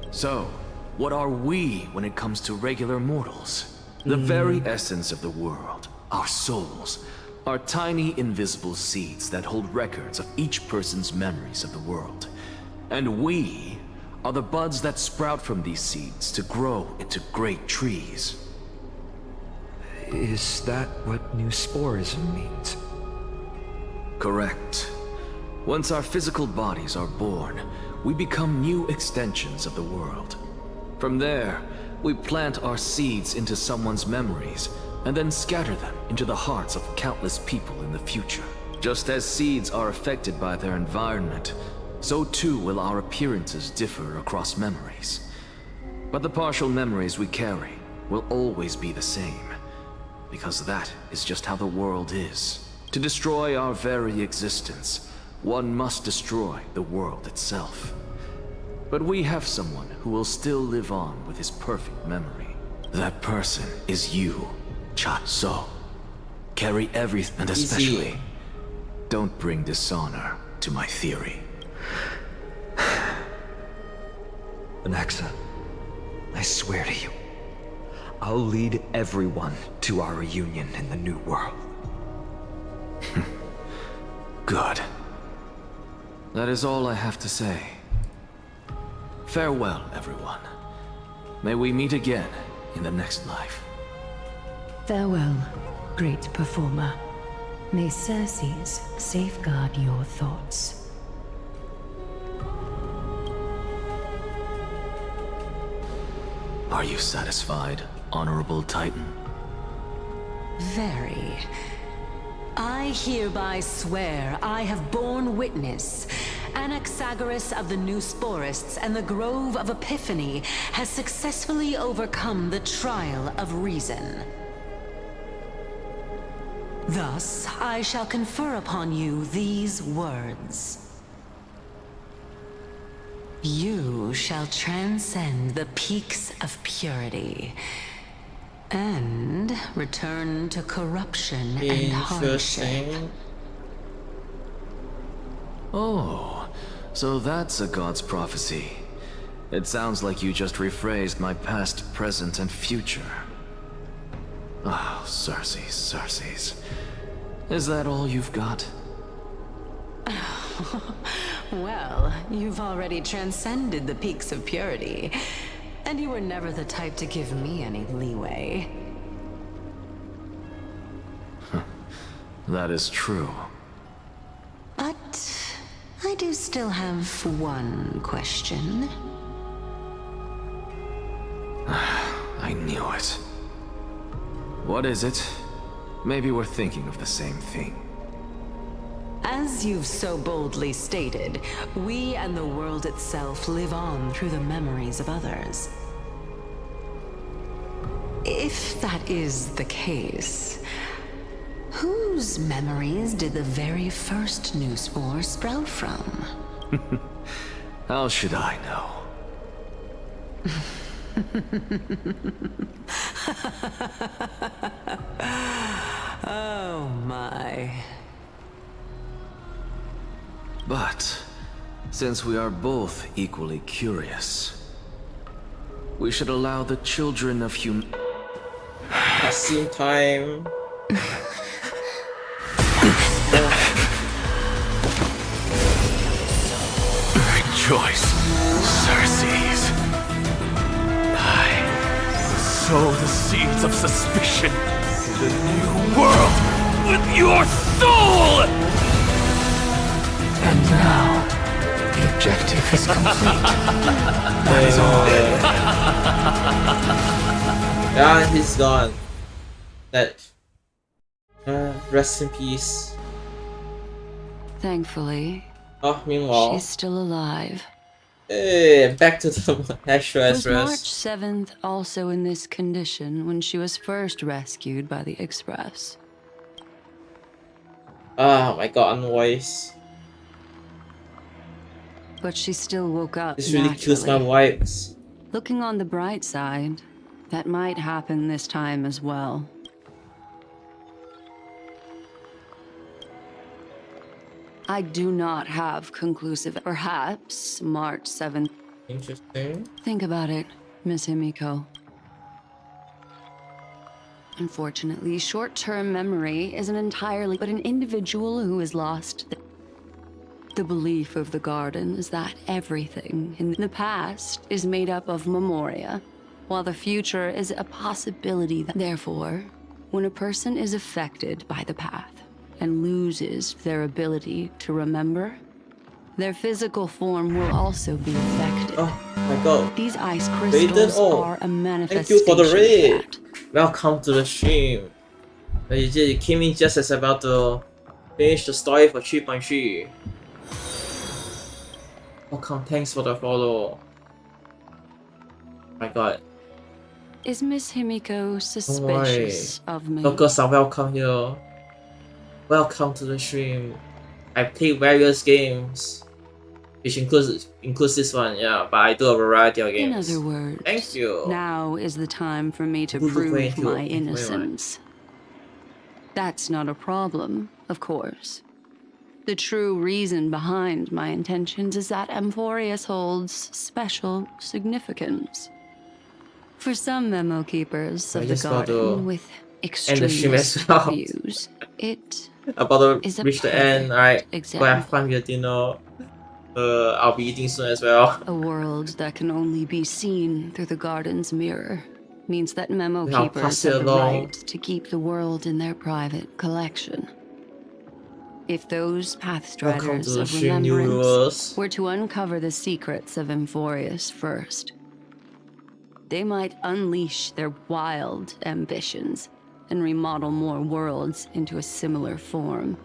So, what are we when it comes to regular mortals? The very essence of the world, our souls, are tiny invisible seeds that hold records of each person's memories of the world. And we are the buds that sprout from these seeds to grow into great trees. Is that what new sporism means? Correct. Once our physical bodies are born, we become new extensions of the world. From there, we plant our seeds into someone's memories, and then scatter them into the hearts of countless people in the future. Just as seeds are affected by their environment, so too will our appearances differ across memories. But the partial memories we carry will always be the same. Because that is just how the world is. To destroy our very existence, one must destroy the world itself. But we have someone who will still live on with his perfect memory. That person is you, Cha. So, carry everything, and especially, don't bring dishonor to my theory. Anaxa, I swear to you, I'll lead everyone to our reunion in the new world. Good. That is all I have to say. Farewell, everyone. May we meet again in the next life. Farewell, great performer. May Circes safeguard your thoughts. Are you satisfied, Honorable Titan? Very. I hereby swear I have borne witness. Anaxagoras of the New Sporists and the Grove of Epiphany has successfully overcome the trial of reason. Thus, I shall confer upon you these words. You shall transcend the peaks of purity and return to corruption and hardship. Oh, so that's a god's prophecy. It sounds like you just rephrased my past, present, and future. Oh, Circes. Is that all you've got? Well, you've already transcended the peaks of purity, and you were never the type to give me any leeway. That is true. But I do still have one question. I knew it. What is it? Maybe we're thinking of the same thing. As you've so boldly stated, we and the world itself live on through the memories of others. If that is the case, whose memories did the very first new spore sprout from? How should I know? Oh my. But, since we are both equally curious, we should allow the children of Passing time. Rejoice, Circes. I sow the seeds of suspicion in the new world with your soul! And now, the objective is complete. That is all. Yeah, he's gone. That. Rest in peace. Thankfully, Oh, meanwhile. she's still alive. Hey, back to the actual Was March address. 7th also in this condition when she was first rescued by the Express? Oh my god, noise. But she still woke up This really kills my naturally. vibes. Looking on the bright side, that might happen this time as well. I do not have conclusive. Perhaps March 7th. Interesting. Think about it, Miss Himiko. Unfortunately, short-term memory isn't entirely, but an individual who has lost the belief of the garden is that everything in the past is made up of memoria, while the future is a possibility. Therefore, when a person is affected by the path and loses their ability to remember, their physical form will also be affected. Oh my god. These ice Veda, crystals oh, are a thank manifestation you for the of raid. that. Welcome to the stream. You came in just as about to finish the story for 3.3. Welcome, thanks for the follow. My god. Is Miss Himiko Don't worry. suspicious of me? Locals are welcome here. Welcome to the stream. I play various games, which includes this one, yeah. But I do a variety of In games. other words, Thank you. now is the time for me to Good prove way to- my way innocence. That's not a problem, of course. The true reason behind my intentions is that Amphorius holds special significance. For some memo keepers I of the just about to garden with end the stream as extremist well. views, it About is to a reach the end. Alright, go example. have fun with your dinner. I'll be eating soon as well. A world that can only be seen through the garden's mirror. means that memo I'll keepers pass it have the along. right to keep the world in their private collection. If those Welcome to Pathstriders the of Shin remembrance universe. were to uncover the secrets of Emphorius first, they might unleash their wild ambitions and remodel more worlds into a similar form.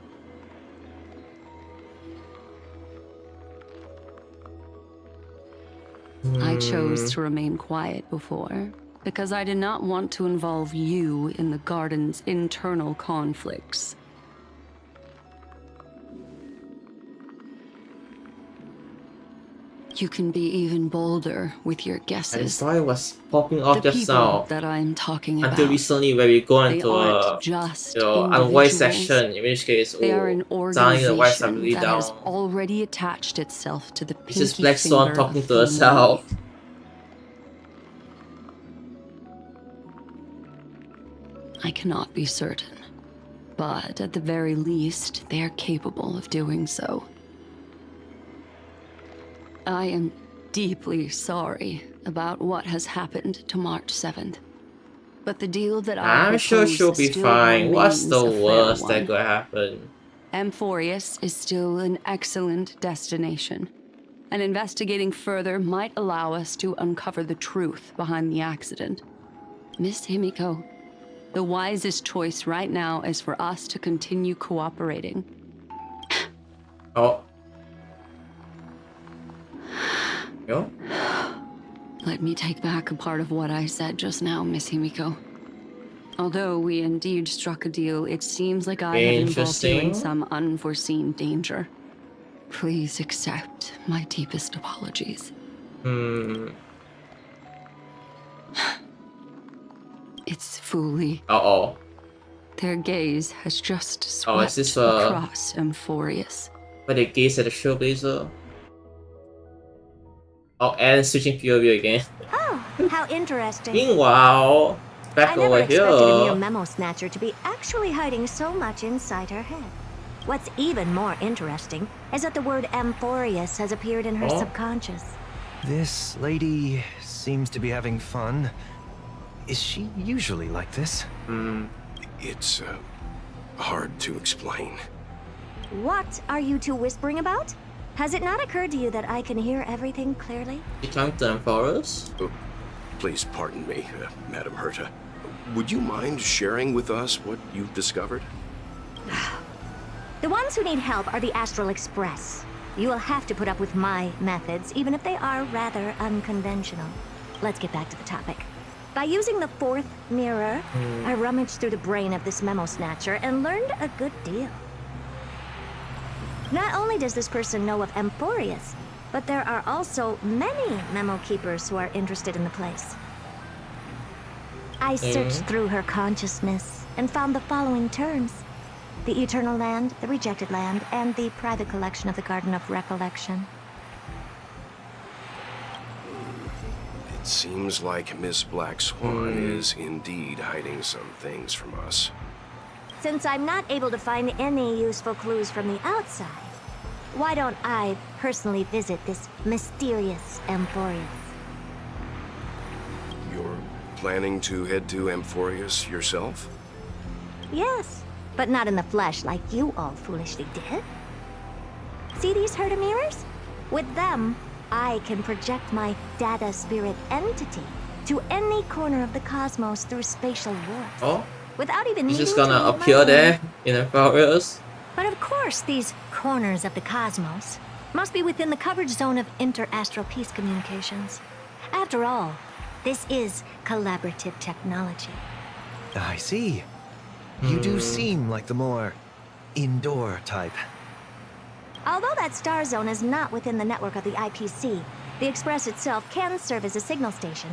I chose to remain quiet before, because I did not want to involve you in the Garden's internal conflicts. You can be even bolder with your And guesses. sorry was popping off The just people now. that I'm talking Until about, recently, where we go they into aren't just unvoiced individuals. section, in which case, They are an sounding the voice are organization really that has down. already attached itself to the This is pinky Black Swan finger talking of to herself. Fomori. I cannot be certain, but at the very least, they are capable of doing so. I am deeply sorry about what has happened to March 7th. But the deal that I I'm sure propose she'll be still fine. What's the remains a fair worst that one. could happen? Emphorius is still an excellent destination, and investigating further might allow us to uncover the truth behind the accident. Miss Himiko, the wisest choice right now is for us to continue cooperating. Oh. Yo? Let me take back a part of what I said just now, Miss Himiko. Although we indeed struck a deal, it seems like I have involved you in Interesting. some unforeseen danger. Please accept my deepest apologies. It's Fuli. Uh-oh. Their gaze has just Oh, is swept this, across Emphorius. But they gaze at the Trailblazer. Oh, and switching POV again. Oh, how interesting. Meanwhile, back I never over expected a mere here. memo snatcher to be actually hiding so much inside her head. What's even more interesting is that the word Emphorius has appeared in her Oh. subconscious. This lady seems to be having fun. Is she usually like this? It's hard to explain. What are you two whispering about? Has it not occurred to you that I can hear everything clearly? You talking to Emphorius? Oh, please pardon me, Madam Herta. Would you mind sharing with us what you've discovered? The ones who need help are the Astral Express. You will have to put up with my methods, even if they are rather unconventional. Let's get back to the topic. By using the fourth mirror, I rummaged through the brain of this memo snatcher and learned a good deal. Not only does this person know of Emphorius, but there are also many memo keepers who are interested in the place. I searched through her consciousness and found the following terms: the Eternal Land, the Rejected Land, and the private collection of the Garden of Recollection. It seems like Miss Black Swan is indeed hiding some things from us. Since I'm not able to find any useful clues from the outside, why don't I personally visit this mysterious Emphorius? You're planning to head to Emphorius yourself? Yes, but not in the flesh like you all foolishly did. See these Herta mirrors? With them, I can project my data spirit entity to any corner of the cosmos through spatial warps. Oh? Without even He's just needing to gonna leave my appear home. there in Emphorius. But of course, these corners of the cosmos must be within the coverage zone of inter-astral peace communications. After all, this is collaborative technology. I see. You do seem like the more indoor type. Although that star zone is not within the network of the IPC, the Express itself can serve as a signal station.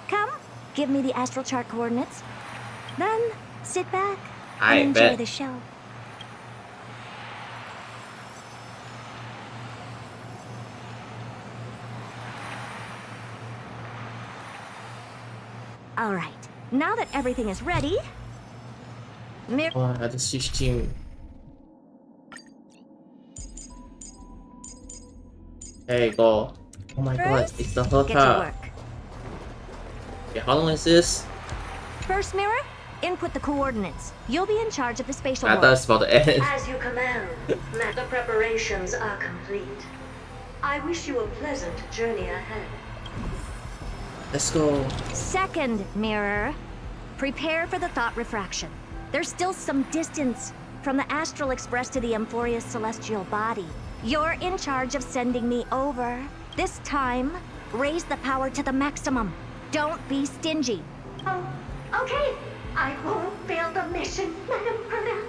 Come, give me the astral chart coordinates. Then, sit back I and enjoy bet. the show. All right, now that everything is ready, Oh, I had to switch team. There you go. Oh my god, it's the get to Herta. work. Okay, how long is this? First mirror, input the coordinates. You'll be in charge of the spatial I warp. thought it's about to end. As you command, the preparations are complete. I wish you a pleasant journey ahead. Let's go. Second mirror, prepare for the thought refraction. There's still some distance from the Astral Express to the Amphoria's celestial body. You're in charge of sending me over. This time, raise the power to the maximum. Don't be stingy. Oh, okay. I won't fail the mission, Madam Herda.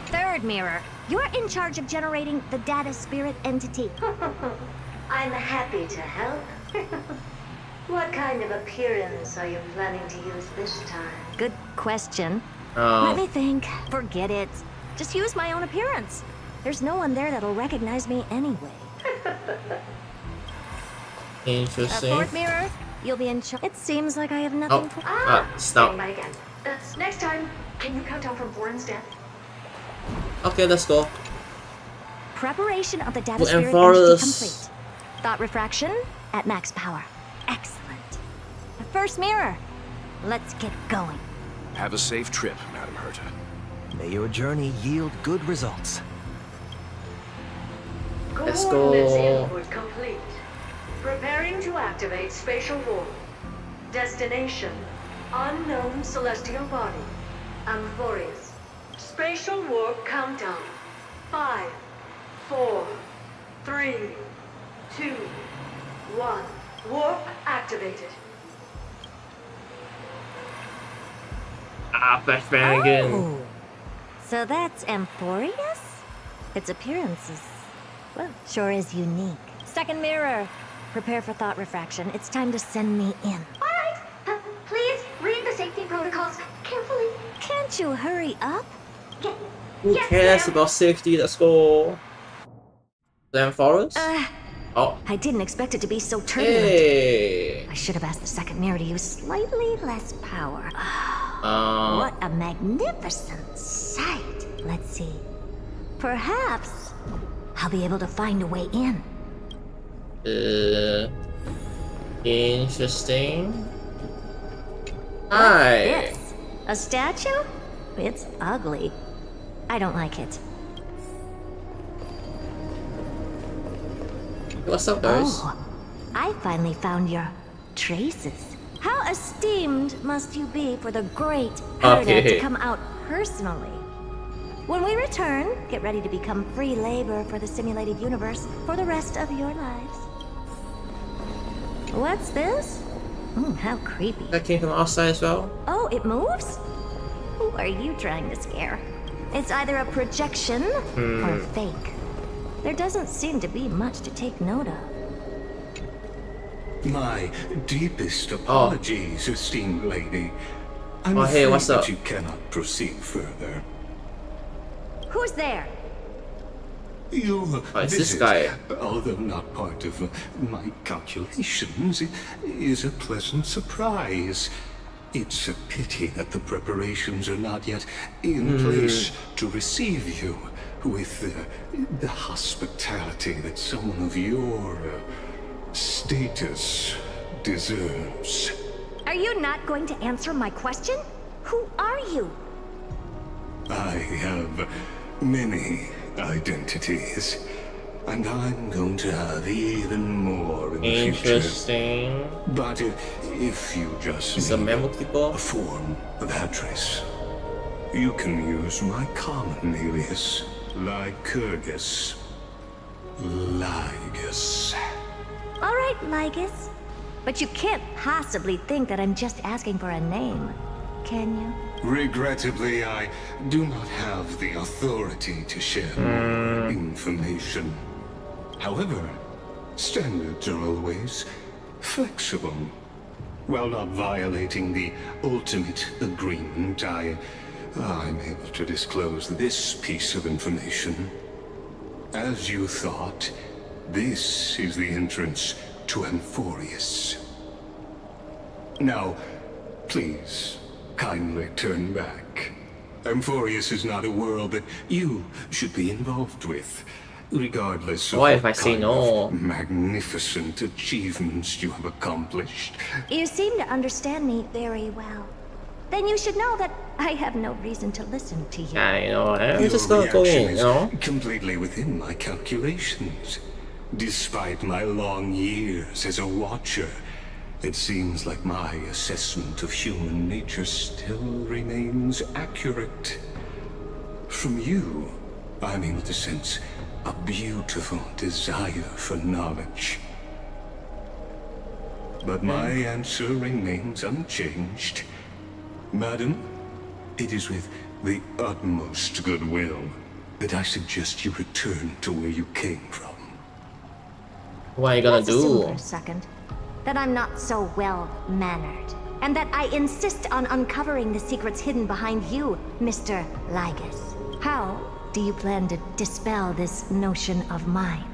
Third mirror, you're in charge of generating the data spirit entity. I'm happy to help. What kind of appearance are you planning to use this time? Good question. Oh. Let me think. Forget it. Just use my own appearance. There's no one there that'll recognize me anyway. Interesting. Fourth mirror, you'll be in charge. It seems like I have nothing to... Stop. Again. Next time, can you count down from 4 instead? Okay, let's go. Preparation of the data And spirit for entity us- complete. Thought refraction at max power. Excellent. The first mirror. Let's get going. Have a safe trip, Madam Herta. May your journey yield good results. Let's Coordinates go. input complete. Preparing to activate spatial warp. Destination: unknown celestial body. Amphorius. Spatial warp countdown. 5, 4, 3, 2, 1. Warp activated. Flashbang again. Oh. So that's Amphorius? Its appearance is, well, sure is unique. Second mirror. Prepare for thought refraction. It's time to send me in. Alright, please read the safety protocols carefully. Can't you hurry up? Who cares about safety? Let's go. Then Forest? Oh. I didn't expect it to be so turbulent. Hey. I should have asked the second mirror to use slightly less power. What a magnificent sight. Let's see. Perhaps I'll be able to find a way in. Interesting. What's Hi. this? A statue? It's ugly. I don't like it. What's up, guys? Oh, I finally found your traces. How esteemed must you be for the great Veda Okay. to come out personally? When we return, get ready to become free labor for the simulated universe for the rest of your lives. What's this? How creepy. That came from outside as well. Oh, it moves? Who are you trying to scare? It's either a projection or fake. There doesn't seem to be much to take note of. My deepest apologies, esteemed lady. I'm Oh, hey, afraid what's that up? you cannot proceed further. Who's there? Your it's this visit, guy. although not part of my calculations, is a pleasant surprise. It's a pity that the preparations are not yet in place to receive you with the hospitality that someone of your status deserves. Are you not going to answer my question? Who are you? I have many identities, and I'm going to have even more in the future. Interesting. But if you just It's a need memo keeper. a form of address, you can use my common alias, Lycurgus. Lygus. All right, Lygus. But you can't possibly think that I'm just asking for a name, can you? Regrettably, I do not have the authority to share information. However, standards are always flexible. While not violating the ultimate agreement, I'm able to disclose this piece of information. As you thought, this is the entrance to Amphorius. Now, please, kindly turn back. Amphorius is not a world that you should be involved with. regardless of What if what I say kind no? of magnificent achievements you have accomplished. You seem to understand me very well. Then you should know that I have no reason to listen to you. Yeah, you know, I'm Your just gonna go reaction in, is you know? completely within my calculations. Despite my long years as a watcher, it seems like my assessment of human nature still remains accurate. From you, I'm able to sense a beautiful desire for knowledge. But my answer remains unchanged. Madam, it is with the utmost goodwill that I suggest you return to where you came from. What are you gonna Let's assume for do? a second that I'm not so well-mannered, and that I insist on uncovering the secrets hidden behind you, Mr. Lygus. How do you plan to dispel this notion of mine?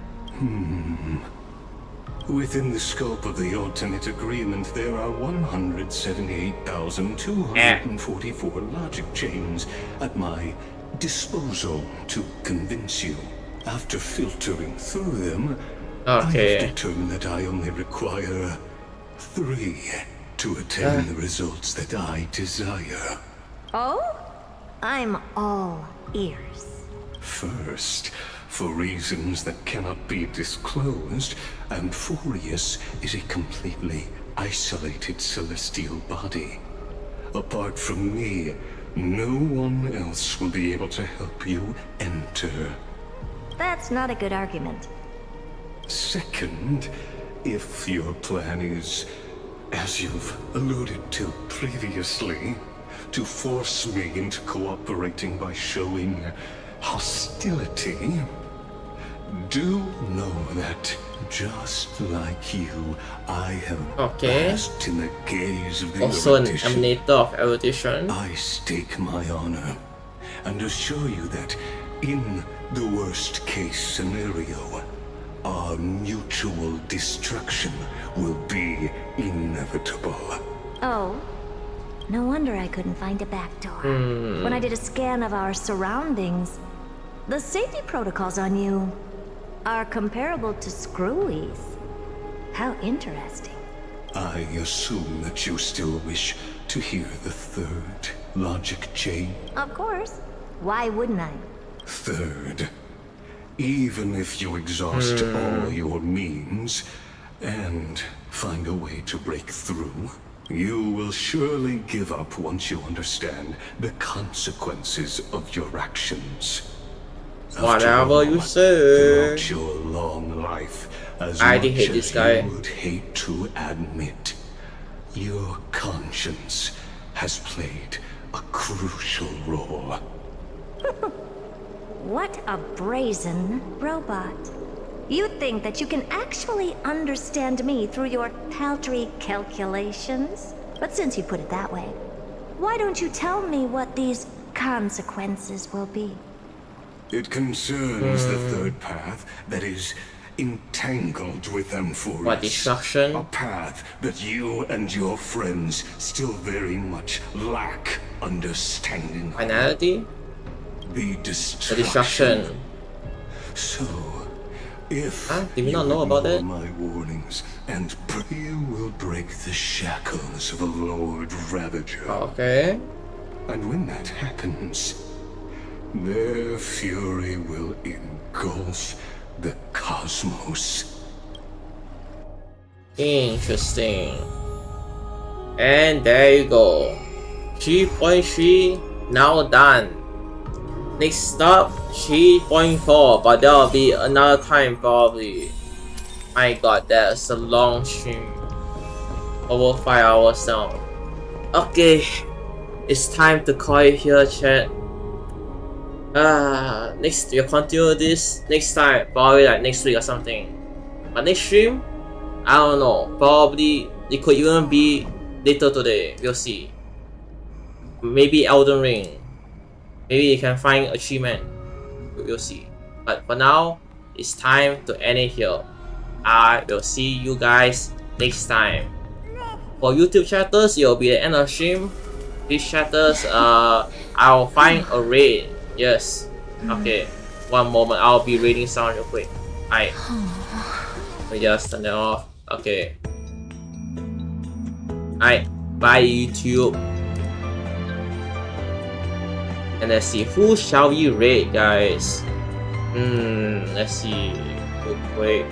Within the scope of the ultimate agreement, there are 178,244 logic chains at my disposal to convince you. After filtering through them, I have determined that I only require 3 to attain the results that I desire. Oh? I'm all ears. First, for reasons that cannot be disclosed, Amphorius is a completely isolated celestial body. Apart from me, no one else will be able to help you enter. That's not a good argument. Second, if your plan is, as you've alluded to previously, to force me into cooperating by showing hostility, do know that, just like you, I have basked in the gaze of the Also an erudition. emanator of erudition. I stake my honor and assure you that in the worst case scenario, our mutual destruction will be inevitable. Oh, no wonder I couldn't find a back door. When I did a scan of our surroundings, the safety protocols on you are comparable to Screwy's. How interesting. I assume that you still wish to hear the third logic chain. Of course. Why wouldn't I? Third, even if you exhaust all your means and find a way to break through, you will surely give up once you understand the consequences of your actions. Whatever you say. Throughout your long life, as I much hate as this guy. you would hate to admit, your conscience has played a crucial role. What a brazen robot. You think that you can actually understand me through your paltry calculations? But since you put it that way, why don't you tell me what these consequences will be? It concerns the third path that is entangled with Amphorius. What, destruction? A path that you and your friends still very much lack understanding of. Finality? The The destruction. So, if did we not know about that? my warnings, and you will break the shackles of a Lord Ravager. Okay. And when that happens, their fury will engulf the cosmos. Interesting. And there you go. 3.3 now done. Next stop 3.4, but there'll be another time probably. My god, that's a long stream. Over 5 hours now. Okay, it's time to call it here, chat. Next we'll continue this next time, probably like next week or something. But next stream, I don't know. Probably it could even be later today. We'll see. Maybe Elden Ring. Maybe you can find achievement. We'll see. But for now, it's time to end it here. I will see you guys next time. For YouTube chatters, it will be the end of stream. These chatters, I'll find a raid. Yes. Okay. one moment. I'll be reading sound real quick. Alright. We just turn it off. Okay. Alright. Bye YouTube. And let's see, who shall we rate, guys? Let's see real quick.